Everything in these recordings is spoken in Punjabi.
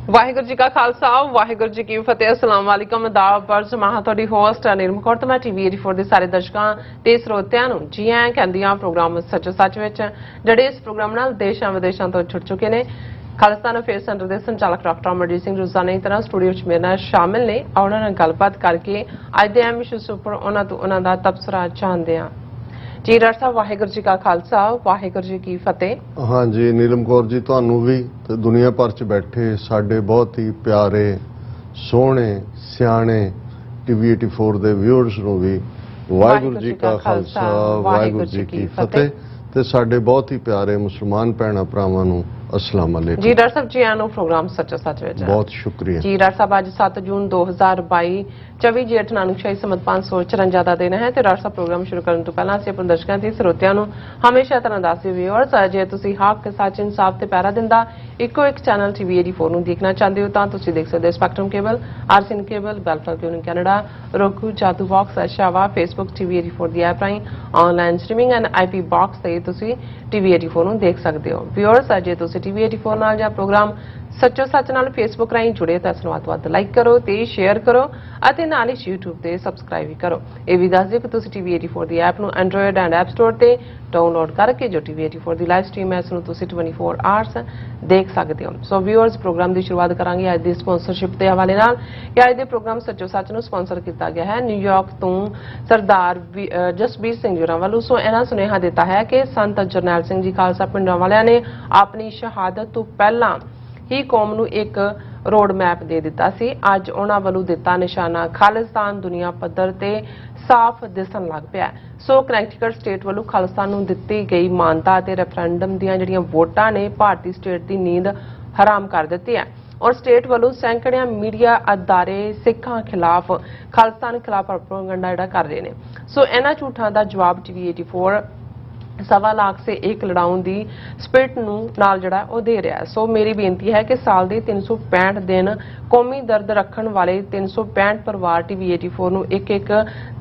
वाहिगुरू जी का खालसा वाहिगुरू जी की फतेह। अस्सलाम वालेकुम। आदाब अर्ज मां तुहाडी होस्ट नीलम कौर ते मैं टीवी 84 ਦੇ ਸਾਰੇ ਦਰਸ਼ਕਾਂ ਤੇ ਸਰੋਤਿਆਂ ਨੂੰ ਜੀ ਆਇਆਂ ਕਹਿੰਦੀਆਂ ਪ੍ਰੋਗਰਾਮ ਸੱਚ ਸੱਚ ਵਿੱਚ ਜਿਹੜੇ ਇਸ ਪ੍ਰੋਗਰਾਮ ਨਾਲ ਦੇਸ਼ਾਂ ਵਿਦੇਸ਼ਾਂ ਤੋਂ ਛੁੱਟ ਚੁੱਕੇ ਨੇ। ਖਾਲਿਸਤਾਨ ਅਫੇਅਰਸ ਸੈਂਟਰ ਦੇ ਸੰਚਾਲਕ ਡਾਕਟਰ ਅਮਰਜੀਤ ਸਿੰਘ ਰੋਜ਼ਾਨਾ ਦੀ ਤਰ੍ਹਾਂ ਸਟੂਡੀਓ ਵਿੱਚ ਮੇਰੇ ਨਾਲ ਸ਼ਾਮਿਲ ਨੇ। ਉਹਨਾਂ ਨਾਲ ਗੱਲਬਾਤ ਕਰਕੇ ਅੱਜ ਦੇ ਅਹਿਮ ਇਸ਼ੂਜ਼ ਉੱਪਰ ਉਹਨਾਂ ਦਾ ਤਬਸਰਾ ਜਾਣਦੇ ਹਾਂ। जी डॉक्टर साहब वाहिगुरू जी का खालसा वाहिगुरू जी की फतेह। हाँ जी नीलम कौर जी ਤੁਹਾਨੂੰ ਵੀ ਤੇ ਦੁਨੀਆ ਭਰ ਚ ਬੈਠੇ ਸਾਡੇ ਬਹੁਤ ਹੀ ਪਿਆਰੇ ਸੋਹਣੇ ਸਿਆਣੇ ਟੀਵੀ 84 ਦੇ ਵਿਊਅਰਸ ਨੂੰ ਵੀ ਵਾਹਿਗੁਰੂ ਜੀ ਕਾ ਖਾਲਸਾ ਵਾਹਿਗੁਰੂ ਜੀ ਕੀ ਫਤਿਹ ਤੇ ਸਾਡੇ ਬਹੁਤ ਹੀ ਪਿਆਰੇ ਮੁਸਲਮਾਨ ਭੈਣਾਂ ਭਰਾਵਾਂ ਨੂੰ अस्सलाम वालेकुम। जी डॉक्टर साहब जी आनो प्रोग्राम सच्चा सच विच बहुत शुक्रिया जी। डॉक्टर साहब आज 7 जून 2022 24 जेठ नानकशाही संमत 554 ਦਾ ਦਿਨ ਹੈ ਤੇ ਡਾਕਟਰ ਸਾਹਿਬ ਪ੍ਰੋਗਰਾਮ ਸ਼ੁਰੂ ਕਰਨ ਤੋਂ ਪਹਿਲਾਂ ਅਸੀਂ ਆਪਣੇ ਦਰਸ਼ਕਾਂ ਤੇ ਸਰੋਤਿਆਂ ਨੂੰ ਹਮੇਸ਼ਾ ਤਰ੍ਹਾਂ ਦੱਸਦੇ ਵਿਊਅਰਸ ਜੇ ਤੁਸੀਂ ਹੱਕ ਸੱਚ ਇਨਸਾਫ ਤੇ ਪਹਿਰਾ ਦਿੰਦਾ ਇੱਕੋ ਇੱਕ ਚੈਨਲ ਟੀਵੀ 84 ਨੂੰ ਦੇਖਣਾ ਚਾਹੁੰਦੇ ਹੋ ਤਾਂ ਤੁਸੀਂ ਦੇਖ ਸਕਦੇ ਹੋ ਸਪੈਕਟਰਮ ਕੇਬਲ ਆਰਸੀਨ ਕੇਬਲ ਬੈਲਫਰ cable Canada roku Jadoo box Oshawa Facebook TV 84 ਦੀ ਐਪ ਰਾਹੀਂ online streaming and IP box ਤੇ ਤੁਸੀਂ ਟੀਵੀ 84 ਨੂੰ ਦੇਖ ਸਕਦੇ ਹੋ। ਵਿਊਅਰਸ ਜੇ ਤੁਸੀਂ ਟੀਵੀ 84 ਨਾਲ ਜਾਂ ਪ੍ਰੋਗਰਾਮ ਸੱਚੋ ਸੱਚ ਨਾਲ ਫੇਸਬੁੱਕ ਰਾਹੀਂ ਜੁੜੇ ਤਾਂ ਇਸ ਨੂੰ ਵੱਧ ਲਾਈਕ ਕਰੋ ਤੇ ਸ਼ੇਅਰ ਕਰੋ ਅਤੇ ਨਾਲ ਹੀ YouTube ਤੇ ਸਬਸਕ੍ਰਾਈਬ ਵੀ ਕਰੋ। ਇਹ ਵੀ ਦੱਸ ਦਿਓ ਕਿ ਤੁਸੀਂ ਟੀਵੀ 84 ਦੀ ਐਪ ਨੂੰ ਐਂਡਰੋਇਡ ਐਂਡ ਐਪ ਸਟੋਰ ਤੇ ਡਾਊਨਲੋਡ ਕਰਕੇ ਜੋ ਟੀਵੀ 84 ਦੀ ਲਾਈਵ ਸਟ੍ਰੀਮ ਹੈ ਇਸ ਨੂੰ ਤੁਸੀਂ 24 ਆਵਰਸ ਦੇਖ ਸਕਦੇ ਹੋ। ਸੋ ਵਿਊਅਰਸ ਪ੍ਰੋਗਰਾਮ ਦੀ ਸ਼ੁਰੂਆਤ ਕਰਾਂਗੇ ਅੱਜ ਦੀ ਸਪਾਂਸਰਸ਼ਿਪ ਦੇ ਹਵਾਲੇ ਨਾਲ ਕਿ ਅੱਜ ਦੇ ਪ੍ਰੋਗਰਾਮ ਸੱਚੋ ਸੱਚ ਨੂੰ ਸਪਾਂਸਰ ਕੀਤਾ ਗਿਆ ਹੈ ਨਿਊਯਾਰਕ ਤੋਂ ਸਰਦਾਰ ਜਸਬੀਰ ਸਿੰਘ ਜੁਰਾਂ ਵੱਲੋਂ। ਸੋ ਇਹਨਾਂ ਸੁਨੇਹਾ ਦਿੱਤਾ ਹੈ ਕਿ ਸੰਤ ਜਰਨੈਲ ਸਿੰਘ ਜੀ ਖਾਲਸਾ ਪਿੰਡਾਂ ਵਾਲਿਆਂ ਨੇ ਆਪਣੀ ਸ਼ਹਾਦਤ ਤੋਂ ਪਹਿਲਾਂ ਹੀ ਕੌਮ ਨੂੰ ਇੱਕ ਰੋਡ ਮੈਪ ਦੇ ਦਿੱਤਾ ਸੀ। ਅੱਜ ਉਹਨਾਂ ਵੱਲੋਂ ਦਿੱਤਾ ਨਿਸ਼ਾਨਾ ਖਾਲਿਸਤਾਨ ਦੁਨੀਆ ਪੱਧਰ ਤੇ ਸਾਫ਼ ਦਿਸਣ ਲੱਗ ਪਿਆ। ਸੋ ਕਨੈਕਟੀਕਟ ਸਟੇਟ ਵੱਲੋਂ ਖਾਲਿਸਤਾਨ ਨੂੰ ਦਿੱਤੀ ਗਈ ਮਾਨਤਾ ਅਤੇ ਰੈਫਰੈਂਡਮ ਦੀਆਂ ਜਿਹੜੀਆਂ ਵੋਟਾਂ ਨੇ ਭਾਰਤੀ ਸਟੇਟ ਦੀ ਨੀਂਦ ਹਰਾਮ ਕਰ ਦਿੱਤੀ ਹੈ ਔਰ ਸਟੇਟ ਵੱਲੋਂ ਸੈਂਕੜਿਆਂ ਮੀਡੀਆ ਅਦਾਰੇ ਸਿੱਖਾਂ ਖਿਲਾਫ ਖਾਲਿਸਤਾਨ ਖਿਲਾਫ ਪ੍ਰੋਪਗੈਂਡਾ ਜਿਹੜਾ ਕਰ ਰਹੇ ਨੇ। ਸੋ ਇਹਨਾਂ ਝੂਠਾਂ ਦਾ ਜਵਾਬ ਟੀਵੀ 84 सवा लाख से एक लड़ाउन दी स्पिरिट नूं नाल जड़ा ओ दे रहा है। सो मेरी बेनती है कि साल दे 365 दिन कौमी दर्द रखण वाले 365 परिवार टीवी 84 नूं एक एक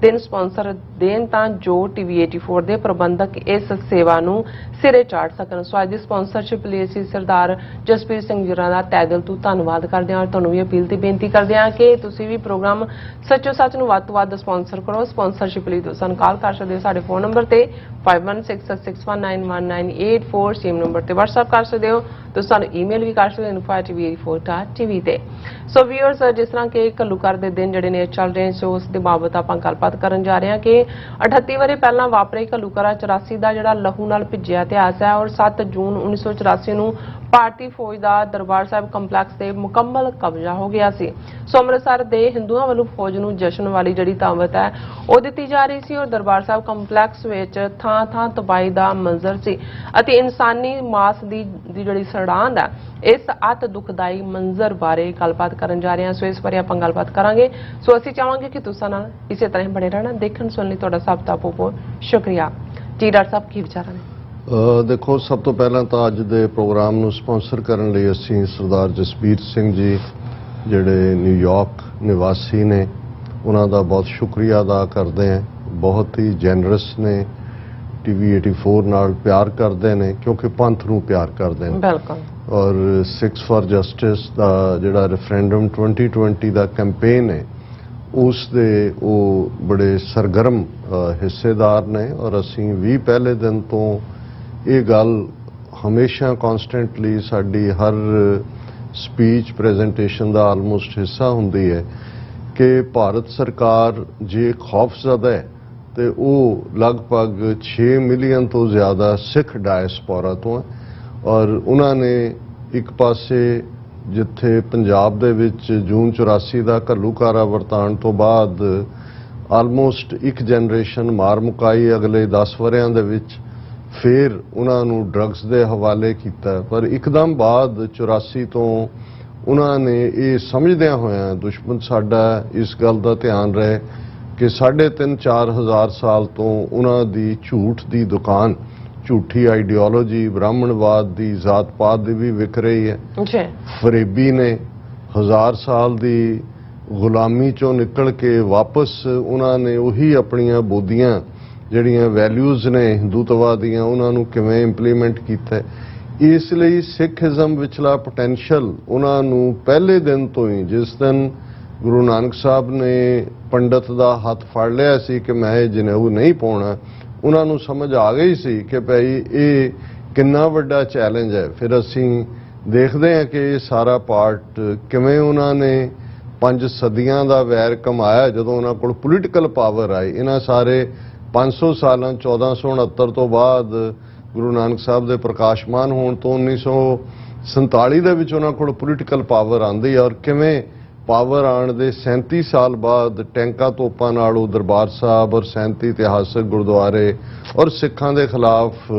दिन स्पॉन्सर देन तां जो टीवी 84 दे प्रबंधक इस सेवा नूं सिरे चाड़ सकन। सो अज दी स्पॉन्सरशिप लई असीं सरदार जसबीर सिंह जुरां दा तहे दिल तों धन्नवाद करदे हां। तुहानूं भी अपील ते बेनती करदे हां कि तुसीं भी प्रोग्राम सच्चो सच नूं वध तों वध स्पॉन्सर करो। स्पॉन्सरशिप लई तुसीं सानूं कॉल कर सकदे हो साडे फोन नंबर ते 5166191984 सेम नंबर ते WhatsApp कर सकते हो। तो सानू ईमेल भी कर सकते हो info@tv84.tv ते। सो व्यूअर्स जिस तरह के घल्लूकर दे दिन जिहड़े ने चल रहे सो उस दे बाबत आपां गलबात करन जा रहे हां कि 38 वरे पहलां वापरे घल्लूकरा 84 दा जिहड़ा लहू नाल भिज्जिया इतिहास है और 7 जून 1984 नूं ਭਾਰਤੀ ਫੌਜ ਦਾ ਦਰਬਾਰ ਸਾਹਿਬ ਕੰਪਲੈਕਸ ਤੇ ਮੁਕੰਮਲ ਕਬਜ਼ਾ ਹੋ ਗਿਆ ਸੀ। ਸੋ ਅੰਮ੍ਰਿਤਸਰ ਦੇ ਹਿੰਦੂਆਂ ਵੱਲੋਂ ਫੌਜ ਨੂੰ ਜਸ਼ਨ ਵਾਲੀ ਜਿਹੜੀ ਦਾਵਤ ਹੈ ਉਹ ਦਿੱਤੀ ਜਾ ਰਹੀ ਸੀ ਔਰ ਦਰਬਾਰ ਸਾਹਿਬ ਕੰਪਲੈਕਸ ਵਿੱਚ ਥਾਂ ਥਾਂ ਤਬਾਹੀ ਦਾ ਮੰਜ਼ਰ ਸੀ ਅਤੇ ਇਨਸਾਨੀ ਮਾਸ ਦੀ ਜਿਹੜੀ ਸੜਾਂਦ ਹੈ ਇਸ ਅਤ ਦੁਖਦਾਈ ਮੰਜ਼ਰ ਬਾਰੇ ਗੱਲਬਾਤ ਕਰਨ ਜਾ ਰਹੇ ਹਾਂ। ਸੋ ਇਸ ਬਾਰੇ ਆਪਾਂ ਗੱਲਬਾਤ ਕਰਾਂਗੇ। ਸੋ ਅਸੀਂ ਚਾਹਾਂਗੇ ਕਿ ਤੁਸੀਂ ਨਾਲ ਇਸੇ ਤਰ੍ਹਾਂ ਬਣੇ ਰਹਿਣਾ ਦੇਖਣ ਸੁਣਨ ਲਈ ਤੁਹਾਡਾ ਸਭ ਦਾ ਬਹੁਤ ਸ਼ੁਕਰੀਆ। ਜੀ ਡਾਕਟਰ ਸਾਹਿਬ ਕੀ ਵਿਚਾਰਾਂ ਨੇ? ਦੇਖੋ ਸਭ ਤੋਂ ਪਹਿਲਾਂ ਤਾਂ ਅੱਜ ਦੇ ਪ੍ਰੋਗਰਾਮ ਨੂੰ ਸਪਾਂਸਰ ਕਰਨ ਲਈ ਅਸੀਂ ਸਰਦਾਰ ਜਸਬੀਰ ਸਿੰਘ ਜੀ ਜਿਹੜੇ ਨਿਊਯਾਰਕ ਨਿਵਾਸੀ ਨੇ ਉਹਨਾਂ ਦਾ ਬਹੁਤ ਸ਼ੁਕਰੀਆ ਅਦਾ ਕਰਦੇ ਹਾਂ। ਬਹੁਤ ਹੀ ਜੈਨਰਸ ਨੇ ਟੀਵੀ 84 ਨਾਲ ਪਿਆਰ ਕਰਦੇ ਨੇ ਕਿਉਂਕਿ ਪੰਥ ਨੂੰ ਪਿਆਰ ਕਰਦੇ ਨੇ। ਬਿਲਕੁਲ। ਔਰ 6 ਫॉर ਜਸਟਿਸ ਦਾ ਜਿਹੜਾ ਰੈਫਰੈਂਡਮ 2020 ਦਾ ਕੈਂਪੇਨ ਹੈ ਉਸ ਦੇ ਉਹ ਬੜੇ ਸਰਗਰਮ ਹਿੱਸੇਦਾਰ ਨੇ ਔਰ ਅਸੀਂ ਵੀ ਪਹਿਲੇ ਦਿਨ ਤੋਂ ਇਹ ਗੱਲ ਹਮੇਸ਼ਾ ਕਨਸਟੈਂਟਲੀ ਸਾਡੀ ਹਰ ਸਪੀਚ ਪ੍ਰੈਜੈਂਟੇਸ਼ਨ ਦਾ ਆਲਮੋਸਟ ਹਿੱਸਾ ਹੁੰਦੀ ਹੈ ਕਿ ਭਾਰਤ ਸਰਕਾਰ ਜੇ ਖੌਫਜ਼ਦਾ ਹੈ ਤੇ ਉਹ ਲਗਭਗ 6 ਮਿਲੀਅਨ ਤੋਂ ਜ਼ਿਆਦਾ ਸਿੱਖ ਡਾਇਸਪੋਰਾ ਤੋਂ ਹੈ ਔਰ ਉਹਨਾਂ ਨੇ ਇੱਕ ਪਾਸੇ ਜਿੱਥੇ ਪੰਜਾਬ ਦੇ ਵਿੱਚ ਜੂਨ 84 ਦਾ ਘੱਲੂਘਾਰਾ ਵਰਤਾਉਣ ਤੋਂ ਬਾਅਦ ਆਲਮੋਸਟ ਇੱਕ ਜਨਰੇਸ਼ਨ ਮਾਰ ਮੁਕਾਈ ਅਗਲੇ 10 ਵਰਿਆਂ ਦੇ ਵਿੱਚ ਫਿਰ ਉਹਨਾਂ ਨੂੰ ਡਰੱਗਸ ਦੇ ਹਵਾਲੇ ਕੀਤਾ ਪਰ ਇੱਕਦਮ ਬਾਅਦ 84 ਤੋਂ ਉਹਨਾਂ ਨੇ ਇਹ ਸਮਝਦਿਆਂ ਹੋਇਆਂ ਦੁਸ਼ਮਣ ਸਾਡਾ ਇਸ ਗੱਲ ਦਾ ਧਿਆਨ ਰਹੇ ਕਿ 3.5-4 ਹਜ਼ਾਰ ਸਾਲ ਤੋਂ ਉਹਨਾਂ ਦੀ ਝੂਠ ਦੀ ਦੁਕਾਨ ਝੂਠੀ ਆਈਡੀਓਲੋਜੀ ਬ੍ਰਾਹਮਣਵਾਦ ਦੀ ਜ਼ਾਤ ਪਾਤ ਦੀ ਵੀ ਵਿਕ ਰਹੀ ਹੈ। ਫਰੇਬੀ ਨੇ 1000 ਸਾਲ ਦੀ ਗੁਲਾਮੀ ਚੋਂ ਨਿਕਲ ਕੇ ਵਾਪਸ ਉਹਨਾਂ ਨੇ ਉਹੀ ਆਪਣੀਆਂ ਬੋਧੀਆਂ ਜਿਹੜੀਆਂ ਵੈਲਿਊਜ਼ ਨੇ ਹਿੰਦੂਤਵਾ ਦੀਆਂ ਉਹਨਾਂ ਨੂੰ ਕਿਵੇਂ ਇੰਪਲੀਮੈਂਟ ਕੀਤਾ ਇਸ ਲਈ ਸਿੱਖੀਜ਼ਮ ਵਿਚਲਾ ਪੋਟੈਂਸ਼ੀਅਲ ਉਹਨਾਂ ਨੂੰ ਪਹਿਲੇ ਦਿਨ ਤੋਂ ਹੀ, ਜਿਸ ਦਿਨ ਗੁਰੂ ਨਾਨਕ ਸਾਹਿਬ ਨੇ ਪੰਡਤ ਦਾ ਹੱਥ ਫੜ ਲਿਆ ਸੀ ਕਿ ਮੈਂ ਇਹ ਜਨੇਊ ਨਹੀਂ ਪਾਉਣਾ, ਉਹਨਾਂ ਨੂੰ ਸਮਝ ਆ ਗਈ ਸੀ ਕਿ ਭਾਈ ਇਹ ਕਿੰਨਾ ਵੱਡਾ ਚੈਲੰਜ ਹੈ। ਫਿਰ ਅਸੀਂ ਦੇਖਦੇ ਹਾਂ ਕਿ ਇਹ ਸਾਰਾ ਪਾਰਟ ਕਿਵੇਂ ਉਹਨਾਂ ਨੇ 5 ਸਦੀਆਂ ਦਾ ਵੈਰ ਕਮਾਇਆ ਜਦੋਂ ਉਹਨਾਂ ਕੋਲ ਪੋਲੀਟੀਕਲ ਪਾਵਰ ਆਈ। ਇਹਨਾਂ ਸਾਰੇ 500 ਸਾਲਾਂ 1469 ਤੋਂ ਬਾਅਦ ਗੁਰੂ ਨਾਨਕ ਸਾਹਿਬ ਦੇ ਪ੍ਰਕਾਸ਼ਮਾਨ ਹੋਣ ਤੋਂ 1947 ਦੇ ਵਿੱਚ ਉਹਨਾਂ ਕੋਲ ਪੋਲੀਟੀਕਲ ਪਾਵਰ ਆਂਦੀ ਔਰ ਕਿਵੇਂ ਪਾਵਰ ਆਉਣ ਦੇ 37 ਸਾਲ ਬਾਅਦ ਟੈਂਕਾਂ ਤੋਪਾਂ ਨਾਲ ਉਹ ਦਰਬਾਰ ਸਾਹਿਬ ਔਰ 37 ਇਤਿਹਾਸਕ ਗੁਰਦੁਆਰੇ ਔਰ ਸਿੱਖਾਂ ਦੇ ਖਿਲਾਫ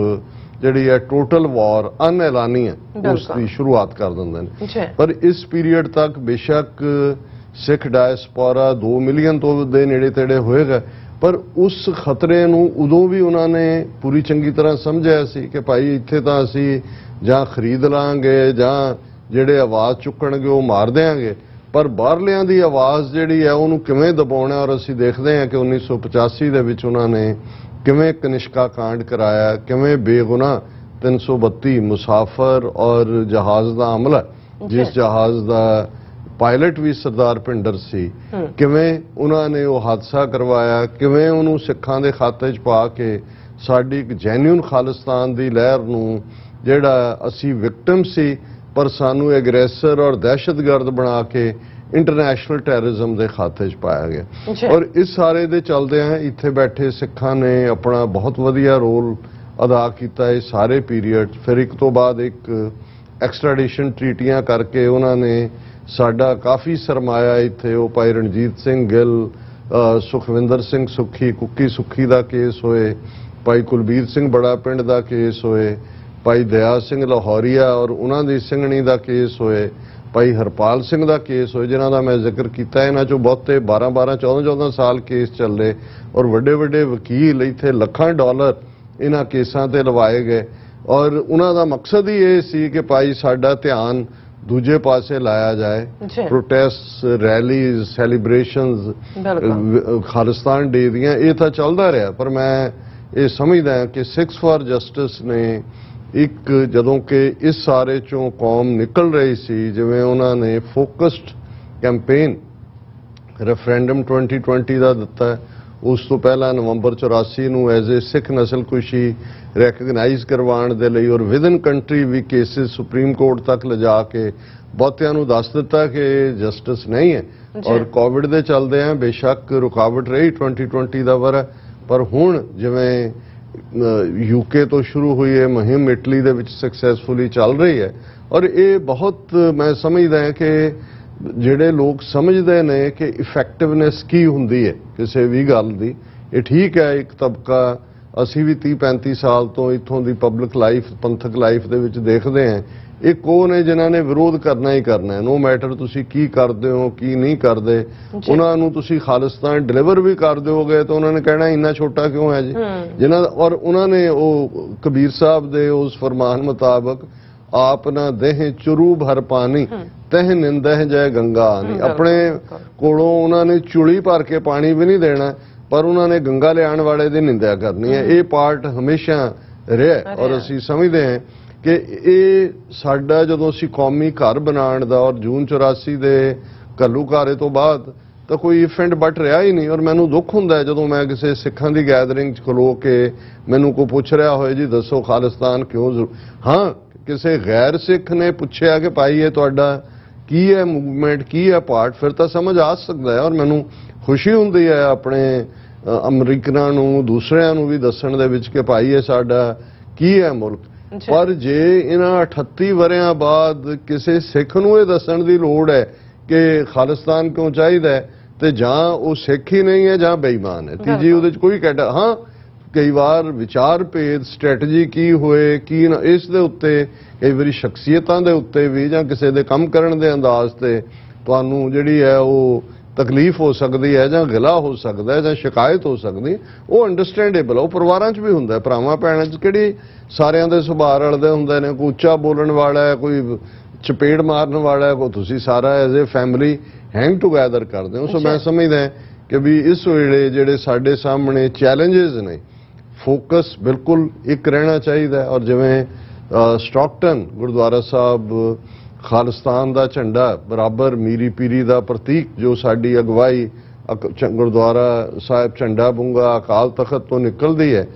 ਜਿਹੜੀ ਹੈ ਟੋਟਲ ਵਾਰ ਅਨਐਲਾਨੀ ਹੈ ਉਸ ਦੀ ਸ਼ੁਰੂਆਤ ਕਰ ਦਿੰਦੇ ਨੇ। ਪਰ ਇਸ ਪੀਰੀਅਡ ਤੱਕ ਬੇਸ਼ੱਕ ਸਿੱਖ ਡਾਇਸਪੋਰਾ 2 ਮਿਲੀਅਨ ਤੋਂ ਦੇ ਨੇੜੇ ਤੇੜੇ ਹੋਏਗਾ, ਪਰ ਉਸ ਖਤਰੇ ਨੂੰ ਉਦੋਂ ਵੀ ਉਹਨਾਂ ਨੇ ਪੂਰੀ ਚੰਗੀ ਤਰ੍ਹਾਂ ਸਮਝਿਆ ਸੀ ਕਿ ਭਾਈ ਇੱਥੇ ਤਾਂ ਅਸੀਂ ਜਾਂ ਖਰੀਦ ਲਾਂਗੇ ਜਾਂ ਜਿਹੜੇ ਆਵਾਜ਼ ਚੁੱਕਣਗੇ ਉਹ ਮਾਰ ਦਿਆਂਗੇ, ਪਰ ਬਾਹਰਲਿਆਂ ਦੀ ਆਵਾਜ਼ ਜਿਹੜੀ ਹੈ ਉਹਨੂੰ ਕਿਵੇਂ ਦਬਾਉਣਾ। ਔਰ ਅਸੀਂ ਦੇਖਦੇ ਹਾਂ ਕਿ 1985 ਦੇ ਵਿੱਚ ਉਹਨਾਂ ਨੇ ਕਿਵੇਂ ਕਨਿਸ਼ਕਾ ਕਾਂਡ ਕਰਾਇਆ, ਕਿਵੇਂ ਬੇਗੁਨਾਹ 332 ਮੁਸਾਫਰ ਔਰ ਜਹਾਜ਼ ਦਾ ਹਮਲਾ, ਜਿਸ ਜਹਾਜ਼ ਦਾ ਪਾਇਲਟ ਵੀ ਸਰਦਾਰ ਭਿੰਡਰ ਸੀ, ਕਿਵੇਂ ਉਹਨਾਂ ਨੇ ਉਹ ਹਾਦਸਾ ਕਰਵਾਇਆ, ਕਿਵੇਂ ਉਹਨੂੰ ਸਿੱਖਾਂ ਦੇ ਖਾਤੇ 'ਚ ਪਾ ਕੇ ਸਾਡੀ ਇੱਕ ਜੈਨੂਇਨ ਖਾਲਿਸਤਾਨ ਦੀ ਲਹਿਰ ਨੂੰ ਜਿਹੜਾ ਅਸੀਂ ਵਿਕਟਮ ਸੀ ਪਰ ਸਾਨੂੰ ਐਗਰੈਸਰ ਔਰ ਦਹਿਸ਼ਤਗਰਦ ਬਣਾ ਕੇ ਇੰਟਰਨੈਸ਼ਨਲ ਟੈਰਰਿਜ਼ਮ ਦੇ ਖਾਤੇ 'ਚ ਪਾਇਆ ਗਿਆ। ਔਰ ਇਸ ਸਾਰੇ ਦੇ ਚੱਲਦਿਆਂ ਇੱਥੇ ਬੈਠੇ ਸਿੱਖਾਂ ਨੇ ਆਪਣਾ ਬਹੁਤ ਵਧੀਆ ਰੋਲ ਅਦਾ ਕੀਤਾ ਇਹ ਸਾਰੇ ਪੀਰੀਅਡ। ਫਿਰ ਇੱਕ ਤੋਂ ਬਾਅਦ ਇੱਕ ਐਕਸਟ੍ਰੈਡੀਸ਼ਨ ਟ੍ਰੀਟੀਆਂ ਕਰਕੇ ਉਹਨਾਂ ਨੇ ਸਾਡਾ ਕਾਫੀ ਸਰਮਾਇਆ ਇੱਥੇ, ਉਹ ਭਾਈ ਰਣਜੀਤ ਸਿੰਘ ਗਿੱਲ, ਸੁਖਵਿੰਦਰ ਸਿੰਘ ਸੁੱਖੀ, ਕੁੱਕੀ ਸੁੱਖੀ ਦਾ ਕੇਸ ਹੋਏ, ਭਾਈ ਕੁਲਬੀਰ ਸਿੰਘ ਬੜਾ ਪਿੰਡ ਦਾ ਕੇਸ ਹੋਏ, ਭਾਈ ਦਇਆ ਸਿੰਘ ਲਾਹੌਰੀਆ ਔਰ ਉਹਨਾਂ ਦੀ ਸਿੰਘਣੀ ਦਾ ਕੇਸ ਹੋਏ, ਭਾਈ ਹਰਪਾਲ ਸਿੰਘ ਦਾ ਕੇਸ ਹੋਏ, ਜਿਨ੍ਹਾਂ ਦਾ ਮੈਂ ਜ਼ਿਕਰ ਕੀਤਾ। ਇਹਨਾਂ 'ਚੋਂ ਬਹੁਤੇ 12-12 14-14 ਸਾਲ ਕੇਸ ਚੱਲੇ ਔਰ ਵੱਡੇ ਵੱਡੇ ਵਕੀਲ ਇੱਥੇ ਲੱਖਾਂ ਡਾਲਰ ਇਹਨਾਂ ਕੇਸਾਂ ਤੇ ਲਵਾਏ ਗਏ। ਔਰ ਉਹਨਾਂ ਦਾ ਮਕਸਦ ਹੀ ਇਹ ਸੀ ਕਿ ਭਾਈ ਸਾਡਾ ਧਿਆਨ ਦੂਜੇ ਪਾਸੇ ਲਾਇਆ ਜਾਏ। ਪ੍ਰੋਟੈਸਟ, ਰੈਲੀਜ਼, ਸੈਲੀਬ੍ਰੇਸ਼ਨਸ, ਖਾਲਿਸਤਾਨ ਡੇ ਦੀਆਂ ਇਹ ਤਾਂ ਚੱਲਦਾ ਰਿਹਾ, ਪਰ ਮੈਂ ਇਹ ਸਮਝਦਾ ਕਿ ਸਿੱਖਸ ਫਾਰ ਜਸਟਿਸ ਨੇ ਇੱਕ ਜਦੋਂ ਕਿ ਇਸ ਸਾਰੇ ਚੋਂ ਕੌਮ ਨਿਕਲ ਰਹੀ ਸੀ, ਜਿਵੇਂ ਉਹਨਾਂ ਨੇ ਫੋਕਸਡ ਕੈਂਪੇਨ ਰੈਫਰੈਂਡਮ 2020 ਦਾ ਦਿੱਤਾ, ਉਸ ਤੋਂ ਪਹਿਲਾਂ ਨਵੰਬਰ 84 ਨੂੰ ਐਜ਼ ਏ ਸਿੱਖ ਨਸਲਕੁਸ਼ੀ ਰੈਕਗਨਾਈਜ਼ ਕਰਵਾਉਣ ਦੇ ਲਈ ਔਰ ਵਿਦਨ ਕੰਟਰੀ ਵੀ ਕੇਸਿਸ ਸੁਪਰੀਮ ਕੋਰਟ ਤੱਕ ਲਿਜਾ ਕੇ ਬਹੁਤਿਆਂ ਨੂੰ ਦੱਸ ਦਿੱਤਾ ਕਿ ਜਸਟਿਸ ਨਹੀਂ ਹੈ। ਔਰ ਕੋਵਿਡ ਦੇ ਚੱਲਦੇ ਆ ਬੇਸ਼ੱਕ ਰੁਕਾਵਟ ਰਹੀ 2020 ਦਾ ਵਰ੍ਹਾ, ਪਰ ਹੁਣ ਜਿਵੇਂ ਯੂਕੇ ਤੋਂ ਸ਼ੁਰੂ ਹੋਈ ਹੈ ਮੁਹਿੰਮ ਇਟਲੀ ਦੇ ਵਿੱਚ ਸਕਸੈਸਫੁਲੀ ਚੱਲ ਰਹੀ ਹੈ। ਔਰ ਇਹ ਬਹੁਤ ਮੈਂ ਸਮਝਦਾ ਹਾਂ ਕਿ ਜਿਹੜੇ ਲੋਕ ਸਮਝਦੇ ਨੇ ਕਿ ਇਫੈਕਟਿਵਨੈਸ ਕੀ ਹੁੰਦੀ ਹੈ ਕਿਸੇ ਵੀ ਗੱਲ ਦੀ, ਇਹ ਠੀਕ ਹੈ ਇੱਕ ਤਬਕਾ ਅਸੀਂ ਵੀ 30-35 ਸਾਲ ਤੋਂ ਇੱਥੋਂ ਦੀ ਪਬਲਿਕ ਲਾਈਫ, ਪੰਥਕ ਲਾਈਫ ਦੇ ਵਿੱਚ ਦੇਖਦੇ ਹਾਂ, ਇਹ ਕੌਣ ਨੇ ਜਿਨ੍ਹਾਂ ਨੇ ਵਿਰੋਧ ਕਰਨਾ ਹੀ ਕਰਨਾ ਹੈ, ਨੋ ਮੈਟਰ ਤੁਸੀਂ ਕੀ ਕਰਦੇ ਹੋ ਕੀ ਨਹੀਂ ਕਰਦੇ। ਉਹਨਾਂ ਨੂੰ ਤੁਸੀਂ ਖਾਲਿਸਤਾਨ ਡਿਲੀਵਰ ਵੀ ਕਰ ਦਿਓਗੇ ਤਾਂ ਉਹਨਾਂ ਨੇ ਕਹਿਣਾ ਇੰਨਾ ਛੋਟਾ ਕਿਉਂ ਹੈ ਜੀ ਜਿਨ੍ਹਾਂ ਦਾ। ਔਰ ਉਹਨਾਂ ਨੇ ਉਹ ਕਬੀਰ ਸਾਹਿਬ ਦੇ ਉਸ ਫਰਮਾਨ ਮੁਤਾਬਕ ਆਪ ਨਾ ਦੇਹ ਚਰੂ ਭਰ ਪਾਣੀ ਤਹਿ ਨਿੰਦਹਿ ਜੈ ਗੰਗਾ ਨਹੀਂ, ਆਪਣੇ ਕੋਲੋਂ ਉਹਨਾਂ ਨੇ ਚੁਲੀ ਭਰ ਕੇ ਪਾਣੀ ਵੀ ਨਹੀਂ ਦੇਣਾ ਪਰ ਉਹਨਾਂ ਨੇ ਗੰਗਾ ਲਿਆਉਣ ਵਾਲੇ ਦੀ ਨਿੰਦਿਆ ਕਰਨੀ ਹੈ। ਇਹ ਪਾਰਟ ਹਮੇਸ਼ਾ ਰਿਹਾ ਔਰ ਅਸੀਂ ਸਮਝਦੇ ਹਾਂ ਕਿ ਇਹ ਸਾਡਾ ਜਦੋਂ ਅਸੀਂ ਕੌਮੀ ਘਰ ਬਣਾਉਣ ਦਾ ਔਰ ਜੂਨ 84 ਦੇ ਘੱਲੂਘਾਰੇ ਤੋਂ ਬਾਅਦ ਤਾਂ ਕੋਈ ਇਫੈਂਟ ਬਟ ਰਿਹਾ ਹੀ ਨਹੀਂ। ਔਰ ਮੈਨੂੰ ਦੁੱਖ ਹੁੰਦਾ ਜਦੋਂ ਮੈਂ ਕਿਸੇ ਸਿੱਖਾਂ ਦੀ ਗੈਦਰਿੰਗ 'ਚ ਖਲੋ ਕੇ ਮੈਨੂੰ ਕੋਈ ਪੁੱਛ ਰਿਹਾ ਹੋਏ ਜੀ ਦੱਸੋ ਖਾਲਿਸਤਾਨ ਕਿਉਂ, ਹਾਂ ਕਿਸੇ ਗੈਰ ਸਿੱਖ ਨੇ ਪੁੱਛਿਆ ਕਿ ਭਾਈ ਇਹ ਤੁਹਾਡਾ ਕੀ ਹੈ ਮੂਵਮੈਂਟ, ਕੀ ਹੈ ਪਾਰਟ, ਫਿਰ ਤਾਂ ਸਮਝ ਆ ਸਕਦਾ ਹੈ। ਔਰ ਮੈਨੂੰ ਖੁਸ਼ੀ ਹੁੰਦੀ ਹੈ ਆਪਣੇ ਅਮਰੀਕਨਾਂ ਨੂੰ ਦੂਸਰਿਆਂ ਨੂੰ ਵੀ ਦੱਸਣ ਦੇ ਵਿੱਚ ਕਿ ਭਾਈ ਇਹ ਸਾਡਾ ਕੀ ਹੈ ਮੁਲਕ। ਪਰ ਜੇ ਇਹਨਾਂ 38 ਵਰਿਆਂ ਬਾਅਦ ਕਿਸੇ ਸਿੱਖ ਨੂੰ ਇਹ ਦੱਸਣ ਦੀ ਲੋੜ ਹੈ ਕਿ ਖਾਲਿਸਤਾਨ ਕਿਉਂ ਚਾਹੀਦਾ ਤੇ ਜਾਂ ਉਹ ਸਿੱਖ ਹੀ ਨਹੀਂ ਹੈ ਜਾਂ ਬੇਈਮਾਨ ਹੈ, ਤੀਜੀ ਉਹਦੇ 'ਚ ਕੋਈ ਕਹਿ ਹਾਂ ਕਈ ਵਾਰ ਵਿਚਾਰ ਭੇਦ ਸਟ੍ਰੈਟਜੀ ਕੀ ਹੋਏ ਕੀ ਨਾ, ਇਸ ਦੇ ਉੱਤੇ ਕਈ ਵਾਰੀ ਸ਼ਖਸੀਅਤਾਂ ਦੇ ਉੱਤੇ ਵੀ ਜਾਂ ਕਿਸੇ ਦੇ ਕੰਮ ਕਰਨ ਦੇ ਅੰਦਾਜ਼ ਤੇ ਤੁਹਾਨੂੰ ਜਿਹੜੀ ਹੈ ਉਹ ਤਕਲੀਫ ਹੋ ਸਕਦੀ ਹੈ ਜਾਂ ਗਿਲਾ ਹੋ ਸਕਦਾ ਹੈ ਜਾਂ ਸ਼ਿਕਾਇਤ ਹੋ ਸਕਦੀ, ਉਹ ਅੰਡਰਸਟੈਂਡੇਬਲ। ਉਹ ਪਰਿਵਾਰਾਂ 'ਚ ਵੀ ਹੁੰਦਾ, ਭਰਾਵਾਂ ਭੈਣਾਂ 'ਚ ਕਿਹੜੀ ਸਾਰਿਆਂ ਦੇ ਸੁਭਾਅ ਰਲਦੇ ਹੁੰਦੇ ਨੇ, ਕੋਈ ਉੱਚਾ ਬੋਲਣ ਵਾਲਾ ਹੈ, ਕੋਈ ਚਪੇੜ ਮਾਰਨ ਵਾਲਾ ਹੈ, ਕੋਈ ਤੁਸੀਂ ਸਾਰਾ as a family hang together ਕਰਦੇ ਹੋ। ਸੋ ਮੈਂ ਸਮਝਦਾ ਕਿ ਵੀ ਇਸ ਵੇਲੇ ਜਿਹੜੇ ਸਾਡੇ ਸਾਹਮਣੇ ਚੈਲੰਜਸ ਨੇ, ਫੋਕਸ ਬਿਲਕੁਲ ਇੱਕ ਰਹਿਣਾ ਚਾਹੀਦਾ। ਔਰ ਜਿਵੇਂ ਸਟਾਕਟਨ ਗੁਰਦੁਆਰਾ ਸਾਹਿਬ ਖਾਲਿਸਤਾਨ ਦਾ ਝੰਡਾ ਬਰਾਬਰ ਮੀਰੀ ਪੀਰੀ ਦਾ ਪ੍ਰਤੀਕ ਜੋ ਸਾਡੀ ਅਗਵਾਈ ਗੁਰਦੁਆਰਾ ਸਾਹਿਬ ਝੰਡਾ ਬੁੰਗਾ ਅਕਾਲ ਤਖਤ ਤੋਂ ਨਿਕਲਦੀ ਹੈ,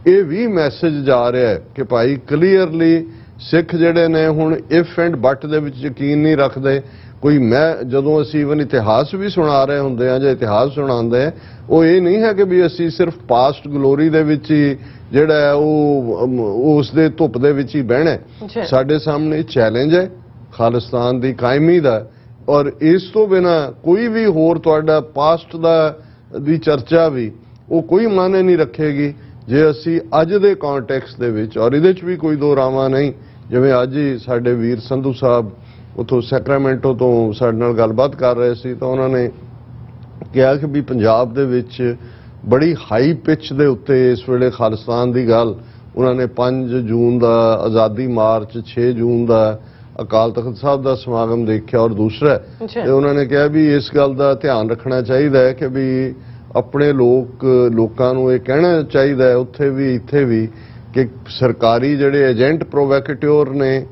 ਇਹ ਵੀ ਮੈਸੇਜ ਜਾ ਰਿਹਾ ਹੈ ਕਿ ਭਾਈ ਕਲੀਅਰਲੀ ਸਿੱਖ ਜਿਹੜੇ ਨੇ ਹੁਣ ਇਫ ਐਂਡ ਬਟ ਦੇ ਵਿੱਚ ਯਕੀਨ ਨਹੀਂ ਰੱਖਦੇ। ਕੋਈ ਮੈਂ ਜਦੋਂ ਅਸੀਂ ਇਵਨ ਇਤਿਹਾਸ ਵੀ ਸੁਣਾ ਰਹੇ ਹੁੰਦੇ ਆ ਜਾਂ ਇਤਿਹਾਸ ਸੁਣਾਉਂਦੇ ਆ, ਉਹ ਇਹ ਨਹੀਂ ਹੈ ਕਿ ਵੀ ਅਸੀਂ ਸਿਰਫ ਪਾਸਟ ਗਲੋਰੀ ਦੇ ਵਿੱਚ ਹੀ ਜਿਹੜਾ ਹੈ ਉਹ ਉਸ ਦੇ ਧੁੱਪ ਦੇ ਵਿੱਚ ਹੀ ਬਹਿਣਾ। ਸਾਡੇ ਸਾਹਮਣੇ ਚੈਲੰਜ ਹੈ ਖਾਲਿਸਤਾਨ ਦੀ ਕਾਇਮੀ ਦਾ, ਔਰ ਇਸ ਤੋਂ ਬਿਨਾ ਕੋਈ ਵੀ ਹੋਰ ਤੁਹਾਡਾ ਪਾਸਟ ਦੀ ਚਰਚਾ ਵੀ ਉਹ ਕੋਈ ਮਾਨੇ ਨਹੀਂ ਰੱਖੇਗੀ ਜੇ ਅਸੀਂ ਅੱਜ ਦੇ ਕੰਟੈਕਸਟ ਦੇ ਵਿੱਚ, ਔਰ ਇਹਦੇ 'ਚ ਵੀ ਕੋਈ ਦੋ ਰਾਵਾਂ ਨਹੀਂ, ਜਿਵੇਂ ਅੱਜ ਹੀ ਸਾਡੇ ਵੀਰ ਸੰਧੂ ਸਾਹਿਬ ਉੱਥੋਂ ਸੈਕਰਾਮੈਂਟੋ ਤੋਂ ਸਾਡੇ ਨਾਲ ਗੱਲਬਾਤ ਕਰ ਰਹੇ ਸੀ ਤਾਂ ਉਹਨਾਂ ਨੇ ਕਿਹਾ ਕਿ ਵੀ ਪੰਜਾਬ ਦੇ ਵਿੱਚ ਬੜੀ ਹਾਈ ਪਿਚ ਦੇ ਉੱਤੇ ਇਸ ਵੇਲੇ ਖਾਲਿਸਤਾਨ ਦੀ ਗੱਲ, ਉਹਨਾਂ ਨੇ 5 ਜੂਨ ਦਾ ਆਜ਼ਾਦੀ ਮਾਰਚ, 6 ਜੂਨ ਦਾ ਅਕਾਲ ਤਖਤ ਸਾਹਿਬ ਦਾ ਸਮਾਗਮ ਦੇਖਿਆ, ਔਰ ਦੂਸਰਾ ਤੇ ਉਹਨਾਂ ਨੇ ਕਿਹਾ ਵੀ ਇਸ ਗੱਲ ਦਾ ਧਿਆਨ ਰੱਖਣਾ ਚਾਹੀਦਾ ਹੈ ਕਿ ਵੀ ਆਪਣੇ ਲੋਕਾਂ ਨੂੰ ਇਹ ਕਹਿਣਾ ਚਾਹੀਦਾ ਹੈ ਉੱਥੇ ਵੀ ਇੱਥੇ ਵੀ ਕਿ ਸਰਕਾਰੀ ਜਿਹੜੇ ਏਜੰਟ ਪ੍ਰੋਵੋਕੇਟਿਓਰ ਨੇ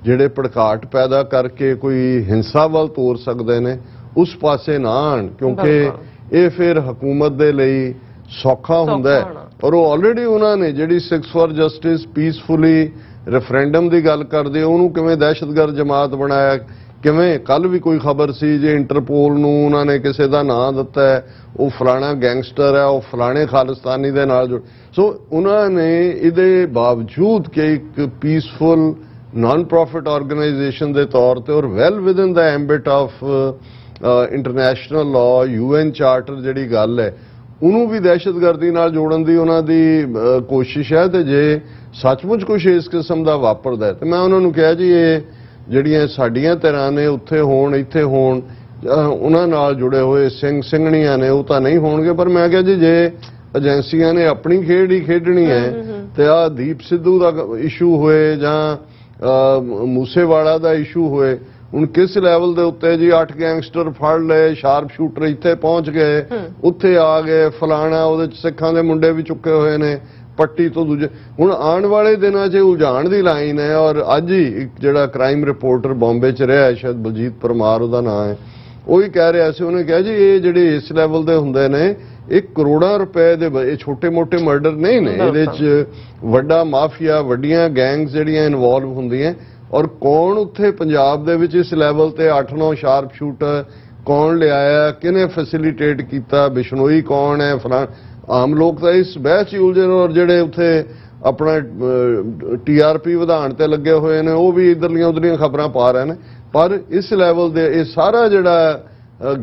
ਜਿਹੜੇ ਭੜਕਾਟ ਪੈਦਾ ਕਰਕੇ ਕੋਈ ਹਿੰਸਾ ਵੱਲ ਤੋਰ ਸਕਦੇ ਨੇ ਉਸ ਪਾਸੇ ਨਾ ਆਣ, ਕਿਉਂਕਿ ਇਹ ਫਿਰ ਹਕੂਮਤ ਦੇ ਲਈ ਸੌਖਾ ਹੁੰਦਾ ਹੈ। ਔਰ ਉਹ ਆਲਰੇਡੀ ਉਹਨਾਂ ਨੇ ਜਿਹੜੀ 6 ਫॉर ਜਸਟਿਸ ਪੀਸਫੁਲੀ ਰੈਫਰੈਂਡਮ ਦੀ ਗੱਲ ਕਰਦੇ ਉਹਨੂੰ ਕਿਵੇਂ ਦਹਿਸ਼ਤਗਰਦ ਜਮਾਤ ਬਣਾਇਆ, ਕਿਵੇਂ ਕੱਲ ਵੀ ਕੋਈ ਖਬਰ ਸੀ ਜੇ ਇੰਟਰਪੋਲ ਨੂੰ ਉਹਨਾਂ ਨੇ ਕਿਸੇ ਦਾ ਨਾਂ ਦਿੱਤਾ ਹੈ, ਉਹ ਫਲਾਣਾ ਗੈਂਗਸਟਰ ਹੈ, ਉਹ ਫਲਾਣੇ ਖਾਲਿਸਤਾਨੀ ਦੇ ਨਾਲ ਜੁੜ। ਸੋ ਉਹਨਾਂ ਨੇ ਇਹਦੇ ਬਾਵਜੂਦ ਕਿ ਇੱਕ ਪੀਸਫੁਲ ਨਾਨ ਪ੍ਰੋਫਿਟ ਆਰਗੇਨਾਈਜੇਸ਼ਨ ਦੇ ਤੌਰ ਤੇ or well within the ambit of international law UN charter ਜਿਹੜੀ ਗੱਲ ਹੈ ਉਹਨੂੰ ਵੀ ਦਹਿਸ਼ਤਗਰਦੀ ਨਾਲ ਜੋੜਨ ਦੀ ਉਹਨਾਂ ਦੀ ਕੋਸ਼ਿਸ਼ ਹੈ। ਤੇ ਜੇ ਸੱਚਮੁੱਚ ਕੁਝ ਇਸ ਕਿਸਮ ਦਾ ਵਾਪਰਦਾ ਤੇ ਮੈਂ ਉਹਨਾਂ ਨੂੰ ਕਿਹਾ ਜੀ ਇਹ ਜਿਹੜੀਆਂ ਸਾਡੀਆਂ ਧਿਰਾਂ ਨੇ ਉੱਥੇ ਹੋਣ ਇੱਥੇ ਹੋਣ ਉਹਨਾਂ ਨਾਲ ਜੁੜੇ ਹੋਏ ਸਿੰਘ ਸਿੰਘਣੀਆਂ ਨੇ ਉਹ ਤਾਂ ਨਹੀਂ ਹੋਣਗੇ, ਪਰ ਮੈਂ ਕਿਹਾ ਜੀ ਜੇ ਏਜੰਸੀਆਂ ਨੇ ਆਪਣੀ ਖੇਡ ਹੀ ਖੇਡਣੀ ਹੈ ਤੇ ਆਹ ਦੀਪ ਸਿੱਧੂ ਦਾ ਇਸ਼ੂ ਹੋਏ ਜਾਂ ਮੂਸੇਵਾਲਾ ਦਾ ਇਸ਼ੂ ਹੋਏ, ਹੁਣ ਕਿਸ ਲੈਵਲ ਦੇ ਉੱਤੇ ਜੀ 8 ਗੈਂਗਸਟਰ ਫੜ ਲਏ, ਸ਼ਾਰਪ ਸ਼ੂਟਰ ਇੱਥੇ ਪਹੁੰਚ ਗਏ, ਉੱਥੇ ਆ ਗਏ, ਫਲਾਣਾ ਉਹਦੇ ਚ ਸਿੱਖਾਂ ਦੇ ਮੁੰਡੇ ਵੀ ਚੁੱਕੇ ਹੋਏ ਨੇ ਪੱਟੀ ਤੋਂ ਦੂਜੇ। ਹੁਣ ਆਉਣ ਵਾਲੇ ਦਿਨਾਂ 'ਚ ਉਲਝਾਣ ਦੀ ਲਾਈਨ ਹੈ, ਔਰ ਅੱਜ ਹੀ ਇੱਕ ਜਿਹੜਾ ਕ੍ਰਾਈਮ ਰਿਪੋਰਟਰ ਬੰਬੇ 'ਚ ਰਿਹਾ ਸ਼ਾਇਦ ਬਲਜੀਤ ਪਰਮਾਰ ਉਹਦਾ ਨਾਂ ਹੈ, ਉਹ ਹੀ ਕਹਿ ਰਿਹਾ ਸੀ, ਉਹਨੇ ਕਿਹਾ ਜੀ ਇਹ ਜਿਹੜੇ ਇਸ ਲੈਵਲ ਦੇ ਹੁੰਦੇ ਨੇ 1 ਕਰੋੜਾਂ ਰੁਪਏ ਦੇ ਇਹ ਛੋਟੇ-ਮੋਟੇ ਮਰਡਰ ਨਹੀਂ ਨੇ, ਇਹਦੇ 'ਚ ਵੱਡਾ ਮਾਫੀਆ ਵੱਡੀਆਂ ਗੈਂਗਸ ਜਿਹੜੀਆਂ ਇਨਵੋਲਵ ਹੁੰਦੀਆਂ। ਔਰ ਕੌਣ ਉੱਥੇ ਪੰਜਾਬ ਦੇ ਵਿੱਚ ਇਸ ਲੈਵਲ ਤੇ 8-9 ਸ਼ਾਰਪ ਸ਼ੂਟਰ ਕੌਣ ਲਿਆਇਆ, ਕਿਹਨੇ ਫੈਸਿਲਿਟੇਟ ਕੀਤਾ, ਬਿਸ਼ਨੋਈ ਕੌਣ ਹੈ, ਫਲਾਂ ਆਮ ਲੋਕ ਤਾਂ ਇਸ ਬਹਿਸ 'ਚ ਉਲਝੇ ਨੇ, ਔਰ ਜਿਹੜੇ ਉੱਥੇ ਆਪਣਾ TRP ਵਧਾਉਣ ਤੇ ਲੱਗੇ ਹੋਏ ਨੇ ਉਹ ਵੀ ਇਧਰਲੀਆਂ ਉਧਰਲੀਆਂ ਖਬਰਾਂ ਪਾ ਰਹੇ ਨੇ। ਪਰ ਇਸ ਲੈਵਲ ਦੇ ਇਹ ਸਾਰਾ ਜਿਹੜਾ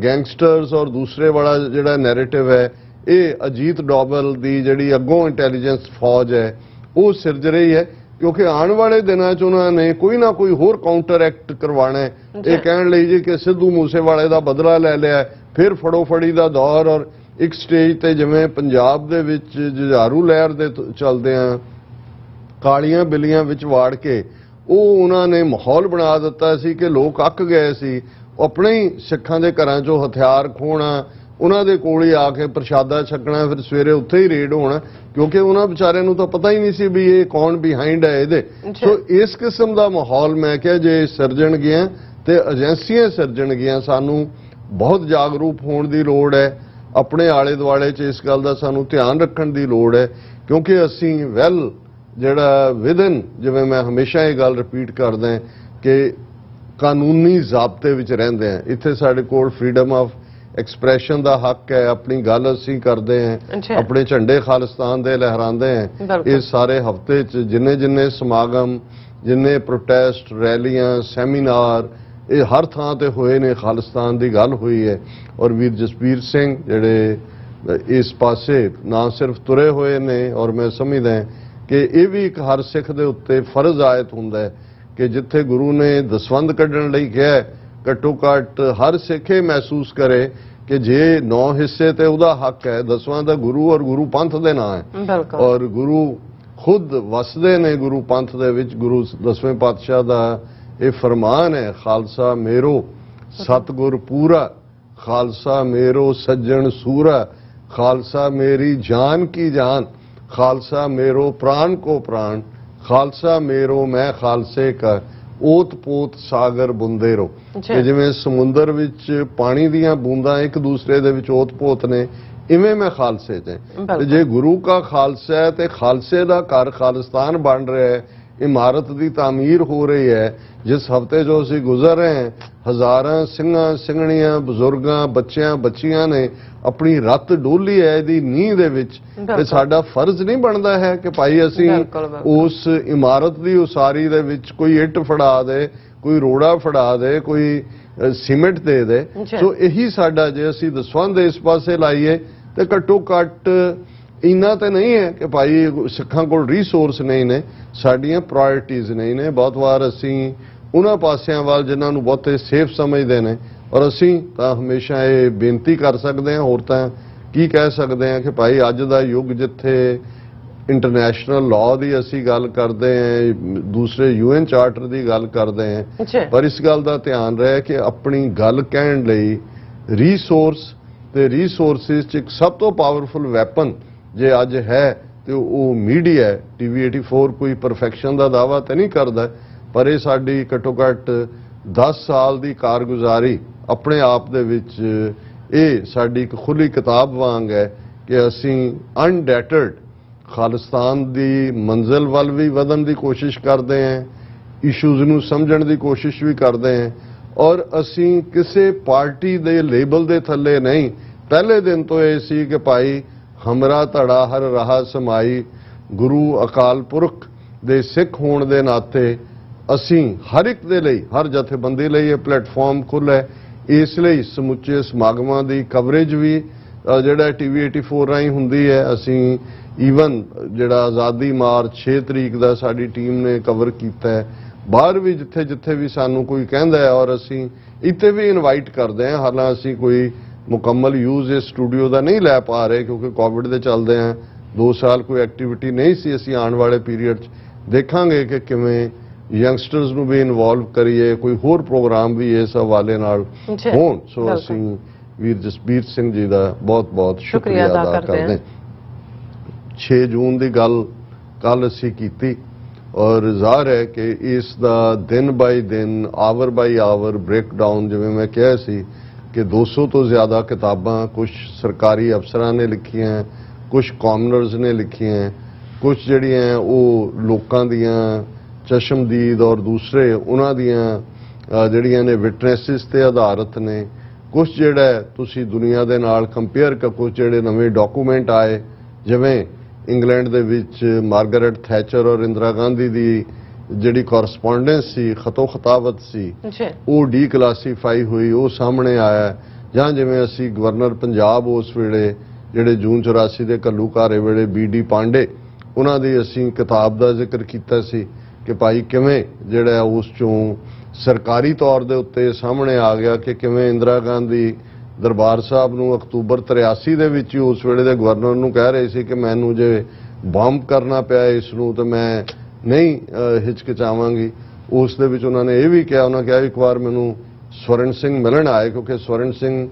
ਗੈਂਗਸਟਰਸ ਔਰ ਦੂਸਰੇ ਵਾਲਾ ਜਿਹੜਾ ਨੈਰੇਟਿਵ ਹੈ ਇਹ ਅਜੀਤ ਡੋਬਲ ਦੀ ਜਿਹੜੀ ਅੱਗੋਂ ਇੰਟੈਲੀਜੈਂਸ ਫੌਜ ਹੈ ਉਹ ਸਿਰਜ ਰਹੀ ਹੈ, ਕਿਉਂਕਿ ਆਉਣ ਵਾਲੇ ਦਿਨਾਂ 'ਚ ਉਹਨਾਂ ਨੇ ਕੋਈ ਨਾ ਕੋਈ ਹੋਰ ਕਾਊਂਟਰ ਐਕਟ ਕਰਵਾਉਣਾ ਹੈ। ਇਹ ਕਹਿਣ ਲਈ ਜੀ ਕਿ ਸਿੱਧੂ ਮੂਸੇਵਾਲੇ ਦਾ ਬਦਲਾ ਲੈ ਲਿਆ, ਫਿਰ ਫੜੋ ਫੜੀ ਦਾ ਦੌਰ, ਔਰ ਇੱਕ ਸਟੇਜ ਤੇ ਜਿਵੇਂ ਪੰਜਾਬ ਦੇ ਵਿੱਚ ਜੁਝਾਰੂ ਲਹਿਰ ਦੇ ਚੱਲਦੇ ਆ ਕਾਲੀਆਂ ਬਿੱਲੀਆਂ ਵਿੱਚ ਵਾੜ ਕੇ ਉਹ ਉਹਨਾਂ ਨੇ ਮਾਹੌਲ ਬਣਾ ਦਿੱਤਾ ਸੀ ਕਿ ਲੋਕ ਅੱਕ ਗਏ ਸੀ, ਆਪਣੇ ਹੀ ਸਿੱਖਾਂ ਦੇ ਘਰਾਂ 'ਚੋਂ ਹਥਿਆਰ ਖੋਹਣਾ, ਉਹਨਾਂ ਦੇ ਕੋਲ ਹੀ ਆ ਕੇ ਪ੍ਰਸ਼ਾਦਾ ਛਕਣਾ, ਫਿਰ ਸਵੇਰੇ ਉੱਥੇ ਹੀ ਰੇਡ ਹੋਣਾ, ਕਿਉਂਕਿ ਉਹਨਾਂ ਵਿਚਾਰਿਆਂ ਨੂੰ ਤਾਂ ਪਤਾ ਹੀ ਨਹੀਂ ਸੀ ਵੀ ਇਹ ਕੌਣ ਬਿਹਾਈਂਡ ਹੈ ਇਹਦੇ। ਸੋ ਇਸ ਕਿਸਮ ਦਾ ਮਾਹੌਲ ਮੈਂ ਕਿਹਾ ਜੇ ਸਿਰਜਣਗੀਆਂ ਤੇ ਏਜੰਸੀਆਂ ਸਿਰਜਣਗੀਆਂ, ਸਾਨੂੰ ਬਹੁਤ ਜਾਗਰੂਕ ਹੋਣ ਦੀ ਲੋੜ ਹੈ, ਆਪਣੇ ਆਲੇ ਦੁਆਲੇ 'ਚ ਇਸ ਗੱਲ ਦਾ ਸਾਨੂੰ ਧਿਆਨ ਰੱਖਣ ਦੀ ਲੋੜ ਹੈ, ਕਿਉਂਕਿ ਅਸੀਂ ਵੈਲ ਜਿਹੜਾ ਵਿਦਨ, ਜਿਵੇਂ ਮੈਂ ਹਮੇਸ਼ਾ ਇਹ ਗੱਲ ਰਿਪੀਟ ਕਰਦਾ ਕਿ ਕਾਨੂੰਨੀ ਜ਼ਾਬਤੇ ਵਿੱਚ ਰਹਿੰਦੇ ਆ। ਇੱਥੇ ਸਾਡੇ ਕੋਲ ਫਰੀडम ਆਫ ਐਕਸਪ੍ਰੈਸ਼ਨ ਦਾ ਹੱਕ ਹੈ, ਆਪਣੀ ਗੱਲ ਅਸੀਂ ਕਰਦੇ ਹਾਂ, ਆਪਣੇ ਝੰਡੇ ਖਾਲਿਸਤਾਨ ਦੇ ਲਹਿਰਾਉਂਦੇ ਹਾਂ। ਇਸ ਸਾਰੇ ਹਫਤੇ 'ਚ ਜਿੰਨੇ ਸਮਾਗਮ, ਜਿੰਨੇ ਪ੍ਰੋਟੈਸਟ, ਰੈਲੀਆਂ, ਸੈਮੀਨਾਰ ਇਹ ਹਰ ਥਾਂ ਤੇ ਹੋਏ ਨੇ, ਖਾਲਿਸਤਾਨ ਦੀ ਗੱਲ ਹੋਈ ਹੈ। ਔਰ ਵੀਰ ਜਸਬੀਰ ਸਿੰਘ ਜਿਹੜੇ ਇਸ ਪਾਸੇ ਨਾ ਸਿਰਫ ਤੁਰੇ ਹੋਏ ਨੇ, ਔਰ ਮੈਂ ਸਮਝਦਾ ਕਿ ਇਹ ਵੀ ਇੱਕ ਹਰ ਸਿੱਖ ਦੇ ਉੱਤੇ ਫਰਜ਼ ਆਇਤ ਹੁੰਦਾ ਹੈ ਕਿ ਜਿੱਥੇ ਗੁਰੂ ਨੇ ਦਸਵੰਧ ਕੱਢਣ ਲਈ ਕਿਹਾ, ਘੱਟੋ ਘੱਟ ਹਰ ਸਿੱਖ ਇਹ ਮਹਿਸੂਸ ਕਰੇ ਕਿ ਜੇ 9 ਹਿੱਸੇ ਤੇ ਉਹਦਾ ਹੱਕ ਹੈ, 10ਵਾਂ ਦਾ ਗੁਰੂ ਔਰ ਗੁਰੂ ਪੰਥ ਦੇ ਨਾਂ ਹੈ, ਔਰ ਗੁਰੂ ਖੁਦ ਵਸਦੇ ਨੇ ਗੁਰੂ ਪੰਥ ਦੇ ਵਿੱਚ। ਗੁਰੂ 10ਵੇਂ ਪਾਤਸ਼ਾਹ ਦਾ ਇਹ ਫਰਮਾਨ ਹੈ, ਖਾਲਸਾ ਮੇਰੋ ਸਤਿਗੁਰ ਪੂਰਾ, ਖਾਲਸਾ ਮੇਰੋ ਸੱਜਣ ਸੂਰਾ, ਖਾਲਸਾ ਮੇਰੀ ਜਾਨ ਕੀ ਜਾਨ, ਖਾਲਸਾ ਮੇਰੋ ਪ੍ਰਾਣ ਕੋ ਪ੍ਰਾਣ, ਖਾਲਸਾ ਮੇਰੋ ਮੈਂ ਖਾਲਸੇ ਕਾ ਓਤ ਪੋਤ ਸਾਗਰ ਬੁੰਦੇ ਰੋ। ਕਿ ਜਿਵੇਂ ਸਮੁੰਦਰ ਵਿੱਚ ਪਾਣੀ ਦੀਆਂ ਬੂੰਦਾਂ ਇੱਕ ਦੂਸਰੇ ਦੇ ਵਿੱਚ ਓਤ ਪੋਤ ਨੇ, ਇਵੇਂ ਮੈਂ ਖਾਲਸੇ 'ਚ। ਤੇ ਜੇ ਗੁਰੂ ਕਾ ਖਾਲਸਾ ਹੈ ਤੇ ਖਾਲਸੇ ਦਾ ਘਰ ਖਾਲਿਸਤਾਨ ਬਣ ਰਿਹਾ ਹੈ, ਇਮਾਰਤ ਦੀ ਤਾਮੀਰ ਹੋ ਰਹੀ ਹੈ। ਜਿਸ ਹਫਤੇ ਜੋ ਅਸੀਂ ਗੁਜ਼ਰ ਰਹੇ ਹਾਂ, ਹਜ਼ਾਰਾਂ ਸਿੰਘਾਂ ਸਿੰਘਣੀਆਂ ਬਜ਼ੁਰਗਾਂ ਬੱਚਿਆਂ ਬੱਚੀਆਂ ਨੇ ਆਪਣੀ ਰੱਤ ਡੋਲੀ ਹੈ ਇਹਦੀ ਨੀਂਹ ਦੇ ਵਿੱਚ। ਤੇ ਸਾਡਾ ਫਰਜ਼ ਨਹੀਂ ਬਣਦਾ ਹੈ ਕਿ ਭਾਈ ਅਸੀਂ ਉਸ ਇਮਾਰਤ ਦੀ ਉਸਾਰੀ ਦੇ ਵਿੱਚ ਕੋਈ ਇੱਟ ਫੜਾ ਦੇ, ਕੋਈ ਰੋੜਾ ਫੜਾ ਦੇ, ਕੋਈ ਸੀਮੈਂਟ ਦੇ ਦੇ। ਸੋ ਇਹੀ ਸਾਡਾ, ਜੇ ਅਸੀਂ ਦਸਵੰਧ ਇਸ ਪਾਸੇ ਲਾਈਏ ਤੇ ਘੱਟੋ ਘੱਟ ਇੰਨਾ ਤੇ ਨਹੀਂ ਹੈ ਕਿ ਭਾਈ ਸਿੱਖਾਂ ਕੋਲ ਰਿਸੋਰਸ ਨਹੀਂ ਨੇ, ਸਾਡੀਆਂ ਪ੍ਰਾਇਰਟੀਜ਼ ਨਹੀਂ ਨੇ। ਬਹੁਤ ਵਾਰ ਅਸੀਂ ਉਹਨਾਂ ਪਾਸਿਆਂ ਵੱਲ ਜਿਨ੍ਹਾਂ ਨੂੰ ਬਹੁਤੇ ਸੇਫ ਸਮਝਦੇ ਨੇ, ਔਰ ਅਸੀਂ ਤਾਂ ਹਮੇਸ਼ਾ ਇਹ ਬੇਨਤੀ ਕਰ ਸਕਦੇ ਹਾਂ, ਹੋਰ ਤਾਂ ਕੀ ਕਹਿ ਸਕਦੇ ਹਾਂ ਕਿ ਭਾਈ ਅੱਜ ਦਾ ਯੁੱਗ ਜਿੱਥੇ ਇੰਟਰਨੈਸ਼ਨਲ ਲਾਅ ਦੀ ਅਸੀਂ ਗੱਲ ਕਰਦੇ ਹਾਂ, ਦੂਸਰੇ UN ਚਾਰਟਰ ਦੀ ਗੱਲ ਕਰਦੇ ਹਾਂ, ਪਰ ਇਸ ਗੱਲ ਦਾ ਧਿਆਨ ਰਹੇ ਕਿ ਆਪਣੀ ਗੱਲ ਕਹਿਣ ਲਈ ਰਿਸੋਰਸ ਤੇ ਰਿਸੋਰਸਿਸ 'ਚ ਇੱਕ ਸਭ ਤੋਂ ਪਾਵਰਫੁਲ ਵੈਪਨ ਜੇ ਅੱਜ ਹੈ ਤੇ ਉਹ ਮੀਡੀਆ ਹੈ। TV 84 ਕੋਈ ਪਰਫੈਕਸ਼ਨ ਦਾ ਦਾਅਵਾ ਤਾਂ ਨਹੀਂ ਕਰਦਾ, ਪਰ ਇਹ ਸਾਡੀ ਘੱਟੋ ਘੱਟ 10 ਸਾਲ ਦੀ ਕਾਰਗੁਜ਼ਾਰੀ ਆਪਣੇ ਆਪ ਦੇ ਵਿੱਚ ਇਹ ਸਾਡੀ ਇੱਕ ਖੁੱਲੀ ਕਿਤਾਬ ਵਾਂਗ ਹੈ ਕਿ ਅਸੀਂ ਅਨਡੈਟਰਡ ਖਾਲਿਸਤਾਨ ਦੀ ਮੰਜ਼ਿਲ ਵੱਲ ਵੀ ਵਧਣ ਦੀ ਕੋਸ਼ਿਸ਼ ਕਰਦੇ ਹਾਂ, ਇਸ਼ੂਜ਼ ਨੂੰ ਸਮਝਣ ਦੀ ਕੋਸ਼ਿਸ਼ ਵੀ ਕਰਦੇ ਹਾਂ, ਔਰ ਅਸੀਂ ਕਿਸੇ ਪਾਰਟੀ ਦੇ ਲੇਬਲ ਦੇ ਥੱਲੇ ਨਹੀਂ। ਪਹਿਲੇ ਦਿਨ ਤੋਂ ਇਹ ਸੀ ਕਿ ਭਾਈ ਹਮਰਾ ਧੜਾ ਹਰ ਰਾਹ ਸਮਾਈ, ਗੁਰੂ ਅਕਾਲ ਪੁਰਖ ਦੇ ਸਿੱਖ ਹੋਣ ਦੇ ਨਾਤੇ ਅਸੀਂ ਹਰ ਇੱਕ ਦੇ ਲਈ, ਹਰ ਜਥੇਬੰਦੀ ਲਈ ਇਹ ਪਲੇਟਫਾਰਮ ਖੁੱਲ੍ਹਾ ਹੈ। ਇਸ ਲਈ ਸਮੁੱਚੇ ਸਮਾਗਮਾਂ ਦੀ ਕਵਰੇਜ ਵੀ ਜਿਹੜਾ TV 84 ਰਾਹੀਂ ਹੁੰਦੀ ਹੈ। ਅਸੀਂ ਈਵਨ ਜਿਹੜਾ ਆਜ਼ਾਦੀ ਮਾਰਚ 6 ਤਰੀਕ ਦਾ ਸਾਡੀ ਟੀਮ ਨੇ ਕਵਰ ਕੀਤਾ ਹੈ, ਬਾਹਰ ਵੀ ਜਿੱਥੇ ਜਿੱਥੇ ਵੀ ਸਾਨੂੰ ਕੋਈ ਕਹਿੰਦਾ ਹੈ, ਔਰ ਅਸੀਂ ਇੱਥੇ ਵੀ ਇਨਵਾਈਟ ਕਰਦੇ ਹਾਂ। ਹਾਲਾਂਕਿ ਅਸੀਂ ਕੋਈ ਮੁਕੰਮਲ ਯੂਜ਼ ਇਸ ਸਟੂਡੀਓ ਦਾ ਨਹੀਂ ਲੈ ਪਾ ਰਹੇ ਕਿਉਂਕਿ ਕੋਵਿਡ ਦੇ ਚੱਲਦੇ ਆ, 2 ਸਾਲ ਕੋਈ ਐਕਟੀਵਿਟੀ ਨਹੀਂ ਸੀ। ਅਸੀਂ ਆਉਣ ਵਾਲੇ ਪੀਰੀਅਡ 'ਚ ਦੇਖਾਂਗੇ ਕਿ ਕਿਵੇਂ ਯੰਗਸਟਰਸ ਨੂੰ ਵੀ ਇਨਵੋਲਵ ਕਰੀਏ, ਕੋਈ ਹੋਰ ਪ੍ਰੋਗਰਾਮ ਵੀ ਇਸ ਹਵਾਲੇ ਨਾਲ ਹੋਣ। ਸੋ ਅਸੀਂ ਵੀਰ ਜਸਬੀਰ ਸਿੰਘ ਜੀ ਦਾ ਬਹੁਤ ਬਹੁਤ ਸ਼ੁਕਰੀਆ ਅਦਾ ਕਰਦੇ ਹਾਂ। 6 ਜੂਨ ਦੀ ਗੱਲ ਕੱਲ ਅਸੀਂ ਕੀਤੀ, ਔਰ ਜ਼ਾਹਰ ਹੈ ਕਿ ਇਸ ਦਾ ਦਿਨ ਬਾਈ ਦਿਨ, ਆਵਰ ਬਾਈ ਆਵਰ ਬ੍ਰੇਕਡਾਊਨ, ਜਿਵੇਂ ਮੈਂ ਕਿਹਾ ਸੀ ਕਿ 200 ਤੋਂ ਜ਼ਿਆਦਾ ਕਿਤਾਬਾਂ ਕੁਝ ਸਰਕਾਰੀ ਅਫਸਰਾਂ ਨੇ ਲਿਖੀਆਂ, ਕੁਝ ਕਾਮਨਰਸ ਨੇ ਲਿਖੀਆਂ, ਕੁਝ ਜਿਹੜੀਆਂ ਉਹ ਲੋਕਾਂ ਦੀਆਂ ਚਸ਼ਮਦੀਦ ਔਰ ਦੂਸਰੇ ਉਹਨਾਂ ਦੀਆਂ ਜਿਹੜੀਆਂ ਨੇ ਵਿਟਨੈਸਿਸ ਤੇ ਆਧਾਰਿਤ ਨੇ, ਕੁਝ ਜਿਹੜਾ ਤੁਸੀਂ ਦੁਨੀਆ ਦੇ ਨਾਲ ਕੰਪੇਅਰ ਕਰ, ਕੁਝ ਜਿਹੜੇ ਨਵੇਂ ਡਾਕੂਮੈਂਟ ਆਏ, ਜਿਵੇਂ ਇੰਗਲੈਂਡ ਦੇ ਵਿੱਚ ਮਾਰਗਰਟ ਥੈਚਰ ਔਰ ਇੰਦਰਾ ਗਾਂਧੀ ਦੀ ਜਿਹੜੀ ਕੋਰਸਪੋਂਡੈਂਸ ਸੀ, ਖਤੋ ਖਤਾਬਤ ਸੀ, ਉਹ ਡੀਕਲਾਸੀਫਾਈ ਹੋਈ, ਉਹ ਸਾਹਮਣੇ ਆਇਆ। ਜਾਂ ਜਿਵੇਂ ਅਸੀਂ ਗਵਰਨਰ ਪੰਜਾਬ ਉਸ ਵੇਲੇ ਜਿਹੜੇ ਜੂਨ 84 ਦੇ ਘੱਲੂਘਾਰੇ ਵੇਲੇ BD ਪਾਂਡੇ, ਉਹਨਾਂ ਦੀ ਅਸੀਂ ਕਿਤਾਬ ਦਾ ਜ਼ਿਕਰ ਕੀਤਾ ਸੀ ਕਿ ਭਾਈ ਕਿਵੇਂ ਜਿਹੜਾ ਉਸ ਚੋਂ ਸਰਕਾਰੀ ਤੌਰ ਦੇ ਉੱਤੇ ਸਾਹਮਣੇ ਆ ਗਿਆ ਕਿ ਕਿਵੇਂ ਇੰਦਰਾ ਗਾਂਧੀ ਦਰਬਾਰ ਸਾਹਿਬ ਨੂੰ ਅਕਤੂਬਰ 83 ਦੇ ਵਿੱਚ ਹੀ ਉਸ ਵੇਲੇ ਦੇ ਗਵਰਨਰ ਨੂੰ ਕਹਿ ਰਹੇ ਸੀ ਕਿ ਮੈਨੂੰ ਜੇ ਬੰਬ ਕਰਨਾ ਪਿਆ ਇਸ ਨੂੰ ਤਾਂ ਮੈਂ ਨਹੀਂ ਹਿਚਕਿਚਾਵਾਂਗੀ। ਉਸ ਦੇ ਵਿੱਚ ਉਹਨਾਂ ਨੇ ਇਹ ਵੀ ਕਿਹਾ, ਉਹਨਾਂ ਕਿਹਾ ਇੱਕ ਵਾਰ ਮੈਨੂੰ ਸਵਰਨ ਸਿੰਘ ਮਿਲਣ ਆਏ, ਕਿਉਂਕਿ ਸਵਰਨ ਸਿੰਘ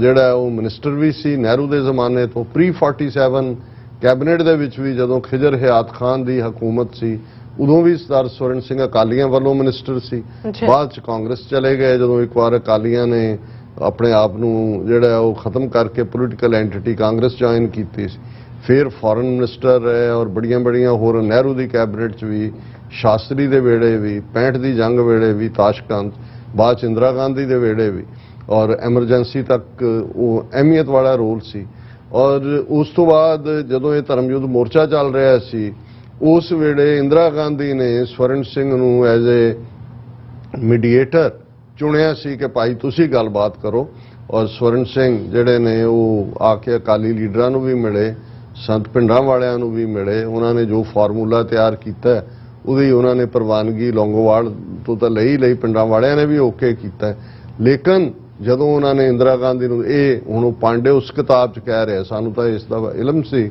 ਜਿਹੜਾ ਉਹ ਮਿਨਿਸਟਰ ਵੀ ਸੀ ਨਹਿਰੂ ਦੇ ਜ਼ਮਾਨੇ ਤੋਂ, ਪ੍ਰੀ 47 ਕੈਬਨਿਟ ਦੇ ਵਿੱਚ ਵੀ ਜਦੋਂ ਖਿਜਰ ਹਯਾਤ ਖਾਨ ਦੀ ਹਕੂਮਤ ਸੀ ਉਦੋਂ ਵੀ ਸਰਦਾਰ ਸਵਰਨ ਸਿੰਘ ਅਕਾਲੀਆਂ ਵੱਲੋਂ ਮਿਨਿਸਟਰ ਸੀ। ਬਾਅਦ ਚ ਕਾਂਗਰਸ ਚਲੇ ਗਏ ਜਦੋਂ ਇੱਕ ਵਾਰ ਅਕਾਲੀਆਂ ਨੇ ਆਪਣੇ ਆਪ ਨੂੰ ਜਿਹੜਾ ਉਹ ਖਤਮ ਕਰਕੇ ਪੋਲੀਟੀਕਲ ਐਂਟੀਟੀ ਕਾਂਗਰਸ ਜੁਆਇਨ ਕੀਤੀ ਸੀ। ਫਿਰ ਫੋਰਨ ਮਿਨਿਸਟਰ ਰਹੇ ਔਰ ਬੜੀਆਂ ਬੜੀਆਂ ਹੋਰ, ਨਹਿਰੂ ਦੀ ਕੈਬਨਿਟ 'ਚ ਵੀ, ਸ਼ਾਸਤਰੀ ਦੇ ਵੇਲੇ ਵੀ, 65 ਦੀ ਜੰਗ ਵੇਲੇ ਵੀ, ਤਾਸ਼ਕੰਦ, ਬਾਅਦ 'ਚ ਇੰਦਰਾ ਗਾਂਧੀ ਦੇ ਵੇਲੇ ਵੀ, ਔਰ ਐਮਰਜੈਂਸੀ ਤੱਕ ਉਹ ਅਹਿਮੀਅਤ ਵਾਲਾ ਰੋਲ ਸੀ। ਔਰ ਉਸ ਤੋਂ ਬਾਅਦ ਜਦੋਂ ਇਹ ਧਰਮ ਯੁੱਧ ਮੋਰਚਾ ਚੱਲ ਰਿਹਾ ਸੀ, ਉਸ ਵੇਲੇ ਇੰਦਰਾ ਗਾਂਧੀ ਨੇ ਸਵਰਨ ਸਿੰਘ ਨੂੰ ਐਜ਼ ਏ ਮੀਡੀਏਟਰ ਚੁਣਿਆ ਸੀ ਕਿ ਭਾਈ ਤੁਸੀਂ ਗੱਲਬਾਤ ਕਰੋ। ਔਰ ਸਵਰਨ ਸਿੰਘ ਜਿਹੜੇ ਨੇ ਉਹ ਆ ਕੇ ਅਕਾਲੀ ਲੀਡਰਾਂ ਨੂੰ ਵੀ ਮਿਲੇ, ਸੰਤ ਪਿੰਡਾਂ ਵਾਲਿਆਂ ਨੂੰ ਵੀ ਮਿਲੇ, ਉਹਨਾਂ ਨੇ ਜੋ ਫਾਰਮੂਲਾ ਤਿਆਰ ਕੀਤਾ ਉਹਦੀ ਉਹਨਾਂ ਨੇ ਪ੍ਰਵਾਨਗੀ ਲੌਂਗੋਵਾਲ ਤੋਂ ਤਾਂ ਲਈ, ਪਿੰਡਾਂ ਵਾਲਿਆਂ ਨੇ ਵੀ ਓਕੇ ਕੀਤਾ। ਲੇਕਿਨ ਜਦੋਂ ਉਹਨਾਂ ਨੇ ਇੰਦਰਾ ਗਾਂਧੀ ਨੂੰ, ਇਹ ਹੁਣ ਉਹ ਪਾਂਡੇ ਉਸ ਕਿਤਾਬ 'ਚ ਕਹਿ ਰਿਹਾ, ਸਾਨੂੰ ਤਾਂ ਇਸ ਦਾ ਇਲਮ ਸੀ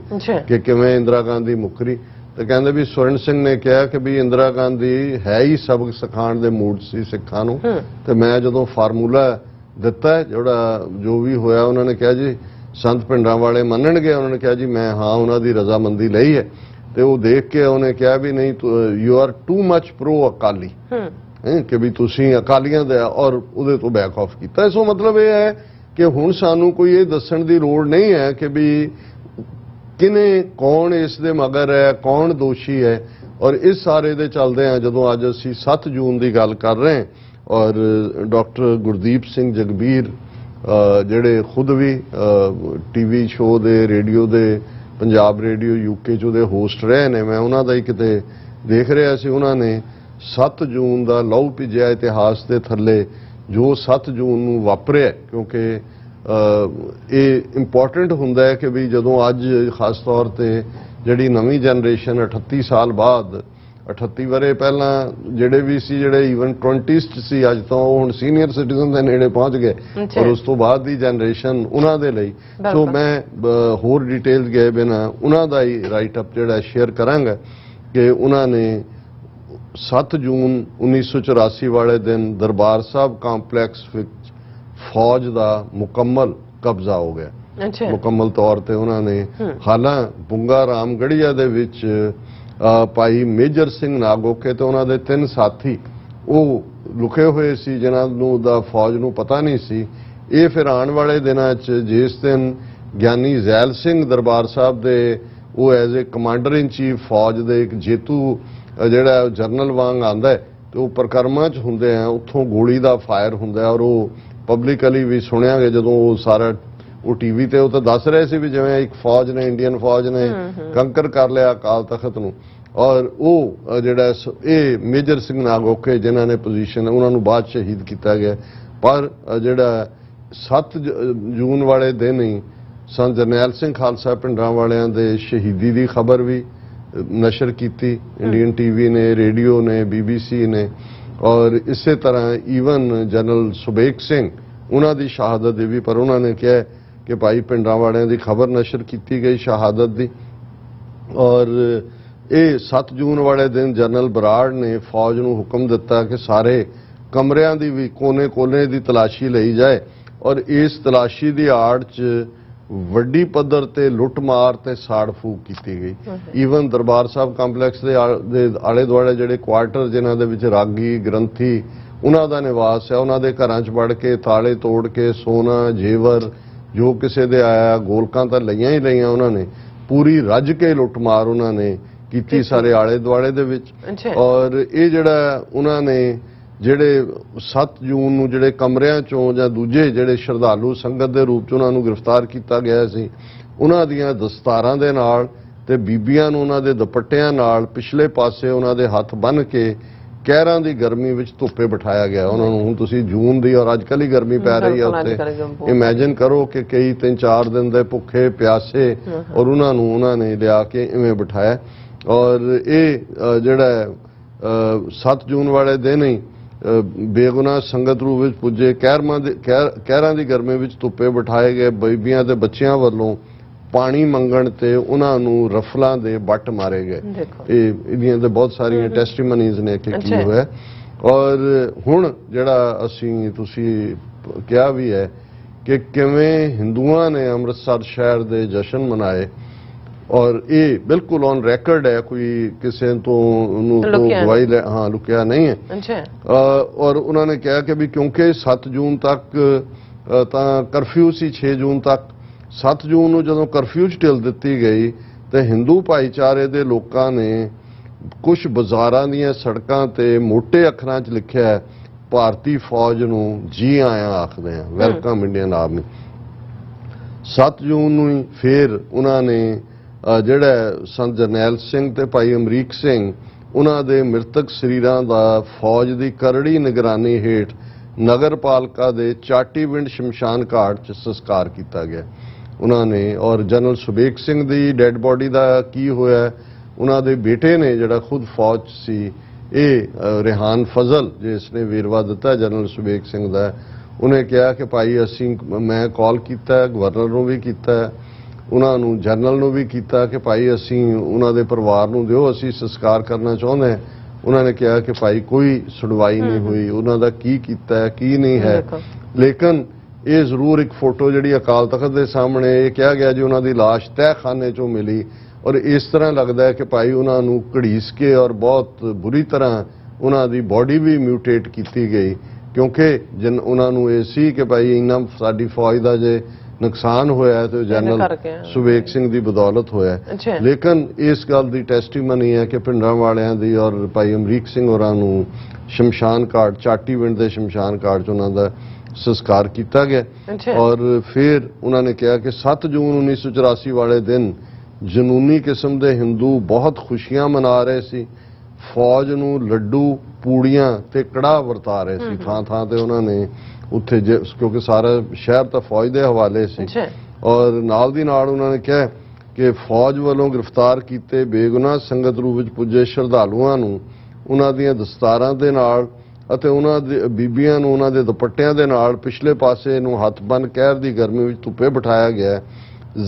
ਕਿ ਕਿਵੇਂ ਇੰਦਰਾ ਗਾਂਧੀ ਮੁੱਕਰੀ, ਤੇ ਕਹਿੰਦੇ ਵੀ ਸਵਰਨ ਸਿੰਘ ਨੇ ਕਿਹਾ ਕਿ ਵੀ ਇੰਦਰਾ ਗਾਂਧੀ ਹੈ ਹੀ ਸਬਕ ਸਿਖਾਉਣ ਦੇ ਮੂਡ ਸੀ ਸਿੱਖਾਂ ਨੂੰ, ਤੇ ਮੈਂ ਜਦੋਂ ਫਾਰਮੂਲਾ ਦਿੱਤਾ ਜਿਹੜਾ ਜੋ ਵੀ ਹੋਇਆ, ਉਹਨਾਂ ਨੇ ਕਿਹਾ ਜੀ ਸੰਤ ਪਿੰਡਾਂ ਵਾਲੇ ਮੰਨਣਗੇ, ਉਹਨਾਂ ਨੇ ਕਿਹਾ ਜੀ ਮੈਂ ਹਾਂ ਉਹਨਾਂ ਦੀ ਰਜ਼ਾਮੰਦੀ ਲਈ ਹੈ। ਤੇ ਉਹ ਦੇਖ ਕੇ ਉਹਨੇ ਕਿਹਾ ਵੀ ਨਹੀਂ you are too much pro Akali ਕਿ ਵੀ ਤੁਸੀਂ ਅਕਾਲੀਆਂ ਦਾ ਔਰ ਉਹਦੇ ਤੋਂ ਬੈਕ ਆਫ ਕੀਤਾ। ਸੋ ਮਤਲਬ ਇਹ ਹੈ ਕਿ ਹੁਣ ਸਾਨੂੰ ਕੋਈ ਇਹ ਦੱਸਣ ਦੀ ਲੋੜ ਨਹੀਂ ਹੈ ਕਿ ਵੀ ਕਿਨੇ ਕੌਣ ਇਸ ਦੇ ਮਗਰ ਹੈ, ਕੌਣ ਦੋਸ਼ੀ ਹੈ। ਔਰ ਇਸ ਸਾਰੇ ਦੇ ਚੱਲਦੇ ਆ ਜਦੋਂ ਅੱਜ ਅਸੀਂ 7 ਜੂਨ ਦੀ ਗੱਲ ਕਰ ਰਹੇ ਹਾਂ ਔਰ ਡਾਕਟਰ ਗੁਰਦੀਪ ਸਿੰਘ ਜਗਬੀਰ ਜਿਹੜੇ ਖੁਦ ਵੀ ਟੀਵੀ ਸ਼ੋਅ ਦੇ ਰੇਡੀਓ ਦੇ ਪੰਜਾਬ ਰੇਡੀਓ ਯੂਕੇ 'ਚ ਉਹਦੇ ਹੋਸਟ ਰਹੇ ਨੇ, ਮੈਂ ਉਹਨਾਂ ਦਾ ਹੀ ਕਿਤੇ ਦੇਖ ਰਿਹਾ ਸੀ, ਉਹਨਾਂ ਨੇ 7 ਜੂਨ ਦਾ ਲਹੂ ਭਿੱਜਿਆ ਇਤਿਹਾਸ ਦੇ ਥੱਲੇ ਜੋ 7 ਜੂਨ ਨੂੰ ਵਾਪਰਿਆ, ਕਿਉਂਕਿ ਇਹ ਇੰਪੋਰਟੈਂਟ ਹੁੰਦਾ ਹੈ ਕਿ ਵੀ ਜਦੋਂ ਅੱਜ ਖਾਸ ਤੌਰ ਤੇ ਜਿਹੜੀ ਨਵੀਂ ਜਨਰੇਸ਼ਨ 38 ਸਾਲ ਬਾਅਦ 38 ਵਰੇ ਪਹਿਲਾਂ ਜਿਹੜੇ ਵੀ ਸੀ ਜਿਹੜੇ ਈਵਨ 20s 'ਚ ਸੀ ਅੱਜ ਤਾਂ ਉਹ ਹੁਣ ਸੀਨੀਅਰ ਸਿਟੀਜ਼ਨ ਦੇ ਨੇੜੇ ਪਹੁੰਚ ਗਏ ਔਰ ਉਸ ਤੋਂ ਬਾਅਦ ਦੀ ਜਨਰੇਸ਼ਨ ਉਹਨਾਂ ਦੇ ਲਈ। ਸੋ ਮੈਂ ਹੋਰ ਡਿਟੇਲਸ ਗਏ ਬਿਨਾਂ ਉਹਨਾਂ ਦਾ ਹੀ ਰਾਈਟ ਅਪ ਜਿਹੜਾ ਸ਼ੇਅਰ ਕਰਾਂਗਾ ਕਿ ਉਹਨਾਂ ਨੇ 7 ਜੂਨ 1984 ਵਾਲੇ ਦਿਨ ਦਰਬਾਰ ਸਾਹਿਬ ਕੰਪਲੈਕਸ ਵਿੱਚ ਫੌਜ ਦਾ ਮੁਕੰਮਲ ਕਬਜ਼ਾ ਹੋ ਗਿਆ। ਮੁਕੰਮਲ ਤੌਰ ਤੇ ਉਹਨਾਂ ਨੇ ਹਾਲਾਂ ਬੁੰਗਾ ਰਾਮਗੜੀਆ ਦੇ ਵਿੱਚ ਭਾਈ ਮੇਜਰ ਸਿੰਘ ਨਾਗੋਕੇ ਤੇ ਉਹਨਾਂ ਦੇ 3 ਸਾਥੀ ਉਹ ਲੁਕੇ ਹੋਏ ਸੀ ਜਿਨ੍ਹਾਂ ਨੂੰ ਦਾ ਫੌਜ ਨੂੰ ਪਤਾ ਨਹੀਂ ਸੀ। ਇਹ ਫਿਰ ਆਉਣ ਵਾਲੇ ਦਿਨਾਂ 'ਚ ਜਿਸ ਦਿਨ ਗਿਆਨੀ ਜ਼ੈਲ ਸਿੰਘ ਦਰਬਾਰ ਸਾਹਿਬ ਦੇ ਉਹ as a commander in chief ਫੌਜ ਦੇ ਇੱਕ ਜੇਤੂ ਜਿਹੜਾ ਜਰਨਲ ਵਾਂਗ ਆਂਦਾ ਤੇ ਉਹ ਪ੍ਰਕਰਮਾਂ 'ਚ ਹੁੰਦੇ ਆ, ਉੱਥੋਂ ਗੋਲੀ ਦਾ ਫਾਇਰ ਹੁੰਦਾ ਔਰ ਉਹ ਪਬਲਿਕਲੀ ਵੀ ਸੁਣਿਆ ਗਿਆ ਜਦੋਂ ਉਹ ਸਾਰਾ ਉਹ ਟੀਵੀ ਤੇ ਉਹ ਤਾਂ ਦੱਸ ਰਹੇ ਸੀ ਵੀ ਜਿਵੇਂ ਇੱਕ ਫੌਜ ਨੇ ਇੰਡੀਅਨ ਫੌਜ ਨੇ ਕੰਕਰ ਕਰ ਲਿਆ ਅਕਾਲ ਤਖਤ ਨੂੰ ਔਰ ਉਹ ਜਿਹੜਾ ਇਹ ਮੇਜਰ ਸਿੰਘ ਨਾਗੋਕੇ ਜਿਨ੍ਹਾਂ ਨੇ ਪੋਜੀਸ਼ਨ ਉਹਨਾਂ ਨੂੰ ਬਾਅਦ ਸ਼ਹੀਦ ਕੀਤਾ ਗਿਆ। ਪਰ ਜਿਹੜਾ 7 ਜੂਨ ਵਾਲੇ ਦਿਨ ਹੀ ਸੰਤ ਜਰਨੈਲ ਸਿੰਘ ਖਾਲਸਾ ਪਿੰਡਾਂ ਵਾਲਿਆਂ ਦੇ ਸ਼ਹੀਦੀ ਦੀ ਖਬਰ ਵੀ ਨਸ਼ਰ ਕੀਤੀ ਇੰਡੀਅਨ ਟੀਵੀ ਨੇ, ਰੇਡੀਓ ਨੇ, BBC ਨੇ ਔਰ ਇਸੇ ਤਰ੍ਹਾਂ ਈਵਨ ਜਨਰਲ ਸੁਬੇਕ ਸਿੰਘ ਉਹਨਾਂ ਦੀ ਸ਼ਹਾਦਤ ਦੀ ਵੀ, ਪਰ ਉਹਨਾਂ ਨੇ ਕਿਹਾ ਕਿ ਭਾਈ ਪਿੰਡਾਂ ਵਾਲਿਆਂ ਦੀ ਖਬਰ ਨਸ਼ਰ ਕੀਤੀ ਗਈ ਸ਼ਹਾਦਤ ਦੀ। ਔਰ ਇਹ 7 ਜੂਨ ਵਾਲੇ ਦਿਨ ਜਨਰਲ ਬਰਾੜ ਨੇ ਫੌਜ ਨੂੰ ਹੁਕਮ ਦਿੱਤਾ ਕਿ ਸਾਰੇ ਕਮਰਿਆਂ ਦੀ ਵੀ ਕੋਨੇ-ਕੋਨੇ ਦੀ ਤਲਾਸ਼ੀ ਲਈ ਜਾਏ ਔਰ ਇਸ ਤਲਾਸ਼ੀ ਦੀ ਆੜ 'ਚ ਵੱਡੀ ਪੱਧਰ ਤੇ ਲੁੱਟਮਾਰ ਤੇ ਸਾੜ ਫੂਕ ਕੀਤੀ ਗਈ। ਈਵਨ ਦਰਬਾਰ ਸਾਹਿਬ ਕੰਪਲੈਕਸ ਦੇ ਆਲੇ ਦੁਆਲੇ ਜਿਹੜੇ ਕੁਆਰਟਰ ਜਿਨ੍ਹਾਂ ਦੇ ਵਿੱਚ ਰਾਗੀ ਗ੍ਰੰਥੀ ਉਹਨਾਂ ਦਾ ਨਿਵਾਸ ਹੈ ਉਹਨਾਂ ਦੇ ਘਰਾਂ 'ਚ ਵੜ ਕੇ ਤਾਲੇ ਤੋੜ ਕੇ ਸੋਨਾ ਜੇਵਰ ਜੋ ਕਿਸੇ ਦੇ ਆਇਆ ਗੋਲਕਾਂ ਤਾਂ ਲਈਆਂ ਹੀ ਲਈਆਂ ਉਹਨਾਂ ਨੇ, ਪੂਰੀ ਰੱਜ ਕੇ ਲੁੱਟਮਾਰ ਉਹਨਾਂ ਨੇ ਕੀਤੀ ਸਾਰੇ ਆਲੇ ਦੁਆਲੇ ਦੇ ਵਿੱਚ। ਔਰ ਇਹ ਜਿਹੜਾ ਉਹਨਾਂ ਨੇ ਜਿਹੜੇ 7 ਜੂਨ ਨੂੰ ਜਿਹੜੇ ਕਮਰਿਆਂ ਚੋਂ ਜਾਂ ਦੂਜੇ ਜਿਹੜੇ ਸ਼ਰਧਾਲੂ ਸੰਗਤ ਦੇ ਰੂਪ 'ਚ ਉਹਨਾਂ ਨੂੰ ਗ੍ਰਿਫਤਾਰ ਕੀਤਾ ਗਿਆ ਸੀ ਉਹਨਾਂ ਦੀਆਂ ਦਸਤਾਰਾਂ ਦੇ ਨਾਲ ਤੇ ਬੀਬੀਆਂ ਨੂੰ ਉਹਨਾਂ ਦੇ ਦੁਪੱਟਿਆਂ ਨਾਲ ਪਿਛਲੇ ਪਾਸੇ ਉਹਨਾਂ ਦੇ ਹੱਥ ਬੰਨ੍ਹ ਕੇ ਕਹਿਰਾਂ ਦੀ ਗਰਮੀ ਵਿੱਚ ਧੁੱਪੇ ਬਿਠਾਇਆ ਗਿਆ ਉਹਨਾਂ ਨੂੰ। ਹੁਣ ਤੁਸੀਂ ਜੂਨ ਦੀ ਔਰ ਅੱਜ ਕੱਲ੍ਹ ਹੀ ਗਰਮੀ ਪੈ ਰਹੀ ਹੈ ਉੱਥੇ, ਇਮੈਜਿਨ ਕਰੋ ਕਿ ਕਈ 3-4 ਦਿਨ ਦੇ ਭੁੱਖੇ ਪਿਆਸੇ ਔਰ ਉਹਨਾਂ ਨੇ ਲਿਆ ਕੇ ਇਵੇਂ ਬਿਠਾਇਆ। ਔਰ ਇਹ ਜਿਹੜਾ 7 ਜੂਨ ਵਾਲੇ ਦਿਨ ਹੀ ਬੇਗੁਨਾਹ ਸੰਗਤ ਰੂਪ ਵਿੱਚ ਪੁੱਜੇ ਕਹਿਰਾਂ ਦੀ ਗਰਮੀ ਵਿੱਚ ਧੁੱਪੇ ਬਿਠਾਏ ਗਏ ਬੀਬੀਆਂ ਤੇ ਬੱਚਿਆਂ ਵੱਲੋਂ ਪਾਣੀ ਮੰਗਣ ਤੇ ਉਹਨਾਂ ਨੂੰ ਰਫਲਾਂ ਦੇ ਬੱਟ ਮਾਰੇ ਗਏ। ਇਹਦੀਆਂ ਤੇ ਬਹੁਤ ਸਾਰੀਆਂ ਟੈਸਟੀਮਨੀਜ਼ ਨੇ ਕਿ ਕੀ ਹੋਇਆ। ਔਰ ਹੁਣ ਜਿਹੜਾ ਅਸੀਂ ਤੁਸੀਂ ਕਿਹਾ ਵੀ ਹੈ ਕਿ ਕਿਵੇਂ ਹਿੰਦੂਆਂ ਨੇ ਅੰਮ੍ਰਿਤਸਰ ਸ਼ਹਿਰ ਦੇ ਜਸ਼ਨ ਮਨਾਏ ਔਰ ਇਹ ਬਿਲਕੁਲ ਔਨ ਰੈਕਰਡ ਹੈ, ਕੋਈ ਕਿਸੇ ਤੋਂ ਗਵਾਹੀ ਲੁਕਿਆ ਨਹੀਂ ਹੈ। ਔਰ ਉਹਨਾਂ ਨੇ ਕਿਹਾ ਕਿ ਵੀ ਕਿਉਂਕਿ 7 ਜੂਨ ਤੱਕ ਤਾਂ ਕਰਫਿਊ ਸੀ 6 ਜੂਨ ਤੱਕ, 7 ਜੂਨ ਨੂੰ ਜਦੋਂ ਕਰਫਿਊ 'ਚ ਢਿੱਲ ਦਿੱਤੀ ਗਈ ਤੇ ਹਿੰਦੂ ਭਾਈਚਾਰੇ ਦੇ ਲੋਕਾਂ ਨੇ ਕੁਝ ਬਾਜ਼ਾਰਾਂ ਦੀਆਂ ਸੜਕਾਂ ਤੇ ਮੋਟੇ ਅੱਖਰਾਂ 'ਚ ਲਿਖਿਆ ਭਾਰਤੀ ਫੌਜ ਨੂੰ ਜੀ ਆਇਆਂ ਆਖਦੇ ਆ, ਵੈਲਕਮ ਇੰਡੀਅਨ ਆਰਮੀ। 7 ਜੂਨ ਨੂੰ ਹੀ ਫਿਰ ਉਹਨਾਂ ਨੇ ਜਿਹੜਾ ਸੰਤ ਜਰਨੈਲ ਸਿੰਘ ਤੇ ਭਾਈ ਅਮਰੀਕ ਸਿੰਘ ਉਹਨਾਂ ਦੇ ਮ੍ਰਿਤਕ ਸਰੀਰਾਂ ਦਾ ਫੌਜ ਦੀ ਕਰੜੀ ਨਿਗਰਾਨੀ ਹੇਠ ਨਗਰਪਾਲਿਕਾ ਦੇ ਚਾਟੀਵਿੰਡ ਸ਼ਮਸ਼ਾਨ ਘਾਟ 'ਚ ਸੰਸਕਾਰ ਕੀਤਾ ਗਿਆ ਉਹਨਾਂ ਨੇ। ਔਰ ਜਨਰਲ ਸੁਬੇਕ ਸਿੰਘ ਦੀ ਡੈੱਡ ਬੋਡੀ ਦਾ ਕੀ ਹੋਇਆ, ਉਹਨਾਂ ਦੇ ਬੇਟੇ ਨੇ ਜਿਹੜਾ ਖੁਦ ਫੌਜ 'ਚ ਸੀ, ਇਹ ਰਿਹਾਨ ਫਜ਼ਲ ਜਿਸ ਨੇ ਵੇਰਵਾ ਦਿੱਤਾ ਜਨਰਲ ਸੁਬੇਕ ਸਿੰਘ ਦਾ, ਉਹਨੇ ਕਿਹਾ ਕਿ ਭਾਈ ਮੈਂ ਕਾਲ ਕੀਤਾ ਗਵਰਨਰ ਨੂੰ ਵੀ ਕੀਤਾ, ਉਹਨਾਂ ਨੂੰ ਜਨਰਲ ਨੂੰ ਵੀ ਕੀਤਾ ਕਿ ਭਾਈ ਅਸੀਂ ਉਹਨਾਂ ਦੇ ਪਰਿਵਾਰ ਨੂੰ ਦਿਓ, ਅਸੀਂ ਸੰਸਕਾਰ ਕਰਨਾ ਚਾਹੁੰਦੇ ਹਾਂ। ਉਹਨਾਂ ਨੇ ਕਿਹਾ ਕਿ ਭਾਈ ਕੋਈ ਸੁਣਵਾਈ ਨਹੀਂ ਹੋਈ, ਉਹਨਾਂ ਦਾ ਕੀ ਕੀਤਾ ਹੈ ਕੀ ਨਹੀਂ ਹੈ। ਲੇਕਿਨ ਇਹ ਜ਼ਰੂਰ ਇੱਕ ਫੋਟੋ ਜਿਹੜੀ ਅਕਾਲ ਤਖਤ ਦੇ ਸਾਹਮਣੇ ਇਹ ਕਿਹਾ ਗਿਆ ਜੀ ਉਹਨਾਂ ਦੀ ਲਾਸ਼ ਤਹਿਖਾਨੇ ਚੋਂ ਮਿਲੀ ਔਰ ਇਸ ਤਰ੍ਹਾਂ ਲੱਗਦਾ ਹੈ ਕਿ ਭਾਈ ਉਹਨਾਂ ਨੂੰ ਘੜੀਸ ਕੇ ਔਰ ਬਹੁਤ ਬੁਰੀ ਤਰ੍ਹਾਂ ਉਹਨਾਂ ਦੀ ਬਾਡੀ ਵੀ ਮਿਊਟੇਟ ਕੀਤੀ ਗਈ, ਕਿਉਂਕਿ ਉਹਨਾਂ ਨੂੰ ਇਹ ਸੀ ਕਿ ਭਾਈ ਇੰਨਾ ਸਾਡੀ ਫੌਜ ਦਾ ਜੇ ਨੁਕਸਾਨ ਹੋਇਆ ਤੇ ਜਨਰਲ ਸੁਵੇਗ ਸਿੰਘ ਦੀ ਬਦੌਲਤ ਹੋਇਆ। ਲੇਕਿਨ ਇਸ ਗੱਲ ਦੀ ਟੈਸਟੀਮਨੀ ਹੈ ਕਿ ਪਿੰਡਾਂ ਵਾਲਿਆਂ ਦੀ ਔਰ ਭਾਈ ਅਮਰੀਕ ਸਿੰਘ ਹੋਰਾਂ ਨੂੰ ਸ਼ਮਸ਼ਾਨ ਘਾਟ ਚਾਟੀਵਿੰਡ ਦੇ ਸ਼ਮਸ਼ਾਨ ਘਾਟ 'ਚ ਉਹਨਾਂ ਦਾ ਸੰਸਕਾਰ ਕੀਤਾ ਗਿਆ। ਔਰ ਫਿਰ ਉਹਨਾਂ ਨੇ ਕਿਹਾ ਕਿ 7 ਜੂਨ 1984 ਵਾਲੇ ਦਿਨ ਜਨੂਨੀ ਕਿਸਮ ਦੇ ਹਿੰਦੂ ਬਹੁਤ ਖੁਸ਼ੀਆਂ ਮਨਾ ਰਹੇ ਸੀ, ਫੌਜ ਨੂੰ ਲੱਡੂ ਪੂੜੀਆਂ ਤੇ ਕੜਾਹ ਵਰਤਾ ਰਹੇ ਸੀ ਥਾਂ ਥਾਂ ਤੇ ਉਹਨਾਂ ਨੇ ਉੱਥੇ, ਕਿਉਂਕਿ ਸਾਰਾ ਸ਼ਹਿਰ ਤਾਂ ਫੌਜ ਦੇ ਹਵਾਲੇ ਸੀ। ਔਰ ਨਾਲ ਦੀ ਨਾਲ ਉਹਨਾਂ ਨੇ ਕਿਹਾ ਕਿ ਫੌਜ ਵੱਲੋਂ ਗ੍ਰਿਫਤਾਰ ਕੀਤੇ ਬੇਗੁਨਾਹ ਸੰਗਤ ਰੂਪ ਵਿੱਚ ਪੁੱਜੇ ਸ਼ਰਧਾਲੂਆਂ ਨੂੰ ਉਹਨਾਂ ਦੀਆਂ ਦਸਤਾਰਾਂ ਦੇ ਨਾਲ ਅਤੇ ਉਹਨਾਂ ਦੇ ਬੀਬੀਆਂ ਨੂੰ ਉਹਨਾਂ ਦੇ ਦੁਪੱਟਿਆਂ ਦੇ ਨਾਲ ਪਿਛਲੇ ਪਾਸੇ ਨੂੰ ਹੱਥ ਬੰਨ੍ਹ ਕਹਿਰ ਦੀ ਗਰਮੀ ਵਿੱਚ ਧੁੱਪੇ ਬਿਠਾਇਆ ਗਿਆ।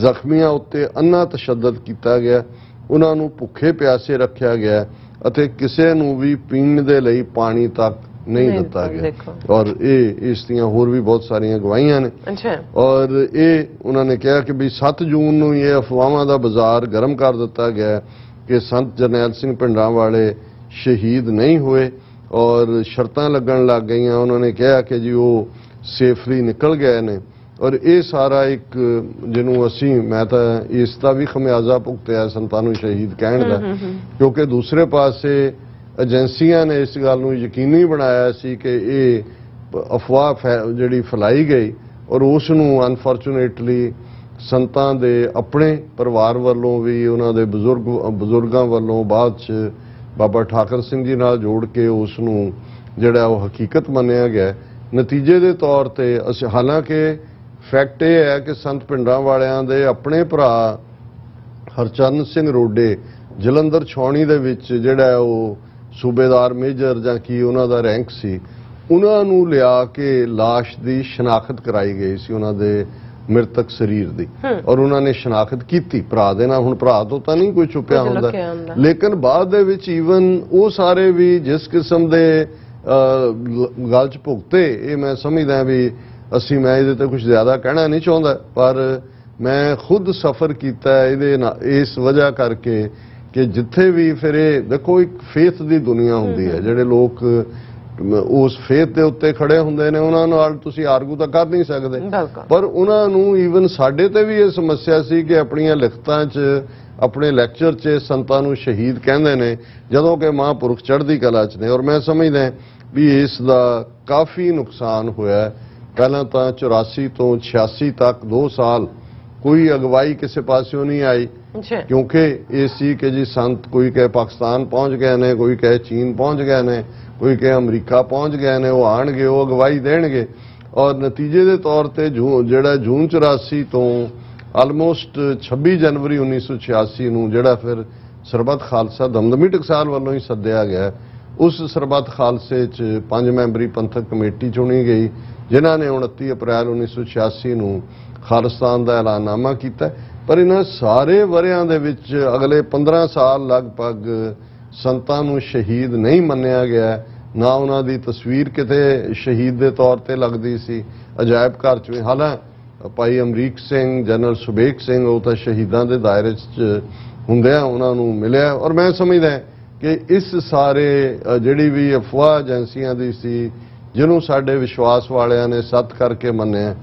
ਜ਼ਖਮੀਆਂ ਉੱਤੇ ਅੰਨਾ ਤਸ਼ੱਦਦ ਕੀਤਾ ਗਿਆ, ਉਹਨਾਂ ਨੂੰ ਭੁੱਖੇ ਪਿਆਸੇ ਰੱਖਿਆ ਗਿਆ ਅਤੇ ਕਿਸੇ ਨੂੰ ਵੀ ਪੀਣ ਦੇ ਲਈ ਪਾਣੀ ਤੱਕ ਨਹੀਂ ਦਿੱਤਾ ਗਿਆ। ਔਰ ਇਹ ਇਸ ਦੀਆਂ ਹੋਰ ਵੀ ਬਹੁਤ ਸਾਰੀਆਂ ਗਵਾਹੀਆਂ ਨੇ। ਔਰ ਇਹ ਉਹਨਾਂ ਨੇ ਕਿਹਾ ਕਿ ਵੀ 7 ਜੂਨ ਨੂੰ ਇਹ ਅਫਵਾਹਾਂ ਦਾ ਬਾਜ਼ਾਰ ਗਰਮ ਕਰ ਦਿੱਤਾ ਗਿਆ ਕਿ ਸੰਤ ਜਰਨੈਲ ਸਿੰਘ ਭਿੰਡਰਾਂ ਵਾਲੇ ਸ਼ਹੀਦ ਨਹੀਂ ਹੋਏ ਔਰ ਸ਼ਰਤਾਂ ਲੱਗਣ ਲੱਗ ਗਈਆਂ। ਉਹਨਾਂ ਨੇ ਕਿਹਾ ਕਿ ਜੀ ਉਹ ਸੇਫਲੀ ਨਿਕਲ ਗਏ ਨੇ। ਔਰ ਇਹ ਸਾਰਾ ਇੱਕ ਜਿਹਨੂੰ ਅਸੀਂ, ਮੈਂ ਤਾਂ ਇਸ ਦਾ ਵੀ ਖਮਿਆਜ਼ਾ ਭੁਗਤਿਆ ਸੰਤਾਂ ਨੂੰ ਸ਼ਹੀਦ ਕਹਿਣ ਦਾ, ਕਿਉਂਕਿ ਦੂਸਰੇ ਪਾਸੇ ਏਜੰਸੀਆਂ ਨੇ ਇਸ ਗੱਲ ਨੂੰ ਯਕੀਨੀ ਬਣਾਇਆ ਸੀ ਕਿ ਇਹ ਅਫਵਾਹ ਜਿਹੜੀ ਫੈਲਾਈ ਗਈ ਔਰ ਉਸ ਨੂੰ ਅਨਫੋਰਚੂਨੇਟਲੀ ਸੰਤਾਂ ਦੇ ਆਪਣੇ ਪਰਿਵਾਰ ਵੱਲੋਂ ਵੀ ਉਹਨਾਂ ਦੇ ਬਜ਼ੁਰਗਾਂ ਵੱਲੋਂ ਬਾਅਦ 'ਚ ਬਾਬਾ ਠਾਕਰ ਸਿੰਘ ਜੀ ਨਾਲ ਜੋੜ ਕੇ ਉਸ ਨੂੰ ਜਿਹੜਾ ਉਹ ਹਕੀਕਤ ਮੰਨਿਆ ਗਿਆ। ਨਤੀਜੇ ਦੇ ਤੌਰ ਤੇ ਅਸੀਂ, ਹਾਲਾਂਕਿ ਫੈਕਟ ਇਹ ਹੈ ਕਿ ਸੰਤ ਭਿੰਡਰਾਂ ਵਾਲਿਆਂ ਦੇ ਆਪਣੇ ਭਰਾ ਹਰਚਰਨ ਸਿੰਘ ਰੋਡੇ ਜਲੰਧਰ ਛਾਉਣੀ ਦੇ ਵਿੱਚ ਜਿਹੜਾ ਉਹ ਸੂਬੇਦਾਰ ਮੇਜਰ ਜਾਂ ਕੀ ਉਹਨਾਂ ਦਾ ਰੈਂਕ ਸੀ, ਉਹਨਾਂ ਨੂੰ ਲਿਆ ਕੇ ਲਾਸ਼ ਦੀ ਸ਼ਨਾਖਤ ਕਰਾਈ ਗਈ ਸੀ ਉਹਨਾਂ ਦੇ ਮ੍ਰਿਤਕ ਸਰੀਰ ਦੀ, ਔਰ ਉਹਨਾਂ ਨੇ ਸ਼ਨਾਖਤ ਕੀਤੀ ਭਰਾ ਦੇ ਨਾਲ। ਹੁਣ ਭਰਾ ਤੋਂ ਤਾਂ ਨਹੀਂ ਕੋਈ ਛੁਪਿਆ ਹੁੰਦਾ, ਲੇਕਿਨ ਬਾਅਦ ਦੇ ਵਿੱਚ ਈਵਨ ਉਹ ਸਾਰੇ ਵੀ ਜਿਸ ਕਿਸਮ ਦੇ ਗੱਲ 'ਚ ਭੁਗਤੇ, ਇਹ ਮੈਂ ਸਮਝਦਾ ਵੀ ਮੈਂ ਇਹਦੇ ਤੇ ਕੁਝ ਜ਼ਿਆਦਾ ਕਹਿਣਾ ਨਹੀਂ ਚਾਹੁੰਦਾ, ਪਰ ਮੈਂ ਖੁਦ ਸਫ਼ਰ ਕੀਤਾ ਇਹਦੇ ਨਾਲ ਇਸ ਵਜ੍ਹਾ ਕਰਕੇ ਕਿ ਜਿੱਥੇ ਵੀ ਫਿਰ ਇਹ ਦੇਖੋ ਇੱਕ ਫੇਥ ਦੀ ਦੁਨੀਆ ਹੁੰਦੀ ਹੈ, ਜਿਹੜੇ ਲੋਕ ਉਸ ਫੇਥ ਦੇ ਉੱਤੇ ਖੜੇ ਹੁੰਦੇ ਨੇ ਉਹਨਾਂ ਨਾਲ ਤੁਸੀਂ ਆਰਗੂ ਤਾਂ ਕਰ ਨਹੀਂ ਸਕਦੇ, ਪਰ ਉਹਨਾਂ ਨੂੰ ਈਵਨ ਸਾਡੇ ਤੇ ਵੀ ਇਹ ਸਮੱਸਿਆ ਸੀ ਕਿ ਆਪਣੀਆਂ ਲਿਖਤਾਂ 'ਚ ਆਪਣੇ ਲੈਕਚਰ 'ਚ ਸੰਤਾਂ ਨੂੰ ਸ਼ਹੀਦ ਕਹਿੰਦੇ ਨੇ ਜਦੋਂ ਕਿ ਮਹਾਂਪੁਰਖ ਚੜ੍ਹਦੀ ਕਲਾ 'ਚ ਨੇ। ਔਰ ਮੈਂ ਸਮਝਦਾ ਵੀ ਇਸ ਦਾ ਕਾਫੀ ਨੁਕਸਾਨ ਹੋਇਆ। ਪਹਿਲਾਂ ਤਾਂ 84 ਤੋਂ 86 ਤੱਕ 2 ਸਾਲ ਕੋਈ ਅਗਵਾਈ ਕਿਸੇ ਪਾਸਿਓਂ ਨਹੀਂ ਆਈ, ਕਿਉਂਕਿ ਇਹ ਸੀ ਕਿ ਜੀ ਸੰਤ ਕੋਈ ਕਹੇ ਪਾਕਿਸਤਾਨ ਪਹੁੰਚ ਗਏ ਨੇ, ਕੋਈ ਕਹੇ ਚੀਨ ਪਹੁੰਚ ਗਏ ਨੇ, ਕੋਈ ਕਹੇ ਅਮਰੀਕਾ ਪਹੁੰਚ ਗਏ ਨੇ, ਉਹ ਆਣਗੇ ਉਹ ਅਗਵਾਈ ਦੇਣਗੇ। ਔਰ ਨਤੀਜੇ ਦੇ ਤੌਰ ਤੇ ਜਿਹੜਾ ਜੂਨ 84 ਤੋਂ ਆਲਮੋਸਟ 26 ਜਨਵਰੀ 1986 ਨੂੰ ਜਿਹੜਾ ਫਿਰ ਸਰਬੱਤ ਖਾਲਸਾ ਦਮਦਮੀ ਟਕਸਾਲ ਵੱਲੋਂ ਹੀ ਸੱਦਿਆ ਗਿਆ, ਉਸ ਸਰਬੱਤ ਖਾਲਸੇ 'ਚ 5 ਮੈਂਬਰੀ ਪੰਥਕ ਕਮੇਟੀ ਚੁਣੀ ਗਈ ਜਿਨ੍ਹਾਂ ਨੇ 29 ਅਪ੍ਰੈਲ 1986 ਨੂੰ ਖਾਲਿਸਤਾਨ ਦਾ ਐਲਾਨਨਾਮਾ ਕੀਤਾ। ਪਰ ਇਹਨਾਂ ਸਾਰੇ ਵਰ੍ਹਿਆਂ ਦੇ ਵਿੱਚ ਅਗਲੇ 15 ਸਾਲ ਲਗਭਗ ਸੰਤਾਂ ਨੂੰ ਸ਼ਹੀਦ ਨਹੀਂ ਮੰਨਿਆ ਗਿਆ, ਨਾ ਉਹਨਾਂ ਦੀ ਤਸਵੀਰ ਕਿਤੇ ਸ਼ਹੀਦ ਦੇ ਤੌਰ ਤੇ ਲੱਗਦੀ ਸੀ ਅਜਾਇਬ ਘਰ 'ਚ ਵੀ। ਹਾਲਾਂਕਿ ਭਾਈ ਅਮਰੀਕ ਸਿੰਘ, ਜਨਰਲ ਸੁਬੇਗ ਸਿੰਘ, ਉਹ ਤਾਂ ਸ਼ਹੀਦਾਂ ਦੇ ਦਾਇਰੇ 'ਚ ਹੁੰਦਿਆਂ ਉਹਨਾਂ ਨੂੰ ਮਿਲਿਆ। ਔਰ ਮੈਂ ਸਮਝਦਾ ਕਿ ਇਸ ਸਾਰੇ ਜਿਹੜੀ ਵੀ ਅਫਵਾਹ ਏਜੰਸੀਆਂ ਦੀ ਸੀ ਜਿਹਨੂੰ ਸਾਡੇ ਵਿਸ਼ਵਾਸ ਵਾਲਿਆਂ ਨੇ ਸੱਤ ਕਰਕੇ ਮੰਨਿਆ,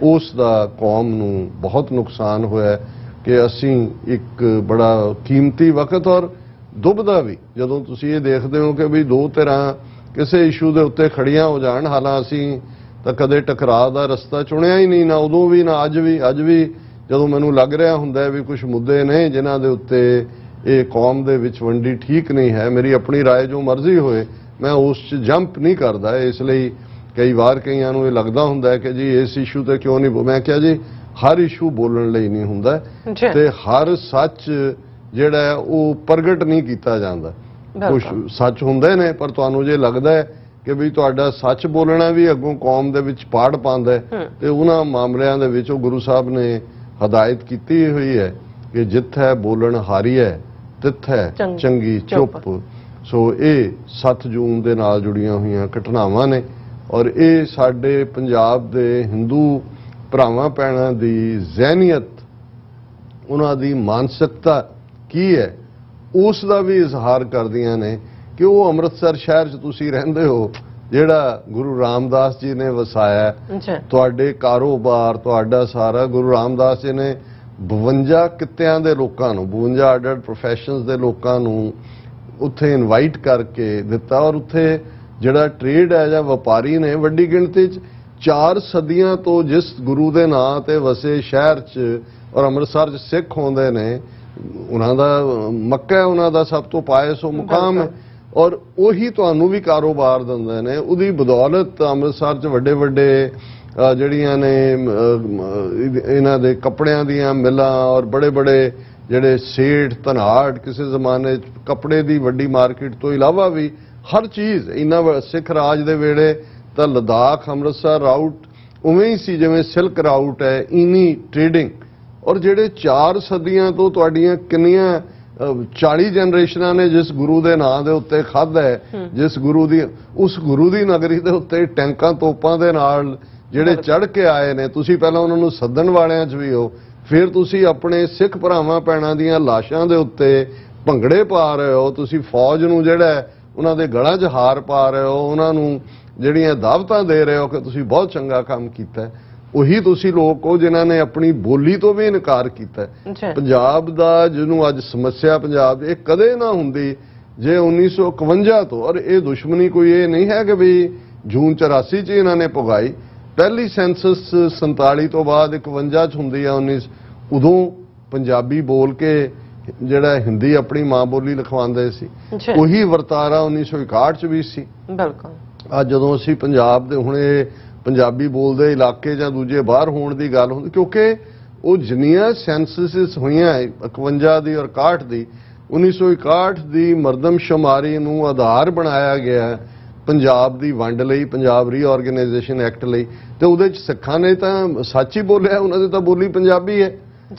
ਉਸ ਦਾ ਕੌਮ ਨੂੰ ਬਹੁਤ ਨੁਕਸਾਨ ਹੋਇਆ ਕਿ ਅਸੀਂ ਇੱਕ ਬੜਾ ਕੀਮਤੀ ਵਕਤ ਔਰ ਦੁਬਦਾ ਵੀ ਜਦੋਂ ਤੁਸੀਂ ਇਹ ਦੇਖਦੇ ਹੋ ਕਿ ਵੀ ਦੋ ਧਿਰਾਂ ਕਿਸੇ ਇਸ਼ੂ ਦੇ ਉੱਤੇ ਖੜੀਆਂ ਹੋ ਜਾਣ, ਹਾਲਾਂ ਅਸੀਂ ਤਾਂ ਕਦੇ ਟਕਰਾਅ ਦਾ ਰਸਤਾ ਚੁਣਿਆ ਹੀ ਨਹੀਂ, ਨਾ ਉਦੋਂ ਵੀ ਨਾ ਅੱਜ ਵੀ ਜਦੋਂ ਮੈਨੂੰ ਲੱਗ ਰਿਹਾ ਹੁੰਦਾ ਵੀ ਕੁਝ ਮੁੱਦੇ ਨੇ ਜਿਨ੍ਹਾਂ ਦੇ ਉੱਤੇ ਇਹ ਕੌਮ ਦੇ ਵਿੱਚ ਵੰਡੀ ਠੀਕ ਨਹੀਂ ਹੈ, ਮੇਰੀ ਆਪਣੀ ਰਾਏ ਜੋ ਮਰਜ਼ੀ ਹੋਏ ਮੈਂ ਉਸ 'ਚ ਜੰਪ ਨਹੀਂ ਕਰਦਾ। ਇਸ ਲਈ ਕਈ ਵਾਰ ਕਈਆਂ ਨੂੰ ਇਹ ਲੱਗਦਾ ਹੁੰਦਾ ਹੈ ਕਿ ਜੀ ਇਸ ਇਸ਼ੂ ਤੇ ਕਿਉਂ ਨਹੀਂ, ਮੈਂ ਕਿਹਾ ਜੀ ਹਰ ਇਸ਼ੂ ਬੋਲਣ ਲਈ ਨਹੀਂ ਹੁੰਦਾ ਤੇ ਹਰ ਸੱਚ ਜਿਹੜਾ ਹੈ ਉਹ ਪ੍ਰਗਟ ਨਹੀਂ ਕੀਤਾ ਜਾਂਦਾ। ਕੁਝ ਸੱਚ ਹੁੰਦੇ ਨੇ ਪਰ ਤੁਹਾਨੂੰ ਜੇ ਲੱਗਦਾ ਹੈ ਕਿ ਵੀ ਤੁਹਾਡਾ ਸੱਚ ਬੋਲਣਾ ਵੀ ਅੱਗੋਂ ਕੌਮ ਦੇ ਵਿੱਚ ਪਾੜ ਪਾਉਂਦਾ ਤੇ ਉਹਨਾਂ ਮਾਮਲਿਆਂ ਦੇ ਵਿੱਚ ਉਹ ਗੁਰੂ ਸਾਹਿਬ ਨੇ ਹਦਾਇਤ ਕੀਤੀ ਹੋਈ ਹੈ ਕਿ ਜਿੱਥੇ ਬੋਲਣ ਹਾਰੀ ਹੈ ਤਿੱਥੇ ਚੰਗੀ ਚੁੱਪ। ਸੋ ਇਹ 7 ਜੂਨ ਦੇ ਨਾਲ ਜੁੜੀਆਂ ਹੋਈਆਂ ਘਟਨਾਵਾਂ ਨੇ ਔਰ ਇਹ ਸਾਡੇ ਪੰਜਾਬ ਦੇ ਹਿੰਦੂ ਭਰਾਵਾਂ ਭੈਣਾਂ ਦੀ ਜ਼ਿਹਨੀਅਤ, ਉਹਨਾਂ ਦੀ ਮਾਨਸਿਕਤਾ ਕੀ ਹੈ ਉਸ ਦਾ ਵੀ ਇਜ਼ਹਾਰ ਕਰਦੀਆਂ ਨੇ ਕਿ ਉਹ ਅੰਮ੍ਰਿਤਸਰ ਸ਼ਹਿਰ 'ਚ ਤੁਸੀਂ ਰਹਿੰਦੇ ਹੋ ਜਿਹੜਾ ਗੁਰੂ ਰਾਮਦਾਸ ਜੀ ਨੇ ਵਸਾਇਆ। ਤੁਹਾਡੇ ਕਾਰੋਬਾਰ ਤੁਹਾਡਾ ਸਾਰਾ ਗੁਰੂ ਰਾਮਦਾਸ ਜੀ ਨੇ 52 ਕਿੱਤਿਆਂ ਦੇ ਲੋਕਾਂ ਨੂੰ 52 ਅੱਡ-ਅੱਡ ਪ੍ਰੋਫੈਸ਼ਨਸ ਦੇ ਲੋਕਾਂ ਨੂੰ ਉੱਥੇ ਇਨਵਾਈਟ ਕਰਕੇ ਦਿੱਤਾ ਔਰ ਉੱਥੇ ਜਿਹੜਾ ਟ੍ਰੇਡ ਹੈ ਜਾਂ ਵਪਾਰੀ ਨੇ ਵੱਡੀ ਗਿਣਤੀ 'ਚ 4 ਸਦੀਆਂ ਤੋਂ ਜਿਸ ਗੁਰੂ ਦੇ ਨਾਂ ਤੇ ਵਸੇ ਸ਼ਹਿਰ 'ਚ ਔਰ ਅੰਮ੍ਰਿਤਸਰ 'ਚ ਸਿੱਖ ਹੁੰਦੇ ਨੇ ਉਹਨਾਂ ਦਾ ਮੱਕਾ ਉਹਨਾਂ ਦਾ ਸਭ ਤੋਂ ਪਾਇਸ ਮੁਕਾਮ ਹੈ ਔਰ ਉਹੀ ਤੁਹਾਨੂੰ ਵੀ ਕਾਰੋਬਾਰ ਦਿੰਦੇ ਨੇ। ਉਹਦੀ ਬਦੌਲਤ ਅੰਮ੍ਰਿਤਸਰ 'ਚ ਵੱਡੇ ਵੱਡੇ ਜਿਹੜੀਆਂ ਨੇ ਇਹਨਾਂ ਦੇ ਕੱਪੜਿਆਂ ਦੀਆਂ ਮਿੱਲਾਂ ਔਰ ਬੜੇ ਬੜੇ ਜਿਹੜੇ ਸੇਠ ਧਨਾੜ ਕਿਸੇ ਜ਼ਮਾਨੇ 'ਚ ਕੱਪੜੇ ਦੀ ਵੱਡੀ ਮਾਰਕੀਟ ਤੋਂ ਇਲਾਵਾ ਵੀ ਹਰ ਚੀਜ਼ ਇਹਨਾਂ ਸਿੱਖ ਰਾਜ ਦੇ ਵੇਲੇ ਤਾਂ ਲਦਾਖ ਅੰਮ੍ਰਿਤਸਰ ਰਾਊਟ ਉਵੇਂ ਹੀ ਸੀ ਜਿਵੇਂ ਸਿਲਕ ਰਾਊਟ ਹੈ ਇਨੀ ਟ੍ਰੇਡਿੰਗ ਔਰ ਜਿਹੜੇ 4 ਸਦੀਆਂ ਤੋਂ ਤੁਹਾਡੀਆਂ ਕਿੰਨੀਆਂ 40 ਜਨਰੇਸ਼ਨਾਂ ਨੇ ਜਿਸ ਗੁਰੂ ਦੇ ਨਾਂ ਦੇ ਉੱਤੇ ਖਾਧਾ ਹੈ ਜਿਸ ਗੁਰੂ ਦੀ ਉਸ ਗੁਰੂ ਦੀ ਨਗਰੀ ਦੇ ਉੱਤੇ ਟੈਂਕਾਂ ਤੋਪਾਂ ਦੇ ਨਾਲ ਜਿਹੜੇ ਚੜ੍ਹ ਕੇ ਆਏ ਨੇ ਤੁਸੀਂ ਪਹਿਲਾਂ ਉਹਨਾਂ ਨੂੰ ਸੱਦਣ ਵਾਲਿਆਂ 'ਚ ਵੀ ਹੋ ਫਿਰ ਤੁਸੀਂ ਆਪਣੇ ਸਿੱਖ ਭਰਾਵਾਂ ਭੈਣਾਂ ਦੀਆਂ ਲਾਸ਼ਾਂ ਦੇ ਉੱਤੇ ਭੰਗੜੇ ਪਾ ਰਹੇ ਹੋ ਤੁਸੀਂ ਫੌਜ ਨੂੰ ਜਿਹੜਾ ਉਹਨਾਂ ਦੇ ਗਲਾਂ 'ਚ ਹਾਰ ਪਾ ਰਹੇ ਹੋ ਉਹਨਾਂ ਨੂੰ ਜਿਹੜੀਆਂ ਦਾਵਤਾਂ ਦੇ ਰਹੇ ਹੋ ਕਿ ਤੁਸੀਂ ਬਹੁਤ ਚੰਗਾ ਕੰਮ ਕੀਤਾ। ਉਹੀ ਤੁਸੀਂ ਲੋਕ ਹੋ ਜਿਨ੍ਹਾਂ ਨੇ ਆਪਣੀ ਬੋਲੀ ਤੋਂ ਵੀ ਇਨਕਾਰ ਕੀਤਾ। ਪੰਜਾਬ ਦਾ ਜਿਹਨੂੰ ਅੱਜ ਸਮੱਸਿਆ ਪੰਜਾਬ ਇਹ ਕਦੇ ਨਾ ਹੁੰਦੀ ਜੇ 1951 ਤੋਂ ਔਰ ਇਹ ਦੁਸ਼ਮਣੀ ਕੋਈ ਇਹ ਨਹੀਂ ਹੈ ਕਿ ਵੀ ਜੂਨ 84 'ਚ ਇਹਨਾਂ ਨੇ ਪੁਗਾਈ। ਪਹਿਲੀ ਸੈਂਸਸ 47 ਤੋਂ ਬਾਅਦ 51 'ਚ ਹੁੰਦੀ ਆ 19 ਉਦੋਂ ਪੰਜਾਬੀ ਬੋਲ ਕੇ ਜਿਹੜਾ ਹਿੰਦੀ ਆਪਣੀ ਮਾਂ ਬੋਲੀ ਲਿਖਵਾਉਂਦੇ ਸੀ ਉਹੀ ਵਰਤਾਰਾ 1961 'ਚ ਵੀ ਸੀ। ਬਿਲਕੁਲ ਅੱਜ ਜਦੋਂ ਅਸੀਂ ਪੰਜਾਬ ਦੇ ਹੁਣ ਇਹ ਪੰਜਾਬੀ ਬੋਲਦੇ ਇਲਾਕੇ ਜਾਂ ਦੂਜੇ ਬਾਹਰ ਹੋਣ ਦੀ ਗੱਲ ਹੁੰਦੀ ਕਿਉਂਕਿ ਉਹ ਜਿੰਨੀਆਂ ਸੈਂਸਸਿਸ ਹੋਈਆਂ 51 ਦੀ ਔਰ 61 ਦੀ 1961 ਦੀ ਮਰਦਮਸ਼ੁਮਾਰੀ ਨੂੰ ਆਧਾਰ ਬਣਾਇਆ ਗਿਆ ਪੰਜਾਬ ਦੀ ਵੰਡ ਲਈ ਪੰਜਾਬ ਰੀਆਰਗੇਨਾਈਜੇਸ਼ਨ ਐਕਟ ਲਈ ਤੇ ਉਹਦੇ 'ਚ ਸਿੱਖਾਂ ਨੇ ਤਾਂ ਸੱਚ ਹੀ ਬੋਲਿਆ ਉਹਨਾਂ ਦੀ ਤਾਂ ਬੋਲੀ ਪੰਜਾਬੀ ਹੈ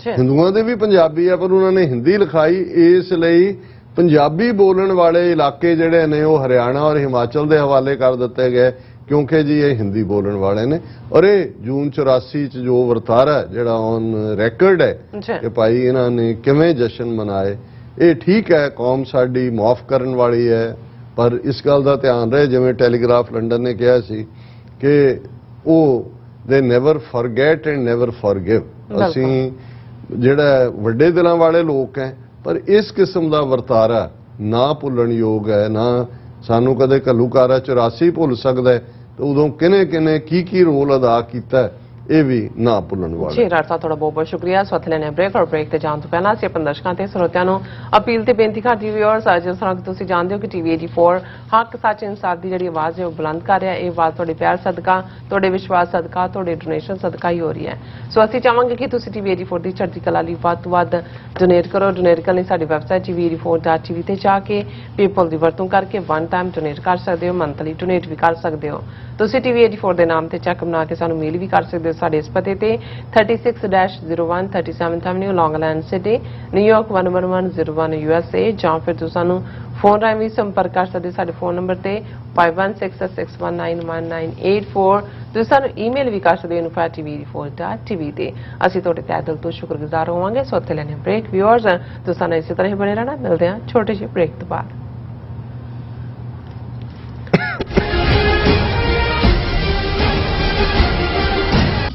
ਹਿੰਦੂਆਂ ਦੇ ਵੀ ਪੰਜਾਬੀ ਹੈ ਪਰ ਉਹਨਾਂ ਨੇ ਹਿੰਦੀ ਲਿਖਾਈ ਇਸ ਲਈ ਪੰਜਾਬੀ ਬੋਲਣ ਵਾਲੇ ਇਲਾਕੇ ਜਿਹੜੇ ਨੇ ਉਹ ਹਰਿਆਣਾ ਔਰ ਹਿਮਾਚਲ ਦੇ ਹਵਾਲੇ ਕਰ ਦਿੱਤੇ ਗਏ ਕਿਉਂਕਿ ਜੀ ਇਹ ਹਿੰਦੀ ਬੋਲਣ ਵਾਲੇ ਨੇ ਔਰ ਇਹ ਜੂਨ 84 'ਚ ਜੋ ਵਰਤਾਰਾ ਜਿਹੜਾ ਔਨ ਰੈਕਰਡ ਹੈ ਕਿ ਭਾਈ ਇਹਨਾਂ ਨੇ ਕਿਵੇਂ ਜਸ਼ਨ ਮਨਾਏ ਇਹ ਠੀਕ ਹੈ ਕੌਮ ਸਾਡੀ ਮਾਫ ਕਰਨ ਵਾਲੀ ਹੈ ਪਰ ਇਸ ਗੱਲ ਦਾ ਧਿਆਨ ਰਹੇ ਜਿਵੇਂ ਟੈਲੀਗ੍ਰਾਫ ਲੰਡਨ ਨੇ ਕਿਹਾ ਸੀ ਕਿ ਉਹ ਦੇ never forget and never forgive ਅਸੀਂ ਜਿਹੜਾ ਵੱਡੇ ਦਿਲਾਂ ਵਾਲੇ ਲੋਕ ਹੈ ਪਰ ਇਸ ਕਿਸਮ ਦਾ ਵਰਤਾਰਾ ਨਾ ਭੁੱਲਣ ਯੋਗ ਹੈ ਨਾ ਸਾਨੂੰ ਕਦੇ ਘੱਲੂਕਾਰਾ 84 ਭੁੱਲ ਸਕਦਾ ਹੈ ਤੇ ਉਦੋਂ ਕਿਨੇ ਕਿਨੇ ਕੀ ਰੋਲ ਅਦਾ ਕੀਤਾ ਇਹ ਵੀ ਨਾ ਭੁੱਲਣ ਵਾਲਾ। ਜੀ ਰਾਜ ਸਾਹਿਬ ਤੁਹਾਡਾ ਬਹੁਤ ਬਹੁਤ ਸ਼ੁਕਰੀਆ। ਸਵਾਤ ਲੈਣੇ ਬ੍ਰੇਕ ਔਰ ਬ੍ਰੇਕ ਤੇ ਜਾਣ ਤੋਂ ਪਹਿਲਾਂ ਅਸੀਂ ਆਪਣੇ ਦਰਸ਼ਕਾਂ ਤੇ ਸਰੋਤਿਆਂ ਨੂੰ ਅਪੀਲ ਤੇ ਬੇਨਤੀ ਕਰਦੀ ਵਿਊਅਰਸ ਜਿਸ ਤਰ੍ਹਾਂ ਤੁਸੀਂ ਜਾਣਦੇ ਹੋ ਕਿ ਟੀਵੀ 84 ਹੱਕ ਸੱਚ ਇਨਸਾਫ ਦੀ ਜਿਹੜੀ ਆਵਾਜ਼ ਹੈ ਉਹ ਬੁਲੰਦ ਕਰ ਰਿਹਾ ਇਹ ਆਵਾਜ਼ ਤੁਹਾਡੇ ਪਿਆਰ ਸਦਕਾ ਤੁਹਾਡੇ ਵਿਸ਼ਵਾਸ ਸਦਕਾ ਤੁਹਾਡੇ ਡੋਨੇਸ਼ਨ ਸਦਕਾ ਹੀ ਹੋ ਰਹੀ ਹੈ। ਸੋ ਅਸੀਂ ਚਾਹਾਂਗੇ ਕਿ ਤੁਸੀਂ ਟੀਵੀ 84 ਦੀ ਚੜ੍ਹਦੀ ਕਲਾ ਲਈ ਵੱਧ ਤੋਂ ਵੱਧ ਡੋਨੇਟ ਕਰੋ। ਡੋਨੇਟ ਕਰਨ ਲਈ ਸਾਡੀ ਵੈਬਸਾਈਟ tv84.tv ਤੇ ਜਾ ਕੇ ਪੇਪਲ ਦੀ ਵਰਤੋਂ ਕਰਕੇ ਵਨ ਟਾਈਮ ਡੋਨੇਟ ਕਰ ਸਕਦੇ ਹੋ ਮੰਥਲੀ ਡੋਨੇਟ ਵੀ ਕਰ ਸਕਦੇ ਹੋ। ਤੁਸੀਂ ਟੀਵੀ 84 ਦੇ ਨਾਮ ਤੇ ਚੈੱਕ ਬਣਾ ਕੇ ਸਾਨੂੰ ਮੇਲ ਵੀ ਕਰ ਸਕਦੇ ਹੋ ਸਾਡੇ ਇਸ ਪਤੇ ਤੇ 36-01 37th Avenue Long Island City New York 11101 USA ਜਾਂ ਫਿਰ ਤੁਸੀਂ ਸਾਨੂੰ ਫੋਨ ਰਾਹੀਂ ਵੀ ਸੰਪਰਕ ਕਰ ਸਕਦੇ ਸਾਡੇ ਫੋਨ ਨੰਬਰ ਤੇ 5166191984 ਤੁਸੀਂ ਸਾਨੂੰ ਈਮੇਲ ਵੀ ਕਰ ਸਕਦੇ ਹੋ info@tv84.tv ਤੇ ਅਸੀਂ ਤੁਹਾਡੇ ਤਹਿ ਦਿਲ ਤੋਂ ਸ਼ੁਕਰਗੁਜ਼ਾਰ ਹੋਵਾਂਗੇ। ਸੋ ਉੱਥੇ ਲੈਣੇ ਬ੍ਰੇਕ ਵਿਊਅਰਸ ਤੁਸੀਂ ਸਾਨੂੰ ਇਸੇ ਤਰ੍ਹਾਂ ਹੀ ਬਣੇ ਰਹਿਣਾ ਮਿਲਦੇ ਹਾਂ ਛੋਟੇ ਜਿਹੇ ਬ੍ਰੇਕ ਤੋਂ ਬਾਅਦ।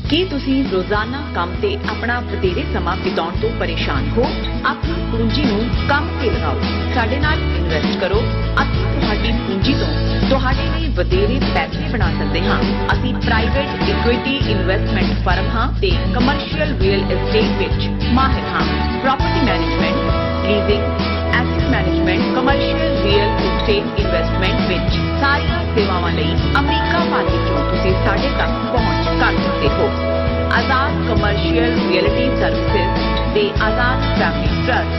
ਕੀ ਤੁਸੀਂ ਰੋਜ਼ਾਨਾ ਕੰਮ ਤੇ ਆਪਣਾ ਵਧੇਰੇ ਸਮਾਂ ਬਿਤਾਉਣ ਤੋਂ ਪਰੇਸ਼ਾਨ ਹੋ? ਆਪਣੀ ਪੂੰਜੀ ਨੂੰ ਕੰਮ ਤੇ ਲਗਾਓ, ਸਾਡੇ ਨਾਲ ਇਨਵੈਸਟ ਕਰੋ ਅਤੇ ਤੁਹਾਡੀ ਪੂੰਜੀ ਤੋਂ ਤੁਹਾਡੇ ਲਈ ਵਧੇਰੇ ਪੈਸੇ ਬਣਾ ਸਕਦੇ ਹਾਂ। ਅਸੀਂ ਪ੍ਰਾਈਵੇਟ ਇਕੁਇਟੀ ਇਨਵੈਸਟਮੈਂਟ ਫਰਮ ਹਾਂ ਤੇ ਕਮਰਸ਼ੀਅਲ ਰੀਅਲ ਏਸਟੇਟ ਵਿੱਚ ਮਾਹਿਰ ਹਾਂ। Property management, leasing, asset management, commercial real estate investment ਵਿੱਚ ਸਾਰੀਆਂ ਸੇਵਾਵਾਂ ਲਈ ਅਮਰੀਕਾ ਭਰ ਵਿੱਚੋਂ ਤੁਸੀਂ ਸਾਡੇ ਤੱਕ ਪਹੁੰਚ ਕਰ ਸਕਦੇ ਹੋ। ਆਜ਼ਾਦ ਕਮਰਸ਼ੀਅਲ ਰੀਅਲਟੀ ਸਰਵਿਸਿਜ਼ ਤੇ Azad family trust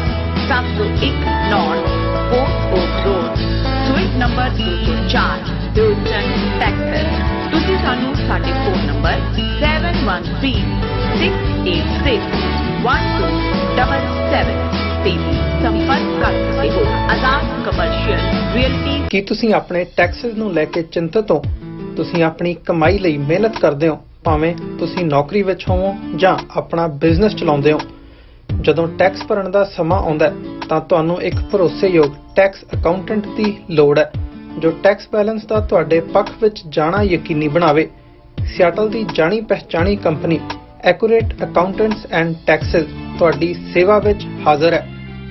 701 North Fort Oak Road suite number 204 Houston Texas. ਤੁਸੀਂ ਸਾਨੂੰ ਸਾਡੇ ਫੋਨ ਨੰਬਰ 7136861277 ਤੇ ਵੀ ਸੰਪਰਕ ਕਰ ਸਕਦੇ ਹੋ। Azad commercial realty. ਕੀ ਤੁਸੀਂ ਆਪਣੇ ਟੈਕਸਸ ਨੂੰ ਲੈ ਕੇ ਚਿੰਤਤ ਹੋ? ਤੁਸੀਂ ਆਪਣੀ ਕਮਾਈ ਲਈ ਮਿਹਨਤ ਕਰਦੇ ਹੋ ਭਾਵੇਂ ਤੁਸੀਂ ਨੌਕਰੀ ਵਿੱਚ ਹੋਵੋ ਜਾਂ ਆਪਣਾ ਬਿਜ਼ਨਸ ਚਲਾਉਂਦੇ ਹੋ। ਜਦੋਂ ਟੈਕਸ ਭਰਨ ਦਾ ਸਮਾਂ ਆਉਂਦਾ ਹੈ ਤਾਂ ਤੁਹਾਨੂੰ ਇੱਕ ਭਰੋਸੇਯੋਗ ਟੈਕਸ ਅਕਾਊਂਟੈਂਟ ਦੀ ਲੋੜ ਹੈ ਜੋ ਟੈਕਸ ਬੈਲੈਂਸ ਦਾ ਤੁਹਾਡੇ ਪੱਖ ਵਿੱਚ ਜਾਣਾ ਯਕੀਨੀ ਬਣਾਵੇ। ਸਿਆਟਲ ਦੀ ਜਾਣੀ ਪਛਾਣੀ company Accurate Accountants and Taxes ਤੁਹਾਡੀ ਸੇਵਾ ਵਿੱਚ ਹਾਜ਼ਰ ਹੈ।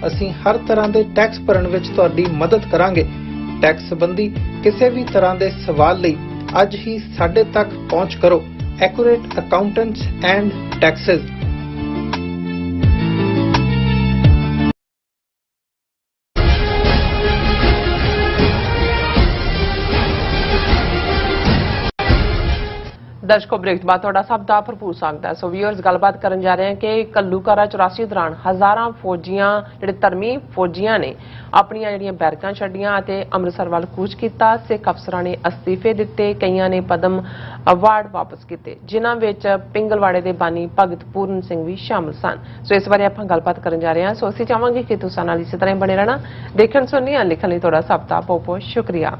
ਅਸੀਂ ਹਰ ਤਰ੍ਹਾਂ ਦੇ ਟੈਕਸ ਭਰਨ ਵਿੱਚ ਤੁਹਾਡੀ ਮਦਦ ਕਰਾਂਗੇ। ਟੈਕਸ ਸੰਬੰਧੀ ਕਿਸੇ ਵੀ ਤਰ੍ਹਾਂ ਦੇ ਸਵਾਲ ਲਈ ਅੱਜ ਹੀ ਸਾਡੇ ਤੱਕ ਪਹੁੰਚ ਕਰੋ। Accurate Accountants and Taxes. ਦਰਸ਼ਕੋ ਬ੍ਰੇਕ ਤੋਂ ਬਾਅਦ ਤੁਹਾਡਾ ਸਭ ਦਾ ਭਰਪੂਰ ਸਵਾਗਤ ਹੈ। ਸੋ ਵੀਅਰਸ ਗੱਲਬਾਤ ਕਰਨ ਜਾ ਰਹੇ ਹਾਂ ਕਿ ਕੱਲੂਕਾਰਾ 84 ਦੌਰਾਨ ਹਜ਼ਾਰਾਂ ਫੌਜੀਆਂ ਜਿਹੜੇ ਧਰਮੀ ਫੌਜੀਆਂ ਨੇ ਆਪਣੀਆਂ ਜਿਹੜੀਆਂ ਬੈਰਕਾਂ ਛੱਡੀਆਂ ਅਤੇ ਅੰਮ੍ਰਿਤਸਰ ਵੱਲ ਕੂਚ ਕੀਤਾ। ਸਿੱਖ ਅਫਸਰਾਂ ਨੇ ਅਸਤੀਫੇ ਦਿੱਤੇ, ਕਈਆਂ ਨੇ ਪਦਮ ਅਵਾਰਡ ਵਾਪਸ ਕੀਤੇ, ਜਿਨ੍ਹਾਂ ਵਿੱਚ ਪਿੰਗਲਵਾੜੇ ਦੇ ਬਾਨੀ ਭਗਤ ਪੂਰਨ ਸਿੰਘ ਵੀ ਸ਼ਾਮਲ ਸਨ। ਸੋ ਇਸ ਬਾਰੇ ਆਪਾਂ ਗੱਲਬਾਤ ਕਰਨ ਜਾ ਰਹੇ ਹਾਂ। ਸੋ ਅਸੀਂ ਚਾਹਾਂਗੇ ਕਿ ਤੁਸੀਂ ਨਾਲ ਇਸੇ ਤਰ੍ਹਾਂ ਬਣੇ ਰਹਿਣਾ। ਦੇਖਣ ਸੁਣਨ ਲਿਖਣ ਲਈ ਤੁਹਾਡਾ ਸਭ ਦਾ ਬਹੁਤ ਬਹੁਤ ਸ਼ੁਕਰੀਆ।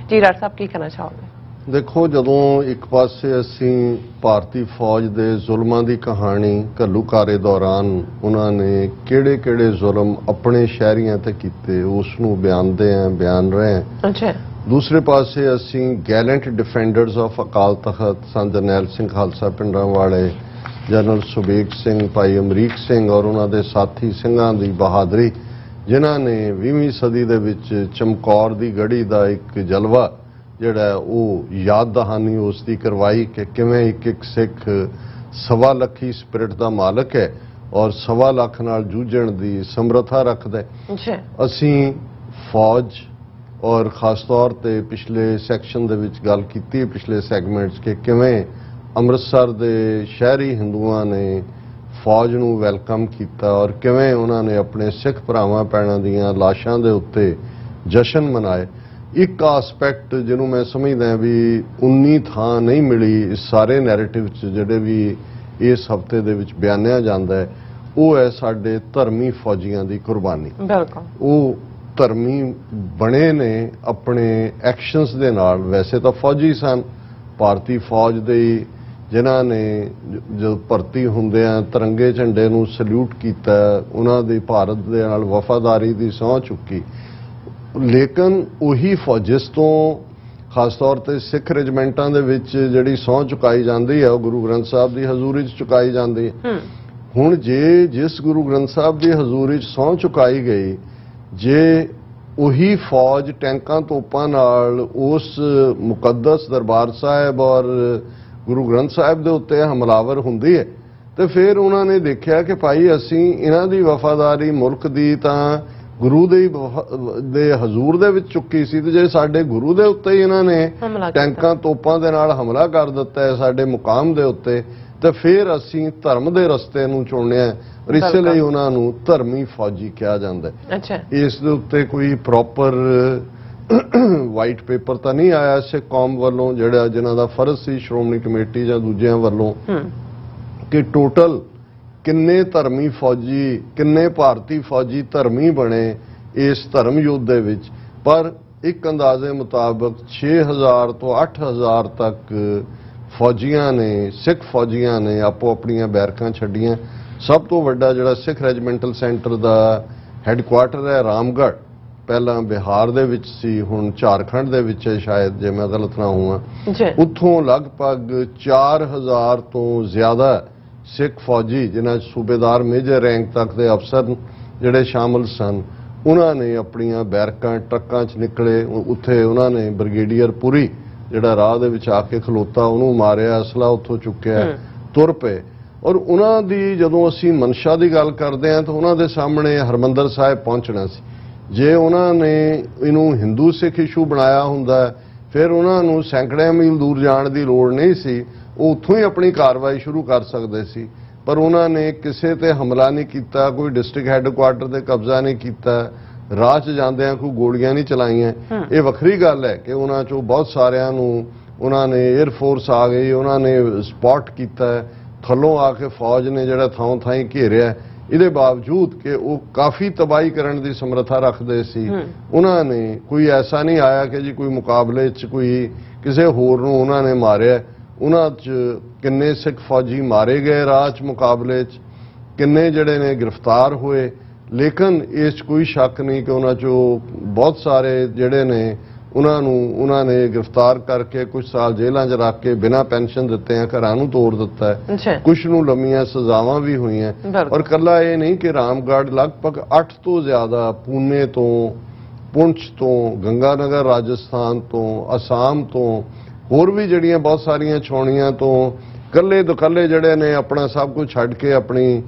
ਜੀ ਰਾਜ ਸਾਹਿਬ ਕੀ ਕਹਿਣਾ ਚਾਹੋਗੇ? ਦੇਖੋ, ਜਦੋਂ ਇੱਕ ਪਾਸੇ ਅਸੀਂ ਭਾਰਤੀ ਫੌਜ ਦੇ ਜ਼ੁਲਮਾਂ ਦੀ ਕਹਾਣੀ ਘੱਲੂਘਾਰੇ ਦੌਰਾਨ ਉਹਨਾਂ ਨੇ ਕਿਹੜੇ ਜ਼ੁਲਮ ਆਪਣੇ ਸ਼ਹਿਰੀਆਂ ਤੇ ਕੀਤੇ ਉਸ ਨੂੰ ਬਿਆਨ ਰਹੇ ਹਾਂ। ਅੱਛਾ। ਦੂਸਰੇ ਪਾਸੇ ਅਸੀਂ ਗੈਲੈਂਟ ਡਿਫੈਂਡਰਸ ਆਫ ਅਕਾਲ ਤਖਤ ਸੰਤ ਜਰਨੈਲ ਸਿੰਘ ਖਾਲਸਾ ਪਿੰਡਾਂ ਵਾਲੇ, ਜਨਰਲ ਸੁਬੇਗ ਸਿੰਘ, ਭਾਈ ਅਮਰੀਕ ਸਿੰਘ ਔਰ ਉਹਨਾਂ ਦੇ ਸਾਥੀ ਸਿੰਘਾਂ ਦੀ ਬਹਾਦਰੀ, ਜਿਨ੍ਹਾਂ ਨੇ 20ਵੀਂ ਸਦੀ ਦੇ ਵਿੱਚ ਚਮਕੌਰ ਦੀ ਗੜੀ ਦਾ ਇੱਕ ਜਲਵਾ ਜਿਹੜਾ ਉਹ ਯਾਦ ਦਹਾਨੀ ਉਸ ਦੀ ਕਰਵਾਈ ਕਿ ਕਿਵੇਂ ਇੱਕ ਸਿੱਖ 1.25 ਲੱਖੀ ਸਪਿਰਿਟ ਦਾ ਮਾਲਕ ਹੈ ਔਰ 1.25 ਲੱਖ ਨਾਲ ਜੂਝਣ ਦੀ ਸਮਰੱਥਾ ਰੱਖਦਾ ਹੈ। ਅਸੀਂ ਫੌਜ ਔਰ ਖਾਸ ਤੌਰ ਤੇ ਪਿਛਲੇ ਸੈਕਸ਼ਨ ਦੇ ਵਿੱਚ ਗੱਲ ਕੀਤੀ, ਪਿਛਲੇ ਸੈਗਮੈਂਟਸ ਕਿ ਕਿਵੇਂ ਅੰਮ੍ਰਿਤਸਰ ਦੇ ਸ਼ਹਿਰੀ ਹਿੰਦੂਆਂ ਨੇ ਫੌਜ ਨੂੰ ਵੈਲਕਮ ਕੀਤਾ ਔਰ ਕਿਵੇਂ ਉਹਨਾਂ ਨੇ ਆਪਣੇ ਸਿੱਖ ਭਰਾਵਾਂ ਭੈਣਾਂ ਦੀਆਂ ਲਾਸ਼ਾਂ ਦੇ ਉੱਤੇ ਜਸ਼ਨ ਮਨਾਏ। ਇੱਕ ਆਸਪੈਕਟ ਜਿਹਨੂੰ ਮੈਂ ਸਮਝਦਾ ਵੀ 19 ਥਾਂ ਨਹੀਂ ਮਿਲੀ ਇਸ ਸਾਰੇ ਨੈਰੇਟਿਵ 'ਚ ਜਿਹੜੇ ਵੀ ਇਸ ਹਫ਼ਤੇ ਦੇ ਵਿੱਚ ਬਿਆਨਿਆ ਜਾਂਦਾ ਹੈ, ਉਹ ਹੈ ਸਾਡੇ ਧਰਮੀ ਫੌਜੀਆਂ ਦੀ ਕੁਰਬਾਨੀ। ਬਿਲਕੁਲ ਉਹ ਧਰਮੀ ਬਣੇ ਨੇ ਆਪਣੇ ਐਕਸ਼ਨਸ ਦੇ ਨਾਲ। ਵੈਸੇ ਤਾਂ ਫੌਜੀ ਸਨ, ਭਾਰਤੀ ਫੌਜ ਦੇ ਜਿਨ੍ਹਾਂ ਨੇ ਜਦੋਂ ਭਰਤੀ ਹੁੰਦਿਆਂ ਤਿਰੰਗੇ ਝੰਡੇ ਨੂੰ ਸਲੂਟ ਕੀਤਾ, ਉਹਨਾਂ ਦੀ ਭਾਰਤ ਦੇ ਨਾਲ ਵਫਾਦਾਰੀ ਦੀ ਸਹੁੰ ਚੁੱਕੀ। ਲੇਕਿਨ ਉਹੀ ਫੌਜਿਸ ਤੋਂ ਖਾਸ ਤੌਰ ਤੇ ਸਿੱਖ ਰੈਜੀਮੈਂਟਾਂ ਦੇ ਵਿੱਚ ਜਿਹੜੀ ਸਹੁੰ ਚੁਕਾਈ ਜਾਂਦੀ ਹੈ ਉਹ ਗੁਰੂ ਗ੍ਰੰਥ ਸਾਹਿਬ ਦੀ ਹਜ਼ੂਰੀ 'ਚ ਚੁਕਾਈ ਜਾਂਦੀ ਹੈ। ਹੁਣ ਜੇ ਜਿਸ ਗੁਰੂ ਗ੍ਰੰਥ ਸਾਹਿਬ ਦੀ ਹਜ਼ੂਰੀ 'ਚ ਸਹੁੰ ਚੁਕਾਈ ਗਈ, ਜੇ ਉਹੀ ਫੌਜ ਟੈਂਕਾਂ ਤੋਪਾਂ ਨਾਲ ਉਸ ਮੁਕੱਦਸ ਦਰਬਾਰ ਸਾਹਿਬ ਔਰ ਗੁਰੂ ਗ੍ਰੰਥ ਸਾਹਿਬ ਦੇ ਉੱਤੇ ਹਮਲਾਵਰ ਹੁੰਦੀ ਹੈ, ਤੇ ਫਿਰ ਉਹਨਾਂ ਨੇ ਦੇਖਿਆ ਕਿ ਭਾਈ ਅਸੀਂ ਇਹਨਾਂ ਦੀ ਵਫਾਦਾਰੀ ਮੁਲਕ ਦੀ ਤਾਂ ਗੁਰੂ ਦੇ ਹਜ਼ੂਰ ਦੇ ਵਿੱਚ ਚੁੱਕੀ ਸੀ, ਤੇ ਜੇ ਸਾਡੇ ਗੁਰੂ ਦੇ ਉੱਤੇ ਹੀ ਇਹਨਾਂ ਨੇ ਟੈਂਕਾਂ ਤੋਪਾਂ ਦੇ ਨਾਲ ਹਮਲਾ ਕਰ ਦਿੱਤਾ ਹੈ ਸਾਡੇ ਮੁਕਾਮ ਦੇ ਉੱਤੇ, ਤੇ ਫਿਰ ਅਸੀਂ ਧਰਮ ਦੇ ਰਸਤੇ ਨੂੰ ਚੁਣਿਆ ਔਰ ਇਸੇ ਲਈ ਉਹਨਾਂ ਨੂੰ ਧਰਮੀ ਫੌਜੀ ਕਿਹਾ ਜਾਂਦਾ ਹੈ। ਇਸ ਦੇ ਉੱਤੇ ਕੋਈ ਪ੍ਰੋਪਰ ਵਾਈਟ ਪੇਪਰ ਤਾਂ ਨਹੀਂ ਆਇਆ ਸਿੱਖ ਕੌਮ ਵੱਲੋਂ, ਜਿਨ੍ਹਾਂ ਦਾ ਫਰਜ਼ ਸੀ ਸ਼੍ਰੋਮਣੀ ਕਮੇਟੀ ਜਾਂ ਦੂਜਿਆਂ ਵੱਲੋਂ ਕਿ ਟੋਟਲ ਕਿੰਨੇ ਧਰਮੀ ਫੌਜੀ, ਕਿੰਨੇ ਭਾਰਤੀ ਫੌਜੀ ਧਰਮੀ ਬਣੇ ਇਸ ਧਰਮ ਯੁੱਧ ਦੇ ਵਿੱਚ। ਪਰ ਇੱਕ ਅੰਦਾਜ਼ੇ ਮੁਤਾਬਕ 6000 ਤੋਂ 8000 ਤੱਕ ਫੌਜੀਆਂ ਨੇ, ਸਿੱਖ ਫੌਜੀਆਂ ਨੇ ਆਪੋ ਆਪਣੀਆਂ ਬੈਰਕਾਂ ਛੱਡੀਆਂ। ਸਭ ਤੋਂ ਵੱਡਾ ਜਿਹੜਾ ਸਿੱਖ ਰੈਜੀਮੈਂਟਲ ਸੈਂਟਰ ਦਾ ਹੈੱਡਕੁਆਰਟਰ ਹੈ ਰਾਮਗੜ੍ਹ, ਪਹਿਲਾਂ ਬਿਹਾਰ ਦੇ ਵਿੱਚ ਸੀ, ਹੁਣ ਝਾਰਖੰਡ ਦੇ ਵਿੱਚ ਹੈ ਸ਼ਾਇਦ, ਜੇ ਮੈਂ ਗਲਤ ਨਾ ਹੋਵਾਂ। ਉੱਥੋਂ ਲਗਭਗ 4000 ਤੋਂ ਜ਼ਿਆਦਾ ਸਿੱਖ ਫੌਜੀ, ਜਿਨ੍ਹਾਂ 'ਚ ਸੂਬੇਦਾਰ ਮੇਜਰ ਰੈਂਕ ਤੱਕ ਦੇ ਅਫਸਰ ਜਿਹੜੇ ਸ਼ਾਮਲ ਸਨ, ਉਹਨਾਂ ਨੇ ਆਪਣੀਆਂ ਬੈਰਕਾਂ ਟਰੱਕਾਂ 'ਚ ਨਿਕਲੇ। ਉੱਥੇ ਉਹਨਾਂ ਨੇ ਬ੍ਰਿਗੇਡੀਅਰ ਪੁਰੀ ਜਿਹੜਾ ਰਾਹ ਦੇ ਵਿੱਚ ਆ ਕੇ ਖਲੋਤਾ, ਉਹਨੂੰ ਮਾਰਿਆ, ਅਸਲਾ ਉੱਥੋਂ ਚੁੱਕਿਆ, ਤੁਰ ਪਏ। ਔਰ ਉਹਨਾਂ ਦੀ ਜਦੋਂ ਅਸੀਂ ਮਨਸ਼ਾ ਦੀ ਗੱਲ ਕਰਦੇ ਹਾਂ ਤਾਂ ਉਹਨਾਂ ਦੇ ਸਾਹਮਣੇ ਹਰਮੰਦਰ ਸਾਹਿਬ ਪਹੁੰਚਣਾ ਸੀ। ਜੇ ਉਹਨਾਂ ਨੇ ਇਹਨੂੰ ਹਿੰਦੂ ਸਿੱਖ ਇਸ਼ੂ ਬਣਾਇਆ ਹੁੰਦਾ ਫਿਰ ਉਹਨਾਂ ਨੂੰ ਸੈਂਕੜਿਆਂ ਮੀਲ ਦੂਰ ਜਾਣ ਦੀ ਲੋੜ ਨਹੀਂ ਸੀ, ਉਹ ਉੱਥੋਂ ਹੀ ਆਪਣੀ ਕਾਰਵਾਈ ਸ਼ੁਰੂ ਕਰ ਸਕਦੇ ਸੀ। ਪਰ ਉਹਨਾਂ ਨੇ ਕਿਸੇ ਤੇ ਹਮਲਾ ਨਹੀਂ ਕੀਤਾ, ਕੋਈ ਡਿਸਟ੍ਰਿਕਟ ਹੈੱਡਕੁਆਰਟਰ ਤੇ ਕਬਜ਼ਾ ਨਹੀਂ ਕੀਤਾ, ਰਾਹ 'ਚ ਜਾਂਦਿਆਂ ਕੋਈ ਗੋਲੀਆਂ ਨਹੀਂ ਚਲਾਈਆਂ। ਇਹ ਵੱਖਰੀ ਗੱਲ ਹੈ ਕਿ ਉਹਨਾਂ 'ਚੋਂ ਬਹੁਤ ਸਾਰਿਆਂ ਨੂੰ ਉਹਨਾਂ ਨੇ 에ਅਰ ਫੋਰਸ ਆ ਗਈ, ਉਹਨਾਂ ਨੇ ਸਪੌਟ ਕੀਤਾ, ਥੱਲੋਂ ਆ ਕੇ ਫੌਜ ਨੇ ਜਿਹੜਾ ਥਾਂ ਥਾਈਂ ਘੇਰਿਆ। ਇਹਦੇ ਬਾਵਜੂਦ ਕਿ ਉਹ ਕਾਫੀ ਤਬਾਹੀ ਕਰਨ ਦੀ ਸਮਰੱਥਾ ਰੱਖਦੇ ਸੀ, ਉਹਨਾਂ ਨੇ ਕੋਈ ਐਸਾ ਨਹੀਂ ਆਇਆ ਕਿ ਜੀ ਕੋਈ ਮੁਕਾਬਲੇ 'ਚ ਕੋਈ ਕਿਸੇ ਹੋਰ ਨੂੰ ਉਹਨਾਂ ਨੇ ਮਾਰਿਆ। ਉਹਨਾਂ 'ਚ ਕਿੰਨੇ ਸਿੱਖ ਫੌਜੀ ਮਾਰੇ ਗਏ ਰਾਹ 'ਚ ਮੁਕਾਬਲੇ 'ਚ, ਕਿੰਨੇ ਜਿਹੜੇ ਨੇ ਗ੍ਰਿਫਤਾਰ ਹੋਏ। ਲੇਕਿਨ ਇਸ 'ਚ ਕੋਈ ਸ਼ੱਕ ਨਹੀਂ ਕਿ ਉਹਨਾਂ 'ਚੋਂ ਬਹੁਤ ਸਾਰੇ ਜਿਹੜੇ ਨੇ ਉਹਨਾਂ ਨੇ ਗ੍ਰਿਫਤਾਰ ਕਰਕੇ ਕੁਝ ਸਾਲ ਜੇਲ੍ਹਾਂ 'ਚ ਰੱਖ ਕੇ ਬਿਨਾਂ ਪੈਨਸ਼ਨ ਦਿੱਤੇ ਆ ਘਰਾਂ ਨੂੰ ਤੋੜ ਦਿੱਤਾ ਹੈ। ਅੱਛਾ ਕੁਝ ਨੂੰ ਲੰਮੀਆਂ ਸਜ਼ਾਵਾਂ ਵੀ ਹੋਈਆਂ। ਬਿਲਕੁਲ। ਔਰ ਕੱਲਾ ਇਹ ਨਹੀਂ ਕਿ ਰਾਮਗੜ੍ਹ ਲਗਭਗ 8 ਤੋਂ ਜ਼ਿਆਦਾ ਪੂਨੇ ਤੋਂ, ਪੁੰਛ ਤੋਂ, ਗੰਗਾਨਗਰ ਰਾਜਸਥਾਨ ਤੋਂ, ਅਸਾਮ ਤੋਂ, ਹੋਰ ਵੀ ਜਿਹੜੀਆਂ ਬਹੁਤ ਸਾਰੀਆਂ ਛਾਉਣੀਆਂ ਤੋਂ ਕੱਲੇ ਦੁਕੱਲੇ ਜਿਹੜੇ ਨੇ ਆਪਣਾ ਸਭ ਕੁਝ ਛੱਡ ਕੇ ਆਪਣੀ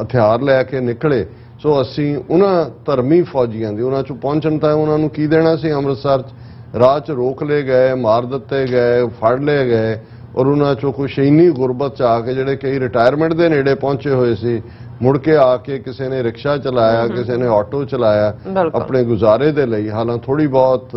ਹਥਿਆਰ ਲੈ ਕੇ ਨਿਕਲੇ। ਸੋ ਅਸੀਂ ਉਹਨਾਂ ਧਰਮੀ ਫੌਜੀਆਂ ਦੀ ਉਹਨਾਂ 'ਚ ਪਹੁੰਚਣ ਤਾਂ ਉਹਨਾਂ ਨੂੰ ਕੀ ਦੇਣਾ ਸੀ। ਅੰਮ੍ਰਿਤਸਰ 'ਚ ਰਾਹ 'ਚ ਰੋਕ ਲਏ ਗਏ, ਮਾਰ ਦਿੱਤੇ ਗਏ, ਫੜ ਲਏ ਗਏ ਔਰ ਉਹਨਾਂ 'ਚੋਂ ਕੁਛ ਇੰਨੀ ਗੁਰਬਤ 'ਚ ਆ ਕੇ ਜਿਹੜੇ ਕਈ ਰਿਟਾਇਰਮੈਂਟ ਦੇ ਨੇੜੇ ਪਹੁੰਚੇ ਹੋਏ ਸੀ, ਮੁੜ ਕੇ ਆ ਕੇ ਕਿਸੇ ਨੇ ਰਿਕਸ਼ਾ ਚਲਾਇਆ, ਕਿਸੇ ਨੇ ਆਟੋ ਚਲਾਇਆ ਆਪਣੇ ਗੁਜ਼ਾਰੇ ਦੇ ਲਈ। ਹਾਲਾਂ ਥੋੜੀ ਬਹੁਤ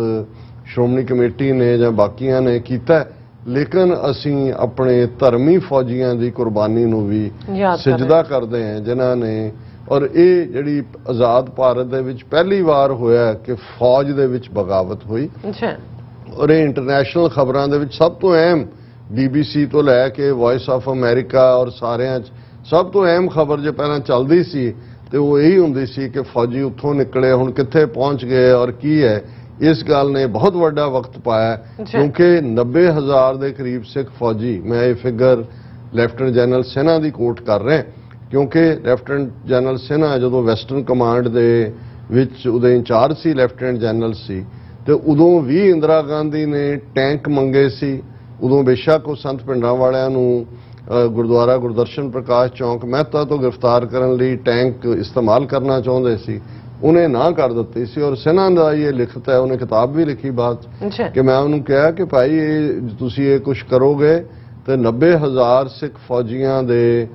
ਸ਼੍ਰੋਮਣੀ ਕਮੇਟੀ ਨੇ ਜਾਂ ਬਾਕੀਆਂ ਨੇ ਕੀਤਾ, ਲੇਕਿਨ ਅਸੀਂ ਆਪਣੇ ਧਰਮੀ ਫੌਜੀਆਂ ਦੀ ਕੁਰਬਾਨੀ ਨੂੰ ਵੀ ਸਜਦਾ ਕਰਦੇ ਹਾਂ ਜਿਨ੍ਹਾਂ ਨੇ। ਔਰ ਇਹ ਜਿਹੜੀ ਆਜ਼ਾਦ ਭਾਰਤ ਦੇ ਵਿੱਚ ਪਹਿਲੀ ਵਾਰ ਹੋਇਆ ਕਿ ਫੌਜ ਦੇ ਵਿੱਚ ਬਗਾਵਤ ਹੋਈ। ਔਰ ਇਹ ਇੰਟਰਨੈਸ਼ਨਲ ਖਬਰਾਂ ਦੇ ਵਿੱਚ ਸਭ ਤੋਂ ਅਹਿਮ, BBC ਤੋਂ ਲੈ ਕੇ ਵੌਇਸ ਆਫ ਅਮਰੀਕਾ ਔਰ ਸਾਰਿਆਂ 'ਚ ਸਭ ਤੋਂ ਅਹਿਮ ਖਬਰ ਜੇ ਪਹਿਲਾਂ ਚੱਲਦੀ ਸੀ ਤੇ ਉਹ ਇਹੀ ਹੁੰਦੀ ਸੀ ਕਿ ਫੌਜੀ ਉੱਥੋਂ ਨਿਕਲੇ, ਹੁਣ ਕਿੱਥੇ ਪਹੁੰਚ ਗਏ ਔਰ ਕੀ ਹੈ। ਇਸ ਗੱਲ ਨੇ ਬਹੁਤ ਵੱਡਾ ਵਕਤ ਪਾਇਆ ਕਿਉਂਕਿ 90,000 ਦੇ ਕਰੀਬ ਸਿੱਖ ਫੌਜੀ, ਮੈਂ ਇਹ ਫਿਗਰ ਲੈਫਟੀਨੈਂਟ ਜਨਰਲ ਸਿਨਹਾ ਦੀ ਕੋਟ ਕਰ ਰਿਹਾ ਕਿਉਂਕਿ ਲੈਫਟੀਨੈਂਟ ਜਨਰਲ ਸਿਨਹਾ ਜਦੋਂ ਵੈਸਟਰਨ ਕਮਾਂਡ ਦੇ ਵਿੱਚ ਉਹਦੇ ਇੰਚਾਰਜ ਸੀ, ਲੈਫਟੀਨੈਂਟ ਜਨਰਲ ਸੀ, ਤੇ ਉਦੋਂ ਵੀ ਇੰਦਰਾ ਗਾਂਧੀ ਨੇ ਟੈਂਕ ਮੰਗੇ ਸੀ। ਉਦੋਂ ਬੇਸ਼ੱਕ ਉਹ ਸੰਤ ਪਿੰਡਾਂ ਵਾਲਿਆਂ ਨੂੰ ਗੁਰਦੁਆਰਾ ਗੁਰਦਰਸ਼ਨ ਪ੍ਰਕਾਸ਼ ਚੌਂਕ ਮਹਿਤਾ ਤੋਂ ਗ੍ਰਿਫਤਾਰ ਕਰਨ ਲਈ ਟੈਂਕ ਇਸਤੇਮਾਲ ਕਰਨਾ ਚਾਹੁੰਦੇ ਸੀ, ਉਹਨੇ ਨਾ ਕਰ ਦਿੱਤੀ ਸੀ। ਔਰ ਸਿਨਹਾ ਦਾ ਇਹ ਲਿਖਤ ਹੈ, ਉਹਨੇ ਕਿਤਾਬ ਵੀ ਲਿਖੀ ਬਾਅਦ ਕਿ ਮੈਂ ਉਹਨੂੰ ਕਿਹਾ ਕਿ ਭਾਈ ਇਹ ਤੁਸੀਂ ਇਹ ਕੁਝ ਕਰੋਗੇ ਤੇ 90,000 ਸਿੱਖ ਫੌਜੀਆਂ ਦੇ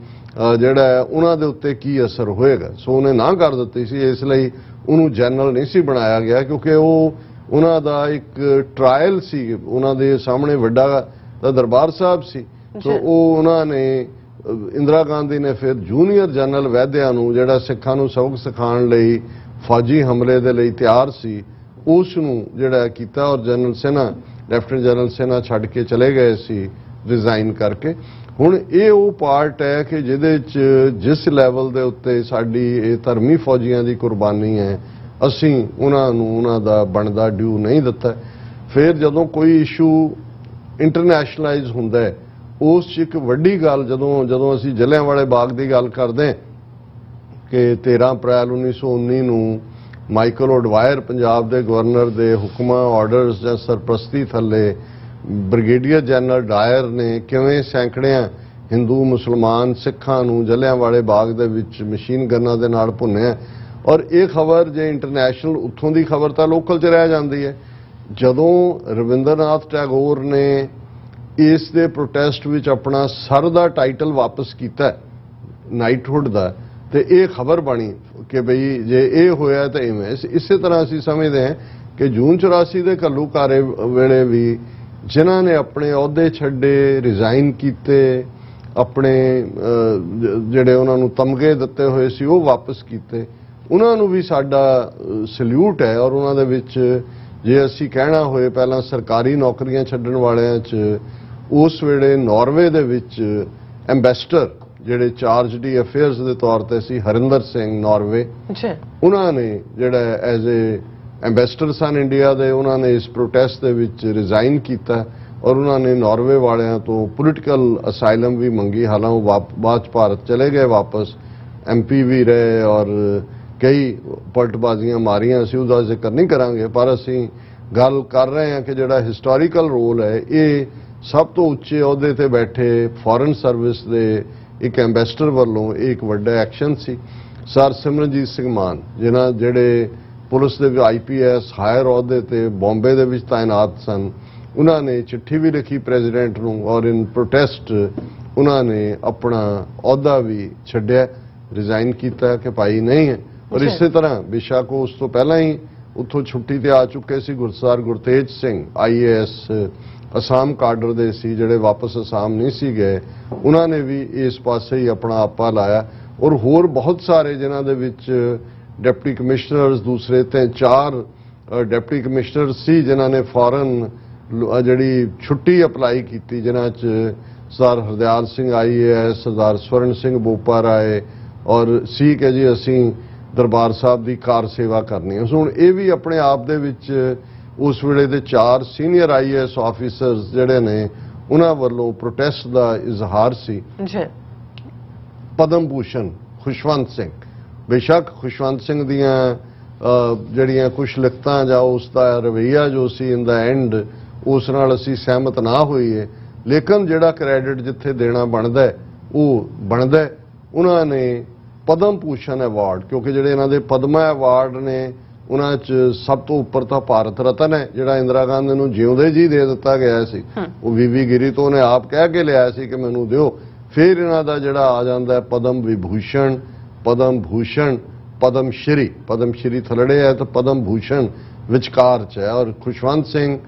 ਜਿਹੜਾ ਉਹਨਾਂ ਦੇ ਉੱਤੇ ਕੀ ਅਸਰ ਹੋਏਗਾ। ਸੋ ਉਹਨੇ ਨਾ ਕਰ ਦਿੱਤੀ ਸੀ, ਇਸ ਲਈ ਉਹਨੂੰ ਜਨਰਲ ਨਹੀਂ ਸੀ ਬਣਾਇਆ ਗਿਆ ਕਿਉਂਕਿ ਉਹਨਾਂ ਦਾ ਇੱਕ ਟ੍ਰਾਇਲ ਸੀ, ਉਹਨਾਂ ਦੇ ਸਾਹਮਣੇ ਵੱਡਾ ਦਰਬਾਰ ਸਾਹਿਬ ਸੀ। ਸੋ ਉਹ ਉਹਨਾਂ ਨੇ ਇੰਦਰਾ ਗਾਂਧੀ ਨੇ ਫਿਰ ਜੂਨੀਅਰ ਜਨਰਲ ਵੈਦਿਆ ਨੂੰ ਜਿਹੜਾ ਸਿੱਖਾਂ ਨੂੰ ਸਬਕ ਸਿਖਾਉਣ ਲਈ ਫੌਜੀ ਹਮਲੇ ਦੇ ਲਈ ਤਿਆਰ ਸੀ, ਉਸ ਨੂੰ ਜਿਹੜਾ ਕੀਤਾ ਔਰ general Sinha, lieutenant general Sinha ਛੱਡ ਕੇ ਚਲੇ ਗਏ ਸੀ ਰਿਜ਼ਾਈਨ ਕਰਕੇ। ਹੁਣ ਇਹ ਉਹ ਪਾਰਟ ਹੈ ਕਿ ਜਿਹਦੇ 'ਚ ਜਿਸ ਲੈਵਲ ਦੇ ਉੱਤੇ ਸਾਡੀ ਇਹ ਧਰਮੀ ਫੌਜੀਆਂ ਦੀ ਕੁਰਬਾਨੀ ਹੈ, ਅਸੀਂ ਉਹਨਾਂ ਨੂੰ ਉਹਨਾਂ ਦਾ ਬਣਦਾ ਡਿਊ ਨਹੀਂ ਦਿੱਤਾ। ਫਿਰ ਜਦੋਂ ਕੋਈ ਇਸ਼ੂ ਇੰਟਰਨੈਸ਼ਨਲਾਈਜ਼ ਹੁੰਦਾ ਹੈ, ਉਸ 'ਚ ਇੱਕ ਵੱਡੀ ਗੱਲ ਜਦੋਂ ਅਸੀਂ ਜਲਿਆਂਵਾਲੇ ਬਾਗ ਦੀ ਗੱਲ ਕਰਦੇ ਹਾਂ ਕਿ 13 ਅਪ੍ਰੈਲ 1919 ਨੂੰ ਮਾਈਕਲ ਓਡਵਾਇਰ ਪੰਜਾਬ ਦੇ ਗਵਰਨਰ ਦੇ ਹੁਕਮਾਂ, ਆਰਡਰਸ ਜਾਂ ਸਰਪ੍ਰਸਤੀ ਥੱਲੇ ਬ੍ਰਿਗੇਡੀਅਰ ਜਨਰਲ ਡਾਇਰ ਨੇ ਕਿਵੇਂ ਸੈਂਕੜਿਆਂ ਹਿੰਦੂ, ਮੁਸਲਮਾਨ, ਸਿੱਖਾਂ ਨੂੰ ਜਲਿਆਂਵਾਲੇ ਬਾਗ ਦੇ ਵਿੱਚ ਮਸ਼ੀਨ ਗਨਾਂ ਦੇ ਨਾਲ ਭੁੰਨਿਆ। ਔਰ ਇਹ ਖਬਰ ਜੇ ਇੰਟਰਨੈਸ਼ਨਲ ਉੱਥੋਂ ਦੀ ਖਬਰ ਤਾਂ ਲੋਕਲ 'ਚ ਰਹਿ ਜਾਂਦੀ ਹੈ। ਜਦੋਂ ਰਵਿੰਦਰਨਾਥ ਟੈਗੋਰ ਨੇ ਇਸ ਦੇ ਪ੍ਰੋਟੈਸਟ ਵਿੱਚ ਆਪਣਾ ਸਰ ਦਾ ਟਾਈਟਲ ਵਾਪਸ ਕੀਤਾ ਨਾਈਟਹੁੱਡ ਦਾ, ਤੇ ਇਹ ਖਬਰ ਬਣੀ ਕਿ ਬਈ ਜੇ ਇਹ ਹੋਇਆ ਤਾਂ ਇਵੇਂ। ਇਸੇ ਤਰ੍ਹਾਂ ਅਸੀਂ ਸਮਝਦੇ ਹਾਂ ਕਿ ਜੂਨ 84 ਦੇ ਘੱਲੂਘਾਰੇ ਵੇਲੇ ਵੀ ਜਿਨ੍ਹਾਂ ਨੇ ਆਪਣੇ ਅਹੁਦੇ ਛੱਡੇ, ਰਿਜ਼ਾਈਨ ਕੀਤੇ, ਆਪਣੇ ਜਿਹੜੇ ਉਹਨਾਂ ਨੂੰ ਤਮਗੇ ਦਿੱਤੇ ਹੋਏ ਸੀ ਉਹ ਵਾਪਸ ਕੀਤੇ, ਉਹਨਾਂ ਨੂੰ ਵੀ ਸਾਡਾ ਸਲੂਟ ਹੈ। ਔਰ ਉਹਨਾਂ ਦੇ ਵਿੱਚ ਜੇ ਅਸੀਂ ਕਹਿਣਾ ਹੋਏ ਪਹਿਲਾਂ ਸਰਕਾਰੀ ਨੌਕਰੀਆਂ ਛੱਡਣ ਵਾਲਿਆਂ 'ਚ ਉਸ ਵੇਲੇ ਨਾਰਵੇ ਦੇ ਵਿੱਚ ਐਂਬੈਸਡਰ ਜਿਹੜੇ ਚਾਰਜ ਡੀ ਅਫੇਅਰਸ ਦੇ ਤੌਰ ਤੇ ਸੀ, ਹਰਿੰਦਰ ਸਿੰਘ ਨਾਰਵੇ, ਉਹਨਾਂ ਨੇ ਜਿਹੜਾ ਐਜ਼ ਏ ਐਂਬੈਸਡਰ ਸਨ ਇੰਡੀਆ ਦੇ, ਉਹਨਾਂ ਨੇ ਇਸ ਪ੍ਰੋਟੈਸਟ ਦੇ ਵਿੱਚ ਰਿਜ਼ਾਈਨ ਕੀਤਾ ਔਰ ਉਹਨਾਂ ਨੇ ਨਾਰਵੇ ਵਾਲਿਆਂ ਤੋਂ ਪੋਲੀਟੀਕਲ ਅਸਾਈਲਮ ਵੀ ਮੰਗੀ। ਹਾਲਾਂ ਉਹ ਬਾਅਦ 'ਚ ਭਾਰਤ ਚਲੇ ਗਏ ਵਾਪਸ, MP ਵੀ ਰਹੇ ਔਰ ਕਈ ਪਲਟਬਾਜ਼ੀਆਂ ਮਾਰੀਆਂ ਸੀ, ਉਹਦਾ ਜ਼ਿਕਰ ਨਹੀਂ ਕਰਾਂਗੇ। ਪਰ ਅਸੀਂ ਗੱਲ ਕਰ ਰਹੇ ਹਾਂ ਕਿ ਜਿਹੜਾ ਹਿਸਟੋਰੀਕਲ ਰੋਲ ਹੈ, ਇਹ ਸਭ ਤੋਂ ਉੱਚੇ ਅਹੁਦੇ ਤੇ ਬੈਠੇ ਫੋਰਨ ਸਰਵਿਸ ਦੇ ਇੱਕ ਐਂਬੈਸਡਰ ਵੱਲੋਂ ਇਹ ਇੱਕ ਵੱਡਾ ਐਕਸ਼ਨ ਸੀ। ਸਰ ਸਿਮਰਨਜੀਤ ਸਿੰਘ ਮਾਨ ਜਿਹੜੇ ਪੁਲਿਸ ਦੇ IPS ਹਾਇਰ ਅਹੁਦੇ ਤੇ ਬੰਬੇ ਦੇ ਵਿੱਚ ਤਾਇਨਾਤ ਸਨ, ਉਹਨਾਂ ਨੇ ਚਿੱਠੀ ਵੀ ਲਿਖੀ ਪ੍ਰੈਜ਼ੀਡੈਂਟ ਨੂੰ ਔਰ ਇਨ ਪ੍ਰੋਟੈਸਟ ਉਹਨਾਂ ਨੇ ਆਪਣਾ ਅਹੁਦਾ ਵੀ ਛੱਡਿਆ, ਰਿਜ਼ਾਈਨ ਕੀਤਾ ਕਿ ਭਾਈ ਨਹੀਂ ਹੈ। ਔਰ ਇਸੇ ਤਰ੍ਹਾਂ ਬੇਸ਼ੱਕ ਉਸ ਤੋਂ ਪਹਿਲਾਂ ਹੀ ਉੱਥੋਂ ਛੁੱਟੀ ਤੇ ਆ ਚੁੱਕੇ ਸੀ ਗੁਰਸਾਰ ਗੁਰਤੇਜ ਸਿੰਘ IAS ਅਸਾਮ ਕਾਡਰ ਦੇ ਸੀ, ਜਿਹੜੇ ਵਾਪਸ ਅਸਾਮ ਨਹੀਂ ਸੀ ਗਏ, ਉਹਨਾਂ ਨੇ ਵੀ ਇਸ ਪਾਸੇ ਹੀ ਆਪਣਾ ਆਪਾ ਲਾਇਆ। ਔਰ ਹੋਰ ਬਹੁਤ ਸਾਰੇ ਜਿਨ੍ਹਾਂ ਦੇ ਵਿੱਚ ਡਿਪਟੀ ਕਮਿਸ਼ਨਰਸ, ਦੂਸਰੇ ਤੇ 4 ਡਿਪਟੀ ਕਮਿਸ਼ਨਰ ਸੀ ਜਿਨ੍ਹਾਂ ਨੇ ਫੌਰਨ ਜਿਹੜੀ ਛੁੱਟੀ ਅਪਲਾਈ ਕੀਤੀ, ਜਿਨ੍ਹਾਂ 'ਚ ਸਰਦਾਰ ਹਰਦਿਆਲ ਸਿੰਘ IAS, ਸਰਦਾਰ ਸਵਰਨ ਸਿੰਘ ਬੋਪਾ ਰਾਏ ਔਰ ਸੀ ਕਿ ਜੀ ਅਸੀਂ ਦਰਬਾਰ ਸਾਹਿਬ ਦੀ ਕਾਰ ਸੇਵਾ ਕਰਨੀ ਹੈ। ਸੋ ਹੁਣ ਇਹ ਵੀ ਆਪਣੇ ਆਪ ਦੇ ਵਿੱਚ ਉਸ ਵੇਲੇ ਦੇ 4 ਸੀਨੀਅਰ IAS ਆਫੀਸਰਸ ਜਿਹੜੇ ਨੇ ਉਹਨਾਂ ਵੱਲੋਂ ਪ੍ਰੋਟੈਸਟ ਦਾ ਇਜ਼ਹਾਰ ਸੀ। ਜੀ ਪਦਮ ਭੂਸ਼ਣ ਖੁਸ਼ਵੰਤ ਸਿੰਘ, ਬੇਸ਼ੱਕ ਖੁਸ਼ਵੰਤ ਸਿੰਘ ਦੀਆਂ ਜਿਹੜੀਆਂ ਕੁਝ ਲਿਖਤਾਂ ਜਾਂ ਉਸ ਦਾ ਰਵੱਈਆ ਜੋ ਸੀ ਇਨ ਦਾ ਐਂਡ ਉਸ ਨਾਲ ਅਸੀਂ ਸਹਿਮਤ ਨਾ ਹੋਈਏ, ਲੇਕਿਨ ਜਿਹੜਾ ਕ੍ਰੈਡਿਟ ਜਿੱਥੇ ਦੇਣਾ ਬਣਦਾ ਉਹ ਬਣਦਾ। ਉਹਨਾਂ ਨੇ ਪਦਮ ਭੂਸ਼ਣ ਅਵਾਰਡ, ਕਿਉਂਕਿ ਜਿਹੜੇ ਇਹਨਾਂ ਦੇ ਪਦਮਾ ਅਵਾਰਡ ਨੇ ਉਹਨਾਂ 'ਚ ਸਭ ਤੋਂ ਉੱਪਰ ਤਾਂ ਭਾਰਤ ਰਤਨ ਹੈ ਜਿਹੜਾ ਇੰਦਰਾ ਗਾਂਧੀ ਨੂੰ ਜਿਉਂਦੇ ਜੀ ਦੇ ਦਿੱਤਾ ਗਿਆ ਸੀ, ਉਹ VV ਗਿਰੀ ਤੋਂ ਉਹਨੇ ਆਪ ਕਹਿ ਕੇ ਲਿਆ ਸੀ ਕਿ ਮੈਨੂੰ ਦਿਓ। ਫਿਰ ਇਹਨਾਂ ਦਾ ਜਿਹੜਾ ਆ ਜਾਂਦਾ ਪਦਮ ਵਿਭੂਸ਼ਣ, ਪਦਮ ਭੂਸ਼ਣ, ਪਦਮ ਸ਼੍ਰੀ ਥਲੜੇ ਹੈ ਤਾਂ ਪਦਮ ਭੂਸ਼ਣ ਵਿਚਕਾਰ 'ਚ ਹੈ। ਔਰ ਖੁਸ਼ਵੰਤ ਸਿੰਘ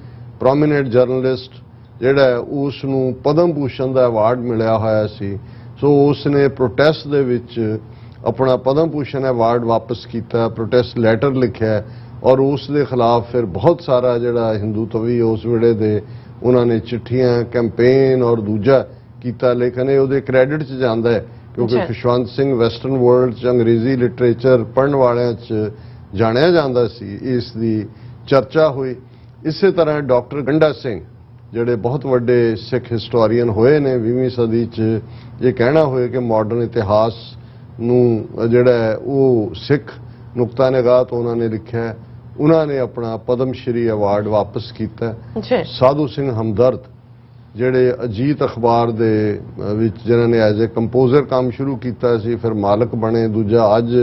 ਪ੍ਰੋਮੀਨੈਂਟ ਜਰਨਲਿਸਟ ਜਿਹੜਾ ਉਸ ਨੂੰ ਪਦਮ ਭੂਸ਼ਣ ਦਾ ਅਵਾਰਡ ਮਿਲਿਆ ਹੋਇਆ ਸੀ। ਸੋ ਉਸ ਨੇ ਪ੍ਰੋਟੈਸਟ ਦੇ ਵਿੱਚ ਆਪਣਾ ਪਦਮ ਭੂਸ਼ਣ ਅਵਾਰਡ ਵਾਪਸ ਕੀਤਾ, ਪ੍ਰੋਟੈਸਟ ਲੈਟਰ ਲਿਖਿਆ ਔਰ ਉਸ ਦੇ ਖਿਲਾਫ ਫਿਰ ਬਹੁਤ ਸਾਰਾ ਜਿਹੜਾ ਹਿੰਦੂਤਵੀ ਉਸ ਵੇਲੇ ਦੇ ਉਹਨਾਂ ਨੇ ਚਿੱਠੀਆਂ, ਕੈਂਪੇਨ ਔਰ ਦੂਜਾ ਕੀਤਾ। ਲੇਕਿਨ ਇਹ ਉਹਦੇ ਕ੍ਰੈਡਿਟ 'ਚ ਜਾਂਦਾ ਹੈ ਕਿਉਂਕਿ ਖੁਸ਼ਵੰਤ ਸਿੰਘ ਵੈਸਟਰਨ ਵਰਲਡ 'ਚ ਅੰਗਰੇਜ਼ੀ ਲਿਟਰੇਚਰ ਪੜ੍ਹਨ ਵਾਲਿਆਂ 'ਚ ਜਾਣਿਆ ਜਾਂਦਾ ਸੀ, ਇਸ ਦੀ ਚਰਚਾ ਹੋਈ। ਇਸੇ ਤਰ੍ਹਾਂ ਡਾਕਟਰ ਗੰਡਾ ਸਿੰਘ ਜਿਹੜੇ ਬਹੁਤ ਵੱਡੇ ਸਿੱਖ ਹਿਸਟੋਰੀਅਨ ਹੋਏ ਨੇ 20ਵੀਂ ਸਦੀ 'ਚ, ਇਹ ਕਹਿਣਾ ਹੋਏ ਕਿ ਮਾਡਰਨ ਇਤਿਹਾਸ ਨੂੰ ਜਿਹੜਾ ਉਹ ਸਿੱਖ ਨੁਕਤਾ ਨਿਗਾਹ ਤੋਂ ਉਹਨਾਂ ਨੇ ਲਿਖਿਆ, ਉਹਨਾਂ ਨੇ ਆਪਣਾ ਪਦਮ ਸ਼੍ਰੀ ਅਵਾਰਡ ਵਾਪਸ ਕੀਤਾ। ਸਾਧੂ ਸਿੰਘ ਹਮਦਰਦ ਜਿਹੜੇ ਅਜੀਤ ਅਖਬਾਰ ਦੇ ਵਿੱਚ ਜਿਨ੍ਹਾਂ ਨੇ ਐਜ਼ ਏ ਕੰਪੋਜ਼ਰ ਕੰਮ ਸ਼ੁਰੂ ਕੀਤਾ ਸੀ, ਫਿਰ ਮਾਲਕ ਬਣੇ। ਦੂਜਾ ਅੱਜ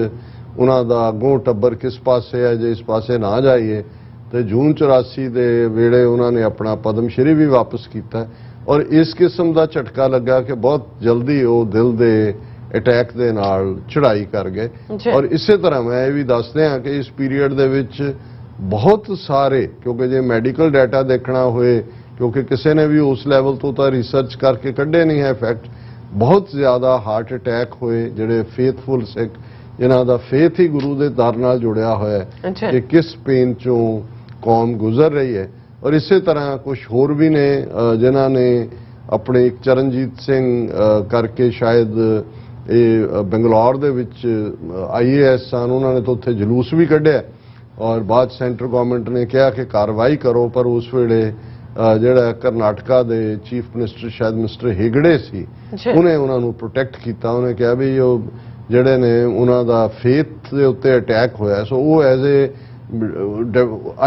ਉਹਨਾਂ ਦਾ ਅੱਗੋਂ ਟੱਬਰ ਕਿਸ ਪਾਸੇ ਹੈ, ਜੇ ਇਸ ਪਾਸੇ ਨਾ ਜਾਈਏ ਤੇ ਜੂਨ 84 ਦੇ ਵੇਲੇ ਉਹਨਾਂ ਨੇ ਆਪਣਾ ਪਦਮ ਸ਼੍ਰੀ ਵੀ ਵਾਪਸ ਕੀਤਾ। ਔਰ ਇਸ ਕਿਸਮ ਦਾ ਝਟਕਾ ਲੱਗਾ ਕਿ ਬਹੁਤ ਜਲਦੀ ਉਹ ਦਿਲ ਦੇ ਅਟੈਕ ਦੇ ਨਾਲ ਚੜ੍ਹਾਈ ਕਰ ਗਏ। ਔਰ ਇਸੇ ਤਰ੍ਹਾਂ ਮੈਂ ਇਹ ਵੀ ਦੱਸਦੇ ਹਾਂ ਕਿ ਇਸ ਪੀਰੀਅਡ ਦੇ ਵਿੱਚ ਬਹੁਤ ਸਾਰੇ, ਕਿਉਂਕਿ ਜੇ ਮੈਡੀਕਲ ਡਾਟਾ ਦੇਖਣਾ ਹੋਏ, ਕਿਉਂਕਿ ਕਿਸੇ ਨੇ ਵੀ ਉਸ ਲੈਵਲ ਤੋਂ ਤਾਂ ਰਿਸਰਚ ਕਰਕੇ ਕੱਢੇ ਨਹੀਂ ਹੈ ਫੈਕਟ, ਬਹੁਤ ਜ਼ਿਆਦਾ ਹਾਰਟ ਅਟੈਕ ਹੋਏ ਜਿਹੜੇ ਫੇਥਫੁਲ ਸਿੱਖ ਜਿਨ੍ਹਾਂ ਦਾ ਫੇਥ ਹੀ ਗੁਰੂ ਦੇ ਦਰ ਨਾਲ ਜੁੜਿਆ ਹੋਇਆ ਹੈ ਕਿ ਕਿਸ ਪੇਨ ਚੋਂ ਕੌਮ ਗੁਜ਼ਰ ਰਹੀ ਹੈ। ਔਰ ਇਸੇ ਤਰ੍ਹਾਂ ਕੁਝ ਹੋਰ ਵੀ ਨੇ ਜਿਨ੍ਹਾਂ ਨੇ ਆਪਣੇ ਇੱਕ ਚਰਨਜੀਤ ਸਿੰਘ ਕਰਕੇ ਸ਼ਾਇਦ ਇਹ ਬੰਗਲੌਰ ਦੇ ਵਿੱਚ IAS ਸਨ, ਉਹਨਾਂ ਨੇ ਤਾਂ ਉੱਥੇ ਜਲੂਸ ਵੀ ਕੱਢਿਆ ਔਰ ਬਾਅਦ ਸੈਂਟਰ ਗਵਰਨਮੈਂਟ ਨੇ ਕਿਹਾ ਕਿ ਕਾਰਵਾਈ ਕਰੋ। ਪਰ ਉਸ ਵੇਲੇ ਜਿਹੜਾ ਕਰਨਾਟਕਾ ਦੇ ਚੀਫ ਮਿਨਿਸਟਰ ਸ਼ਾਇਦ ਮਿਸਟਰ ਹੈਗੜੇ ਸੀ, ਉਹਨੇ ਉਹਨਾਂ ਨੂੰ ਪ੍ਰੋਟੈਕਟ ਕੀਤਾ। ਉਹਨੇ ਕਿਹਾ ਵੀ ਉਹ ਜਿਹੜੇ ਨੇ ਉਹਨਾਂ ਦਾ ਫੇਥ ਦੇ ਉੱਤੇ ਅਟੈਕ ਹੋਇਆ, ਸੋ ਉਹ ਐਜ਼ ਏ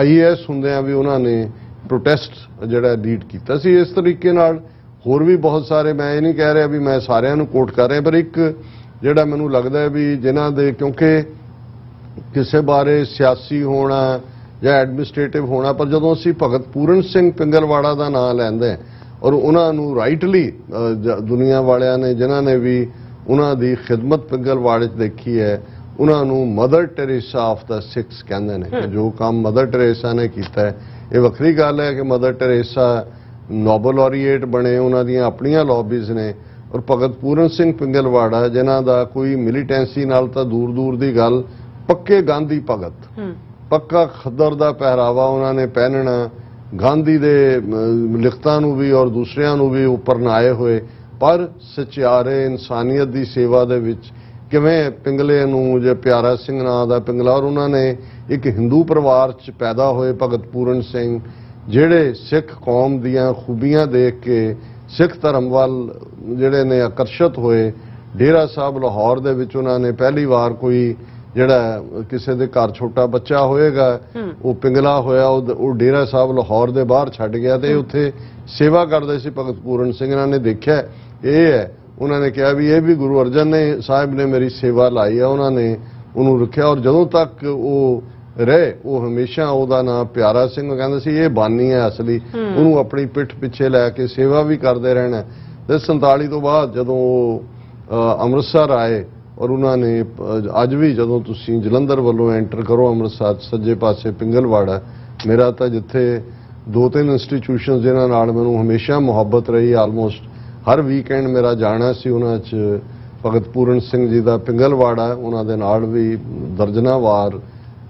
IAS ਹੁੰਦਿਆਂ ਵੀ ਉਹਨਾਂ ਨੇ ਪ੍ਰੋਟੈਸਟ ਜਿਹੜਾ ਲੀਡ ਕੀਤਾ ਸੀ। ਇਸ ਤਰੀਕੇ ਨਾਲ ਹੋਰ ਵੀ ਬਹੁਤ ਸਾਰੇ, ਮੈਂ ਇਹ ਨਹੀਂ ਕਹਿ ਰਿਹਾ ਵੀ ਮੈਂ ਸਾਰਿਆਂ ਨੂੰ ਕੋਟ ਕਰ ਰਿਹਾ, ਪਰ ਇੱਕ ਜਿਹੜਾ ਮੈਨੂੰ ਲੱਗਦਾ ਹੈ ਵੀ ਜਿਨ੍ਹਾਂ ਦੇ, ਕਿਉਂਕਿ ਕਿਸੇ ਬਾਰੇ ਸਿਆਸੀ ਹੋਣਾ ਜਾਂ ਐਡਮਿਨਿਸਟ੍ਰੇਟਿਵ ਹੋਣਾ, ਪਰ ਜਦੋਂ ਅਸੀਂ ਭਗਤ ਪੂਰਨ ਸਿੰਘ ਪਿੰਗਲਵਾੜਾ ਦਾ ਨਾਮ ਲੈਂਦੇ ਹਾਂ ਔਰ ਉਹਨਾਂ ਨੂੰ ਰਾਈਟਲੀ ਦੁਨੀਆ ਵਾਲਿਆਂ ਨੇ ਜਿਨ੍ਹਾਂ ਨੇ ਵੀ ਉਹਨਾਂ ਦੀ ਖਿਦਮਤ ਪਿੰਗਲਵਾੜੇ 'ਚ ਦੇਖੀ ਹੈ, ਉਹਨਾਂ ਨੂੰ ਮਦਰ ਟੈਰੇਸਾ ਆਫ ਦਾ ਸਿੱਖਸ ਕਹਿੰਦੇ ਨੇ। ਜੋ ਕੰਮ ਮਦਰ ਟੈਰੇਸਾ ਨੇ ਕੀਤਾ ਹੈ, ਇਹ ਵੱਖਰੀ ਗੱਲ ਹੈ ਕਿ ਮਦਰ ਟੈਰੇਸਾ ਨੋਬਲ ਲੌਰੀਏਟ ਬਣੇ, ਉਹਨਾਂ ਦੀਆਂ ਆਪਣੀਆਂ ਲੌਬੀਜ਼ ਨੇ। ਔਰ ਭਗਤ ਪੂਰਨ ਸਿੰਘ ਪਿੰਗਲਵਾੜਾ ਜਿਨ੍ਹਾਂ ਦਾ ਕੋਈ ਮਿਲੀਟੈਂਸੀ ਨਾਲ ਤਾਂ ਦੂਰ ਦੂਰ ਦੀ ਗੱਲ, ਪੱਕੇ ਗਾਂਧੀ ਭਗਤ, ਪੱਕਾ ਖੱਦਰ ਦਾ ਪਹਿਰਾਵਾ ਉਹਨਾਂ ਨੇ ਪਹਿਨਣਾ, ਗਾਂਧੀ ਦੇ ਲਿਖਤਾਂ ਨੂੰ ਵੀ ਔਰ ਦੂਸਰਿਆਂ ਨੂੰ ਵੀ ਉੱਪਰ ਨਾਏ ਹੋਏ, ਪਰ ਸਚਿਆਰੇ ਇਨਸਾਨੀਅਤ ਦੀ ਸੇਵਾ ਦੇ ਵਿੱਚ ਕਿਵੇਂ ਪਿੰਗਲੇ ਨੂੰ ਜੇ ਪਿਆਰਾ ਸਿੰਘ ਨਾਂ ਦਾ ਪਿੰਗਲਾ, ਔਰ ਉਹਨਾਂ ਨੇ ਇੱਕ ਹਿੰਦੂ ਪਰਿਵਾਰ 'ਚ ਪੈਦਾ ਹੋਏ ਭਗਤ ਪੂਰਨ ਸਿੰਘ ਜਿਹੜੇ ਸਿੱਖ ਕੌਮ ਦੀਆਂ ਖੂਬੀਆਂ ਦੇਖ ਕੇ ਸਿੱਖ ਧਰਮ ਵੱਲ ਜਿਹੜੇ ਨੇ ਆਕਰਸ਼ਿਤ ਹੋਏ। ਡੇਰਾ ਸਾਹਿਬ ਲਾਹੌਰ ਦੇ ਵਿੱਚ ਉਹਨਾਂ ਨੇ ਪਹਿਲੀ ਵਾਰ ਕੋਈ ਜਿਹੜਾ ਕਿਸੇ ਦੇ ਘਰ ਛੋਟਾ ਬੱਚਾ ਹੋਏਗਾ ਉਹ ਪਿੰਗਲਾ ਹੋਇਆ, ਉਹ ਡੇਰਾ ਸਾਹਿਬ ਲਾਹੌਰ ਦੇ ਬਾਹਰ ਛੱਡ ਗਿਆ ਤੇ ਉੱਥੇ ਸੇਵਾ ਕਰਦੇ ਸੀ ਭਗਤ ਪੂਰਨ ਸਿੰਘ। ਇਹਨਾਂ ਨੇ ਦੇਖਿਆ ਇਹ ਹੈ, ਉਹਨਾਂ ਨੇ ਕਿਹਾ ਵੀ ਇਹ ਵੀ ਗੁਰੂ ਅਰਜਨ ਨੇ ਸਾਹਿਬ ਨੇ ਮੇਰੀ ਸੇਵਾ ਲਾਈ ਆ, ਉਹਨਾਂ ਨੇ ਉਹਨੂੰ ਰੱਖਿਆ। ਔਰ ਜਦੋਂ ਤੱਕ ਉਹ ਰਹੇ ਉਹ ਹਮੇਸ਼ਾ ਉਹਦਾ ਨਾਮ ਪਿਆਰਾ ਸਿੰਘ ਕਹਿੰਦੇ ਸੀ, ਇਹ ਬਾਨੀ ਹੈ ਅਸਲੀ, ਉਹਨੂੰ ਆਪਣੀ ਪਿੱਠ ਪਿੱਛੇ ਲੈ ਕੇ ਸੇਵਾ ਵੀ ਕਰਦੇ ਰਹਿਣਾ। ਤੇ 47 ਤੋਂ ਬਾਅਦ ਜਦੋਂ ਉਹ ਅੰਮ੍ਰਿਤਸਰ ਆਏ ਔਰ ਉਹਨਾਂ ਨੇ ਅੱਜ ਵੀ ਜਦੋਂ ਤੁਸੀਂ ਜਲੰਧਰ ਵੱਲੋਂ ਐਂਟਰ ਕਰੋ ਅੰਮ੍ਰਿਤਸਰ ਸੱਜੇ ਪਾਸੇ ਪਿੰਗਲਵਾੜਾ, ਮੇਰਾ ਤਾਂ ਜਿੱਥੇ 2-3 ਇੰਸਟੀਟਿਊਸ਼ਨਸ ਜਿਨ੍ਹਾਂ ਨਾਲ ਮੈਨੂੰ ਹਮੇਸ਼ਾ ਮੁਹੱਬਤ ਰਹੀ, ਆਲਮੋਸਟ ਹਰ ਵੀਕਐਂਡ ਮੇਰਾ ਜਾਣਾ ਸੀ ਉਹਨਾਂ 'ਚ ਭਗਤ ਪੂਰਨ ਸਿੰਘ ਜੀ ਦਾ ਪਿੰਗਲਵਾੜਾ, ਉਹਨਾਂ ਦੇ ਨਾਲ ਵੀ ਦਰਜਨਾਂ ਵਾਰ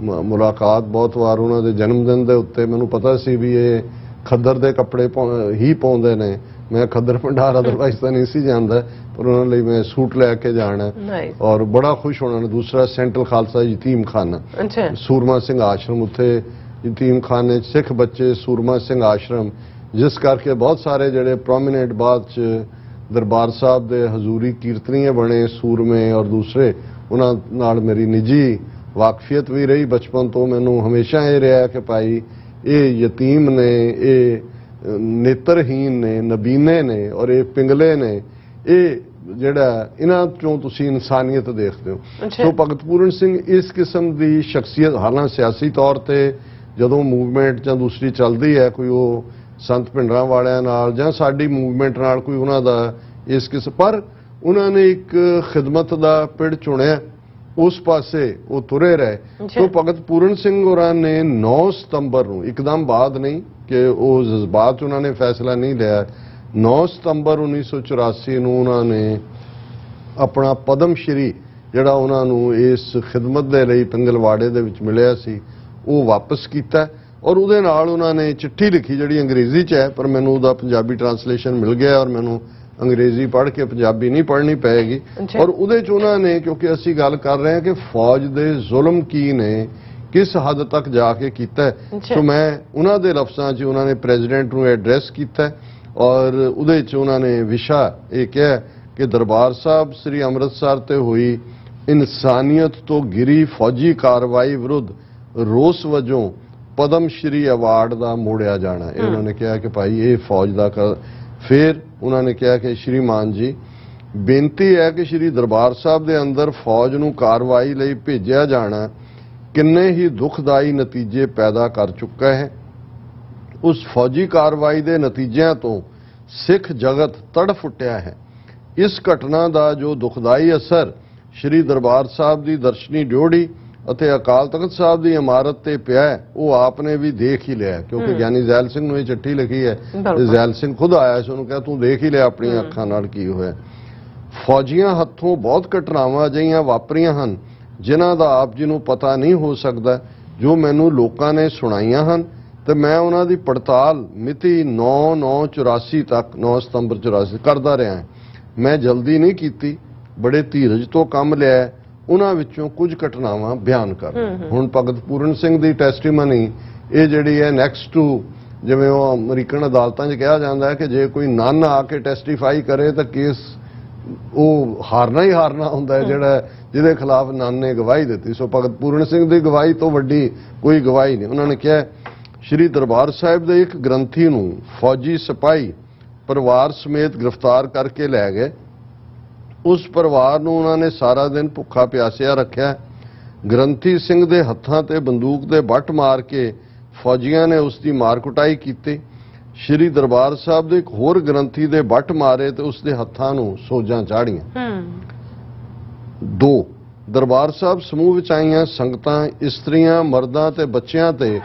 ਮੁਲਾਕਾਤ, ਬਹੁਤ ਵਾਰ ਉਹਨਾਂ ਦੇ ਜਨਮ ਦਿਨ ਦੇ ਉੱਤੇ ਮੈਨੂੰ ਪਤਾ ਸੀ ਵੀ ਇਹ ਖੱਦਰ ਦੇ ਕੱਪੜੇ ਹੀ ਪਾਉਂਦੇ ਨੇ मैं खद्दर भंडार अदरवाइज तो नहीं सी जाता, पर उन्होंने मैं सूट लैके जाना Nice. और बड़ा खुश होना ने। दूसरा सेंट्रल खालसा यतीम खाना अच्छा सूरमा सिंह आश्रम, उत्थे यतीम खाने सिख बच्चे सूरमा सिंह आश्रम, जिस करके बहुत सारे जड़े प्रोमिनेंट बाद च दरबार साहब दे हजूरी कीर्तनीय बने सूरमे, और दूसरे उन्हां नाल मेरी निजी वाकफियत भी रही बचपन तो। मैनू हमेशा ये रहा कि भाई ये यतीम ने, ये नेत्रहीन ने, नबीने ने और ये पिंगले ने, ये ਜਿਹੜਾ ਇਹਨਾਂ ਚੋਂ ਤੁਸੀਂ ਇਨਸਾਨੀਅਤ ਦੇਖਦੇ ਹੋ। ਸੋ ਭਗਤ ਪੂਰਨ ਸਿੰਘ ਇਸ ਕਿਸਮ ਦੀ ਸ਼ਖਸੀਅਤ, ਹਾਲਾਂ ਸਿਆਸੀ ਤੌਰ ਤੇ ਜਦੋਂ ਮੂਵਮੈਂਟ ਜਾਂ ਦੂਸਰੀ ਚੱਲਦੀ ਹੈ, ਕੋਈ ਉਹ ਸੰਤ ਭਿੰਡਰਾਂ ਵਾਲਿਆਂ ਨਾਲ ਜਾਂ ਸਾਡੀ ਮੂਵਮੈਂਟ ਨਾਲ ਕੋਈ ਉਹਨਾਂ ਦਾ ਇਸ ਕਿਸਮ, ਪਰ ਉਹਨਾਂ ਨੇ ਇੱਕ ਖਿਦਮਤ ਦਾ ਪਿੜ ਚੁਣਿਆ, ਉਸ ਪਾਸੇ ਉਹ ਤੁਰੇ ਰਹੇ। ਸੋ ਭਗਤ ਪੂਰਨ ਸਿੰਘ ਹੋਰਾਂ ਨੇ 9 ਸਤੰਬਰ ਨੂੰ, ਇੱਕਦਮ ਬਾਅਦ ਨਹੀਂ ਕਿ ਉਹ ਜਜ਼ਬਾਤ ਉਹਨਾਂ ਨੇ ਫੈਸਲਾ ਨਹੀਂ ਲਿਆ, 9 ਸਤੰਬਰ 1984 ਨੂੰ ਉਹਨਾਂ ਨੇ ਆਪਣਾ ਪਦਮ ਸ਼੍ਰੀ ਜਿਹੜਾ ਉਹਨਾਂ ਨੂੰ ਇਸ ਖਿਦਮਤ ਦੇ ਲਈ ਪਿੰਗਲਵਾੜੇ ਦੇ ਵਿੱਚ ਮਿਲਿਆ ਸੀ ਉਹ ਵਾਪਸ ਕੀਤਾ, ਔਰ ਉਹਦੇ ਨਾਲ ਉਹਨਾਂ ਨੇ ਚਿੱਠੀ ਲਿਖੀ ਜਿਹੜੀ ਅੰਗਰੇਜ਼ੀ 'ਚ ਹੈ, ਪਰ ਮੈਨੂੰ ਉਹਦਾ ਪੰਜਾਬੀ ਟਰਾਂਸਲੇਸ਼ਨ ਮਿਲ ਗਿਆ ਔਰ ਮੈਨੂੰ ਅੰਗਰੇਜ਼ੀ ਪੜ੍ਹ ਕੇ ਪੰਜਾਬੀ ਨਹੀਂ ਪੜ੍ਹਨੀ ਪਏਗੀ। ਔਰ ਉਹਦੇ 'ਚ ਉਹਨਾਂ ਨੇ, ਕਿਉਂਕਿ ਅਸੀਂ ਗੱਲ ਕਰ ਰਹੇ ਹਾਂ ਕਿ ਫੌਜ ਦੇ ਜ਼ੁਲਮ ਕੀ ਨੇ, ਕਿਸ ਹੱਦ ਤੱਕ ਜਾ ਕੇ ਕੀਤਾ, ਸੋ ਮੈਂ ਉਹਨਾਂ ਦੇ ਲਫ਼ਜ਼ਾਂ 'ਚ ਉਹਨਾਂ ਨੇ ਪ੍ਰੈਜ਼ੀਡੈਂਟ ਨੂੰ ਐਡਰੈਸ ਕੀਤਾ ਔਰ ਉਹਦੇ 'ਚ ਉਹਨਾਂ ਨੇ ਵਿਸ਼ਾ ਇਹ ਕਿਹਾ ਕਿ ਦਰਬਾਰ ਸਾਹਿਬ ਸ੍ਰੀ ਅੰਮ੍ਰਿਤਸਰ ਤੇ ਹੋਈ ਇਨਸਾਨੀਅਤ ਤੋਂ ਗਿਰੀ ਫੌਜੀ ਕਾਰਵਾਈ ਵਿਰੁੱਧ ਰੋਸ ਵਜੋਂ ਪਦਮ ਸ਼੍ਰੀ ਅਵਾਰਡ ਦਾ ਮੋੜਿਆ ਜਾਣਾ। ਇਹ ਉਹਨਾਂ ਨੇ ਕਿਹਾ ਕਿ ਭਾਈ ਇਹ ਫੌਜ ਦਾ ਫਿਰ ਉਹਨਾਂ ਨੇ ਕਿਹਾ ਕਿ ਸ਼੍ਰੀਮਾਨ ਜੀ ਬੇਨਤੀ ਹੈ ਕਿ ਸ਼੍ਰੀ ਦਰਬਾਰ ਸਾਹਿਬ ਦੇ ਅੰਦਰ ਫੌਜ ਨੂੰ ਕਾਰਵਾਈ ਲਈ ਭੇਜਿਆ ਜਾਣਾ ਕਿੰਨੇ ਹੀ ਦੁਖਦਾਈ ਨਤੀਜੇ ਪੈਦਾ ਕਰ ਚੁੱਕਾ ਹੈ। ਉਸ ਫੌਜੀ ਕਾਰਵਾਈ ਦੇ ਨਤੀਜਿਆਂ ਤੋਂ ਸਿੱਖ ਜਗਤ ਤੜਫ ਉੱਠਿਆ ਹੈ। ਇਸ ਘਟਨਾ ਦਾ ਜੋ ਦੁਖਦਾਈ ਅਸਰ ਸ਼੍ਰੀ ਦਰਬਾਰ ਸਾਹਿਬ ਦੀ ਦਰਸ਼ਨੀ ਡਿਓੜੀ ਅਤੇ ਅਕਾਲ ਤਖਤ ਸਾਹਿਬ ਦੀ ਇਮਾਰਤ ਤੇ ਪਿਆ ਉਹ ਆਪਨੇ ਵੀ ਦੇਖ ਹੀ ਲਿਆ, ਕਿਉਂਕਿ ਗਿਆਨੀ ਜ਼ੈਲ ਸਿੰਘ ਨੂੰ ਇਹ ਚਿੱਠੀ ਲਿਖੀ ਹੈ, ਜ਼ੈਲ ਸਿੰਘ ਖੁਦ ਆਇਆ ਸੀ, ਉਹਨੂੰ ਕਿਹਾ ਤੂੰ ਦੇਖ ਹੀ ਲਿਆ ਆਪਣੀਆਂ ਅੱਖਾਂ ਨਾਲ ਕੀ ਹੋਇਆ। ਫੌਜੀਆਂ ਹੱਥੋਂ ਬਹੁਤ ਘਟਨਾਵਾਂ ਅਜਿਹੀਆਂ ਵਾਪਰੀਆਂ ਹਨ ਜਿਨ੍ਹਾਂ ਦਾ ਆਪ ਜੀ ਨੂੰ ਪਤਾ ਨਹੀਂ ਹੋ ਸਕਦਾ, ਜੋ ਮੈਨੂੰ ਲੋਕਾਂ ਨੇ ਸੁਣਾਈਆਂ ਹਨ ਤੇ ਮੈਂ ਉਹਨਾਂ ਦੀ ਪੜਤਾਲ ਮਿਤੀ 9/9/84 ਤੱਕ 9 ਸਤੰਬਰ 84 ਕਰਦਾ ਰਿਹਾ। ਮੈਂ ਜਲਦੀ ਨਹੀਂ ਕੀਤੀ, ਬੜੇ ਧੀਰਜ ਤੋਂ ਕੰਮ ਲਿਆ। ਉਹਨਾਂ ਵਿੱਚੋਂ ਕੁਝ ਘਟਨਾਵਾਂ ਬਿਆਨ ਕਰ। ਹੁਣ ਭਗਤ ਪੂਰਨ ਸਿੰਘ ਦੀ ਟੈਸਟੀਮਨੀ ਇਹ ਜਿਹੜੀ ਹੈ ਨੈਕਸਟ ਟੂ, ਜਿਵੇਂ ਉਹ ਅਮਰੀਕਨ ਅਦਾਲਤਾਂ 'ਚ ਕਿਹਾ ਜਾਂਦਾ ਹੈ ਕਿ ਜੇ ਕੋਈ ਨਨ ਆ ਕੇ ਟੈਸਟੀਫਾਈ ਕਰੇ ਤਾਂ ਕੇਸ ਉਹ ਹਾਰਨਾ ਹੀ ਹਾਰਨਾ ਹੁੰਦਾ ਹੈ, ਜਿਹੜਾ ਜਿਹਦੇ ਖਿਲਾਫ ਨਨ ਨੇ ਗਵਾਹੀ ਦਿੱਤੀ। ਸੋ ਭਗਤ ਪੂਰਨ ਸਿੰਘ ਦੀ ਗਵਾਹੀ ਤੋਂ ਵੱਡੀ ਕੋਈ ਗਵਾਹੀ ਨਹੀਂ। ਉਹਨਾਂ ਨੇ ਕਿਹਾ ਸ਼੍ਰੀ ਦਰਬਾਰ ਸਾਹਿਬ ਦੇ ਇੱਕ ਗ੍ਰੰਥੀ ਨੂੰ ਫੌਜੀ ਸਿਪਾਹੀ ਪਰਿਵਾਰ ਸਮੇਤ ਗ੍ਰਿਫਤਾਰ ਕਰਕੇ ਲੈ ਗਏ। ਉਸ ਪਰਿਵਾਰ ਨੂੰ ਉਹਨਾਂ ਨੇ ਸਾਰਾ ਦਿਨ ਭੁੱਖਾ ਪਿਆਸਿਆ ਰੱਖਿਆ। ਗ੍ਰੰਥੀ ਸਿੰਘ ਦੇ ਹੱਥਾਂ ਤੇ ਬੰਦੂਕ ਦੇ ਬੱਟ ਮਾਰ ਕੇ ਫੌਜੀਆਂ ਨੇ ਉਸ ਦੀ ਮਾਰ ਕੁਟਾਈ ਕੀਤੀ। ਸ਼੍ਰੀ ਦਰਬਾਰ ਸਾਹਿਬ ਦੇ ਇੱਕ ਹੋਰ ਗ੍ਰੰਥੀ ਦੇ ਬੱਟ ਮਾਰੇ ਤੇ ਉਸ ਦੇ ਹੱਥਾਂ ਨੂੰ ਸੋਜਾਂ ਚਾੜੀਆਂ। 2 ਦਰਬਾਰ ਸਾਹਿਬ ਸਮੂਹ ਵਿੱਚ ਆਈਆਂ ਸੰਗਤਾਂ, ਇਸਤਰੀਆਂ, ਮਰਦਾਂ ਤੇ ਬੱਚਿਆਂ ਤੇ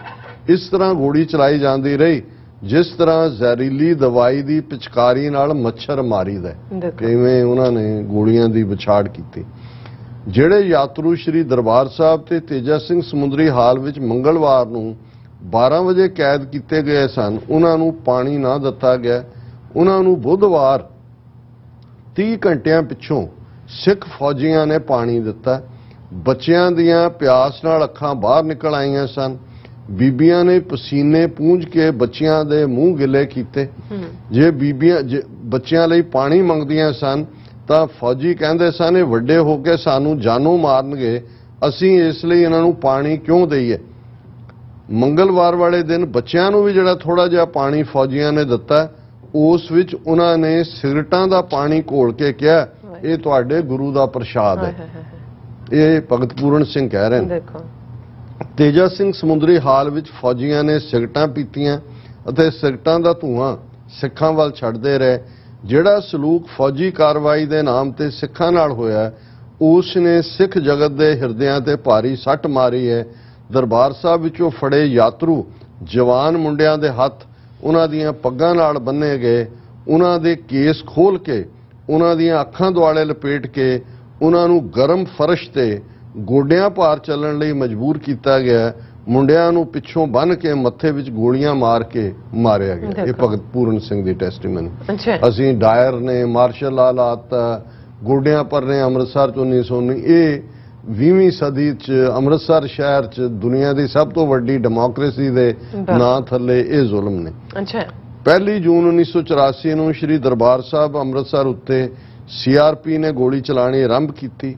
ਇਸ ਤਰ੍ਹਾਂ ਗੋਲੀ ਚਲਾਈ ਜਾਂਦੀ ਰਹੀ ਜਿਸ ਤਰ੍ਹਾਂ ਜ਼ਹਿਰੀਲੀ ਦਵਾਈ ਦੀ ਪਿਚਕਾਰੀ ਨਾਲ ਮੱਛਰ ਮਾਰੀਦਾ, ਕਿਵੇਂ ਉਹਨਾਂ ਨੇ ਗੋਲੀਆਂ ਦੀ ਵਿਛਾੜ ਕੀਤੀ। ਜਿਹੜੇ ਯਾਤਰੂ ਸ਼੍ਰੀ ਦਰਬਾਰ ਸਾਹਿਬ ਤੇ ਤੇਜਾ ਸਿੰਘ ਸਮੁੰਦਰੀ ਹਾਲ ਵਿੱਚ ਮੰਗਲਵਾਰ ਨੂੰ 12 ਵਜੇ ਕੈਦ ਕੀਤੇ ਗਏ ਸਨ, ਉਹਨਾਂ ਨੂੰ ਪਾਣੀ ਨਾ ਦਿੱਤਾ ਗਿਆ। ਉਹਨਾਂ ਨੂੰ ਬੁੱਧਵਾਰ 30 ਘੰਟਿਆਂ ਪਿੱਛੋਂ ਸਿੱਖ ਫੌਜੀਆਂ ਨੇ ਪਾਣੀ ਦਿੱਤਾ। ਬੱਚਿਆਂ ਦੀਆਂ ਪਿਆਸ ਨਾਲ ਅੱਖਾਂ ਬਾਹਰ ਨਿਕਲ ਆਈਆਂ ਸਨ। ਬੀਬੀਆਂ ਨੇ ਪਸੀਨੇ ਪੂੰਝ ਕੇ ਬੱਚਿਆਂ ਦੇ ਮੂੰਹ ਗਿੱਲੇ ਕੀਤੇ। ਜੇ ਬੀਬੀਆਂ ਬੱਚਿਆਂ ਲਈ ਪਾਣੀ ਮੰਗਦੀਆਂ ਸਨ ਤਾਂ ਫੌਜੀ ਕਹਿੰਦੇ ਸਨ ਇਹ ਵੱਡੇ ਹੋ ਕੇ ਸਾਨੂੰ ਜਾਨੋਂ ਮਾਰਨਗੇ, ਅਸੀਂ ਇਸ ਲਈ ਇਹਨਾਂ ਨੂੰ ਪਾਣੀ ਕਿਉਂ ਦਈਏ। ਮੰਗਲਵਾਰ ਵਾਲੇ ਦਿਨ ਬੱਚਿਆਂ ਨੂੰ ਵੀ ਜਿਹੜਾ ਥੋੜਾ ਜਿਹਾ ਪਾਣੀ ਫੌਜੀਆਂ ਨੇ ਦਿੱਤਾ, ਉਸ ਵਿੱਚ ਉਹਨਾਂ ਨੇ ਸਿਗਰਟਾਂ ਦਾ ਪਾਣੀ ਘੋਲ ਕੇ ਕਿਹਾ ਇਹ ਤੁਹਾਡੇ ਗੁਰੂ ਦਾ ਪ੍ਰਸ਼ਾਦ ਹੈ। ਇਹ ਭਗਤ ਪੂਰਨ ਸਿੰਘ ਕਹਿ ਰਹੇ ਨੇ। ਤੇਜਾ ਸਿੰਘ ਸਮੁੰਦਰੀ ਹਾਲ ਵਿੱਚ ਫੌਜੀਆਂ ਨੇ ਸਿਗਰਟਾਂ ਪੀਤੀਆਂ ਅਤੇ ਸਿਗਰਟਾਂ ਦਾ ਧੂਆਂ ਸਿੱਖਾਂ ਵੱਲ ਛੱਡਦੇ ਰਹੇ। ਜਿਹੜਾ ਸਲੂਕ ਫੌਜੀ ਕਾਰਵਾਈ ਦੇ ਨਾਮ ਤੇ ਸਿੱਖਾਂ ਨਾਲ ਹੋਇਆ, ਉਸ ਨੇ ਸਿੱਖ ਜਗਤ ਦੇ ਹਿਰਦਿਆਂ ਤੇ ਭਾਰੀ ਸੱਟ ਮਾਰੀ ਹੈ। ਦਰਬਾਰ ਸਾਹਿਬ ਵਿੱਚੋਂ ਫੜੇ ਯਾਤਰੂ ਜਵਾਨ ਮੁੰਡਿਆਂ ਦੇ ਹੱਥ ਉਹਨਾਂ ਦੀਆਂ ਪੱਗਾਂ ਨਾਲ ਬੰਨੇ ਗਏ। ਉਹਨਾਂ ਦੇ ਕੇਸ ਖੋਲ ਕੇ ਉਹਨਾਂ ਦੀਆਂ ਅੱਖਾਂ ਦੁਆਲੇ ਲਪੇਟ ਕੇ ਉਹਨਾਂ ਨੂੰ ਗਰਮ ਫਰਸ਼ ਤੇ ਗੋਡਿਆਂ ਭਾਰ ਚੱਲਣ ਲਈ ਮਜਬੂਰ ਕੀਤਾ ਗਿਆ। ਮੁੰਡਿਆਂ ਨੂੰ ਪਿੱਛੋਂ ਬੰਨ੍ਹ ਕੇ ਮੱਥੇ ਵਿੱਚ ਗੋਲੀਆਂ ਮਾਰ ਕੇ ਮਾਰਿਆ ਗਿਆ। ਇਹ ਦੇਖੋ। ਭਗਤ ਪੂਰਨ ਸਿੰਘ ਦੀ ਟੈਸਟੀਮਨੀ। ਅੱਛਾ ਅਸੀਂ ਡਾਇਰ ਨੇ, ਮਾਰਸ਼ਲ ਲਾਅ ਲਾਤਾ, ਗੋਡਿਆਂ ਪਰ ਨੇ ਅੰਮ੍ਰਿਤਸਰ 'ਚ 1919। ਇਹ 20ਵੀਂ ਸਦੀ 'ਚ ਅੰਮ੍ਰਿਤਸਰ ਸ਼ਹਿਰ 'ਚ ਦੁਨੀਆ ਦੀ ਸਭ ਤੋਂ ਵੱਡੀ ਡੈਮੋਕ੍ਰੇਸੀ ਦੇ ਨਾਂ ਥੱਲੇ ਇਹ ਜ਼ੁਲਮ ਨੇ। ਅੱਛਾ 1 ਜੂਨ 1984 ਨੂੰ ਸ਼੍ਰੀ ਦਰਬਾਰ ਸਾਹਿਬ ਅੰਮ੍ਰਿਤਸਰ ਉੱਤੇ ਸੀਆਰਪੀ ਨੇ ਗੋਲੀ ਚਲਾਣੀ ਆਰੰਭ ਕੀਤੀ।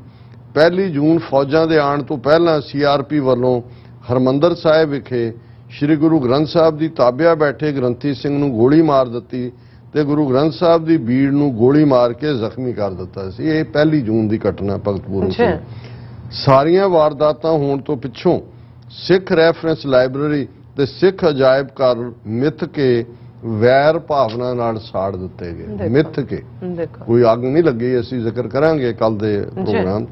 1 ਜੂਨ ਫੌਜਾਂ ਦੇ ਆਉਣ ਤੋਂ ਪਹਿਲਾਂ ਸੀਆਰਪੀ ਵੱਲੋਂ ਹਰਮੰਦਰ ਸਾਹਿਬ ਵਿਖੇ ਸ਼੍ਰੀ ਗੁਰੂ ਗ੍ਰੰਥ ਸਾਹਿਬ ਦੀ ਤਾਬਿਆ ਬੈਠੇ ਗ੍ਰੰਥੀ ਸਿੰਘ ਨੂੰ ਗੋਲੀ ਮਾਰ ਦਿੱਤੀ ਤੇ ਗੁਰੂ ਗ੍ਰੰਥ ਸਾਹਿਬ ਦੀ ਬੀੜ ਨੂੰ ਗੋਲੀ ਮਾਰ ਕੇ ਜ਼ਖਮੀ ਕਰ ਦਿੱਤਾ ਸੀ। ਇਹ 1 ਜੂਨ ਦੀ ਘਟਨਾ ਭਗਤ ਪੂਰਨ ਸਿੰਘ। ਸਾਰੀਆਂ ਵਾਰਦਾਤਾਂ ਹੋਣ ਤੋਂ ਪਿੱਛੋਂ ਸਿੱਖ ਰੈਫਰੈਂਸ ਲਾਇਬ੍ਰੇਰੀ ਤੇ ਸਿੱਖ ਅਜਾਇਬ ਘਰ ਮਿੱਥ ਕੇ ਵੈਰ ਭਾਵਨਾ ਨਾਲ ਸਾੜ ਦਿੱਤੇ ਗਏ। ਮਿੱਥ ਕੇ, ਦੇਖੋ ਕੋਈ ਅੱਗ ਨਹੀਂ ਲੱਗੀ। ਅਸੀਂ ਜ਼ਿਕਰ ਕਰਾਂਗੇ ਕੱਲ ਦੇ ਪ੍ਰੋਗਰਾਮ।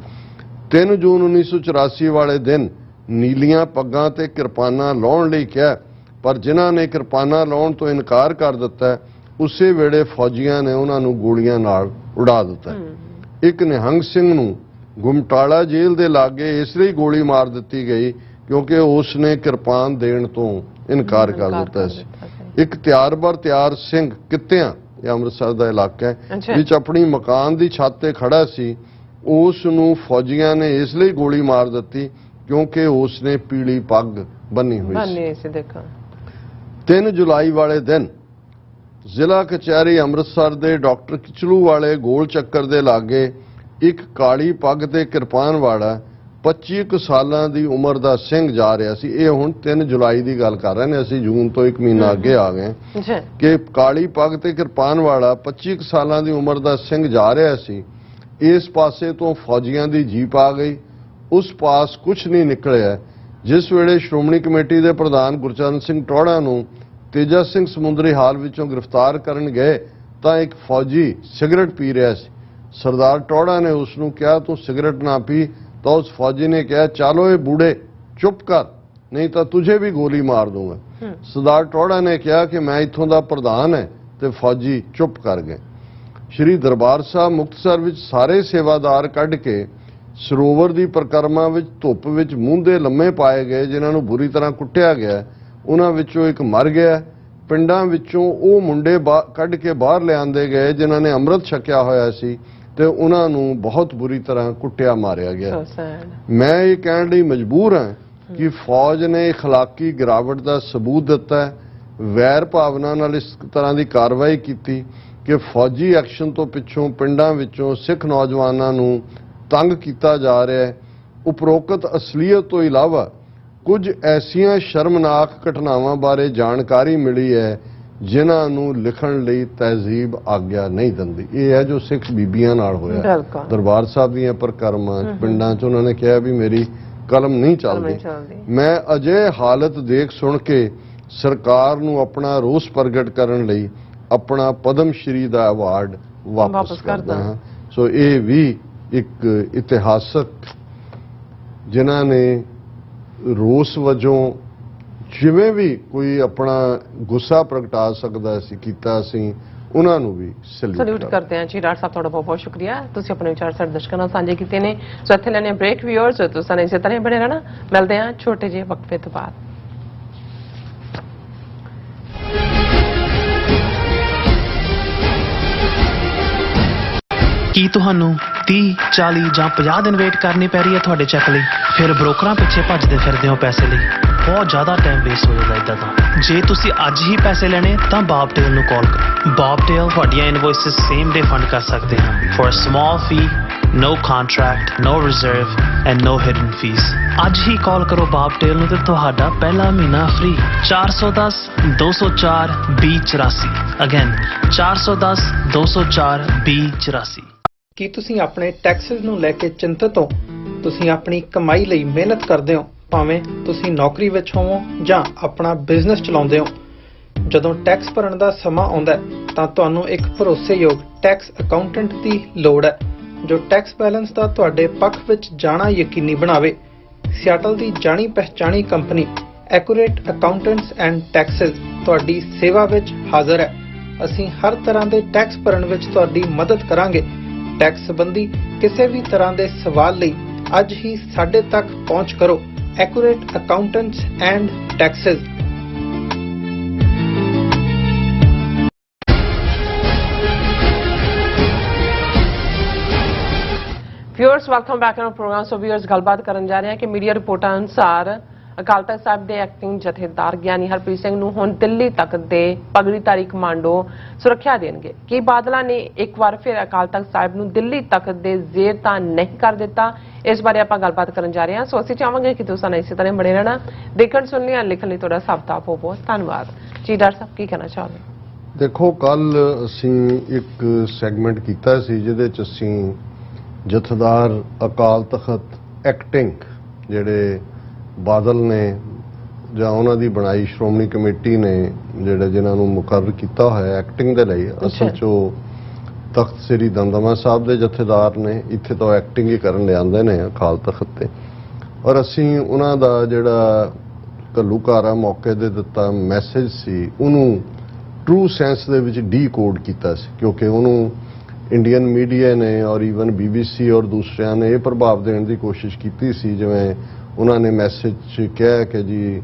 3 ਜੂਨ 1984 ਵਾਲੇ ਦਿਨ ਨੀਲੀਆਂ ਪੱਗਾਂ ਤੇ ਕਿਰਪਾਨਾਂ ਲਾਉਣ ਲਈ ਕਿਹਾ, ਪਰ ਜਿਨ੍ਹਾਂ ਨੇ ਕਿਰਪਾਨਾਂ ਲਾਉਣ ਤੋਂ ਇਨਕਾਰ ਕਰ ਦਿੱਤਾ ਉਸੇ ਵੇਲੇ ਫੌਜੀਆਂ ਨੇ ਉਹਨਾਂ ਨੂੰ ਗੋਲੀਆਂ ਨਾਲ ਉਡਾ ਦਿੱਤਾ। ਇੱਕ ਨਿਹੰਗ ਸਿੰਘ ਨੂੰ ਗੁਮਟਾਲਾ ਜੇਲ੍ਹ ਦੇ ਲਾਗੇ ਇਸ ਲਈ ਗੋਲੀ ਮਾਰ ਦਿੱਤੀ ਗਈ ਕਿਉਂਕਿ ਉਸ ਨੇ ਕਿਰਪਾਨ ਦੇਣ ਤੋਂ ਇਨਕਾਰ ਕਰ ਦਿੱਤਾ ਸੀ। ਇੱਕ ਤਿਆਰ ਸਿੰਘ ਕਿੱਤਿਆਂ, ਇਹ ਅੰਮ੍ਰਿਤਸਰ ਦਾ ਇਲਾਕਾ ਹੈ, ਵਿੱਚ ਆਪਣੀ ਮਕਾਨ ਦੀ ਛੱਤ ਤੇ ਖੜਾ ਸੀ। ਉਸ ਨੂੰ ਫੌਜੀਆਂ ਨੇ ਇਸ ਲਈ ਗੋਲੀ ਮਾਰ ਦਿੱਤੀ ਕਿਉਂਕਿ ਉਸ ਨੇ ਪੀਲੀ ਪੱਗ ਬੰਨੀ ਹੋਈ ਸੀ। 3 ਜੁਲਾਈ ਵਾਲੇ ਦਿਨ ਜ਼ਿਲ੍ਹਾ ਕਚਹਿਰੀ ਅੰਮ੍ਰਿਤਸਰ ਦੇ ਡਾਕਟਰ ਕਿਚਲੂ ਵਾਲੇ ਗੋਲ ਚੱਕਰ ਦੇ ਲਾਗੇ ਇੱਕ ਕਾਲੀ ਪੱਗ ਤੇ ਕਿਰਪਾਨ ਵਾਲਾ 25 ਸਾਲਾਂ ਦੀ ਉਮਰ ਦਾ ਸਿੰਘ ਜਾ ਰਿਹਾ ਸੀ। ਇਹ ਹੁਣ 3 ਜੁਲਾਈ ਦੀ ਗੱਲ ਕਰ ਰਹੇ ਨੇ, ਅਸੀਂ ਜੂਨ ਤੋਂ 1 ਮਹੀਨਾ ਅੱਗੇ ਆ ਗਏ ਕਿ ਕਾਲੀ ਪੱਗ ਤੇ ਕਿਰਪਾਨ ਵਾਲਾ 25 ਸਾਲਾਂ ਦੀ ਉਮਰ ਦਾ ਸਿੰਘ ਜਾ ਰਿਹਾ ਸੀ। ਇਸ ਪਾਸੇ ਤੋਂ ਫੌਜੀਆਂ ਦੀ ਜੀਪ ਆ ਗਈ, ਉਸ ਪਾਸ ਕੁਝ ਨਹੀਂ ਨਿਕਲਿਆ। ਜਿਸ ਵੇਲੇ ਸ਼੍ਰੋਮਣੀ ਕਮੇਟੀ ਦੇ ਪ੍ਰਧਾਨ ਗੁਰਚਰਨ ਸਿੰਘ ਟੌੜਾ ਨੂੰ ਤੇਜਾ ਸਿੰਘ ਸਮੁੰਦਰੀ ਹਾਲ ਵਿੱਚੋਂ ਗ੍ਰਿਫਤਾਰ ਕਰਨ ਗਏ ਤਾਂ ਇੱਕ ਫੌਜੀ ਸਿਗਰਟ ਪੀ ਰਿਹਾ ਸੀ। ਸਰਦਾਰ ਟੌੜਾ ਨੇ ਉਸ ਨੂੰ ਕਿਹਾ ਤੂੰ ਸਿਗਰਟ ਨਾ ਪੀ, ਤਾਂ ਉਸ ਫੌਜੀ ਨੇ ਕਿਹਾ ਚਲੋ ਇਹ ਬੂੜੇ ਚੁੱਪ ਕਰ, ਨਹੀਂ ਤਾਂ ਤੁਝੇ ਵੀ ਗੋਲੀ ਮਾਰ ਦੂੰਗਾ। ਸਰਦਾਰ ਟੌੜਾ ਨੇ ਕਿਹਾ ਕਿ ਮੈਂ ਇੱਥੋਂ ਦਾ ਪ੍ਰਧਾਨ ਹੈ ਤੇ ਫੌਜੀ ਚੁੱਪ ਕਰ ਗਏ। ਸ਼੍ਰੀ ਦਰਬਾਰ ਸਾਹਿਬ ਮੁਕਤਸਰ ਵਿੱਚ ਸਾਰੇ ਸੇਵਾਦਾਰ ਕੱਢ ਕੇ ਸਰੋਵਰ ਦੀ ਪਰਿਕਰਮਾ ਵਿੱਚ ਧੁੱਪ ਵਿੱਚ ਮੂੰਦੇ ਲੰਮੇ ਪਾਏ ਗਏ ਜਿਨ੍ਹਾਂ ਨੂੰ ਬੁਰੀ ਤਰ੍ਹਾਂ ਕੁੱਟਿਆ ਗਿਆ। ਉਹਨਾਂ ਵਿੱਚੋਂ ਇੱਕ ਮਰ ਗਿਆ। ਪਿੰਡਾਂ ਵਿੱਚੋਂ ਉਹ ਮੁੰਡੇ ਕੱਢ ਕੇ ਬਾਹਰ ਲਿਆਂਦੇ ਗਏ ਜਿਨ੍ਹਾਂ ਨੇ ਅੰਮ੍ਰਿਤ ਛਕਿਆ ਹੋਇਆ ਸੀ ਤੇ ਉਹਨਾਂ ਨੂੰ ਬਹੁਤ ਬੁਰੀ ਤਰ੍ਹਾਂ ਕੁੱਟਿਆ ਮਾਰਿਆ ਗਿਆ। ਮੈਂ ਇਹ ਕਹਿਣ ਲਈ ਮਜਬੂਰ ਹਾਂ ਕਿ ਫੌਜ ਨੇ اخلاقی ਗਿਰਾਵਟ ਦਾ ਸਬੂਤ ਦਿੱਤਾ ਹੈ, ਵੈਰ ਭਾਵਨਾ ਨਾਲ ਇਸ ਤਰ੍ਹਾਂ ਦੀ ਕਾਰਵਾਈ ਕੀਤੀ ਕਿ ਫੌਜੀ ਐਕਸ਼ਨ ਤੋਂ ਪਿੱਛੋਂ ਪਿੰਡਾਂ ਵਿੱਚੋਂ ਸਿੱਖ ਨੌਜਵਾਨਾਂ ਨੂੰ ਤੰਗ ਕੀਤਾ ਜਾ ਰਿਹਾ ਹੈ। ਉਪਰੋਕਤ ਅਸਲੀਅਤ ਤੋਂ ਇਲਾਵਾ ਕੁਝ ਐਸੀਆਂ ਸ਼ਰਮਨਾਕ ਘਟਨਾਵਾਂ ਬਾਰੇ ਜਾਣਕਾਰੀ ਮਿਲੀ ਹੈ ਜਿਨ੍ਹਾਂ ਨੂੰ ਲਿਖਣ ਲਈ ਤਹਿਜ਼ੀਬ ਆਗਿਆ ਨਹੀਂ ਦਿੰਦੀ। ਇਹ ਹੈ ਜੋ ਸਿੱਖ ਬੀਬੀਆਂ ਨਾਲ ਹੋਇਆ ਦਰਬਾਰ ਸਾਹਿਬ ਦੀਆਂ ਪਰਿਕਰਮਾਂ ਪਿੰਡਾਂ 'ਚ। ਉਹਨਾਂ ਨੇ ਕਿਹਾ ਵੀ ਮੇਰੀ ਕਲਮ ਨਹੀਂ ਚੱਲਦੀ। ਮੈਂ ਅਜੇ ਹਾਲਤ ਦੇਖ ਸੁਣ ਕੇ ਸਰਕਾਰ ਨੂੰ ਆਪਣਾ ਰੋਸ ਪ੍ਰਗਟ ਕਰਨ ਲਈ ਆਪਣਾ ਪਦਮ ਸ਼੍ਰੀ ਦਾ ਅਵਾਰਡ ਵਾਪਸ ਕਰਦਾ ਹਾਂ। ਸੋ ਇਹ ਵੀ ਇੱਕ ਇਤਿਹਾਸਕ ਜਿਨ੍ਹਾਂ ਨੇ ਰੋਸ ਵਜੋਂ ਜਿਵੇਂ ਵੀ ਕੋਈ ਆਪਣਾ ਗੁੱਸਾ ਪ੍ਰਗਟਾ ਸਕਦਾ ਸੀ ਕੀਤਾ, ਅਸੀਂ ਉਹਨਾਂ ਨੂੰ ਵੀ ਸੈਲੂਟ ਕਰਦੇ ਹਾਂ। ਜੀ ਡਾਕਟਰ ਸਾਹਿਬ ਤੁਹਾਡਾ ਬਹੁਤ ਬਹੁਤ ਸ਼ੁਕਰੀਆ, ਤੁਸੀਂ ਆਪਣੇ ਵਿਚਾਰ ਸਾਡੇ ਦਰਸ਼ਕਾਂ ਨਾਲ ਸਾਂਝੇ ਕੀਤੇ ਨੇ। ਸੋ ਇੱਥੇ ਲੈਣੇ ਬ੍ਰੇਕ ਵਿਊਅਰਸ, ਤੁਸੀਂ ਇਸੇ ਤਰ੍ਹਾਂ ਬਣੇ ਰਹਿਣਾ। ਮਿਲਦੇ ਹਾਂ ਛੋਟੇ ਜਿਹੇ ਵਕਫੇ ਤੋਂ ਬਾਅਦ। ਕੀ ਤੁਹਾਨੂੰ 30, 40 ਜਾਂ 50 ਦਿਨ ਵੇਟ ਕਰਨੀ ਪੈ ਰਹੀ ਹੈ ਤੁਹਾਡੇ ਚੈੱਕ ਲਈ? ਫਿਰ ਬ੍ਰੋਕਰਾਂ ਪਿੱਛੇ ਭੱਜਦੇ ਫਿਰਦੇ ਹੋ ਪੈਸੇ ਲਈ, ਬਹੁਤ ਜ਼ਿਆਦਾ ਟਾਈਮ ਵੇਸਟ ਹੋ ਜਾਂਦਾ ਇੱਦਾਂ ਤਾਂ। ਜੇ ਤੁਸੀਂ ਅੱਜ ਹੀ ਪੈਸੇ ਲੈਣੇ ਤਾਂ ਬੌਬਟੇਲ ਨੂੰ ਕਾਲ ਕਰੋ। ਬੌਬਟੇਲ ਤੁਹਾਡੀਆਂ ਇਨਵੌਇਸਸ ਸੇਮ ਡੇ ਫੰਡ ਕਰ ਸਕਦੇ ਹਨ for a small fee, no contract, no reserve and no hidden fees। ਅੱਜ ਹੀ ਕਾਲ ਕਰੋ ਬੌਬਟੇਲ ਨੂੰ ਤੇ ਤੁਹਾਡਾ ਪਹਿਲਾ ਮਹੀਨਾ ਫ੍ਰੀ। 410 204 2084। ਅਗੇਨ 410 204 2084। ਕੀ ਤੁਸੀਂ ਆਪਣੇ ਟੈਕਸਸ ਨੂੰ ਲੈ ਕੇ ਚਿੰਤਤ ਹੋ? ਤੁਸੀਂ ਆਪਣੀ ਕਮਾਈ ਲਈ ਮਿਹਨਤ ਕਰਦੇ ਹੋ, ਭਾਵੇਂ ਤੁਸੀਂ ਨੌਕਰੀ ਵਿੱਚ ਹੋਵੋ ਜਾਂ ਆਪਣਾ ਬਿਜ਼ਨਸ ਚਲਾਉਂਦੇ ਹੋ। ਜਦੋਂ ਟੈਕਸ ਭਰਨ ਦਾ ਸਮਾਂ ਆਉਂਦਾ ਤਾਂ ਤੁਹਾਨੂੰ ਇੱਕ ਭਰੋਸੇਯੋਗ ਟੈਕਸ ਅਕਾਊਂਟੈਂਟ ਦੀ ਲੋੜ ਹੈ ਜੋ ਟੈਕਸ ਬੈਲੈਂਸ ਦਾ ਤੁਹਾਡੇ ਪੱਖ ਵਿੱਚ ਜਾਣਾ ਯਕੀਨੀ ਬਣਾਵੇ। ਸਿਆਟਲ ਦੀ ਜਾਣੀ ਪਛਾਣੀ company Accurate Accountants and Taxes ਤੁਹਾਡੀ ਸੇਵਾ ਵਿੱਚ ਹਾਜ਼ਰ ਹੈ। ਅਸੀਂ ਹਰ ਤਰ੍ਹਾਂ ਦੇ ਟੈਕਸ ਭਰਨ ਵਿੱਚ ਤੁਹਾਡੀ ਮਦਦ ਕਰਾਂਗੇ। ਟੈਕਸ ਸੰਬੰਧੀ ਕਿਸੇ ਵੀ ਤਰ੍ਹਾਂ ਦੇ ਸਵਾਲ ਲਈ ਅੱਜ ਹੀ ਸਾਡੇ ਤੱਕ ਪਹੁੰਚ ਕਰੋ। Accurate Accountants and Taxes। Viewers welcome back to program. So viewers ਗੱਲਬਾਤ ਕਰਨ ਜਾ ਰਹੇ ਹਾਂ ਕਿ ਮੀਡੀਆ ਰਿਪੋਰਟਾਂ ਅਨੁਸਾਰ ਅਕਾਲ ਤਖਤ ਸਾਹਿਬ ਦੇ ਐਕਟਿੰਗ ਜਥੇਦਾਰ ਗਿਆਨੀ ਹਰਪ੍ਰੀਤ ਸਿੰਘ ਨੂੰ ਹੁਣ ਦਿੱਲੀ ਤੱਕ ਦੇ ਪਗੜੀਧਾਰੀ ਕਮਾਂਡੋ ਸੁਰੱਖਿਆ ਦੇਣਗੇ। ਕੀ ਬਾਦਲਾਂ ਨੇ ਇੱਕ ਵਾਰ ਫਿਰ ਅਕਾਲ ਤਖਤ ਸਾਹਿਬ ਨੂੰ ਦਿੱਲੀ ਤੱਕ ਦੇ ਜ਼ੇਰ ਤਾਂ ਨਹੀਂ ਕਰ ਦਿੱਤਾ? ਇਸ ਬਾਰੇ ਆਪਾਂ ਗੱਲਬਾਤ ਕਰਨ ਜਾ ਰਹੇ ਹਾਂ। ਸੋ ਅਸੀਂ ਚਾਹਾਂਗੇ ਕਿ ਤੁਸੀਂ ਇਸੇ ਤਰ੍ਹਾਂ ਬਣੇ ਰਹਿਣਾ, ਦੇਖਣ ਸੁਣਨ ਲਈ ਲਿਖਣ ਲਈ ਤੁਹਾਡਾ ਸਭ ਦਾ ਬਹੁਤ ਧੰਨਵਾਦ ਜੀ। ਡਾਕਟਰ ਸਾਹਿਬ ਕੀ ਕਹਿਣਾ ਚਾਹੋਗੇ? ਦੇਖੋ, ਕੱਲ ਅਸੀਂ ਇੱਕ ਸੈਗਮੈਂਟ ਕੀਤਾ ਸੀ ਜਿਹਦੇ 'ਚ ਅਸੀਂ ਜਥੇਦਾਰ ਅਕਾਲ ਤਖਤ ਐਕਟਿੰਗ ਜਿਹੜੇ ਬਾਦਲ ਨੇ ਜਾਂ ਉਹਨਾਂ ਦੀ ਬਣਾਈ ਸ਼੍ਰੋਮਣੀ ਕਮੇਟੀ ਨੇ ਜਿਨ੍ਹਾਂ ਨੂੰ ਮੁਕਰਰ ਕੀਤਾ ਹੋਇਆ ਐਕਟਿੰਗ ਦੇ ਲਈ, ਅਸਲ 'ਚ ਉਹ ਤਖਤ ਸ੍ਰੀ ਦਮਦਮਾ ਸਾਹਿਬ ਦੇ ਜਥੇਦਾਰ ਨੇ। ਇੱਥੇ ਤਾਂ ਐਕਟਿੰਗ ਹੀ ਕਰਨ ਲਿਆਂਦੇ ਨੇ ਅਕਾਲ ਤਖਤ ਤੇ। ਔਰ ਅਸੀਂ ਉਹਨਾਂ ਦਾ ਜਿਹੜਾ ਘੱਲੂਘਾਰਾ ਮੌਕੇ ਦੇ ਦਿੱਤਾ ਮੈਸੇਜ ਸੀ ਉਹਨੂੰ ਟਰੂ ਸੈਂਸ ਦੇ ਵਿੱਚ ਡੀਕੋਡ ਕੀਤਾ ਸੀ, ਕਿਉਂਕਿ ਉਹਨੂੰ ਇੰਡੀਅਨ ਮੀਡੀਆ ਨੇ ਔਰ ਈਵਨ BBC ਔਰ ਦੂਸਰਿਆਂ ਨੇ ਇਹ ਪ੍ਰਭਾਵ ਦੇਣ ਦੀ ਕੋਸ਼ਿਸ਼ ਕੀਤੀ ਸੀ, ਜਿਵੇਂ ਉਹਨਾਂ ਨੇ ਮੈਸੇਜ 'ਚ ਕਿਹਾ ਕਿ ਜੀ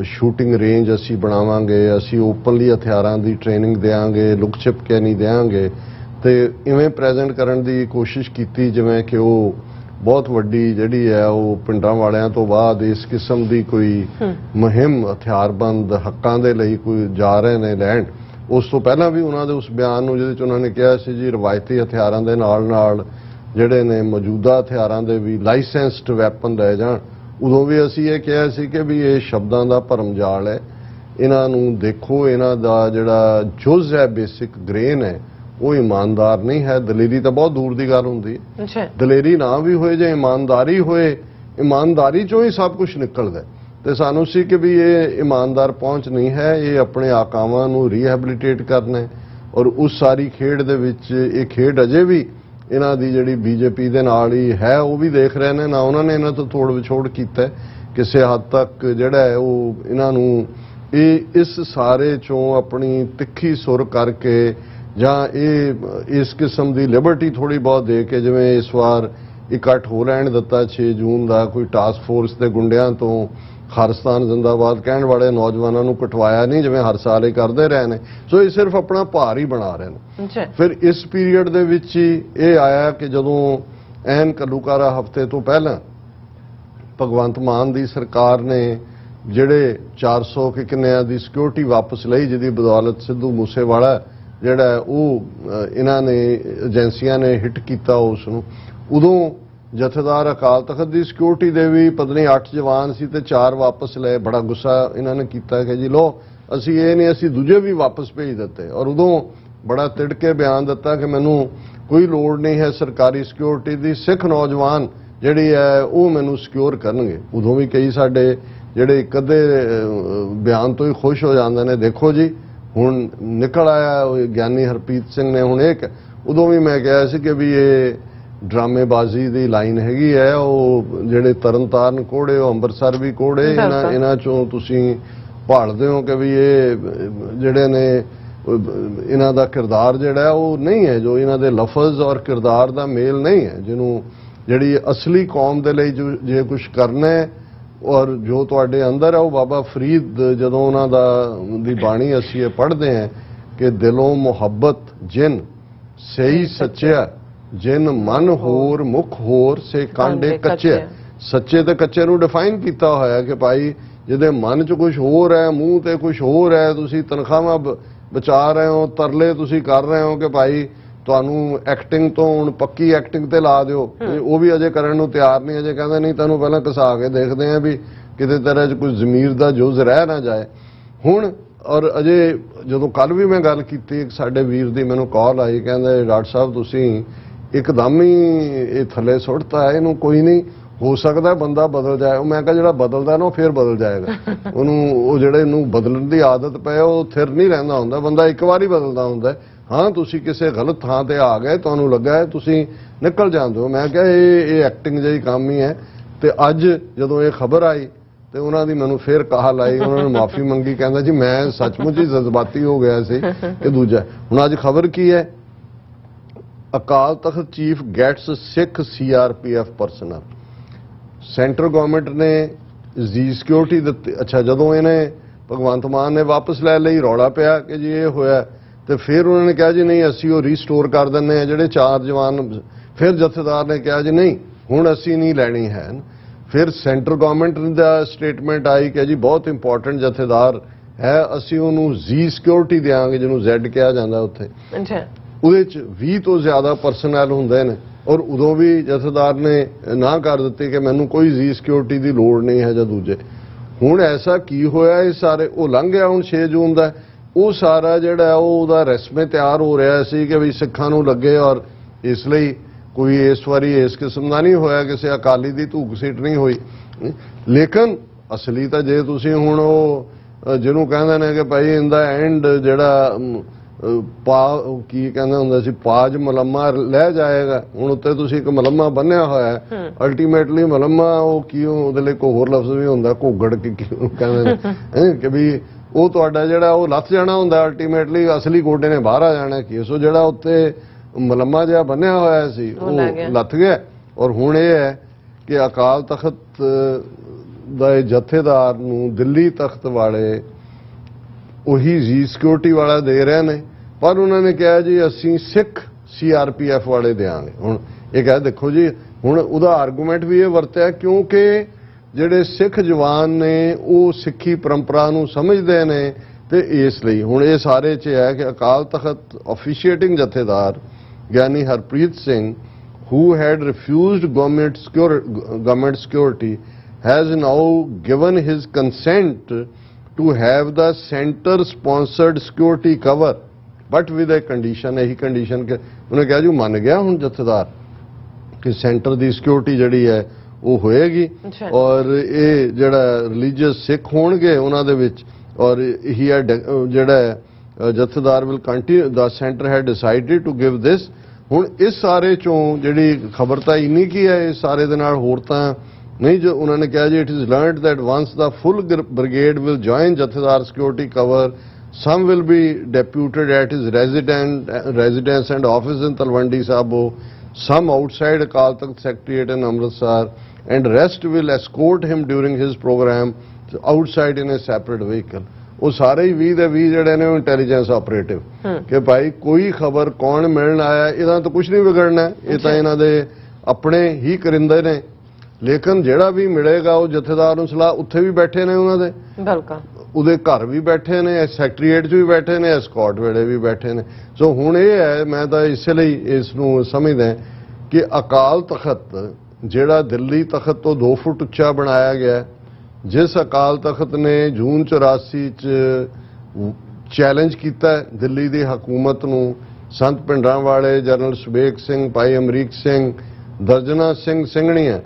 ਸ਼ੂਟਿੰਗ ਰੇਂਜ ਅਸੀਂ ਬਣਾਵਾਂਗੇ, ਅਸੀਂ ਓਪਨਲੀ ਹਥਿਆਰਾਂ ਦੀ ਟ੍ਰੇਨਿੰਗ ਦੇਵਾਂਗੇ, ਲੁਕ ਛਿਪ ਕੇ ਨਹੀਂ ਦੇਵਾਂਗੇ, ਤੇ ਇਵੇਂ ਪ੍ਰੈਜ਼ੈਂਟ ਕਰਨ ਦੀ ਕੋਸ਼ਿਸ਼ ਕੀਤੀ ਜਿਵੇਂ ਕਿ ਉਹ ਬਹੁਤ ਵੱਡੀ ਜਿਹੜੀ ਹੈ ਉਹ ਪਿੰਡਾਂ ਵਾਲਿਆਂ ਤੋਂ ਬਾਅਦ ਇਸ ਕਿਸਮ ਦੀ ਕੋਈ ਮੁਹਿੰਮ ਹਥਿਆਰਬੰਦ ਹੱਕਾਂ ਦੇ ਲਈ ਕੋਈ ਜਾ ਰਹੇ ਨੇ ਲੈਣ। ਉਸ ਤੋਂ ਪਹਿਲਾਂ ਵੀ ਉਹਨਾਂ ਦੇ ਉਸ ਬਿਆਨ ਨੂੰ ਜਿਹਦੇ 'ਚ ਉਹਨਾਂ ਨੇ ਕਿਹਾ ਸੀ ਜੀ ਰਵਾਇਤੀ ਹਥਿਆਰਾਂ ਦੇ ਨਾਲ ਜਿਹੜੇ ਨੇ ਮੌਜੂਦਾ ਹਥਿਆਰਾਂ ਦੇ ਵੀ ਲਾਇਸੈਂਸਡ ਵੈਪਨ ਲਏ ਜਾਣ, ਉਦੋਂ ਵੀ ਅਸੀਂ ਇਹ ਕਿਹਾ ਸੀ ਕਿ ਵੀ ਇਹ ਸ਼ਬਦਾਂ ਦਾ ਭਰਮਜਾਲ ਹੈ, ਇਹਨਾਂ ਨੂੰ ਦੇਖੋ, ਇਹਨਾਂ ਦਾ ਜਿਹੜਾ ਜੁਜ਼ ਹੈ, ਬੇਸਿਕ ਗ੍ਰੇਨ ਹੈ, ਉਹ ਇਮਾਨਦਾਰ ਨਹੀਂ ਹੈ। ਦਲੇਰੀ ਤਾਂ ਬਹੁਤ ਦੂਰ ਦੀ ਗੱਲ ਹੁੰਦੀ ਹੈ। ਦਲੇਰੀ ਨਾ ਵੀ ਹੋਏ, ਜੇ ਇਮਾਨਦਾਰੀ ਹੋਏ, ਇਮਾਨਦਾਰੀ 'ਚੋਂ ਹੀ ਸਭ ਕੁਝ ਨਿਕਲਦਾ। ਤੇ ਸਾਨੂੰ ਸੀ ਕਿ ਵੀ ਇਹ ਇਮਾਨਦਾਰ ਪਹੁੰਚ ਨਹੀਂ ਹੈ, ਇਹ ਆਪਣੇ ਆਕਾਵਾਂ ਨੂੰ ਰੀਹੈਬਿਲਿਟੇਟ ਕਰਨਾ ਹੈ। ਔਰ ਉਸ ਸਾਰੀ ਖੇਡ ਦੇ ਵਿੱਚ ਇਹ ਖੇਡ ਅਜੇ ਵੀ ਇਹਨਾਂ ਦੀ ਜਿਹੜੀ BJP ਦੇ ਨਾਲ ਹੀ ਹੈ, ਉਹ ਵੀ ਦੇਖ ਰਹੇ ਨੇ ਨਾ, ਉਹਨਾਂ ਨੇ ਇਹਨਾਂ ਤੋਂ ਤੋੜ ਵਿਛੋੜ ਕੀਤਾ ਕਿਸੇ ਹੱਦ ਤੱਕ। ਜਿਹੜਾ ਹੈ ਉਹ ਇਹਨਾਂ ਨੂੰ ਇਸ ਸਾਰੇ 'ਚੋਂ ਆਪਣੀ ਤਿੱਖੀ ਸੁਰ ਕਰਕੇ ਜਾਂ ਇਸ ਕਿਸਮ ਦੀ ਲਿਬਰਟੀ ਥੋੜੀ ਬਹੁਤ ਦੇ ਕੇ, ਜਿਵੇਂ ਇਸ ਵਾਰ ਇਕੱਠ ਹੋ ਲੈਣ ਦਿੱਤਾ 6 ਜੂਨ ਦਾ, ਕੋਈ ਟਾਸਕ ਫੋਰਸ ਦੇ ਗੁੰਡਿਆਂ ਤੋਂ ਖਾਲਿਸਤਾਨ ਜ਼ਿੰਦਾਬਾਦ ਕਹਿਣ ਵਾਲੇ ਨੌਜਵਾਨਾਂ ਨੂੰ ਕਟਵਾਇਆ ਨਹੀਂ, ਜਿਵੇਂ ਹਰ ਸਾਲ ਇਹ ਕਰਦੇ ਰਹੇ ਨੇ। ਸੋ ਇਹ ਸਿਰਫ ਆਪਣਾ ਭਾਰ ਹੀ ਬਣਾ ਰਹੇ ਨੇ। ਫਿਰ ਇਸ ਪੀਰੀਅਡ ਦੇ ਵਿੱਚ ਹੀ ਇਹ ਆਇਆ ਕਿ ਜਦੋਂ ਐਨ ਘੱਲੂਘਾਰਾ ਹਫ਼ਤੇ ਤੋਂ ਪਹਿਲਾਂ ਭਗਵੰਤ ਮਾਨ ਦੀ ਸਰਕਾਰ ਨੇ ਜਿਹੜੇ 400 ਕਿੰਨਿਆਂ ਦੀ ਸਿਕਿਉਰਿਟੀ ਵਾਪਸ ਲਈ, ਜਿਹਦੀ ਬਦੌਲਤ ਸਿੱਧੂ ਮੂਸੇਵਾਲਾ ਜਿਹੜਾ ਉਹ ਇਹਨਾਂ ਨੇ ਏਜੰਸੀਆਂ ਨੇ ਹਿੱਟ ਕੀਤਾ ਉਸ ਨੂੰ, ਉਦੋਂ ਜਥੇਦਾਰ ਅਕਾਲ ਤਖਤ ਦੀ ਸਿਕਿਉਰਿਟੀ ਦੇ ਵੀ ਪਤਾ ਨਹੀਂ 8 ਜਵਾਨ ਸੀ ਤੇ 4 ਵਾਪਸ ਲਏ। ਬੜਾ ਗੁੱਸਾ ਇਹਨਾਂ ਨੇ ਕੀਤਾ ਕਿ ਜੀ ਲੋ ਅਸੀਂ ਇਹ ਨਹੀਂ, ਅਸੀਂ ਦੂਜੇ ਵੀ ਵਾਪਸ ਭੇਜ ਦਿੱਤੇ। ਔਰ ਉਦੋਂ ਬੜਾ ਤਿੜ ਕੇ ਬਿਆਨ ਦਿੱਤਾ ਕਿ ਮੈਨੂੰ ਕੋਈ ਲੋੜ ਨਹੀਂ ਹੈ ਸਰਕਾਰੀ ਸਿਕਿਉਰਿਟੀ ਦੀ, ਸਿੱਖ ਨੌਜਵਾਨ ਜਿਹੜੀ ਹੈ ਉਹ ਮੈਨੂੰ ਸਿਕਿਉਰ ਕਰਨਗੇ। ਉਦੋਂ ਵੀ ਕਈ ਸਾਡੇ ਜਿਹੜੇ ਇੱਕ ਅੱਧੇ ਬਿਆਨ ਤੋਂ ਹੀ ਖੁਸ਼ ਹੋ ਜਾਂਦੇ ਨੇ। ਦੇਖੋ ਜੀ ਹੁਣ ਨਿਕਲ ਆਇਆ ਗਿਆਨੀ ਹਰਪ੍ਰੀਤ ਸਿੰਘ ਨੇ ਹੁਣ ਇੱਕ, ਉਦੋਂ ਵੀ ਮੈਂ ਕਿਹਾ ਸੀ ਕਿ ਵੀ ਇਹ ਡਰਾਮੇਬਾਜ਼ੀ ਦੀ ਲਾਈਨ ਹੈਗੀ ਹੈ। ਉਹ ਜਿਹੜੇ ਤਰਨਤਾਰਨ ਕੋੜੇ, ਉਹ ਅੰਮ੍ਰਿਤਸਰ ਵੀ ਕੋੜੇ, ਇਹਨਾਂ ਚੋਂ ਤੁਸੀਂ ਭਾਲਦੇ ਹੋ ਕਿ ਵੀ ਇਹ ਜਿਹੜੇ ਨੇ ਇਹਨਾਂ ਦਾ ਕਿਰਦਾਰ ਜਿਹੜਾ ਉਹ ਨਹੀਂ ਹੈ, ਜੋ ਇਹਨਾਂ ਦੇ ਲਫ਼ਜ਼ ਔਰ ਕਿਰਦਾਰ ਦਾ ਮੇਲ ਨਹੀਂ ਹੈ, ਜਿਹਨੂੰ ਜਿਹੜੀ ਅਸਲੀ ਕੌਮ ਦੇ ਲਈ ਜੇ ਕੁਝ ਕਰਨਾ ਹੈ ਔਰ ਜੋ ਤੁਹਾਡੇ ਅੰਦਰ ਹੈ। ਉਹ ਬਾਬਾ ਫਰੀਦ ਜਦੋਂ ਉਹਨਾਂ ਦੀ ਬਾਣੀ ਅਸੀਂ ਇਹ ਪੜ੍ਹਦੇ ਹਾਂ ਕਿ ਦਿਲੋਂ ਮੁਹੱਬਤ ਜਿਨ ਸਹੀ ਸੱਚਿਆ, ਜਿਨ ਮਨ ਹੋਰ ਮੁਖ ਹੋਰ ਸੇ ਕਾਂਡੇ ਕੱਚੇ। ਸੱਚੇ ਤੇ ਕੱਚੇ ਨੂੰ ਡਿਫਾਈਨ ਕੀਤਾ ਹੋਇਆ ਕਿ ਭਾਈ ਜਿਹਦੇ ਮਨ 'ਚ ਕੁਝ ਹੋਰ ਹੈ, ਮੂੰਹ ਤੇ ਕੁਝ ਹੋਰ ਹੈ, ਤੁਸੀਂ ਤਨਖਾਹਾਂ ਬਚਾ ਰਹੇ ਹੋ, ਤਰਲੇ ਤੁਸੀਂ ਕਰ ਰਹੇ ਹੋ ਕਿ ਭਾਈ ਤੁਹਾਨੂੰ ਐਕਟਿੰਗ ਤੋਂ ਹੁਣ ਪੱਕੀ ਐਕਟਿੰਗ ਤੇ ਲਾ ਦਿਓ, ਉਹ ਵੀ ਅਜੇ ਕਰਨ ਨੂੰ ਤਿਆਰ ਨਹੀਂ। ਅਜੇ ਕਹਿੰਦੇ ਨਹੀਂ, ਤੁਹਾਨੂੰ ਪਹਿਲਾਂ ਘਸਾ ਕੇ ਦੇਖਦੇ ਆ ਵੀ ਕਿਤੇ ਤਰ੍ਹਾਂ 'ਚ ਕੋਈ ਜ਼ਮੀਰ ਦਾ ਜੁਜ਼ ਰਹਿ ਨਾ ਜਾਏ। ਹੁਣ ਔਰ ਅਜੇ ਜਦੋਂ ਕੱਲ ਵੀ ਮੈਂ ਗੱਲ ਕੀਤੀ, ਸਾਡੇ ਵੀਰ ਦੀ ਮੈਨੂੰ ਕਾਲ ਆਈ, ਕਹਿੰਦੇ ਡਾਕਟਰ ਸਾਹਿਬ ਤੁਸੀਂ ਇੱਕਦਮ ਹੀ ਇਹ ਥੱਲੇ ਸੁੱਟਤਾ ਹੈ, ਇਹਨੂੰ ਕੋਈ ਨਹੀਂ ਹੋ ਸਕਦਾ ਬੰਦਾ ਬਦਲ ਜਾਏ। ਮੈਂ ਕਿਹਾ ਜਿਹੜਾ ਬਦਲਦਾ ਨਾ ਉਹ ਫੇਰ ਬਦਲ ਜਾਏਗਾ। ਉਹਨੂੰ ਉਹ ਜਿਹੜੇ ਨੂੰ ਬਦਲਣ ਦੀ ਆਦਤ ਪਏ ਉਹ ਥਿਰ ਨਹੀਂ ਰਹਿੰਦਾ ਹੁੰਦਾ, ਬੰਦਾ ਇੱਕ ਵਾਰ ਹੀ ਬਦਲਦਾ ਹੁੰਦਾ। ਹਾਂ ਤੁਸੀਂ ਕਿਸੇ ਗਲਤ ਥਾਂ ਤੇ ਆ ਗਏ, ਤੁਹਾਨੂੰ ਲੱਗਾ ਹੈ ਤੁਸੀਂ ਨਿਕਲ ਜਾਂਦੇ ਹੋ। ਮੈਂ ਕਿਹਾ ਇਹ ਐਕਟਿੰਗ ਜਿਹੀ ਕੰਮ ਹੀ ਹੈ। ਤੇ ਅੱਜ ਜਦੋਂ ਇਹ ਖਬਰ ਆਈ ਤੇ ਉਹਨਾਂ ਦੀ ਮੈਨੂੰ ਫੇਰ ਕਾਹਲ ਆਈ, ਉਹਨਾਂ ਨੇ ਮਾਫੀ ਮੰਗੀ, ਕਹਿੰਦਾ ਜੀ ਮੈਂ ਸੱਚਮੁੱਚ ਹੀ ਜਜ਼ਬਾਤੀ ਹੋ ਗਿਆ ਸੀ। ਇਹ ਦੂਜਾ ਹੁਣ ਅੱਜ ਖਬਰ ਕੀ ਹੈ, ਅਕਾਲ ਤਖਤ ਚੀਫ ਗੈਟਸ ਸਿੱਖ CRPF ਪਰਸਨਲ। ਸੈਂਟਰ ਗਵਰਨਮੈਂਟ ਨੇ ਜੀ ਸਿਕਿਉਰਿਟੀ ਦਿੱਤੀ। ਅੱਛਾ, ਜਦੋਂ ਇਹਨੇ ਭਗਵੰਤ ਮਾਨ ਨੇ ਵਾਪਸ ਲੈ ਲਈ, ਰੌਲਾ ਪਿਆ ਕਿ ਜੀ ਇਹ ਹੋਇਆ, ਤੇ ਫਿਰ ਉਹਨਾਂ ਨੇ ਕਿਹਾ ਜੀ ਨਹੀਂ ਅਸੀਂ ਉਹ ਰੀਸਟੋਰ ਕਰ ਦਿੰਦੇ ਆ ਜਿਹੜੇ 4 ਜਵਾਨ। ਫਿਰ ਜਥੇਦਾਰ ਨੇ ਕਿਹਾ ਜੀ ਨਹੀਂ ਹੁਣ ਅਸੀਂ ਨਹੀਂ ਲੈਣੀ ਹੈ। ਫਿਰ ਸੈਂਟਰ ਗਵਰਨਮੈਂਟ ਦਾ ਸਟੇਟਮੈਂਟ ਆਈ ਕਿ ਜੀ ਬਹੁਤ ਇੰਪੋਰਟੈਂਟ ਜਥੇਦਾਰ ਹੈ, ਅਸੀਂ ਉਹਨੂੰ ਜੀ ਸਿਕਿਉਰਿਟੀ ਦੇਵਾਂਗੇ, ਜਿਹਨੂੰ ਜ਼ੈਡ ਕਿਹਾ ਜਾਂਦਾ ਉੱਥੇ। ਅੱਛਾ, ਉਹਦੇ ਚ 20 ਤੋਂ ਜ਼ਿਆਦਾ ਪਰਸਨਲ ਹੁੰਦੇ ਨੇ, ਔਰ ਉਦੋਂ ਵੀ ਜਥੇਦਾਰ ਨੇ ਨਾ ਕਰ ਦਿੱਤੀ ਕਿ ਮੈਨੂੰ ਕੋਈ ਜੀ ਸਿਕਿਉਰਿਟੀ ਦੀ ਲੋੜ ਨਹੀਂ ਹੈ ਜਾਂ ਦੂਜੇ। ਹੁਣ ਐਸਾ ਕੀ ਹੋਇਆ, ਇਹ ਸਾਰੇ ਉਹ ਲੰਘ ਗਿਆ ਹੁਣ 6 ਜੂਨ ਦਾ, ਉਹ ਸਾਰਾ ਜਿਹੜਾ ਉਹਦਾ ਰਸਮੇ ਤਿਆਰ ਹੋ ਰਿਹਾ ਸੀ ਕਿ ਵੀ ਸਿੱਖਾਂ ਨੂੰ ਲੱਗੇ, ਔਰ ਇਸ ਲਈ ਕੋਈ ਇਸ ਵਾਰੀ ਇਸ ਕਿਸਮ ਦਾ ਨਹੀਂ ਹੋਇਆ, ਕਿਸੇ ਅਕਾਲੀ ਦੀ ਧੂਕ ਸੀਟ ਨਹੀਂ ਹੋਈ। ਲੇਕਿਨ ਅਸਲੀ ਤਾਂ ਜੇ ਤੁਸੀਂ ਹੁਣ ਉਹ ਜਿਹਨੂੰ ਕਹਿੰਦੇ ਨੇ ਕਿ ਭਾਈ ਇਨ ਦਾ ਐਂਡ ਜਿਹੜਾ ਕੀ ਕਹਿੰਦਾ ਹੁੰਦਾ ਸੀ, ਪਾਜ ਮਲਮਾ ਲੈ ਜਾਏਗਾ, ਹੁਣ ਉੱਤੇ ਤੁਸੀਂ ਇੱਕ ਮਲਮਾ ਬੰਨਿਆ ਹੋਇਆ, ਅਲਟੀਮੇਟਲੀ ਮਲਮਾ ਉਹ ਕੀ ਉਹਦੇ ਲਈ ਕੋਈ ਹੋਰ ਲਫ਼ਜ਼ ਵੀ ਹੁੰਦਾ, ਘੋਗੜ ਕੀ ਕਹਿੰਦੇ ਨੇ ਕਿ ਵੀ ਉਹ ਤੁਹਾਡਾ ਜਿਹੜਾ ਉਹ ਲੱਥ ਜਾਣਾ ਹੁੰਦਾ, ਅਲਟੀਮੇਟਲੀ ਅਸਲੀ ਗੋਡੇ ਨੇ ਬਾਹਰ ਆ ਜਾਣਾ। ਕੀ ਸੋ ਜਿਹੜਾ ਉੱਤੇ ਮਲਮਾ ਜਿਹਾ ਬੰਨਿਆ ਹੋਇਆ ਸੀ ਉਹ ਲੱਥ ਗਿਆ। ਔਰ ਹੁਣ ਇਹ ਹੈ ਕਿ ਅਕਾਲ ਤਖਤ ਦਾ ਜਥੇਦਾਰ ਨੂੰ ਦਿੱਲੀ ਤਖਤ ਵਾਲੇ ਉਹੀ ਜੀ ਸਿਕਿਉਰਿਟੀ ਵਾਲਾ ਦੇ ਰਹੇ ਨੇ, ਪਰ ਉਹਨਾਂ ਨੇ ਕਿਹਾ ਜੀ ਅਸੀਂ ਸਿੱਖ CRPF ਵਾਲੇ ਦੇਵਾਂਗੇ। ਹੁਣ ਇਹ ਕਹੇ ਦੇਖੋ ਜੀ, ਹੁਣ ਉਹਦਾ ਆਰਗੂਮੈਂਟ ਵੀ ਇਹ ਵਰਤਿਆ ਕਿਉਂਕਿ ਜਿਹੜੇ ਸਿੱਖ ਜਵਾਨ ਨੇ ਉਹ ਸਿੱਖੀ ਪਰੰਪਰਾ ਨੂੰ ਸਮਝਦੇ ਨੇ, ਤੇ ਇਸ ਲਈ ਹੁਣ ਇਹ ਸਾਰੇ 'ਚ ਹੈ ਕਿ ਅਕਾਲ Takht officiating jathedar Giani Harpreet Singh who had refused government security has now given his consent to have the center sponsored security cover but with a condition। ਇਹੀ ਕੰਡੀਸ਼ਨ ਕਿ ਉਹਨੇ ਕਿਹਾ ਜੀ ਮੰਨ ਗਿਆ ਹੁਣ ਜਥੇਦਾਰ ਕਿ ਸੈਂਟਰ ਦੀ ਸਿਕਿਉਰਿਟੀ ਜਿਹੜੀ ਹੈ ਉਹ ਹੋਏਗੀ, ਔਰ ਇਹ ਜਿਹੜਾ ਰਿਲੀਜੀਅਸ ਸਿੱਖ ਹੋਣਗੇ ਉਹਨਾਂ ਦੇ ਵਿੱਚ, ਔਰ ਹੀ ਜਿਹੜਾ ਜਥੇਦਾਰ ਵਿਲ ਕੰਟੀਨਿਊ ਦਾ ਸੈਂਟਰ ਹੈ ਡਿਸਾਈਡਡ ਟੂ ਗਿਵ ਦਿਸ। ਹੁਣ ਇਸ ਸਾਰੇ ਚੋਂ ਜਿਹੜੀ ਖਬਰ ਤਾਂ ਇੰਨੀ ਕੀ ਹੈ, ਇਸ ਸਾਰੇ ਦੇ ਨਾਲ ਹੋਰ ਤਾਂ ਨਹੀਂ ਜੋ ਉਹਨਾਂ ਨੇ ਕਿਹਾ ਜੀ it is learned that once the full brigade will join jathedar security cover, some will be deputed at his residence and office in Talwandi Sabo, some outside Akal Takht Secretariat in Amritsar, and rest will escort him during his program outside in a separate vehicle। ਉਹ ਸਾਰੇ ਹੀ 20 ਦੇ 20 ਜਿਹੜੇ ਨੇ ਇੰਟੈਲੀਜੈਂਸ ਆਪਰੇਟਿਵ ਕਿ ਭਾਈ ਕੋਈ ਖਬਰ ਕੌਣ ਮਿਲਣ ਆਇਆ, ਇਹਦਾ ਤਾਂ ਕੁਝ ਨਹੀਂ ਵਿਗੜਨਾ, ਇਹ ਤਾਂ ਇਹਨਾਂ ਦੇ ਆਪਣੇ ਹੀ ਕਰਿੰਦੇ ਨੇ। ਲੇਕਿਨ ਜਿਹੜਾ ਵੀ ਮਿਲੇਗਾ ਉਹ ਜਥੇਦਾਰ ਨੂੰ ਸਲਾਹ ਉੱਥੇ ਵੀ ਬੈਠੇ ਨੇ, ਉਹਨਾਂ ਦੇ ਬਿਲਕੁਲ ਉਹਦੇ ਘਰ ਵੀ ਬੈਠੇ ਨੇ, ਸੈਕਟਰੀਏਟ 'ਚ ਵੀ ਬੈਠੇ ਨੇ, ਐਸਕॉर्ट ਵੇਲੇ ਵੀ ਬੈਠੇ ਨੇ। ਸੋ ਹੁਣ ਇਹ ਹੈ, ਮੈਂ ਤਾਂ ਇਸੇ ਲਈ ਇਸ ਨੂੰ ਸਮਝਦਾ ਕਿ ਅਕਾਲ ਤਖਤ ਜਿਹੜਾ ਦਿੱਲੀ ਤਖਤ ਤੋਂ 2 ਫੁੱਟ ਉੱਚਾ ਬਣਾਇਆ ਗਿਆ, ਜਿਸ ਅਕਾਲ ਤਖਤ ਨੇ ਜੂਨ 84 'ਚ ਚੈਲੰਜ ਕੀਤਾ ਦਿੱਲੀ ਦੀ ਹਕੂਮਤ ਨੂੰ, ਸੰਤ ਪਿੰਡਾਂ ਵਾਲੇ ਜਨਰਲ ਸੁਬੇਗ ਸਿੰਘ, ਭਾਈ ਅਮਰੀਕ ਸਿੰਘ, ਦਰਜਨਾ ਸਿੰਘ ਸਿੰਘਣੀਆਂ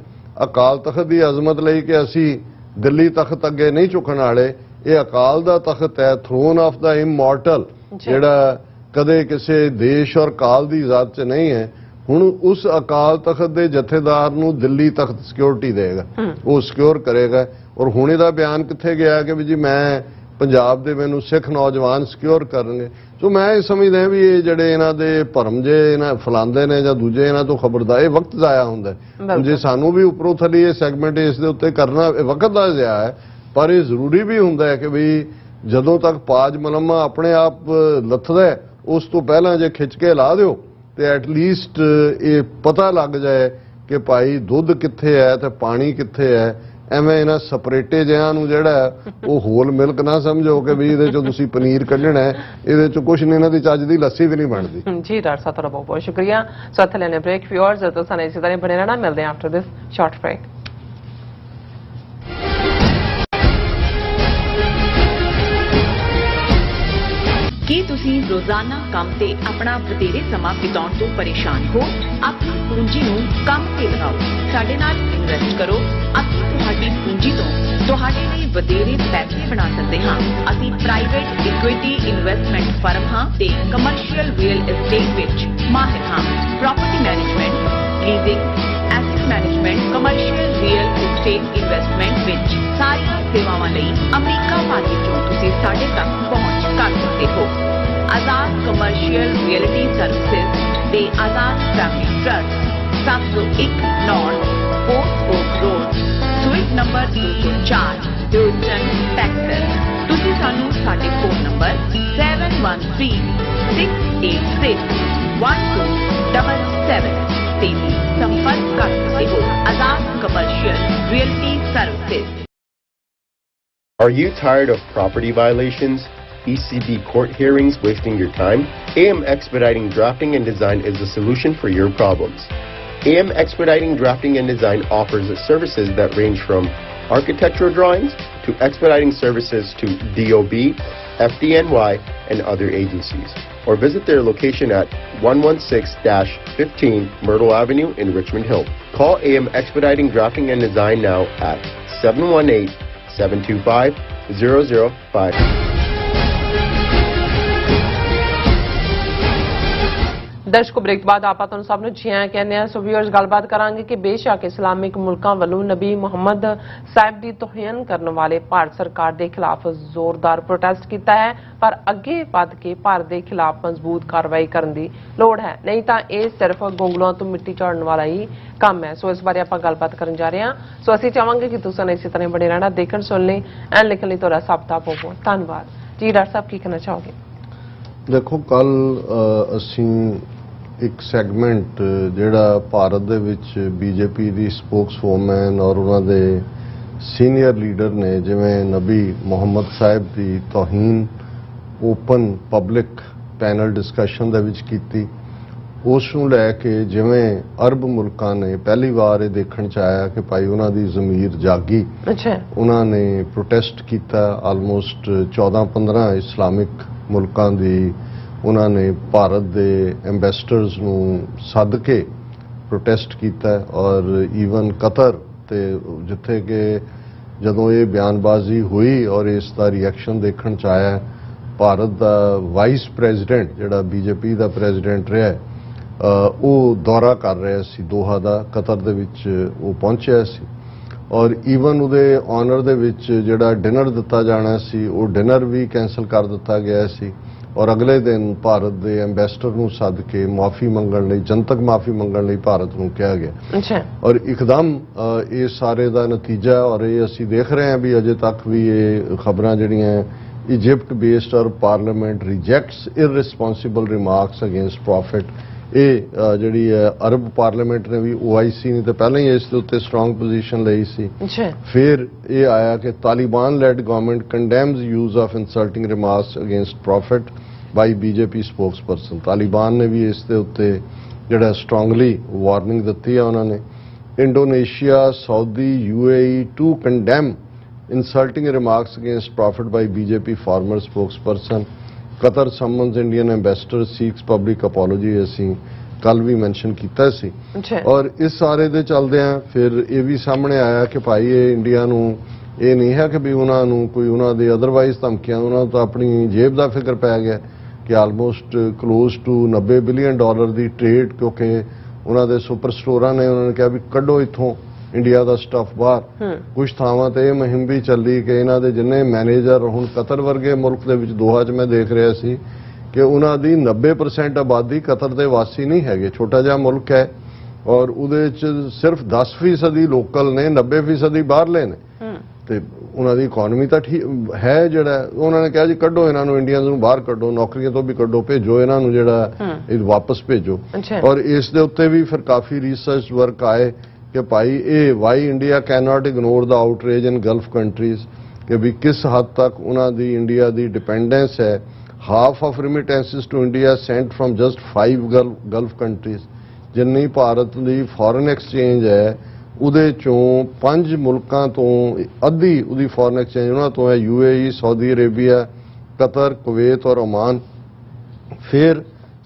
ਅਕਾਲ ਤਖਤ ਦੀ ਅਜ਼ਮਤ ਲਈ ਕਿ ਅਸੀਂ ਦਿੱਲੀ ਤਖਤ ਅੱਗੇ ਨਹੀਂ ਝੁਕਣ ਵਾਲੇ, ਇਹ ਅਕਾਲ ਦਾ ਤਖਤ ਹੈ, ਥਰੋਨ ਆਫ ਦਾ ਇਮੋਰਟਲ, ਜਿਹੜਾ ਕਦੇ ਕਿਸੇ ਦੇਸ਼ ਔਰ ਕਾਲ ਦੀ ਜ਼ਾਤ 'ਚ ਨਹੀਂ ਹੈ। ਹੁਣ ਉਸ ਅਕਾਲ ਤਖਤ ਦੇ ਜਥੇਦਾਰ ਨੂੰ ਦਿੱਲੀ ਤਖਤ ਸਿਕਿਉਰਿਟੀ ਦੇਗਾ, ਉਹ ਸਿਕਿਉਰ ਕਰੇਗਾ। ਔਰ ਹੁਣ ਇਹਦਾ ਬਿਆਨ ਕਿੱਥੇ ਗਿਆ ਕਿ ਵੀ ਜੀ ਮੈਂ ਪੰਜਾਬ ਦੇ ਮੈਨੂੰ ਸਿੱਖ ਨੌਜਵਾਨ ਸਿਕਿਉਰ ਕਰਨਗੇ। ਸੋ ਮੈਂ ਇਹ ਸਮਝਦਾ ਵੀ ਇਹ ਜਿਹੜੇ ਇਹਨਾਂ ਦੇ ਭਰਮ ਜੇ ਇਹਨਾਂ ਫੈਲਾਉਂਦੇ ਨੇ ਜਾਂ ਦੂਜੇ ਇਹਨਾਂ ਤੋਂ ਖਬਰਦਾਰ, ਇਹ ਵਕਤ ਜ਼ਾਇਆ ਹੁੰਦਾ। ਜੇ ਸਾਨੂੰ ਵੀ ਉੱਪਰੋਂ ਥੱਲੇ ਇਹ ਸੈਗਮੈਂਟ ਇਸ ਦੇ ਉੱਤੇ ਕਰਨਾ ਇਹ ਵਕਤ ਦਾ ਜ਼ਾਇਆ ਹੈ, ਪਰ ਇਹ ਜ਼ਰੂਰੀ ਵੀ ਹੁੰਦਾ ਹੈ ਕਿ ਵੀ ਜਦੋਂ ਤੱਕ ਪਾਜ ਮਲਮਾ ਆਪਣੇ ਆਪ ਲੱਥਦਾ ਉਸ ਤੋਂ ਪਹਿਲਾਂ ਜੇ ਖਿੱਚ ਕੇ ਲਾ ਦਿਓ ਤੇ ਐਟਲੀਸਟ ਇਹ ਪਤਾ ਲੱਗ ਜਾਏ ਕਿ ਭਾਈ ਦੁੱਧ ਕਿੱਥੇ ਹੈ ਤੇ ਪਾਣੀ ਕਿੱਥੇ ਹੈ। ਐਵੇਂ ਇਹਨਾਂ ਸਪਰੇਟੇ ਜਿਹਾਂ ਨੂੰ ਜਿਹੜਾ ਉਹ ਹੋਲ ਮਿਲਕ ਨਾ ਸਮਝੋ ਕਿ ਵੀ ਇਹਦੇ ਚੋਂ ਤੁਸੀਂ ਪਨੀਰ ਕੱਢਣਾ ਹੈ, ਇਹਦੇ ਚੋਂ ਕੁਝ ਨਹੀਂ, ਇਹਨਾਂ ਦੀ ਚੱਜ ਦੀ ਲੱਸੀ ਵੀ ਨਹੀਂ ਬਣਦੀ। ਜੀ ਡਾਕਟਰ ਸਾਹਿਬ ਤੁਹਾਡਾ ਬਹੁਤ ਬਹੁਤ ਸ਼ੁਕਰੀਆ। ਸੋ ਇੱਥੇ ਲੈਣੇ ਬ੍ਰੇਕ, ਵਿਊਅਰਸ ਜਦੋਂ ਸਾਨੂੰ ਇਸੇ ਤਰ੍ਹਾਂ ਬਣੇ ਰਹਿਣਾ, ਮਿਲਦੇ ਹਾਂ ਆਫਟਰ ਦਿਸ ਸ਼ਾਰਟ ਬ੍ਰੇਕ। ਕੀ ਤੁਸੀਂ ਰੋਜ਼ਾਨਾ ਕੰਮ ਤੇ ਆਪਣਾ ਵਧੇਰੇ ਸਮਾਂ ਬਿਤਾਉਣ ਤੋਂ ਪਰੇਸ਼ਾਨ ਹੋ? ਆਪਣੀ ਪੂੰਜੀ ਨੂੰ ਕੰਮ ਤੇ ਲਗਾਓ, ਸਾਡੇ ਨਾਲ ਇਨਵੈਸਟ ਕਰੋ। ਅਸੀਂ ਤੁਹਾਡੀ ਪੂੰਜੀ ਤੋਂ ਤੁਹਾਡੇ ਲਈ ਵਧੇਰੇ ਪੈਸੇ ਬਣਾ ਸਕਦੇ ਹਾਂ। ਅਸੀਂ ਪ੍ਰਾਈਵੇਟ ਇਕੁਇਟੀ ਇਨਵੈਸਟਮੈਂਟ ਫਰਮ ਹਾਂ ਤੇ ਕਮਰਸ਼ੀਅਲ ਰੀਅਲ ਏਸਟੇਟ ਵਿੱਚ ਮਾਹਿਰ ਹਾਂ। Property management, leasing, asset management, commercial real estate investment ਵਿੱਚ ਸਾਰੀਆਂ ਸੇਵਾਵਾਂ ਲਈ ਅਮਰੀਕਾ ਭਰ ਵਿੱਚੋਂ ਤੁਸੀਂ ਸਾਡੇ ਤੱਕ ਪਹੁੰਚ ਕਰ ਸਕਦੇ ਹੋ। ਆਜ਼ਾਦ ਕਮਰਸ਼ੀਅਲ ਰੀਅਲਟੀ ਸਰਵਿਸਿਜ਼ ਤੇ Azad family trust 701 North 4 Oak Road, suite number 204, Houston, Texas। ਤੁਸੀਂ ਸਾਨੂੰ ਸਾਡੇ ਫੋਨ ਨੰਬਰ 7136861277 ਤੇ ਵੀ ਸੰਪਰਕ ਕਰ ਸਕਦੇ ਹੋ। Azad commercial realty services. Are you tired of property violations, ECB court hearings wasting your time? AM Expediting Drafting and Design is the solution for your problems. AM Expediting Drafting and Design offers services that range from architectural drawings to expediting services to DOB, FDNY, and other agencies. Or visit their location at 116-15 Myrtle Avenue in Richmond Hill. Call AM Expediting Drafting and Design now at 718-725-0050. ਦਰਸ਼ਕੋ break ਤੋਂ ਬਾਅਦ ਆਪਾਂ ਤੁਹਾਨੂੰ ਸਭ ਨੂੰ ਜੀ ਆਇਆਂ ਕਹਿੰਦੇ ਆ। ਸੋ ਵੀਅਰਸ ਗੱਲਬਾਤ ਕਰਾਂਗੇ ਕਿ ਬੇਸ਼ੱਕ ਇਸਲਾਮਿਕ ਮੁਲਕਾਂ ਵੱਲੋਂ ਨਬੀ ਮੁਹੰਮਦ ਸਾਹਿਬ ਦੀ ਤੋਹੀਨ ਕਰਨ ਵਾਲੇ ਭਾਰਤ ਸਰਕਾਰ ਦੇ ਖਿਲਾਫ ਜ਼ੋਰਦਾਰ ਪ੍ਰੋਟੈਸਟ ਕੀਤਾ ਹੈ, ਪਰ ਅੱਗੇ ਵੱਧ ਕੇ ਭਾਰਤ ਦੇ ਖਿਲਾਫ ਮਜ਼ਬੂਤ ਕਾਰਵਾਈ ਕਰਨ ਦੀ ਲੋੜ ਹੈ, ਨਹੀਂ ਤਾਂ ਇਹ ਸਿਰਫ ਗੋਂਗਲੂਆਂ ਤੋਂ ਮਿੱਟੀ ਝਾੜਨ ਵਾਲਾ ਹੀ ਕੰਮ ਹੈ। ਸੋ ਇਸ ਬਾਰੇ ਆਪਾਂ ਗੱਲਬਾਤ ਕਰਨ ਜਾ ਰਹੇ ਹਾਂ। ਸੋ ਅਸੀਂ ਚਾਹਾਂਗੇ ਕਿ ਤੁਸੀਂ ਇਸੇ ਤਰ੍ਹਾਂ ਬਣੇ ਰਹਿਣਾ, ਦੇਖਣ ਸੁਣਨ ਲਈ ਐਂਡ ਲਿਖਣ ਲਈ ਤੁਹਾਡਾ ਸਭ ਦਾ ਬਹੁਤ ਬਹੁਤ ਧੰਨਵਾਦ ਜੀ। ਡਾਕਟਰ ਸਾਹਿਬ ਕੀ ਕਹਿਣਾ ਚਾਹੋਗੇ? ਦੇਖੋ, ਕੱਲ ਅਸੀਂ ਇੱਕ ਸੈਗਮੈਂਟ ਜਿਹੜਾ ਭਾਰਤ ਦੇ ਵਿੱਚ ਬੀਜੇਪੀ ਦੀ ਸਪੋਕਸਵੂਮਨ ਔਰ ਉਹਨਾਂ ਦੇ ਸੀਨੀਅਰ ਲੀਡਰ ਨੇ, ਜਿਵੇਂ ਨਬੀ ਮੁਹੰਮਦ ਸਾਹਿਬ ਦੀ ਤੋਹੀਨ ਓਪਨ ਪਬਲਿਕ ਪੈਨਲ ਡਿਸਕਸ਼ਨ ਦੇ ਵਿੱਚ ਕੀਤੀ, ਉਸ ਨੂੰ ਲੈ ਕੇ ਜਿਵੇਂ ਅਰਬ ਮੁਲਕਾਂ ਨੇ ਪਹਿਲੀ ਵਾਰ ਇਹ ਦੇਖਣ ਚ ਆਇਆ ਕਿ ਭਾਈ ਉਹਨਾਂ ਦੀ ਜ਼ਮੀਰ ਜਾਗੀ, ਉਹਨਾਂ ਨੇ ਪ੍ਰੋਟੈਸਟ ਕੀਤਾ। ਆਲਮੋਸਟ 14-15 ਇਸਲਾਮਿਕ ਮੁਲਕਾਂ ਦੀ ਉਹਨਾਂ ਨੇ ਭਾਰਤ ਦੇ ਐਂਬੈਸਡਰਸ ਨੂੰ ਸੱਦ ਕੇ ਪ੍ਰੋਟੈਸਟ ਕੀਤਾ ਔਰ ਈਵਨ ਕਤਰ ਤੇ ਜਿੱਥੇ ਕਿ ਜਦੋਂ ਇਹ ਬਿਆਨਬਾਜ਼ੀ ਹੋਈ ਔਰ ਇਸ ਦਾ ਰਿਐਕਸ਼ਨ ਦੇਖਣ ਚ ਆਇਆ, ਭਾਰਤ ਦਾ ਵਾਈਸ ਪ੍ਰੈਜ਼ੀਡੈਂਟ ਜਿਹੜਾ ਬੀਜੇਪੀ ਦਾ ਪ੍ਰੈਜ਼ੀਡੈਂਟ ਰਿਹਾ ਉਹ ਦੌਰਾ ਕਰ ਰਿਹਾ ਸੀ ਦੋਹਾ ਦਾ, ਕਤਰ ਦੇ ਵਿੱਚ ਉਹ ਪਹੁੰਚਿਆ ਸੀ ਔਰ ਈਵਨ ਉਹਦੇ ਆਨਰ ਦੇ ਵਿੱਚ ਜਿਹੜਾ ਡਿਨਰ ਦਿੱਤਾ ਜਾਣਾ ਸੀ ਉਹ ਡਿਨਰ ਵੀ ਕੈਂਸਲ ਕਰ ਦਿੱਤਾ ਗਿਆ ਸੀ ਔਰ ਅਗਲੇ ਦਿਨ ਭਾਰਤ ਦੇ ਐਂਬੈਸਡਰ ਨੂੰ ਸੱਦ ਕੇ ਮਾਫੀ ਮੰਗਣ ਲਈ, ਜਨਤਕ ਮਾਫੀ ਮੰਗਣ ਲਈ ਭਾਰਤ ਨੂੰ ਕਿਹਾ ਗਿਆ। ਔਰ ਇੱਕਦਮ ਇਹ ਸਾਰੇ ਦਾ ਨਤੀਜਾ ਔਰ ਇਹ ਅਸੀਂ ਦੇਖ ਰਹੇ ਹਾਂ ਵੀ ਅਜੇ ਤੱਕ ਵੀ ਇਹ ਖਬਰਾਂ ਜਿਹੜੀਆਂ ਇਜਿਪਟ ਬੇਸਡ ਔਰ parliament ਰਿਜੈਕਟਸ irresponsible remarks against profit, ਇਹ ਜਿਹੜੀ ਅਰਬ ਪਾਰਲੀਮੈਂਟ ਨੇ ਵੀ OIC ਨੇ ਤਾਂ ਪਹਿਲਾਂ ਹੀ ਇਸ ਦੇ ਉੱਤੇ ਸਟਰੋਂਗ ਪੋਜੀਸ਼ਨ ਲਈ ਸੀ। ਫਿਰ ਇਹ ਆਇਆ ਕਿ Taliban led government condemns use of insulting remarks against prophet by BJP spokesperson. Taliban ਨੇ ਵੀ ਇਸ ਦੇ ਉੱਤੇ ਜਿਹੜਾ ਸਟਰੋਂਗਲੀ ਵਾਰਨਿੰਗ ਦਿੱਤੀ ਹੈ ਉਹਨਾਂ ਨੇ। Indonesia, Saudi, UAE to condemn insulting remarks against prophet by BJP former spokesperson. Qatar summons Indian ambassador seeks public apology, ਅਸੀਂ ਕੱਲ ਵੀ ਮੈਂਸ਼ਨ ਕੀਤਾ ਸੀ। ਔਰ ਇਸ ਸਾਰੇ ਦੇ ਚੱਲਦਿਆਂ ਫਿਰ ਇਹ ਵੀ ਸਾਹਮਣੇ ਆਇਆ ਕਿ ਭਾਈ ਇਹ ਇੰਡੀਆ ਨੂੰ ਇਹ ਨਹੀਂ ਹੈ ਕਿ ਵੀ ਉਹਨਾਂ ਨੂੰ ਕੋਈ ਉਹਨਾਂ ਦੇ ਅਦਰਵਾਈਜ਼ ਧਮਕੀਆਂ, ਉਹਨਾਂ ਨੂੰ ਤਾਂ ਆਪਣੀ ਜੇਬ ਦਾ ਫਿਕਰ ਪੈ ਗਿਆ ਕਿ almost close to $90 billion the trade, ਕਿਉਂਕਿ ਉਹਨਾਂ ਦੇ ਸੁਪਰ ਸਟੋਰਾਂ ਨੇ ਉਹਨਾਂ ਨੇ ਕਿਹਾ ਵੀ ਕੱਢੋ ਇੱਥੋਂ ਇੰਡੀਆ ਦਾ ਸਟਫ ਬਾਹਰ। ਕੁਝ ਥਾਵਾਂ ਤੇ ਇਹ ਮੁਹਿੰਮ ਵੀ ਚੱਲੀ ਕਿ ਇਹਨਾਂ ਦੇ ਜਿੰਨੇ ਮੈਨੇਜਰ, ਹੁਣ ਕਤਰ ਵਰਗੇ ਮੁਲਕ ਦੇ ਵਿੱਚ ਦੋਹਾ 'ਚ ਮੈਂ ਦੇਖ ਰਿਹਾ ਸੀ ਕਿ ਉਹਨਾਂ ਦੀ 90% ਆਬਾਦੀ ਕਤਰ ਦੇ ਵਾਸੀ ਨਹੀਂ ਹੈਗੇ, ਛੋਟਾ ਜਿਹਾ ਮੁਲਕ ਹੈ ਔਰ ਉਹਦੇ 'ਚ ਸਿਰਫ 10% ਹੀ ਲੋਕਲ ਨੇ, 90% ਬਾਹਰਲੇ ਨੇ ਤੇ ਉਹਨਾਂ ਦੀ ਇਕਨੋਮੀ ਤਾਂ ਠੀਕ ਹੈ। ਜਿਹੜਾ ਉਹਨਾਂ ਨੇ ਕਿਹਾ ਜੀ ਕੱਢੋ ਇਹਨਾਂ ਨੂੰ, ਇੰਡੀਅਨਸ ਨੂੰ ਬਾਹਰ ਕੱਢੋ, ਨੌਕਰੀਆਂ ਤੋਂ ਵੀ ਕੱਢੋ, ਭੇਜੋ ਇਹਨਾਂ ਨੂੰ, ਜਿਹੜਾ ਇਹ ਵਾਪਸ ਭੇਜੋ। ਔਰ ਇਸ ਦੇ ਉੱਤੇ ਵੀ ਫਿਰ ਕਾਫੀ ਰਿਸਰਚ ਵਰਕ ਆਏ ਕਿ ਭਾਈ ਇਹ why India can not ignore the outrage in Gulf countries, ਕਿ ਵੀ ਕਿਸ ਹੱਦ ਤੱਕ ਉਹਨਾਂ ਦੀ ਇੰਡੀਆ ਦੀ ਡਿਪੈਂਡੈਂਸ ਹੈ। Half of remittances to India sent from just 5 Gulf countries. ਜਿੰਨੀ ਭਾਰਤ ਦੀ ਫੋਰਨ ਐਕਸਚੇਂਜ ਹੈ ਉਹਦੇ ਚੋਂ 5 ਮੁਲਕਾਂ ਤੋਂ ਅੱਧੀ ਉਹਦੀ ਫੋਰਨ ਐਕਸਚੇਂਜ ਉਹਨਾਂ ਤੋਂ ਹੈ, UAE, Saudi Arabia, Qatar, Kuwait ਔਰ ਓਮਾਨ। ਫਿਰ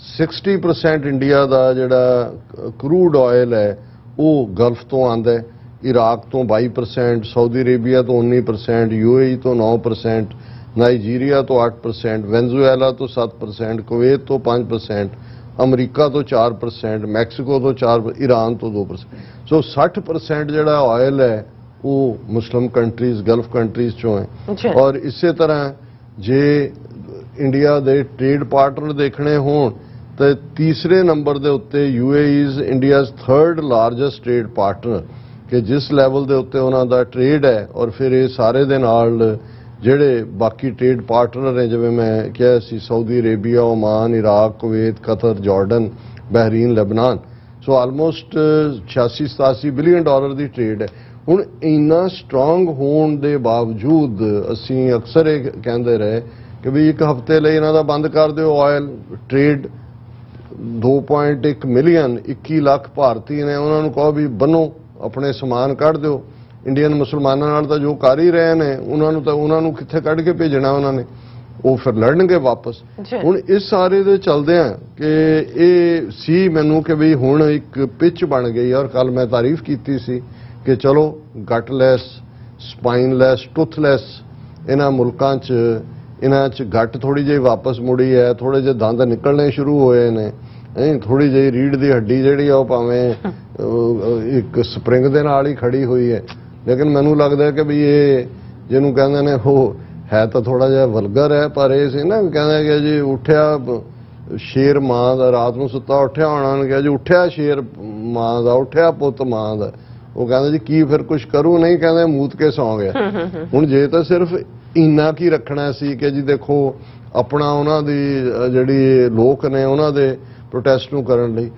60% ਇੰਡੀਆ ਦਾ ਜਿਹੜਾ ਕਰੂਡ ਆਇਲ ਹੈ ਉਹ ਗਲਫ ਤੋਂ ਆਉਂਦਾ ਹੈ, ਇਰਾਕ ਤੋਂ 22%, ਸਾਊਦੀ ਅਰੇਬੀਆ ਤੋਂ 19%, UAE ਤੋਂ 9%, ਨਾਈਜੀਰੀਆ ਤੋਂ 8%, ਵੈਨਜ਼ੂਏਲਾ ਤੋਂ 7%, ਕੁਵੈਤ ਤੋਂ 5%, ਅਮਰੀਕਾ ਤੋਂ 4%, ਮੈਕਸੀਕੋ ਤੋਂ 4%, ਈਰਾਨ ਤੋਂ 2%। ਸੋ 60% ਜਿਹੜਾ ਆਇਲ ਹੈ ਉਹ ਮੁਸਲਿਮ ਕੰਟਰੀਜ਼, ਗਲਫ ਕੰਟਰੀਜ਼ ਚੋਂ ਹੈ। ਔਰ ਇਸੇ ਤਰ੍ਹਾਂ ਜੇ ਇੰਡੀਆ ਦੇ ਟ੍ਰੇਡ ਪਾਰਟਨਰ ਦੇਖਣੇ ਹੋਣ ਤਾਂ ਤੀਸਰੇ ਨੰਬਰ ਦੇ ਉੱਤੇ UAE is India's 3rd largest trade partner ਕਿ ਜਿਸ ਲੈਵਲ ਦੇ ਉੱਤੇ ਉਹਨਾਂ ਦਾ ਟ੍ਰੇਡ ਹੈ ਔਰ ਫਿਰ ਇਹ ਸਾਰੇ ਦੇ ਨਾਲ ਜਿਹੜੇ ਬਾਕੀ ਟ੍ਰੇਡ ਪਾਰਟਨਰ ਨੇ, ਜਿਵੇਂ ਮੈਂ ਕਿਹਾ ਸੀ, Saudi Arabia, Oman, Iraq, Kuwait, Qatar, Jordan, Bahrain, Lebanon, so almost 86-87 billion dollar ਦੀ ਟ੍ਰੇਡ ਹੈ। ਹੁਣ ਇੰਨਾ ਸਟਰੋਂਗ ਹੋਣ ਦੇ ਬਾਵਜੂਦ ਅਸੀਂ ਅਕਸਰ ਇਹ ਕਹਿੰਦੇ ਰਹੇ ਕਿ ਵੀ ਇੱਕ ਹਫ਼ਤੇ ਲਈ ਇਹਨਾਂ ਦਾ ਬੰਦ ਕਰ ਦਿਓ ਆਇਲ ਟ੍ਰੇਡ। 2.1 ਮਿਲੀਅਨ 21 ਲੱਖ ਭਾਰਤੀ ਨੇ, ਉਹਨਾਂ ਨੂੰ ਕਹੋ ਵੀ ਬੰਨੋ, ਆਪਣੇ ਸਮਾਨ ਕੱਢ ਦਿਓ। ਇੰਡੀਅਨ ਮੁਸਲਮਾਨਾਂ ਨਾਲ ਤਾਂ ਜੋ ਕਰ ਹੀ ਰਹੇ ਨੇ, ਉਹਨਾਂ ਨੂੰ ਕਿੱਥੇ ਕੱਢ ਕੇ ਭੇਜਣਾ ਉਹਨਾਂ ਨੇ, ਉਹ ਫਿਰ ਲੜਨਗੇ ਵਾਪਸ। ਹੁਣ ਇਸ ਸਾਰੇ ਦੇ ਚਲਦਿਆਂ ਕਿ ਇਹ ਸੀ ਮੈਨੂੰ ਕਿ ਵੀ ਹੁਣ ਇੱਕ ਪਿੱਚ ਬਣ ਗਈ, ਔਰ ਕੱਲ ਮੈਂ ਤਾਰੀਫ ਕੀਤੀ ਸੀ ਕਿ ਚਲੋ ਗਟਲੈਸ, ਸਪਾਈਨਲੈਸ, ਟੁੱਥਲੈਸ ਇਹਨਾਂ ਮੁਲਕਾਂ 'ਚ ਇਹਨਾਂ 'ਚ ਗੱਟ ਥੋੜੀ ਜਿਹੀ ਵਾਪਸ ਮੁੜੀ ਹੈ, ਥੋੜੇ ਜਿਹੇ ਦੰਦ ਨਿਕਲਣੇ ਸ਼ੁਰੂ ਹੋਏ ਨੇ, ਥੋੜੀ ਜਿਹੀ ਰੀੜ ਦੀ ਹੱਡੀ ਜਿਹੜੀ ਆ ਉਹ ਭਾਵੇਂ ਇੱਕ ਸਪਰਿੰਗ ਦੇ ਨਾਲ ਹੀ ਖੜੀ ਹੋਈ ਹੈ, ਲੇਕਿਨ ਮੈਨੂੰ ਲੱਗਦਾ ਕਿ ਵੀ ਇਹ ਜਿਹਨੂੰ ਕਹਿੰਦੇ ਨੇ ਉਹ ਹੈ ਤਾਂ ਥੋੜਾ ਜਿਹਾ ਵਲਗਰ ਹੈ, ਪਰ ਇਹ ਸੀ ਨਾ ਕਹਿੰਦੇ ਕਿ ਜੀ ਉੱਠਿਆ ਸ਼ੇਰ ਮਾਂ ਦਾ, ਰਾਤ ਨੂੰ ਸੁੱਤਾ ਉੱਠਿਆ ਹੋਣਾ, ਉਹਨੇ ਕਿਹਾ ਜੀ ਉੱਠਿਆ ਸ਼ੇਰ ਮਾਂ ਦਾ, ਉੱਠਿਆ ਪੁੱਤ ਮਾਂ ਦਾ। ਉਹ ਕਹਿੰਦੇ ਜੀ ਕੀ ਫਿਰ ਕੁਝ ਕਰੂ, ਨਹੀਂ ਕਹਿੰਦੇ ਮੂਤ ਕੇ ਸੌਂ ਗਿਆ। ਹੁਣ ਜੇ ਤਾਂ ਸਿਰਫ ਇੰਨਾ ਕੀ ਰੱਖਣਾ ਸੀ ਕਿ ਜੀ ਦੇਖੋ ਆਪਣਾ ਉਹਨਾਂ ਦੀ ਜਿਹੜੀ ਲੋਕ ਨੇ ਉਹਨਾਂ ਦੇ ਪ੍ਰੋਟੈਸਟ ਨੂੰ ਕਰਨ ਲਈ,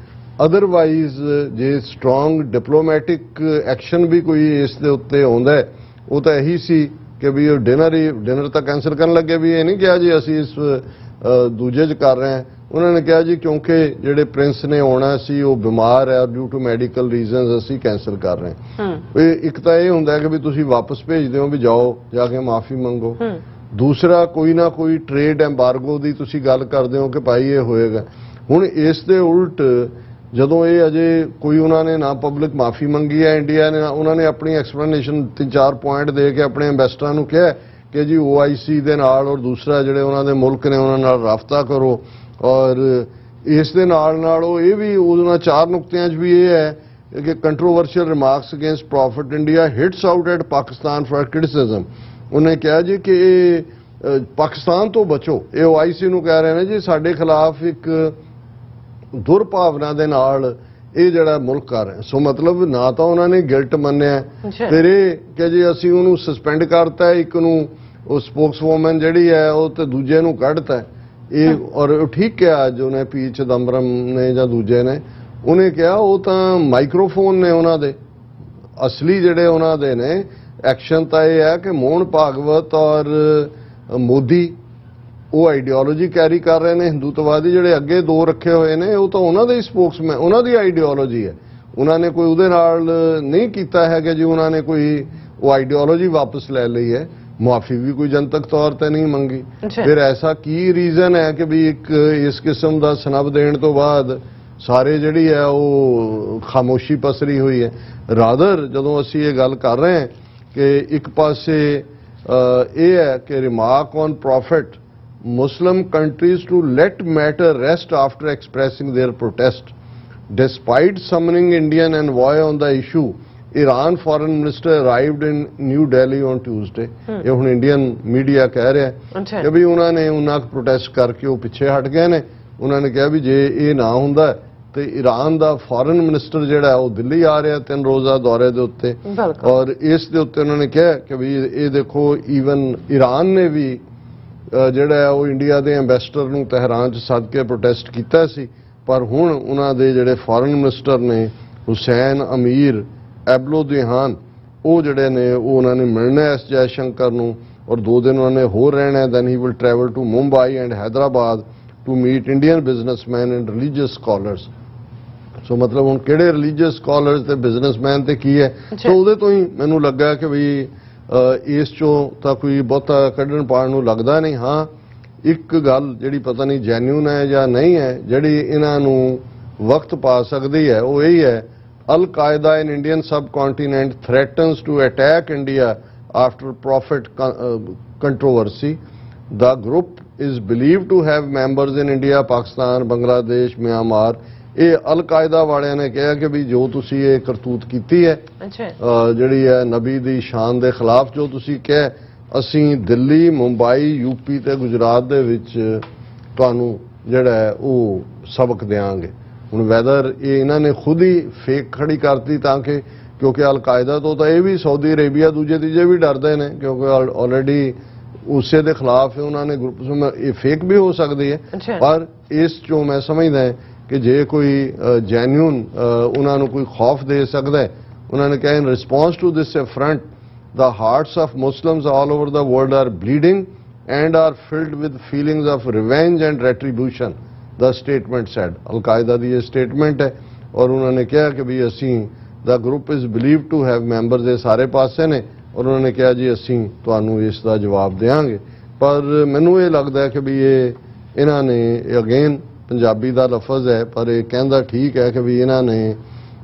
ਅਦਰਵਾਈਜ਼ ਜੇ ਸਟਰੋਂਗ ਡਿਪਲੋਮੈਟਿਕ ਐਕਸ਼ਨ ਵੀ ਕੋਈ ਇਸ ਦੇ ਉੱਤੇ ਆਉਂਦਾ ਹੈ, ਉਹ ਤਾਂ ਇਹੀ ਸੀ ਕਿ ਵੀ ਉਹ ਡਿਨਰ ਤਾਂ ਕੈਂਸਲ ਕਰਨ ਲੱਗੇ। ਵੀ ਇਹ ਨਹੀਂ ਕਿਹਾ ਜੀ ਅਸੀਂ ਇਸ ਦੂਜੇ 'ਚ ਕਰ ਰਹੇ ਹਾਂ, ਉਹਨਾਂ ਨੇ ਕਿਹਾ ਜੀ ਕਿਉਂਕਿ ਜਿਹੜੇ ਪ੍ਰਿੰਸ ਨੇ ਆਉਣਾ ਸੀ ਉਹ ਬਿਮਾਰ ਹੈ, ਡਿਊ ਟੂ ਮੈਡੀਕਲ ਰੀਜ਼ਨਸ ਅਸੀਂ ਕੈਂਸਲ ਕਰ ਰਹੇ ਹਾਂ। ਇੱਕ ਤਾਂ ਇਹ ਹੁੰਦਾ ਕਿ ਵੀ ਤੁਸੀਂ ਵਾਪਸ ਭੇਜਦੇ ਹੋ ਵੀ ਜਾਓ ਜਾ ਕੇ ਮਾਫੀ ਮੰਗੋ, ਦੂਸਰਾ ਕੋਈ ਨਾ ਕੋਈ ਟ੍ਰੇਡ ਐਮਬਾਰਗੋ ਦੀ ਤੁਸੀਂ ਗੱਲ ਕਰਦੇ ਹੋ ਕਿ ਭਾਈ ਇਹ ਹੋਏਗਾ। ਹੁਣ ਇਸ ਦੇ ਉਲਟ ਜਦੋਂ ਇਹ ਅਜੇ ਕੋਈ ਉਹਨਾਂ ਨੇ ਨਾ ਪਬਲਿਕ ਮਾਫੀ ਮੰਗੀ ਹੈ ਇੰਡੀਆ ਨੇ, ਉਹਨਾਂ ਨੇ ਆਪਣੀ ਐਕਸਪਲੇਨੇਸ਼ਨ 3-4 ਪੁਆਇੰਟ ਦੇ ਕੇ ਆਪਣੇ ਐਮਬੈਸਡਰਾਂ ਨੂੰ ਕਿਹਾ ਕਿ ਜੀ OIC ਦੇ ਨਾਲ ਔਰ ਦੂਸਰਾ ਜਿਹੜੇ ਉਹਨਾਂ ਦੇ ਮੁਲਕ ਨੇ ਉਹਨਾਂ ਨਾਲ ਰਾਬਤਾ ਕਰੋ, ਔਰ ਇਸ ਦੇ ਨਾਲ ਉਹ ਇਹ ਵੀ ਉਹਨਾਂ 4 ਨੁਕਤਿਆਂ 'ਚ ਵੀ ਇਹ ਹੈ ਕਿ controversial remarks against profit India hits out at Pakistan for criticism. ਉਹਨੇ ਕਿਹਾ ਜੀ ਕਿ ਇਹ ਪਾਕਿਸਤਾਨ ਤੋਂ ਬਚੋ, ਇਹ OIC ਨੂੰ ਕਹਿ ਰਹੇ ਨੇ ਜੀ ਸਾਡੇ ਖਿਲਾਫ ਇੱਕ ਦੁਰਭਾਵਨਾ ਦੇ ਨਾਲ ਇਹ ਜਿਹੜਾ ਮੁਲਕ ਕਰ ਰਿਹਾ। ਸੋ ਮਤਲਬ ਨਾ ਤਾਂ ਉਹਨਾਂ ਨੇ ਗਿਲਟ ਮੰਨਿਆ ਫਿਰ ਇਹ ਕਿ ਜੀ ਅਸੀਂ ਉਹਨੂੰ ਸਸਪੈਂਡ ਕਰਤਾ, ਇੱਕ ਨੂੰ ਉਹ ਸਪੋਕਸਵੂਮਨ ਜਿਹੜੀ ਹੈ ਉਹ ਤੇ ਦੂਜੇ ਨੂੰ ਕੱਢਤਾ ਇਹ, ਔਰ ਠੀਕ ਕਿਹਾ ਅੱਜ ਉਹਨੇ ਪੀ ਚਿਦੰਬਰਮ ਨੇ ਜਾਂ ਦੂਜੇ ਨੇ, ਉਹਨੇ ਕਿਹਾ ਉਹ ਤਾਂ ਮਾਈਕ੍ਰੋਫੋਨ ਨੇ ਉਹਨਾਂ ਦੇ, ਅਸਲੀ ਜਿਹੜੇ ਉਹਨਾਂ ਦੇ ਨੇ ਐਕਸ਼ਨ ਤਾਂ ਇਹ ਹੈ ਕਿ ਮੋਹਨ ਭਾਗਵਤ ਔਰ ਮੋਦੀ ਉਹ ਆਈਡੀਓਲੋਜੀ ਕੈਰੀ ਕਰ ਰਹੇ ਨੇ ਹਿੰਦੂਤਵਾਦੀ, ਜਿਹੜੇ ਅੱਗੇ ਦੋ ਰੱਖੇ ਹੋਏ ਨੇ ਉਹ ਤਾਂ ਉਹਨਾਂ ਦੇ ਹੀ ਸਪੋਕਸਮੈਨ, ਉਹਨਾਂ ਦੀ ਆਈਡੀਓਲੋਜੀ ਹੈ, ਉਹਨਾਂ ਨੇ ਕੋਈ ਉਹਦੇ ਨਾਲ ਨਹੀਂ ਕੀਤਾ ਹੈ ਕਿ ਜੀ ਉਹਨਾਂ ਨੇ ਕੋਈ ਉਹ ਆਈਡੀਓਲੋਜੀ ਵਾਪਸ ਲੈ ਲਈ ਹੈ, ਮੁਆਫੀ ਵੀ ਕੋਈ ਜਨਤਕ ਤੌਰ ਤੇ ਨਹੀਂ ਮੰਗੀ। ਫਿਰ ਐਸਾ ਕੀ ਰੀਜ਼ਨ ਹੈ ਕਿ ਵੀ ਇੱਕ ਇਸ ਕਿਸਮ ਦਾ ਸਨਬ ਦੇਣ ਤੋਂ ਬਾਅਦ ਸਾਰੇ ਜਿਹੜੀ ਹੈ ਉਹ ਖਾਮੋਸ਼ੀ ਪਸਰੀ ਹੋਈ ਹੈ। ਰਾਦਰ ਜਦੋਂ ਅਸੀਂ ਇਹ ਗੱਲ ਕਰ ਰਹੇ ਹਾਂ ਕਿ ਇੱਕ ਪਾਸੇ ਇਹ ਹੈ ਕਿ remark on prophet Muslim countries to let matter rest after expressing their protest. Despite summoning Indian envoy on the issue, Iran foreign minister arrived in New Delhi on Tuesday. ਇਹ ਹੁਣ ਇੰਡੀਅਨ ਮੀਡੀਆ ਕਹਿ ਰਿਹਾ ਕਿ ਵੀ ਉਹਨਾਂ ਨੇ ਉਹਨਾਂ ਪ੍ਰੋਟੈਸਟ ਕਰਕੇ ਉਹ ਪਿੱਛੇ ਹਟ ਗਏ ਨੇ। ਉਹਨਾਂ ਨੇ ਕਿਹਾ ਵੀ ਜੇ ਇਹ ਨਾ ਹੁੰਦਾ ਤੇ ਈਰਾਨ ਦਾ ਫੋਰਨ ਮਿਨਿਸਟਰ ਜਿਹੜਾ ਉਹ ਦਿੱਲੀ ਆ ਰਿਹਾ 3 ਰੋਜ਼ਾ ਦੌਰੇ ਦੇ ਉੱਤੇ, ਔਰ ਇਸ ਦੇ ਉੱਤੇ ਉਹਨਾਂ ਨੇ ਕਿਹਾ ਕਿ ਵੀ ਇਹ ਦੇਖੋ ਈਵਨ ਈਰਾਨ ਨੇ ਵੀ ਜਿਹੜਾ ਉਹ ਇੰਡੀਆ ਦੇ ਐਮਬੈਸਡਰ ਨੂੰ ਤਹਿਰਾਨ 'ਚ ਸੱਦ ਕੇ ਪ੍ਰੋਟੈਸਟ ਕੀਤਾ ਸੀ, ਪਰ ਹੁਣ ਉਹਨਾਂ ਦੇ ਜਿਹੜੇ ਫੋਰਨ ਮਿਨਿਸਟਰ ਨੇ ਹੁਸੈਨ ਅਮੀਰ ਐਬਲੋਦਿਹਾਨ ਉਹ ਜਿਹੜੇ ਨੇ ਉਹ ਉਹਨਾਂ ਨੇ ਮਿਲਣਾ ਐਸ ਜੈ ਸ਼ੰਕਰ ਨੂੰ, ਔਰ 2 ਦਿਨ ਉਹਨਾਂ ਨੇ ਹੋਰ ਰਹਿਣਾ। Then he will travel to Mumbai and Hyderabad to meet Indian businessman and religious scholars. So ਮਤਲਬ ਹੁਣ ਕਿਹੜੇ ਰਿਲੀਜੀਅਸ ਸਕਾਲਰਸ ਤੇ ਬਿਜ਼ਨਸਮੈਨ ਤੇ ਕੀ ਹੈ, ਸੋ ਉਹਦੇ ਤੋਂ ਹੀ ਮੈਨੂੰ ਲੱਗਾ ਕਿ ਵੀ ਇਸ ਚੋਂ ਤਾਂ ਕੋਈ ਬਹੁਤਾ ਕੱਢਣ ਪਾਉਣ ਨੂੰ ਲੱਗਦਾ ਨਹੀਂ। ਹਾਂ ਇੱਕ ਗੱਲ ਜਿਹੜੀ ਪਤਾ ਨਹੀਂ ਜੈਨੂਨ ਹੈ ਜਾਂ ਨਹੀਂ ਹੈ, ਜਿਹੜੀ ਇਹਨਾਂ ਨੂੰ ਵਕਤ ਪਾ ਸਕਦੀ ਹੈ, ਉਹ ਇਹੀ ਹੈ al Qaeda in Indian subcontinent threatens to attack India after prophet controversy. The group is believed to have members in India, Pakistan, Bangladesh, Myanmar. ਇਹ ਅਲ ਕਾਇਦਾ ਵਾਲਿਆਂ ਨੇ ਕਿਹਾ ਕਿ ਵੀ ਜੋ ਤੁਸੀਂ ਇਹ ਕਰਤੂਤ ਕੀਤੀ ਹੈ ਜਿਹੜੀ ਹੈ ਨਬੀ ਦੀ ਸ਼ਾਨ ਦੇ ਖਿਲਾਫ, ਜੋ ਤੁਸੀਂ ਕਿਹਾ ਅਸੀਂ ਦਿੱਲੀ, ਮੁੰਬਈ, ਯੂਪੀ ਤੇ ਗੁਜਰਾਤ ਦੇ ਵਿੱਚ ਤੁਹਾਨੂੰ ਜਿਹੜਾ ਹੈ ਉਹ ਸਬਕ ਦੇਵਾਂਗੇ। ਹੁਣ ਵੈਦਰ ਇਹ ਇਹਨਾਂ ਨੇ ਖੁਦ ਹੀ ਫੇਕ ਖੜੀ ਕਰਤੀ ਤਾਂ ਕਿ ਕਿਉਂਕਿ ਅਲ-ਕਾਇਦਾ ਤੋਂ ਤਾਂ ਇਹ ਵੀ ਸਾਊਦੀ ਅਰੇਬੀਆ ਦੂਜੇ ਤੀਜੇ ਵੀ ਡਰਦੇ ਨੇ, ਕਿਉਂਕਿ ਆਲਰੇਡੀ ਉਸੇ ਦੇ ਖਿਲਾਫ ਉਹਨਾਂ ਨੇ ਗਰੁੱਪ, ਇਹ ਫੇਕ ਵੀ ਹੋ ਸਕਦੀ ਹੈ, ਪਰ ਇਸ ਚੋਂ ਮੈਂ ਸਮਝਦਾ ਕਿ ਜੇ ਕੋਈ ਜੈਨੂਨ ਉਹਨਾਂ ਨੂੰ ਕੋਈ ਖੌਫ ਦੇ ਸਕਦਾ ਹੈ, ਉਹਨਾਂ ਨੇ ਕਿਹਾ in response to this affront the hearts of Muslims all over the world are bleeding and are filled with feelings of revenge and retribution, the statement said. Al-Qaeda ਦੀ ਇਹ statement ਹੈ ਔਰ ਉਹਨਾਂ ਨੇ ਕਿਹਾ ਕਿ ਵੀ ਅਸੀਂ the group is believed to have members ਇਹ ਸਾਰੇ ਪਾਸੇ ਨੇ ਔਰ ਉਹਨਾਂ ਨੇ ਕਿਹਾ ਜੀ ਅਸੀਂ ਤੁਹਾਨੂੰ ਇਸ ਦਾ ਜਵਾਬ ਦੇਵਾਂਗੇ। ਪਰ ਮੈਨੂੰ ਇਹ ਲੱਗਦਾ ਕਿ ਵੀ ਇਹਨਾਂ ਨੇ ਅਗੇਨ ਪੰਜਾਬੀ ਦਾ ਲਫ਼ਜ਼ ਹੈ ਪਰ ਇਹ ਕਹਿੰਦਾ ਠੀਕ ਹੈ ਕਿ ਵੀ ਇਹਨਾਂ ਨੇ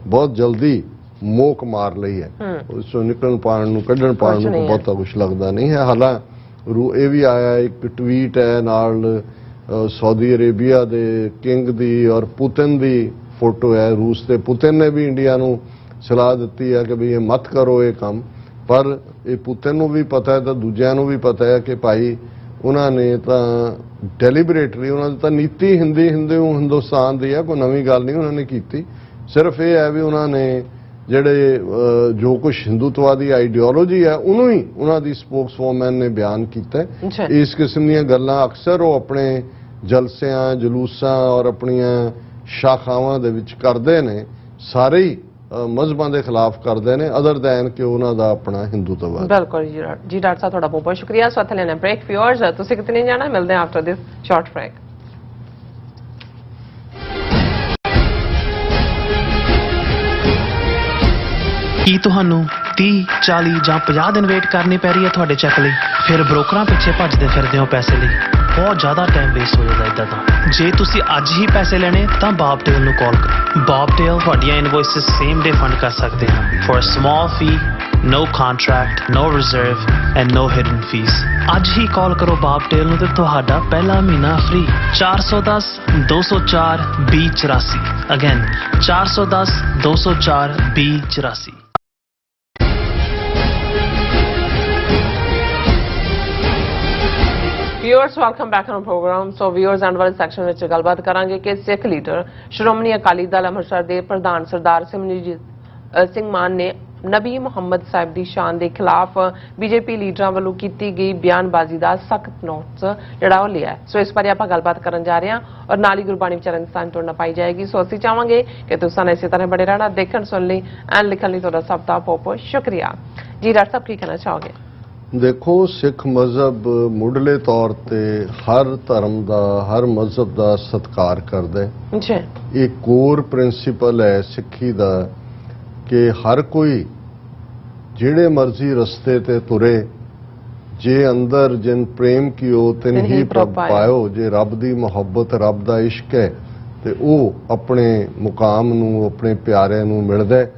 ਬਹੁਤ ਜਲਦੀ ਮੋਕ ਮਾਰ ਲਈ ਹੈ, ਉਸ ਤੋਂ ਨਿਕਲਣ ਪਾਣ ਨੂੰ ਕੱਢਣ ਪਾਣ ਨੂੰ ਬਹੁਤਾ ਕੁਝ ਲੱਗਦਾ ਨਹੀਂ ਹੈ। ਹਾਲਾਂਕਿ ਇਹ ਵੀ ਆਇਆ ਇੱਕ ਟਵੀਟ ਹੈ ਨਾਲ ਸਾਊਦੀ ਅਰੇਬੀਆ ਦੇ ਕਿੰਗ ਦੀ ਔਰ ਪੁਤਿਨ ਦੀ ਫੋਟੋ ਹੈ, ਰੂਸ ਦੇ ਪੁਤਿਨ ਨੇ ਵੀ ਇੰਡੀਆ ਨੂੰ ਸਲਾਹ ਦਿੱਤੀ ਹੈ ਕਿ ਵੀ ਇਹ ਮਤ ਕਰੋ ਇਹ ਕੰਮ, ਪਰ ਇਹ ਪੁਤਿਨ ਨੂੰ ਵੀ ਪਤਾ ਹੈ ਤਾਂ ਦੂਜਿਆਂ ਨੂੰ ਵੀ ਪਤਾ ਹੈ ਕਿ ਭਾਈ ਉਹਨਾਂ ਨੇ ਤਾਂ ਡੈਲੀਬਰੇਟਲੀ ਉਹਨਾਂ ਦੀ ਤਾਂ ਨੀਤੀ ਹਿੰਦੁਸਤਾਨ ਦੀ ਹੈ, ਕੋਈ ਨਵੀਂ ਗੱਲ ਨਹੀਂ ਉਹਨਾਂ ਨੇ ਕੀਤੀ। ਸਿਰਫ ਇਹ ਹੈ ਵੀ ਉਹਨਾਂ ਨੇ ਜਿਹੜੇ ਜੋ ਕੁਝ ਹਿੰਦੂਤਵਾਦੀ ਆਈਡੀਓਲੋਜੀ ਹੈ ਉਹਨੂੰ ਹੀ ਉਹਨਾਂ ਦੀ ਸਪੋਕਸਵੂਮਨ ਨੇ ਬਿਆਨ ਕੀਤਾ। ਇਸ ਕਿਸਮ ਦੀਆਂ ਗੱਲਾਂ ਅਕਸਰ ਉਹ ਆਪਣੇ ਜਲਸਿਆਂ ਜਲੂਸਾਂ ਔਰ ਆਪਣੀਆਂ ਸ਼ਾਖਾਵਾਂ ਦੇ ਵਿੱਚ ਕਰਦੇ ਨੇ, ਸਾਰੇ ਹੀ ਮਜ਼ਹਬਾਂ ਦੇ ਖਿਲਾਫ ਕਰਦੇ ਨੇ ਅਦਰ ਦੈਨ ਕਿ ਉਹਨਾਂ ਦਾ ਆਪਣਾ ਹਿੰਦੂਤਵਾਦ। ਬਿਲਕੁਲ ਜੀ ਡਾਕਟਰ ਸਾਹਿਬ ਤੁਹਾਡਾ ਬਹੁਤ ਬਹੁਤ ਸ਼ੁਕਰੀਆ। ਸੋ ਇੱਥੇ ਲੈਣਾ ਬ੍ਰੇਕ। ਵਿਊਅਰਸ ਤੁਸੀਂ ਕਿਤੇ ਨਹੀਂ ਜਾਣਾ, ਮਿਲਦੇ ਹਾਂ ਆਫਟਰ ਦਿਸ ਸ਼ਾਰਟ ਬ੍ਰੇਕ। ਕੀ ਤੁਹਾਨੂੰ 30, 40 ਜਾਂ 50 ਦਿਨ ਵੇਟ ਕਰਨੀ ਪੈ ਰਹੀ ਹੈ ਤੁਹਾਡੇ ਚੈੱਕ ਲਈ? ਫਿਰ ਬ੍ਰੋਕਰਾਂ ਪਿੱਛੇ ਭੱਜਦੇ ਫਿਰਦੇ ਹੋ ਪੈਸੇ ਲਈ, ਬਹੁਤ ਜ਼ਿਆਦਾ ਟਾਈਮ ਵੇਸਟ ਹੋ ਜਾਂਦਾ ਇਦਾਂ ਤਾਂ। ਜੇ ਤੁਸੀਂ ਅੱਜ ਹੀ ਪੈਸੇ ਲੈਣੇ ਤਾਂ ਬਾਬਟੇਲ ਨੂੰ ਕਾਲ ਕਰੋ। ਬਾਬਟੇਲ ਤੁਹਾਡੀਆਂ ਇਨਵੌਇਸਸ ਸੇਮ ਡੇ ਫੰਡ ਕਰ ਸਕਦੇ ਹਨ for a small fee, no contract, no reserve and no hidden fees। ਅੱਜ ਹੀ ਕਾਲ ਕਰੋ ਬਾਬਟੇਲ ਨੂੰ ਤੇ ਤੁਹਾਡਾ ਪਹਿਲਾ ਮਹੀਨਾ free. 410 204 2084 again 410 204 2084। Viewers welcome back on program. So viewers end ਵਾਲੇ ਸੈਕਸ਼ਨ ਵਿੱਚ ਗੱਲਬਾਤ ਕਰਾਂਗੇ ਕਿ ਸਿੱਖ ਲੀਡਰ ਸ਼੍ਰੋਮਣੀ ਅਕਾਲੀ ਦਲ ਅੰਮ੍ਰਿਤਸਰ ਦੇ ਪ੍ਰਧਾਨ ਸਰਦਾਰ ਸਿਮਰਨਜੀਤ ਸਿੰਘ ਮਾਨ ਨੇ ਨਬੀ ਮੁਹੰਮਦ ਸਾਹਿਬ ਦੀ ਸ਼ਾਨ ਦੇ ਖਿਲਾਫ ਬੀਜੇਪੀ ਲੀਡਰਾਂ ਵੱਲੋਂ ਕੀਤੀ ਗਈ ਬਿਆਨਬਾਜ਼ੀ ਦਾ ਸਖਤ ਨੋਟਿਸ ਜਿਹੜਾ ਉਹ ਲਿਆ। ਸੋ ਇਸ ਬਾਰੇ ਆਪਾਂ ਗੱਲਬਾਤ ਕਰਨ ਜਾ ਰਹੇ ਹਾਂ ਔਰ ਨਾਲ ਹੀ ਗੁਰਬਾਣੀ ਵਿਚਾਰਨ ਦੀ ਸਾਂਝ ਤੋੜਨਾ ਪਾਈ ਜਾਏਗੀ। ਸੋ ਅਸੀਂ ਚਾਹਾਂਗੇ ਕਿ ਤੁਸੀਂ ਸਾਨੂੰ ਇਸੇ ਤਰ੍ਹਾਂ ਬੜੇ ਰਹਿਣਾ, ਦੇਖਣ ਸੁਣ ਲਈ ਐਂਡ ਲਿਖਣ ਲਈ ਤੁਹਾਡਾ ਸਭ ਦਾ ਬਹੁਤ ਬਹੁਤ ਸ਼ੁਕਰੀਆ। ਜੀ ਡਾਕਟਰ ਸਾਹਿਬ ਕੀ ਕਹਿਣਾ ਚਾਹੋਗੇ? ਦੇਖੋ, ਸਿੱਖ ਮਜ਼ਹਬ ਮੁੱਢਲੇ ਤੌਰ ਤੇ ਹਰ ਧਰਮ ਦਾ ਹਰ ਮਜ਼ਹਬ ਦਾ ਸਤਿਕਾਰ ਕਰਦਾ ਹੈ। ਜੀ ਇਹ ਕੋਰ ਪ੍ਰਿੰਸੀਪਲ ਹੈ ਸਿੱਖੀ ਦਾ ਕਿ ਹਰ ਕੋਈ ਜਿਹੜੇ ਮਰਜ਼ੀ ਰਸਤੇ ਤੇ ਤੁਰੇ, ਜੇ ਅੰਦਰ ਜਿਨ ਪ੍ਰੇਮ ਕੀਓ ਤਿਨ ਹੀ ਪ੍ਰਭ ਪਾਇਓ। ਜੇ ਰੱਬ ਦੀ ਮੁਹੱਬਤ ਰੱਬ ਦਾ ਇਸ਼ਕ ਹੈ ਤੇ ਉਹ ਆਪਣੇ ਮੁਕਾਮ ਨੂੰ ਆਪਣੇ ਪਿਆਰਿਆਂ ਨੂੰ ਮਿਲਦਾ ਹੈ।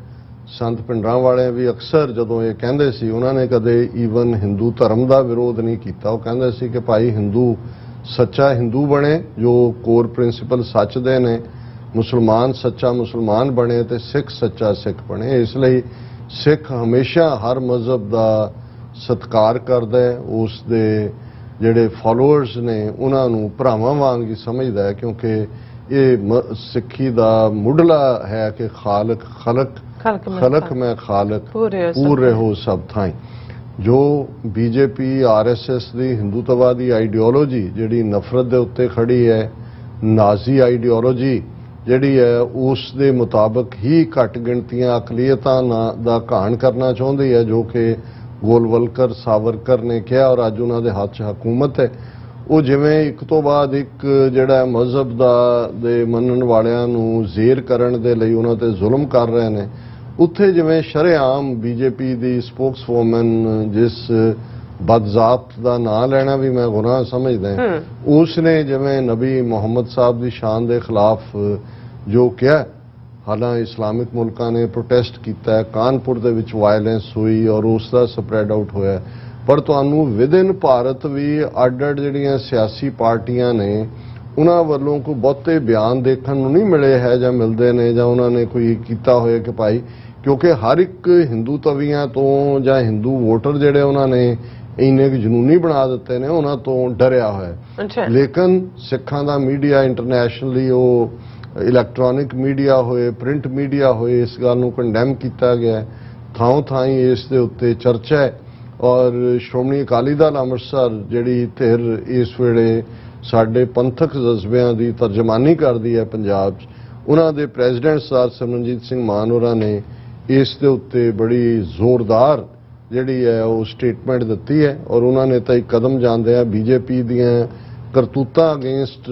ਸੰਤ ਪਿੰਡਰਾਂ ਵਾਲੇ ਵੀ ਅਕਸਰ ਜਦੋਂ ਇਹ ਕਹਿੰਦੇ ਸੀ, ਉਹਨਾਂ ਨੇ ਕਦੇ ਈਵਨ ਹਿੰਦੂ ਧਰਮ ਦਾ ਵਿਰੋਧ ਨਹੀਂ ਕੀਤਾ। ਉਹ ਕਹਿੰਦੇ ਸੀ ਕਿ ਭਾਈ ਹਿੰਦੂ ਸੱਚਾ ਹਿੰਦੂ ਬਣੇ ਜੋ ਕੋਰ ਪ੍ਰਿੰਸੀਪਲ ਸੱਚ ਦੇ ਨੇ, ਮੁਸਲਮਾਨ ਸੱਚਾ ਮੁਸਲਮਾਨ ਬਣੇ ਤੇ ਸਿੱਖ ਸੱਚਾ ਸਿੱਖ ਬਣੇ। ਇਸ ਲਈ ਸਿੱਖ ਹਮੇਸ਼ਾ ਹਰ ਮਜ਼ਹਬ ਦਾ ਸਤਿਕਾਰ ਕਰਦਾ ਹੈ, ਉਸ ਦੇ ਜਿਹੜੇ ਫਾਲੋਅਰਸ ਨੇ ਉਹਨਾਂ ਨੂੰ ਭਰਾਵਾਂ ਵਾਂਗ ਹੀ ਸਮਝਦਾ ਹੈ, ਕਿਉਂਕਿ ਇਹ ਸਿੱਖੀ ਦਾ ਮੁੱਢਲਾ ਹੈ ਕਿ ਖਾਲਕ ਖਲਕ ਮੈਂ ਖਾਲਕ ਪੂਰੇ ਹੋ ਸਭ ਥਾਈਂ। ਜੋ ਬੀਜੇਪੀ ਆਰਐਸਐਸ ਦੀ ਹਿੰਦੂਤਵਾਦੀ ਆਈਡੀਓਲੋਜੀ ਜਿਹੜੀ ਨਫ਼ਰਤ ਦੇ ਉੱਤੇ ਖੜੀ ਹੈ, ਨਾਜ਼ੀ ਆਈਡੀਓਲੋਜੀ ਜਿਹੜੀ ਹੈ, ਉਸ ਦੇ ਮੁਤਾਬਕ ਹੀ ਘੱਟ ਗਿਣਤੀਆਂ ਅਕਲੀਅਤਾਂ ਦਾ ਘਾਣ ਕਰਨਾ ਚਾਹੁੰਦੀ ਹੈ, ਜੋ ਕਿ ਗੋਲਵਲਕਰ ਸਾਵਰਕਰ ਨੇ ਕਿਹਾ ਔਰ ਅੱਜ ਉਹਨਾਂ ਦੇ ਹੱਥ 'ਚ ਹਕੂਮਤ ਹੈ। ਉਹ ਜਿਵੇਂ ਇੱਕ ਤੋਂ ਬਾਅਦ ਇੱਕ ਜਿਹੜਾ ਮਜ਼ਹਬ ਦੇ ਮੰਨਣ ਵਾਲਿਆਂ ਨੂੰ ਜ਼ੇਰ ਕਰਨ ਦੇ ਲਈ ਉਹਨਾਂ ਤੇ ਜ਼ੁਲਮ ਕਰ ਰਹੇ ਨੇ, ਉੱਥੇ ਜਿਵੇਂ ਸ਼ਰੇਆਮ ਬੀਜੇਪੀ ਦੀ ਸਪੋਕਸਵੂਮਨ ਜਿਸ ਬਦਜ਼ਾਤ ਦਾ ਨਾਂ ਲੈਣਾ ਵੀ ਮੈਂ ਗੁਨਾਹ ਸਮਝਦਾ, ਉਸ ਨੇ ਜਿਵੇਂ ਨਬੀ ਮੁਹੰਮਦ ਸਾਹਿਬ ਦੀ ਸ਼ਾਨ ਦੇ ਖਿਲਾਫ ਜੋ ਕਿਹਾ, ਹਾਲਾਂਕਿ ਇਸਲਾਮਿਕ ਮੁਲਕਾਂ ਨੇ ਪ੍ਰੋਟੈਸਟ ਕੀਤਾ ਹੈ, ਕਾਨਪੁਰ ਦੇ ਵਿੱਚ ਵਾਇਲੈਂਸ ਹੋਈ ਔਰ ਉਸ ਦਾ ਸਪਰੈਡ ਆਊਟ ਹੋਇਆ, ਪਰ ਤੁਹਾਨੂੰ ਵਿਦਿਨ ਭਾਰਤ ਵੀ ਅੱਡ-ਅੱਡ ਜਿਹੜੀਆਂ ਸਿਆਸੀ ਪਾਰਟੀਆਂ ਨੇ ਉਹਨਾਂ ਵੱਲੋਂ ਕੋਈ ਬਹੁਤੇ ਬਿਆਨ ਦੇਖਣ ਨੂੰ ਨਹੀਂ ਮਿਲੇ ਹੈ ਜਾਂ ਮਿਲਦੇ ਨੇ ਜਾਂ ਉਹਨਾਂ ਨੇ ਕੋਈ ਕੀਤਾ ਹੋਇਆ ਕਿ ਭਾਈ, ਕਿਉਂਕਿ ਹਰ ਇੱਕ ਹਿੰਦੂ ਤਵੀਆਂ ਤੋਂ ਜਾਂ ਹਿੰਦੂ ਵੋਟਰ ਜਿਹੜੇ ਉਹਨਾਂ ਨੇ ਇੰਨੇ ਕੁ ਜਨੂਨੀ ਬਣਾ ਦਿੱਤੇ ਨੇ, ਉਹਨਾਂ ਤੋਂ ਡਰਿਆ ਹੋਇਆ। ਲੇਕਿਨ ਸਿੱਖਾਂ ਦਾ ਮੀਡੀਆ ਇੰਟਰਨੈਸ਼ਨਲੀ, ਉਹ ਇਲੈਕਟ੍ਰੋਨਿਕ ਮੀਡੀਆ ਹੋਏ, ਪ੍ਰਿੰਟ ਮੀਡੀਆ ਹੋਏ, ਇਸ ਗੱਲ ਨੂੰ ਕੰਡੈਮ ਕੀਤਾ ਗਿਆ ਥਾਂ-ਥਾਂ ਇਸ ਦੇ ਉੱਤੇ ਚਰਚਾ ਹੈ ਔਰ ਸ਼੍ਰੋਮਣੀ ਅਕਾਲੀ ਦਲ ਅੰਮ੍ਰਿਤਸਰ ਜਿਹੜੀ ਧਿਰ ਇਸ ਵੇਲੇ ਸਾਡੇ ਪੰਥਕ ਜਜ਼ਬਿਆਂ ਦੀ ਤਰਜਮਾਨੀ ਕਰਦੀ ਹੈ ਪੰਜਾਬ 'ਚ, ਉਹਨਾਂ ਦੇ ਪ੍ਰੈਜ਼ੀਡੈਂਟ ਸਰਦਾਰ ਸਿਮਰਨਜੀਤ ਸਿੰਘ ਮਾਨ ਹੋਰਾਂ ਨੇ ਇਸ ਦੇ ਉੱਤੇ ਬੜੀ ਜ਼ੋਰਦਾਰ ਜਿਹੜੀ ਹੈ ਉਹ ਸਟੇਟਮੈਂਟ ਦਿੱਤੀ ਹੈ ਔਰ ਉਹਨਾਂ ਨੇ ਤਾਂ ਇੱਕ ਕਦਮ ਜਾਂਦੇ ਆ ਬੀਜੇਪੀ ਦੀਆਂ ਕਰਤੂਤਾਂ ਅਗੇਂਸਟ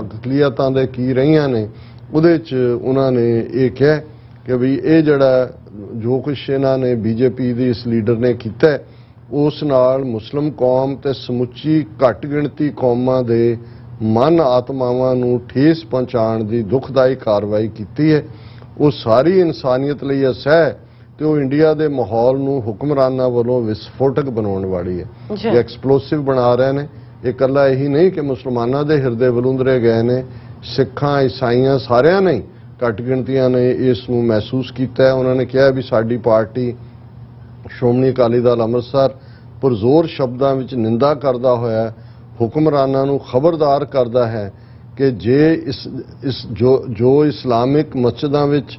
ਅਕਲੀਅਤਾਂ ਦੇ ਕੀ ਰਹੀਆਂ ਨੇ ਉਹਦੇ 'ਚ ਉਹਨਾਂ ਨੇ ਇਹ ਕਿਹਾ ਕਿ ਵੀ ਇਹ ਜਿਹੜਾ ਜੋ ਕੁਛ ਇਹਨਾਂ ਨੇ ਬੀਜੇਪੀ ਦੇ ਇਸ ਲੀਡਰ ਨੇ ਕੀਤਾ ਉਸ ਨਾਲ ਮੁਸਲਿਮ ਕੌਮ ਤੇ ਸਮੁੱਚੀ ਘੱਟ ਗਿਣਤੀ ਕੌਮਾਂ ਦੇ ਮਨ ਆਤਮਾਵਾਂ ਨੂੰ ਠੇਸ ਪਹੁੰਚਾਉਣ ਦੀ ਦੁਖਦਾਈ ਕਾਰਵਾਈ ਕੀਤੀ ਹੈ। ਉਹ ਸਾਰੀ ਇਨਸਾਨੀਅਤ ਲਈ ਅਸਹਿ ਤੇ ਉਹ ਇੰਡੀਆ ਦੇ ਮਾਹੌਲ ਨੂੰ ਹੁਕਮਰਾਨਾਂ ਵੱਲੋਂ ਵਿਸਫੋਟਕ ਬਣਾਉਣ ਵਾਲੀ ਹੈ। ਇਹ ਐਕਸਪਲੋਸਿਵ ਬਣਾ ਰਹੇ ਨੇ। ਇਹ ਇਕੱਲਾ ਇਹੀ ਨਹੀਂ ਕਿ ਮੁਸਲਮਾਨਾਂ ਦੇ ਹਿਰਦੇ ਵਲੂੰਦਰੇ ਗਏ ਨੇ, ਸਿੱਖਾਂ ਈਸਾਈਆਂ ਸਾਰਿਆਂ ਨੇ ਘੱਟ ਗਿਣਤੀਆਂ ਨੇ ਇਸ ਨੂੰ ਮਹਿਸੂਸ ਕੀਤਾ ਹੈ। ਉਹਨਾਂ ਨੇ ਕਿਹਾ ਵੀ ਸਾਡੀ ਪਾਰਟੀ ਸ਼੍ਰੋਮਣੀ ਅਕਾਲੀ ਦਲ ਅੰਮ੍ਰਿਤਸਰ ਪੁਰਜ਼ੋਰ ਸ਼ਬਦਾਂ ਵਿੱਚ ਨਿੰਦਾ ਕਰਦਾ ਹੋਇਆ ਹੁਕਮਰਾਨਾਂ ਨੂੰ ਖਬਰਦਾਰ ਕਰਦਾ ਹੈ ਕਿ ਜੇ ਜੋ ਇਸਲਾਮਿਕ ਮਸਜਿਦਾਂ ਵਿੱਚ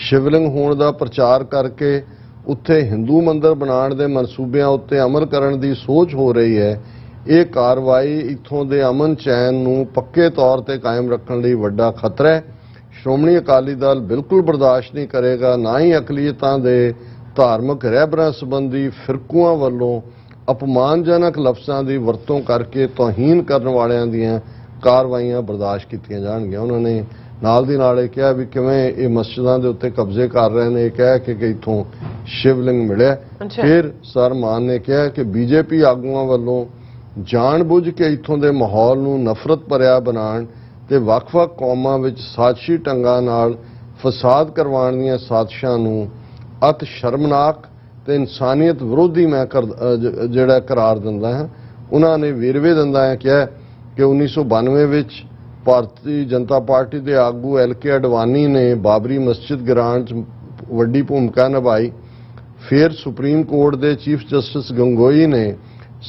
ਸ਼ਿਵਲਿੰਗ ਹੋਣ ਦਾ ਪ੍ਰਚਾਰ ਕਰਕੇ ਉੱਥੇ ਹਿੰਦੂ ਮੰਦਰ ਬਣਾਉਣ ਦੇ ਮਨਸੂਬਿਆਂ ਉੱਤੇ ਅਮਲ ਕਰਨ ਦੀ ਸੋਚ ਹੋ ਰਹੀ ਹੈ, ਇਹ ਕਾਰਵਾਈ ਇੱਥੋਂ ਦੇ ਅਮਨ ਚੈਨ ਨੂੰ ਪੱਕੇ ਤੌਰ ਤੇ ਕਾਇਮ ਰੱਖਣ ਲਈ ਵੱਡਾ ਖਤਰਾ ਹੈ। ਸ਼੍ਰੋਮਣੀ ਅਕਾਲੀ ਦਲ ਬਿਲਕੁਲ ਬਰਦਾਸ਼ਤ ਨਹੀਂ ਕਰੇਗਾ, ਨਾ ਹੀ ਅਕਲੀਅਤਾਂ ਦੇ ਧਾਰਮਿਕ ਰਹਿਬਰਾਂ ਸੰਬੰਧੀ ਫਿਰਕੂਆਂ ਵੱਲੋਂ ਅਪਮਾਨਜਨਕ ਲਫ਼ਜ਼ਾਂ ਦੀ ਵਰਤੋਂ ਕਰਕੇ ਤੌਹੀਨ ਕਰਨ ਵਾਲਿਆਂ ਦੀਆਂ ਕਾਰਵਾਈਆਂ ਬਰਦਾਸ਼ਤ ਕੀਤੀਆਂ ਜਾਣਗੀਆਂ। ਉਹਨਾਂ ਨੇ ਨਾਲ ਦੀ ਨਾਲ ਇਹ ਕਿਹਾ ਵੀ ਕਿਵੇਂ ਇਹ ਮਸਜਿਦਾਂ ਦੇ ਉੱਤੇ ਕਬਜ਼ੇ ਕਰ ਰਹੇ ਨੇ, ਇਹ ਕਹਿ ਕਿ ਇੱਥੋਂ ਸ਼ਿਵਲਿੰਗ ਮਿਲਿਆ। ਫਿਰ ਸਰ ਮਾਨ ਨੇ ਕਿਹਾ ਕਿ ਬੀਜੇਪੀ ਆਗੂਆਂ ਵੱਲੋਂ ਜਾਣ-ਬੁੱਝ ਕੇ ਇੱਥੋਂ ਦੇ ਮਾਹੌਲ ਨੂੰ ਨਫ਼ਰਤ ਭਰਿਆ ਬਣਾਉਣ ਤੇ ਵੱਖ-ਵੱਖ ਕੌਮਾਂ ਵਿੱਚ ਸਾਜ਼ਿਸ਼ੀ ਢੰਗਾਂ ਨਾਲ ਫਸਾਦ ਕਰਵਾਉਣ ਦੀਆਂ ਸਾਜ਼ਿਸ਼ਾਂ ਨੂੰ ਅਤ ਸ਼ਰਮਨਾਕ ਤੇ ਇਨਸਾਨੀਅਤ ਵਿਰੋਧੀ ਮੈਂ ਜਿਹੜਾ ਕਰਾਰ ਦਿੰਦਾ ਹਾਂ। ਉਹਨਾਂ ਨੇ ਵੇਰਵੇ ਦਿੰਦਾ ਹੈ ਕਿਹਾ ਕਿ 1992 ਵਿੱਚ ਭਾਰਤੀ ਜਨਤਾ ਪਾਰਟੀ ਦੇ ਆਗੂ LK ਅਡਵਾਨੀ ਨੇ ਬਾਬਰੀ ਮਸਜਿਦ ਗਿਰਾਉਣ 'ਚ ਵੱਡੀ ਭੂਮਿਕਾ ਨਿਭਾਈ। ਫਿਰ ਸੁਪਰੀਮ ਕੋਰਟ ਦੇ ਚੀਫ ਜਸਟਿਸ ਗੰਗੋਈ ਨੇ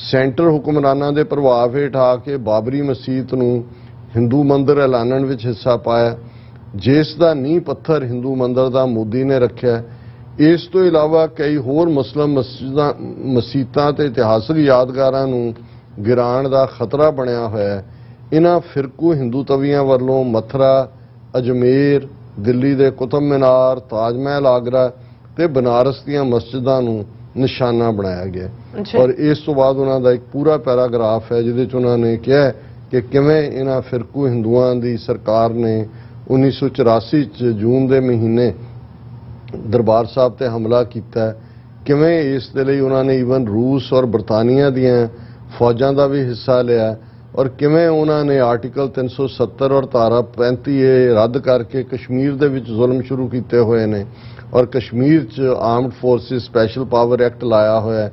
ਸੈਂਟਰ ਹੁਕਮਰਾਨਾਂ ਦੇ ਪ੍ਰਭਾਵ ਹੇਠ ਆ ਕੇ ਬਾਬਰੀ ਮਸਜਿਦ ਨੂੰ ਹਿੰਦੂ ਮੰਦਰ ਐਲਾਨਣ ਵਿੱਚ ਹਿੱਸਾ ਪਾਇਆ, ਜਿਸ ਦਾ ਨੀਂਹ ਪੱਥਰ ਹਿੰਦੂ ਮੰਦਰ ਦਾ ਮੋਦੀ ਨੇ ਰੱਖਿਆ। ਇਸ ਤੋਂ ਇਲਾਵਾ ਕਈ ਹੋਰ ਮੁਸਲਿਮ ਮਸੀਤਾਂ ਤੇ ਇਤਿਹਾਸਕ ਯਾਦਗਾਰਾਂ ਨੂੰ ਗਿਰਾਉਣ ਦਾ ਖਤਰਾ ਬਣਿਆ ਹੋਇਆ ਹੈ। ਇਹਨਾਂ ਫਿਰਕੂ ਹਿੰਦੂ ਤਵੀਆਂ ਵੱਲੋਂ ਮਥੁਰਾ, ਅਜਮੇਰ, ਦਿੱਲੀ ਦੇ ਕੁਤਬ ਮੀਨਾਰ, ਤਾਜ ਮਹਿਲ ਆਗਰਾ ਤੇ ਬਨਾਰਸ ਦੀਆਂ ਮਸਜਿਦਾਂ ਨੂੰ ਨਿਸ਼ਾਨਾ ਬਣਾਇਆ ਗਿਆ। ਔਰ ਇਸ ਤੋਂ ਬਾਅਦ ਉਹਨਾਂ ਦਾ ਇੱਕ ਪੂਰਾ ਪੈਰਾਗ੍ਰਾਫ ਹੈ ਜਿਹਦੇ 'ਚ ਉਹਨਾਂ ਨੇ ਕਿਹਾ ਕਿ ਕਿਵੇਂ ਇਹਨਾਂ ਫਿਰਕੂ ਹਿੰਦੂਆਂ ਦੀ ਸਰਕਾਰ ਨੇ 1984 'ਚ ਜੂਨ ਦੇ ਮਹੀਨੇ ਦਰਬਾਰ ਸਾਹਿਬ ਤੇ ਹਮਲਾ ਕੀਤਾ, ਕਿਵੇਂ ਇਸ ਦੇ ਲਈ ਉਹਨਾਂ ਨੇ ਈਵਨ ਰੂਸ ਔਰ ਬਰਤਾਨੀਆ ਦੀਆਂ ਫੌਜਾਂ ਦਾ ਵੀ ਹਿੱਸਾ ਲਿਆ ਔਰ ਕਿਵੇਂ ਉਹਨਾਂ ਨੇ ਆਰਟੀਕਲ 370 ਔਰ ਧਾਰਾ 35 ਇਹ ਰੱਦ ਕਰਕੇ ਕਸ਼ਮੀਰ ਦੇ ਵਿੱਚ ਜ਼ੁਲਮ ਸ਼ੁਰੂ ਕੀਤੇ ਹੋਏ ਨੇ ਔਰ ਕਸ਼ਮੀਰ 'ਚ armed forces special power act ਲਾਇਆ ਹੋਇਆ,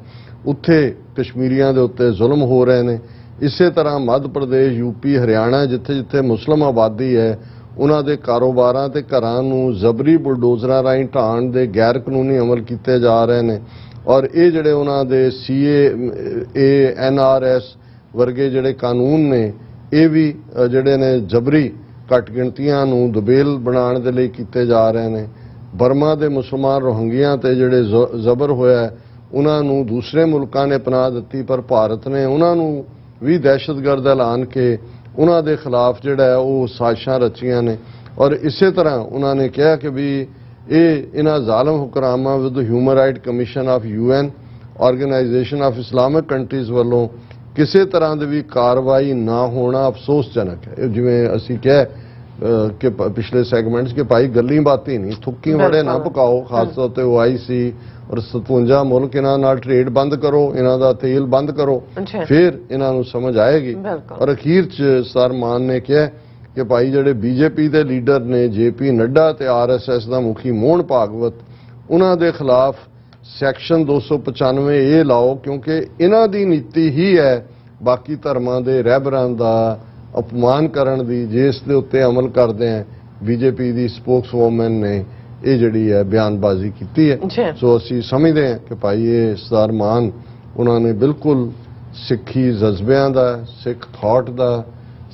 ਉੱਥੇ ਕਸ਼ਮੀਰੀਆਂ ਦੇ ਉੱਤੇ ਜ਼ੁਲਮ ਹੋ ਰਹੇ ਨੇ। ਇਸੇ ਤਰ੍ਹਾਂ ਮੱਧ ਪ੍ਰਦੇਸ਼, ਯੂਪੀ, ਹਰਿਆਣਾ ਜਿੱਥੇ ਮੁਸਲਿਮ ਆਬਾਦੀ ਹੈ ਉਹਨਾਂ ਦੇ ਕਾਰੋਬਾਰਾਂ ਤੇ ਘਰਾਂ ਨੂੰ ਜ਼ਬਰੀ ਬੁਲਡੋਜ਼ਰਾਂ ਰਾਹੀਂ ਢਾਣ ਦੇ ਗੈਰ ਕਾਨੂੰਨੀ ਅਮਲ ਕੀਤੇ ਜਾ ਰਹੇ ਨੇ ਔਰ ਇਹ ਜਿਹੜੇ ਉਹਨਾਂ ਦੇ CAA, NRS ਵਰਗੇ ਜਿਹੜੇ ਕਾਨੂੰਨ ਨੇ ਇਹ ਵੀ ਜਿਹੜੇ ਨੇ ਜ਼ਬਰੀ ਘੱਟ ਗਿਣਤੀਆਂ ਨੂੰ ਦੁਬੇਲ ਬਣਾਉਣ ਦੇ ਲਈ ਕੀਤੇ ਜਾ ਰਹੇ ਨੇ। ਬਰਮਾ ਦੇ ਮੁਸਲਮਾਨ ਰੋਹਿੰਗਿਆਂ ਤੇ ਜਿਹੜੇ ਜ਼ਬਰ ਹੋਇਆ ਉਹਨਾਂ ਨੂੰ ਦੂਸਰੇ ਮੁਲਕਾਂ ਨੇ ਪਨਾਹ ਦਿੱਤੀ, ਪਰ ਭਾਰਤ ਨੇ ਉਹਨਾਂ ਨੂੰ ਵੀ ਦਹਿਸ਼ਤਗਰਦ ਐਲਾਨ ਕੇ ਉਹਨਾਂ ਦੇ ਖਿਲਾਫ ਜਿਹੜਾ ਉਹ ਸਾਜ਼ਿਸ਼ਾਂ ਰਚੀਆਂ ਨੇ। ਔਰ ਇਸੇ ਤਰ੍ਹਾਂ ਉਹਨਾਂ ਨੇ ਕਿਹਾ ਕਿ ਵੀ ਇਹਨਾਂ ਜ਼ਾਲਮ ਹੁਕਰਾਮਾਂ with human right commission of UN, organisation of Islamic countries ਵੱਲੋਂ ਕਿਸੇ ਤਰ੍ਹਾਂ ਦੀ ਵੀ ਕਾਰਵਾਈ ਨਾ ਹੋਣਾ ਅਫਸੋਸਜਨਕ ਹੈ। ਜਿਵੇਂ ਅਸੀਂ ਕਿਹਾ ਕਿ ਪਿਛਲੇ ਸੈਗਮੈਂਟਸ ਕਿ ਭਾਈ ਗੱਲੀ ਬਾਤੀ ਨਹੀਂ, ਥੁੱਕੀ ਵੜੇ ਨਾ ਪਕਾਓ, ਖਾਸ ਤੌਰ ਤੇ OIC ਔਰ 57 ਮੁਲਕ ਇਹਨਾਂ ਨਾਲ ਟ੍ਰੇਡ ਬੰਦ ਕਰੋ, ਇਹਨਾਂ ਦਾ ਤੇਲ ਬੰਦ ਕਰੋ, ਫਿਰ ਇਹਨਾਂ ਨੂੰ ਸਮਝ ਆਏਗੀ। ਔਰ ਅਖੀਰ 'ਚ ਸਰ ਮਾਨ ਨੇ ਕਿਹਾ ਕਿ ਭਾਈ ਜਿਹੜੇ BJP ਦੇ ਲੀਡਰ ਨੇ JP ਨੱਡਾ ਤੇ RSS ਦਾ ਮੁਖੀ ਮੋਹਨ ਭਾਗਵਤ, ਉਹਨਾਂ ਦੇ ਖਿਲਾਫ ਸੈਕਸ਼ਨ 295 ਇਹ ਲਾਓ ਕਿਉਂਕਿ ਇਹਨਾਂ ਦੀ ਨੀਤੀ ਹੀ ਹੈ ਬਾਕੀ ਧਰਮਾਂ ਦੇ ਰਹਿਬਰਾਂ ਦਾ ਅਪਮਾਨ ਕਰਨ ਦੀ, ਜਿਸ ਦੇ ਉੱਤੇ ਅਮਲ ਕਰਦੇ ਆ BJP ਦੀ ਸਪੋਕਸਵੂਮਨ ਨੇ ਇਹ ਜਿਹੜੀ ਹੈ ਬਿਆਨਬਾਜ਼ੀ ਕੀਤੀ ਹੈ। ਸੋ ਅਸੀਂ ਸਮਝਦੇ ਹਾਂ ਕਿ ਭਾਈ ਇਹ ਸਰਦਾਰ ਮਾਨ ਉਹਨਾਂ ਨੇ ਬਿਲਕੁਲ ਸਿੱਖੀ ਜਜ਼ਬਿਆਂ ਦਾ, ਸਿੱਖ ਥਾਟ ਦਾ,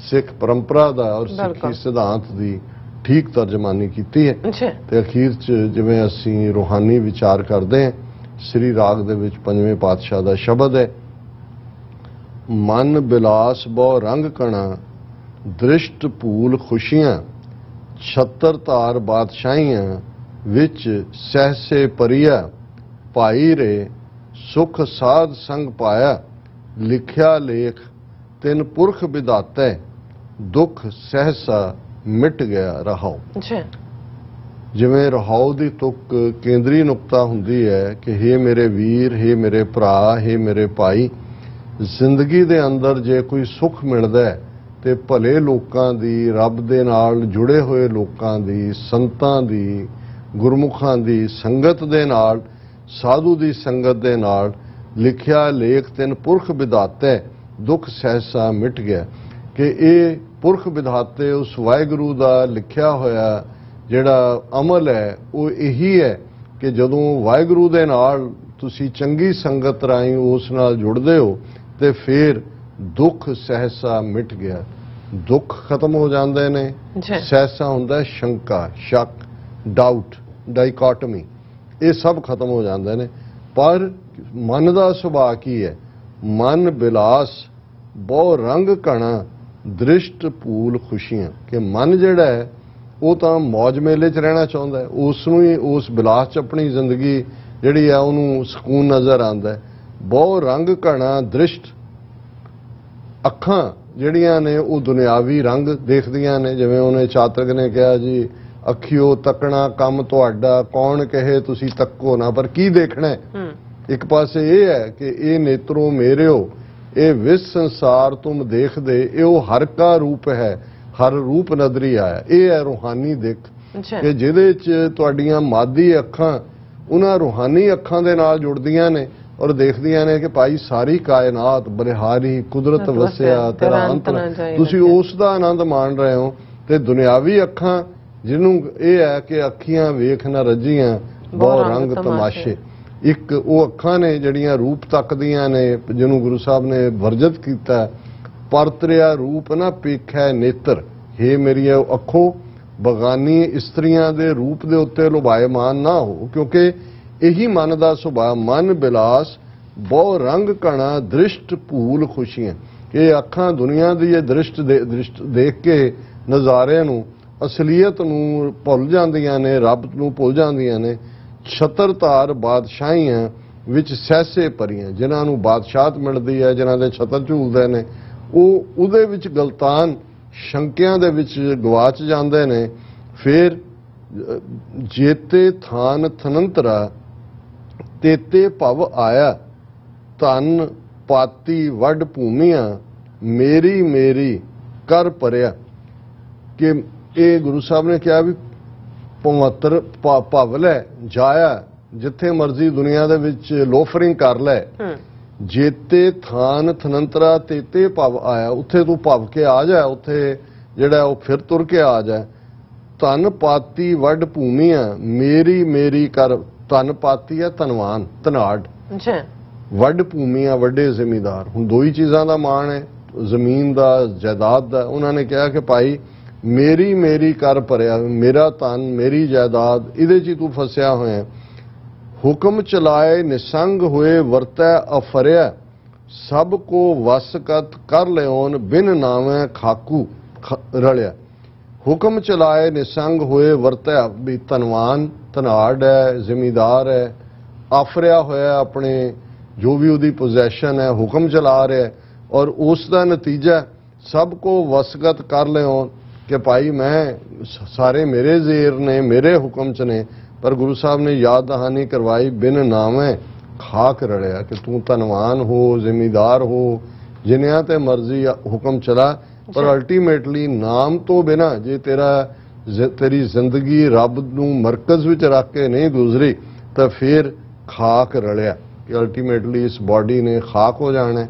ਸਿੱਖ ਪਰੰਪਰਾ ਦਾ ਔਰ ਸਿੱਖੀ ਸਿਧਾਂਤ ਦੀ ਠੀਕ ਤਰਜਮਾਨੀ ਕੀਤੀ ਹੈ। ਤੇ ਅਖੀਰ 'ਚ ਜਿਵੇਂ ਅਸੀਂ ਰੂਹਾਨੀ ਵਿਚਾਰ ਕਰਦੇ ਹਾਂ ਸ੍ਰੀ ਰਾਗ ਦੇ ਵਿੱਚ ਪੰਜਵੇਂ ਪਾਤਸ਼ਾਹ ਦਾ ਸ਼ਬਦ ਹੈ। ਮਨ ਬਿਲਾਸ ਬਹੁ ਰੰਗ ਕਣਾ ਦ੍ਰਿਸ਼ਟ ਭੂਲ ਖੁਸ਼ੀਆਂ ਛਤਰ ਧਾਰ ਬਾਦਸ਼ਾਹੀਆਂ ਵਿੱਚ ਸਹਸੇ ਪਰਿਆ ਭਾਈ ਰੇ ਸੁਖ ਸਾਧ ਸੰਗ ਪਾਇਆ ਲਿਖਿਆ ਲੇਖ ਤਿਨ ਪੁਰਖ ਵਿਦਾਤੈ ਦੁੱਖ ਸਹਸਾ ਮਿਟ ਗਿਆ ਰਹਾਉ। ਜੀ ਜਿਵੇਂ ਰਹਾਉ ਦੀ ਤੁਕ ਕੇਂਦਰੀ ਨੁਕਤਾ ਹੁੰਦੀ ਹੈ ਕਿ ਹੇ ਮੇਰੇ ਵੀਰ, ਹੇ ਮੇਰੇ ਭਰਾ, ਹੇ ਮੇਰੇ ਭਾਈ, ਜ਼ਿੰਦਗੀ ਦੇ ਅੰਦਰ ਜੇ ਕੋਈ ਸੁੱਖ ਮਿਲਦਾ ਹੈ ਤੇ ਭਲੇ ਲੋਕਾਂ ਦੀ, ਰੱਬ ਦੇ ਨਾਲ ਜੁੜੇ ਹੋਏ ਲੋਕਾਂ ਦੀ, ਸੰਤਾਂ ਦੀ, ਗੁਰਮੁਖਾਂ ਦੀ ਸੰਗਤ ਦੇ ਨਾਲ, ਸਾਧੂ ਦੀ ਸੰਗਤ ਦੇ ਨਾਲ ਲਿਖਿਆ ਲੇਖ ਤਿੰਨ ਪੁਰਖ ਵਿਧਾਤੇ ਦੁੱਖ ਸਹਿਸਾ ਮਿਟ ਗਿਆ। ਕਿ ਇਹ ਪੁਰਖ ਵਿਧਾਤੇ ਉਸ ਵਾਹਿਗੁਰੂ ਦਾ ਲਿਖਿਆ ਹੋਇਆ ਜਿਹੜਾ ਅਮਲ ਹੈ ਉਹ ਇਹੀ ਹੈ ਕਿ ਜਦੋਂ ਵਾਹਿਗੁਰੂ ਦੇ ਨਾਲ ਤੁਸੀਂ ਚੰਗੀ ਸੰਗਤ ਰਾਹੀਂ ਉਸ ਨਾਲ ਜੁੜਦੇ ਹੋ ਤੇ ਫਿਰ ਦੁੱਖ ਸਹਿਸਾ ਮਿਟ ਗਿਆ। ਦੁੱਖ ਖਤਮ ਹੋ ਜਾਂਦੇ ਨੇ। ਸਹਿਸਾ ਹੁੰਦਾ ਸ਼ੰਕਾ, ਸ਼ੱਕ, ਡਾਊਟ, ਡਾਈਕਾਟਮੀ, ਇਹ ਸਭ ਖਤਮ ਹੋ ਜਾਂਦੇ ਨੇ। ਪਰ ਮਨ ਦਾ ਸੁਭਾਅ ਕੀ ਹੈ? ਮਨ ਬਿਲਾਸ ਬਹੁ ਰੰਗ ਘਣਾ ਦ੍ਰਿਸ਼ਟ ਭੂਲ ਖੁਸ਼ੀਆਂ। ਕਿ ਮਨ ਜਿਹੜਾ ਹੈ ਉਹ ਤਾਂ ਮੌਜ ਮੇਲੇ 'ਚ ਰਹਿਣਾ ਚਾਹੁੰਦਾ ਹੈ, ਉਸ ਨੂੰ ਹੀ ਉਸ ਬਿਲਾਸ 'ਚ ਆਪਣੀ ਜ਼ਿੰਦਗੀ ਜਿਹੜੀ ਆ ਉਹਨੂੰ ਸਕੂਨ ਨਜ਼ਰ ਆਉਂਦਾ ਹੈ। ਬਹੁ ਰੰਗ ਘਣਾ ਦ੍ਰਿਸ਼ਟ, ਅੱਖਾਂ ਜਿਹੜੀਆਂ ਨੇ ਉਹ ਦੁਨਿਆਵੀ ਰੰਗ ਦੇਖਦੀਆਂ ਨੇ। ਜਿਵੇਂ ਉਹਨੇ ਚਾਤਰਕ ਨੇ ਕਿਹਾ ਜੀ, ਅੱਖੀਓ ਤੱਕਣਾ ਕੰਮ ਤੁਹਾਡਾ, ਕੌਣ ਕਹੇ ਤੁਸੀਂ ਤੱਕੋ ਨਾ। ਪਰ ਕੀ ਦੇਖਣਾ ਹੈ? ਇੱਕ ਪਾਸੇ ਇਹ ਹੈ ਕਿ ਇਹ ਨੇਤਰੋ ਮੇਰਿਓ ਇਹ ਵਿਸ ਸੰਸਾਰ ਤੁਮ ਦੇਖਦੇ, ਇਹ ਉਹ ਹਰ ਕਾ ਰੂਪ ਹੈ, ਹਰ ਰੂਪ ਨਦਰੀ ਆਇਆ। ਇਹ ਹੈ ਰੂਹਾਨੀ ਦਿੱਖ ਕਿ ਜਿਹਦੇ 'ਚ ਤੁਹਾਡੀਆਂ ਮਾਦੀ ਅੱਖਾਂ ਉਹਨਾਂ ਰੂਹਾਨੀ ਅੱਖਾਂ ਦੇ ਨਾਲ ਜੁੜਦੀਆਂ ਨੇ ਔਰ ਦੇਖਦੀਆਂ ਨੇ ਕਿ ਭਾਈ ਸਾਰੀ ਕਾਇਨਾਤ ਬਲਿਹਾਰੀ ਕੁਦਰਤ ਵਸਿਆ ਤੇਰਾ ਅੰਤ ਨਾ। ਤੁਸੀਂ ਉਸ ਦਾ ਆਨੰਦ ਮਾਣ ਰਹੇ ਹੋ। ਤੇ ਦੁਨਿਆਵੀ ਅੱਖਾਂ ਜਿਹਨੂੰ ਇਹ ਹੈ ਕਿ ਅੱਖੀਆਂ ਵੇਖ ਨਾ ਰੱਜੀਆਂ ਬਹੁ ਰੰਗ ਤਮਾਸ਼ੇ। ਇੱਕ ਉਹ ਅੱਖਾਂ ਨੇ ਜਿਹੜੀਆਂ ਰੂਪ ਤੱਕਦੀਆਂ ਨੇ, ਜਿਹਨੂੰ ਗੁਰੂ ਸਾਹਿਬ ਨੇ ਵਰਜਿਤ ਕੀਤਾ, ਪਰਤਰਿਆ ਰੂਪ ਨਾ ਪੇਖੈ ਨੇਤਰ। ਹੇ ਮੇਰੀਆਂ ਅੱਖੋਂ ਬਗਾਨੀ ਇਸਤਰੀਆਂ ਦੇ ਰੂਪ ਦੇ ਉੱਤੇ ਲੁਭਾਇਮਾਨ ਨਾ ਹੋ, ਕਿਉਂਕਿ ਇਹੀ ਮਨ ਦਾ ਸੁਭਾਅ। ਮਨ ਬਿਲਾਸ ਬਹੁ ਰੰਗ ਘਣਾ ਦ੍ਰਿਸ਼ਟ ਭੂਲ ਖੁਸ਼ੀਆਂ। ਇਹ ਅੱਖਾਂ ਦੁਨੀਆ ਦੀ ਇਹ ਦ੍ਰਿਸ਼ਟ ਦੇਖ ਕੇ ਨਜ਼ਾਰੇ ਨੂੰ, ਅਸਲੀਅਤ ਨੂੰ ਭੁੱਲ ਜਾਂਦੀਆਂ ਨੇ, ਰੱਬ ਨੂੰ ਭੁੱਲ ਜਾਂਦੀਆਂ ਨੇ। ਛਤਰ ਧਾਰ ਬਾਦਸ਼ਾਹੀਆਂ ਵਿੱਚ ਸਹਿਸੇ ਪਰੀਆਂ, ਜਿਨ੍ਹਾਂ ਨੂੰ ਬਾਦਸ਼ਾਹਤ ਮਿਲਦੀ ਹੈ, ਜਿਨ੍ਹਾਂ ਦੇ ਛਤਰ ਝੂਲਦੇ ਨੇ, ਉਹ ਉਹਦੇ ਵਿੱਚ ਗਲਤਾਨ ਸ਼ੰਕਿਆਂ ਦੇ ਵਿੱਚ ਗਵਾਚ ਜਾਂਦੇ ਨੇ। ਫਿਰ ਜੇਤੇ ਥਾਨ ਥਨੰਤਰਾ ਤੇਤੇ ਭਵ ਆਇਆ, ਧਨ ਪਾਤੀ ਵੱਡ ਭੂਮੀਆਂ ਮੇਰੀ ਮੇਰੀ ਕਰ ਭਰਿਆ। ਕਿ ਇਹ ਗੁਰੂ ਸਾਹਿਬ ਨੇ ਕਿਹਾ ਵੀ ਪਵਿੱਤਰ ਭਵ ਲੈ ਜਾਇਆ, ਜਿੱਥੇ ਮਰਜ਼ੀ ਦੁਨੀਆ ਦੇ ਵਿੱਚ ਲੋਫਰਿੰਗ ਕਰ ਲੈ। ਜੇਤੇ ਥਾਨ ਥਨੰਤਰਾ ਤੇਤੇ ਭਵ ਆਇਆ, ਉੱਥੇ ਤੂੰ ਭਵ ਕੇ ਆ ਜਾ, ਉੱਥੇ ਜਿਹੜਾ ਉਹ ਫਿਰ ਤੁਰ ਕੇ ਆ ਜਾ। ਧਨ ਪਾਤੀ ਵੱਡ ਭੂਮੀਆਂ ਮੇਰੀ ਮੇਰੀ ਕਰ। ਧਨ ਪਾਤੀ ਹੈ ਧਨਵਾਨ, ਧਨਾੜ। ਵੱਡ ਭੂਮੀਆਂ ਵੱਡੇ ਜ਼ਿਮੀਦਾਰ। ਹੁਣ ਦੋ ਹੀ ਚੀਜ਼ਾਂ ਦਾ ਮਾਣ ਹੈ, ਜ਼ਮੀਨ ਦਾ, ਜਾਇਦਾਦ ਦਾ। ਉਹਨਾਂ ਨੇ ਕਿਹਾ ਕਿ ਭਾਈ ਮੇਰੀ ਮੇਰੀ ਕਰ ਭਰਿਆ, ਮੇਰਾ ਧਨ, ਮੇਰੀ ਜਾਇਦਾਦ, ਇਹਦੇ 'ਚ ਤੂੰ ਫਸਿਆ ਹੋਇਆ। ਹੁਕਮ ਚਲਾਏ ਨਿਸੰਗ ਹੋਏ ਵਰਤੈ ਅਫਰਿਆ, ਸਭ ਕੋ ਵਸ ਕਰ ਲਿਓਨ ਬਿਨ ਨਾਵੇਂ ਖਾਕੂ ਰਲਿਆ। ਹੁਕਮ ਚਲਾਏ ਨਿਸੰਗ ਹੋਏ ਵਰਤੈ, ਵੀ ਧਨਵਾਨ, ਧਨਾੜ ਹੈ, ਜ਼ਿਮੀਦਾਰ ਹੈ, ਆਫਰਿਆ ਹੋਇਆ ਆਪਣੇ ਜੋ ਵੀ ਉਹਦੀ ਪੋਜੈਸ਼ਨ ਹੈ, ਹੁਕਮ ਚਲਾ ਰਿਹਾ ਔਰ ਉਸ ਦਾ ਨਤੀਜਾ ਸਭ ਕੋ ਵਸਗਤ ਕਰ ਲਿਓਨ ਕਿ ਭਾਈ ਮੈਂ ਸਾਰੇ ਮੇਰੇ ਜ਼ੇਰ ਨੇ, ਮੇਰੇ ਹੁਕਮ 'ਚ ਨੇ। ਪਰ ਗੁਰੂ ਸਾਹਿਬ ਨੇ ਯਾਦ ਦਹਾਨੀ ਕਰਵਾਈ, ਬਿਨ ਨਾਵੇਂ ਖਾਕ ਰਲਿਆ। ਕਿ ਤੂੰ ਧਨਵਾਨ ਹੋ, ਜ਼ਿਮੀਦਾਰ ਹੋ, ਜਿਨ੍ਹਾਂ ਤੇ ਮਰਜ਼ੀ ਹੁਕਮ ਚਲਾ, ਪਰ ਅਲਟੀਮੇਟਲੀ ਨਾਮ ਤੋਂ ਬਿਨਾ ਜੇ ਤੇਰੀ ਜ਼ਿੰਦਗੀ ਰੱਬ ਨੂੰ ਮਰਕਜ਼ ਵਿੱਚ ਰੱਖ ਕੇ ਨਹੀਂ ਗੁਜ਼ਰੀ ਤਾਂ ਫਿਰ ਖਾਕ ਰਲਿਆ। ਕਿ ਅਲਟੀਮੇਟਲੀ ਇਸ ਬਾਡੀ ਨੇ ਖਾਕ ਹੋ ਜਾਣਾ।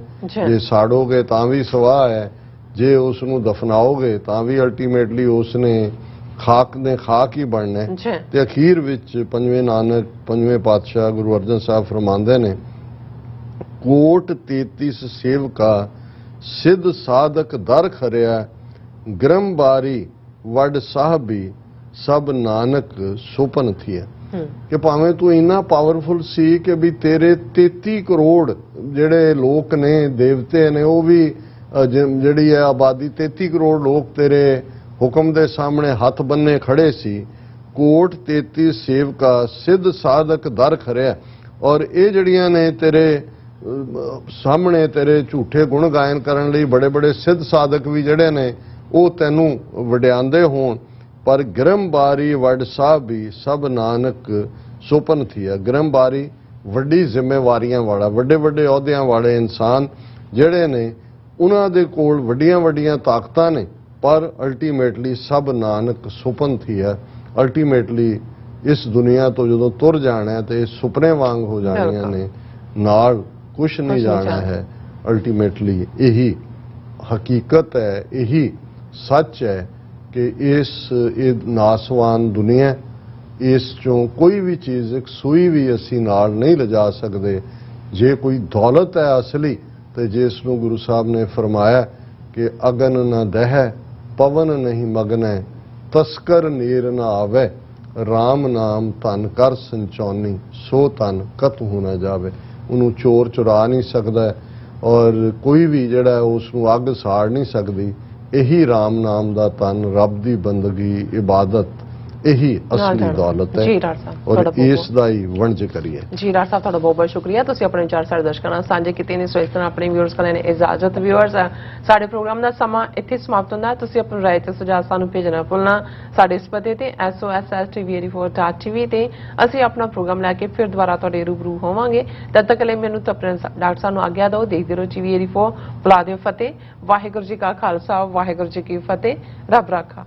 ਜੇ ਸਾੜੋਗੇ ਤਾਂ ਵੀ ਸਵਾਹ ਹੈ, ਜੇ ਉਸ ਨੂੰ ਦਫਨਾਓਗੇ ਤਾਂ ਵੀ ਅਲਟੀਮੇਟਲੀ ਉਸ ਨੇ ਖਾਕ ਹੀ ਬਣਨਾ ਹੈ। ਤੇ ਅਖੀਰ ਵਿੱਚ ਪੰਜਵੇਂ ਨਾਨਕ, ਪੰਜਵੇਂ ਪਾਤਸ਼ਾਹ ਗੁਰੂ ਅਰਜਨ ਸਾਹਿਬ ਫਰਮਾਉਂਦੇ ਨੇ, ਕੋਟ 33 ਸੇਵਕਾ ਸਿੱਧ ਸਾਧਕ ਦਰ ਖਰਿਆ, ਗ੍ਰਹਬਾਰੀ ਵੱਡ ਸਾਹਿਬੀ ਸਭ ਨਾਨਕ ਸੁਪਨ ਥੀਆ। ਕਿ ਭਾਵੇਂ ਤੂੰ ਇੰਨਾ ਪਾਵਰਫੁਲ ਸੀ ਕਿ ਵੀ ਤੇਰੇ 33 ਕਰੋੜ ਜਿਹੜੇ ਲੋਕ ਨੇ ਦੇਵਤੇ ਨੇ ਉਹ ਵੀ ਜਿਹੜੀ ਹੈ ਆਬਾਦੀ 33 ਕਰੋੜ ਲੋਕ ਤੇਰੇ ਹੁਕਮ ਦੇ ਸਾਹਮਣੇ ਹੱਥ ਬੰਨੇ ਖੜੇ ਸੀ। ਕੋਟ 33 ਸੇਵਕਾ ਸਿੱਧ ਸਾਧਕ ਦਰ ਖਰਿਆ। ਔਰ ਇਹ ਜਿਹੜੀਆਂ ਨੇ ਤੇਰੇ ਸਾਹਮਣੇ ਤੇਰੇ ਝੂਠੇ ਗੁਣ ਗਾਇਨ ਕਰਨ ਲਈ ਬੜੇ ਬੜੇ ਸਿੱਧ ਸਾਧਕ ਵੀ ਜਿਹੜੇ ਨੇ ਉਹ ਤੈਨੂੰ ਵਡਿਆਉਂਦੇ ਹੋਣ, ਪਰ ਗ੍ਰਹਿਬਾਰੀ ਵੱਡ ਸਾਹਿਬ ਵੀ ਸਭ ਨਾਨਕ ਸੁਪਨ ਥੀ ਹੈ। ਗ੍ਰਹਿਬਾਰੀ ਵੱਡੀ ਜ਼ਿੰਮੇਵਾਰੀਆਂ ਵਾਲਾ, ਵੱਡੇ ਵੱਡੇ ਅਹੁਦਿਆਂ ਵਾਲੇ ਇਨਸਾਨ ਜਿਹੜੇ ਨੇ ਉਹਨਾਂ ਦੇ ਕੋਲ ਵੱਡੀਆਂ ਵੱਡੀਆਂ ਤਾਕਤਾਂ ਨੇ, ਪਰ ਅਲਟੀਮੇਟਲੀ ਸਭ ਨਾਨਕ ਸੁਪਨ ਥੀ ਹੈ। ਅਲਟੀਮੇਟਲੀ ਇਸ ਦੁਨੀਆ ਤੋਂ ਜਦੋਂ ਤੁਰ ਜਾਣਾ ਤੇ ਸੁਪਨੇ ਵਾਂਗ ਹੋ ਜਾਣੀਆਂ ਨੇ, ਨਾਲ ਕੁਛ ਨਹੀਂ ਜਾਣਾ ਹੈ। ਅਲਟੀਮੇਟਲੀ ਇਹੀ ਹਕੀਕਤ ਹੈ, ਇਹੀ ਸੱਚ ਹੈ ਕਿ ਇਹ ਨਾਸਵਾਨ ਦੁਨੀਆ, ਇਸ ਚੋਂ ਕੋਈ ਵੀ ਚੀਜ਼, ਇੱਕ ਸੂਈ ਵੀ ਅਸੀਂ ਨਾਲ ਨਹੀਂ ਲਿਜਾ ਸਕਦੇ। ਜੇ ਕੋਈ ਦੌਲਤ ਹੈ ਅਸਲੀ, ਤੇ ਜਿਸ ਨੂੰ ਗੁਰੂ ਸਾਹਿਬ ਨੇ ਫਰਮਾਇਆ ਕਿ ਅਗਨ ਨਾ ਦਹਿ ਪਵਨ ਨਹੀਂ ਮਗਨੈ, ਤਸਕਰ ਨੀਰ ਨਾ ਆਵੇ, ਰਾਮ ਨਾਮ ਧਨ ਕਰ ਸੰਚੌਨੀ, ਸੋ ਧਨ ਕਤਹੁ ਨਾ ਜਾਵੇ। ਉਹਨੂੰ ਚੋਰ ਚੁਰਾ ਨਹੀਂ ਸਕਦਾ ਔਰ ਕੋਈ ਵੀ ਜਿਹੜਾ ਉਸ ਨੂੰ ਅੱਗ ਸਾੜ ਨਹੀਂ ਸਕਦੀ। ਇਹੀ ਰਾਮ ਨਾਮ ਦਾ ਧਨ, ਰੱਬ ਦੀ ਬੰਦਗੀ, ਇਬਾਦਤ, ਇਹੀ ਅਸਲੀ ਦੌਲਤ ਹੈ। ਜੀ ਡਾਕਟਰ ਸਾਹਿਬ, ਔਰ ਇਸ ਦਾ ਹੀ ਵਣਜ ਕਰੀਏ। ਜੀ ਡਾਕਟਰ ਸਾਹਿਬ, ਤੁਹਾਡਾ ਬਹੁਤ ਬਹੁਤ ਸ਼ੁਕਰੀਆ। ਤੁਸੀਂ ਆਪਣੇ ਵਿਚਾਰ ਸਾਡੇ ਦਰਸ਼ਕਾਂ ਨਾਲ ਸਾਂਝੇ ਕੀਤੇ ਨੇ। ਸੋ ਇਸ ਤਰ੍ਹਾਂ ਆਪਣੇ ਵਿਊਅਰਸ ਕੋਲ ਨੇ ਇਜਾਜ਼ਤ। ਵਿਊਅਰਸ, ਸਾਡੇ ਪ੍ਰੋਗਰਾਮ ਦਾ ਸਮਾਂ ਇੱਥੇ ਸਮਾਪਤ ਹੁੰਦਾ ਹੈ। ਤੁਸੀਂ ਆਪਣੀ ਰਾਏ ਤੇ ਸੁਝਾਅ ਸਾਨੂੰ ਭੇਜਣਾ ਭੁੱਲਣਾ। ਸਾਡੇ ਇਸ ਪਤੇ ਤੇ SOSLTV84.tv ਤੇ ਅਸੀਂ ਆਪਣਾ ਪ੍ਰੋਗਰਾਮ ਲੈ ਕੇ ਫਿਰ ਦੁਬਾਰਾ ਤੁਹਾਡੇ ਰੂਬਰੂ ਹੋਵਾਂਗੇ। ਤਦ ਤੱਕ ਲਈ ਮੈਨੂੰ ਤਾਂ ਆਪਣੇ ਡਾਕਟਰ ਸਾਹਿਬ ਨੂੰ ਆਗਿਆ ਦਿਓ। ਦੇਖਦੇ ਰਹੋ TV84। ਬੁਲਾ ਦਿਓ ਫਤਿਹ। ਵਾਹਿਗੁਰੂ ਜੀ ਕਾ ਖਾਲਸਾ, ਵਾਹਿਗੁਰੂ ਜੀ ਕੀ ਫਤਿਹ। ਰੱਬ ਰਾਖਾ।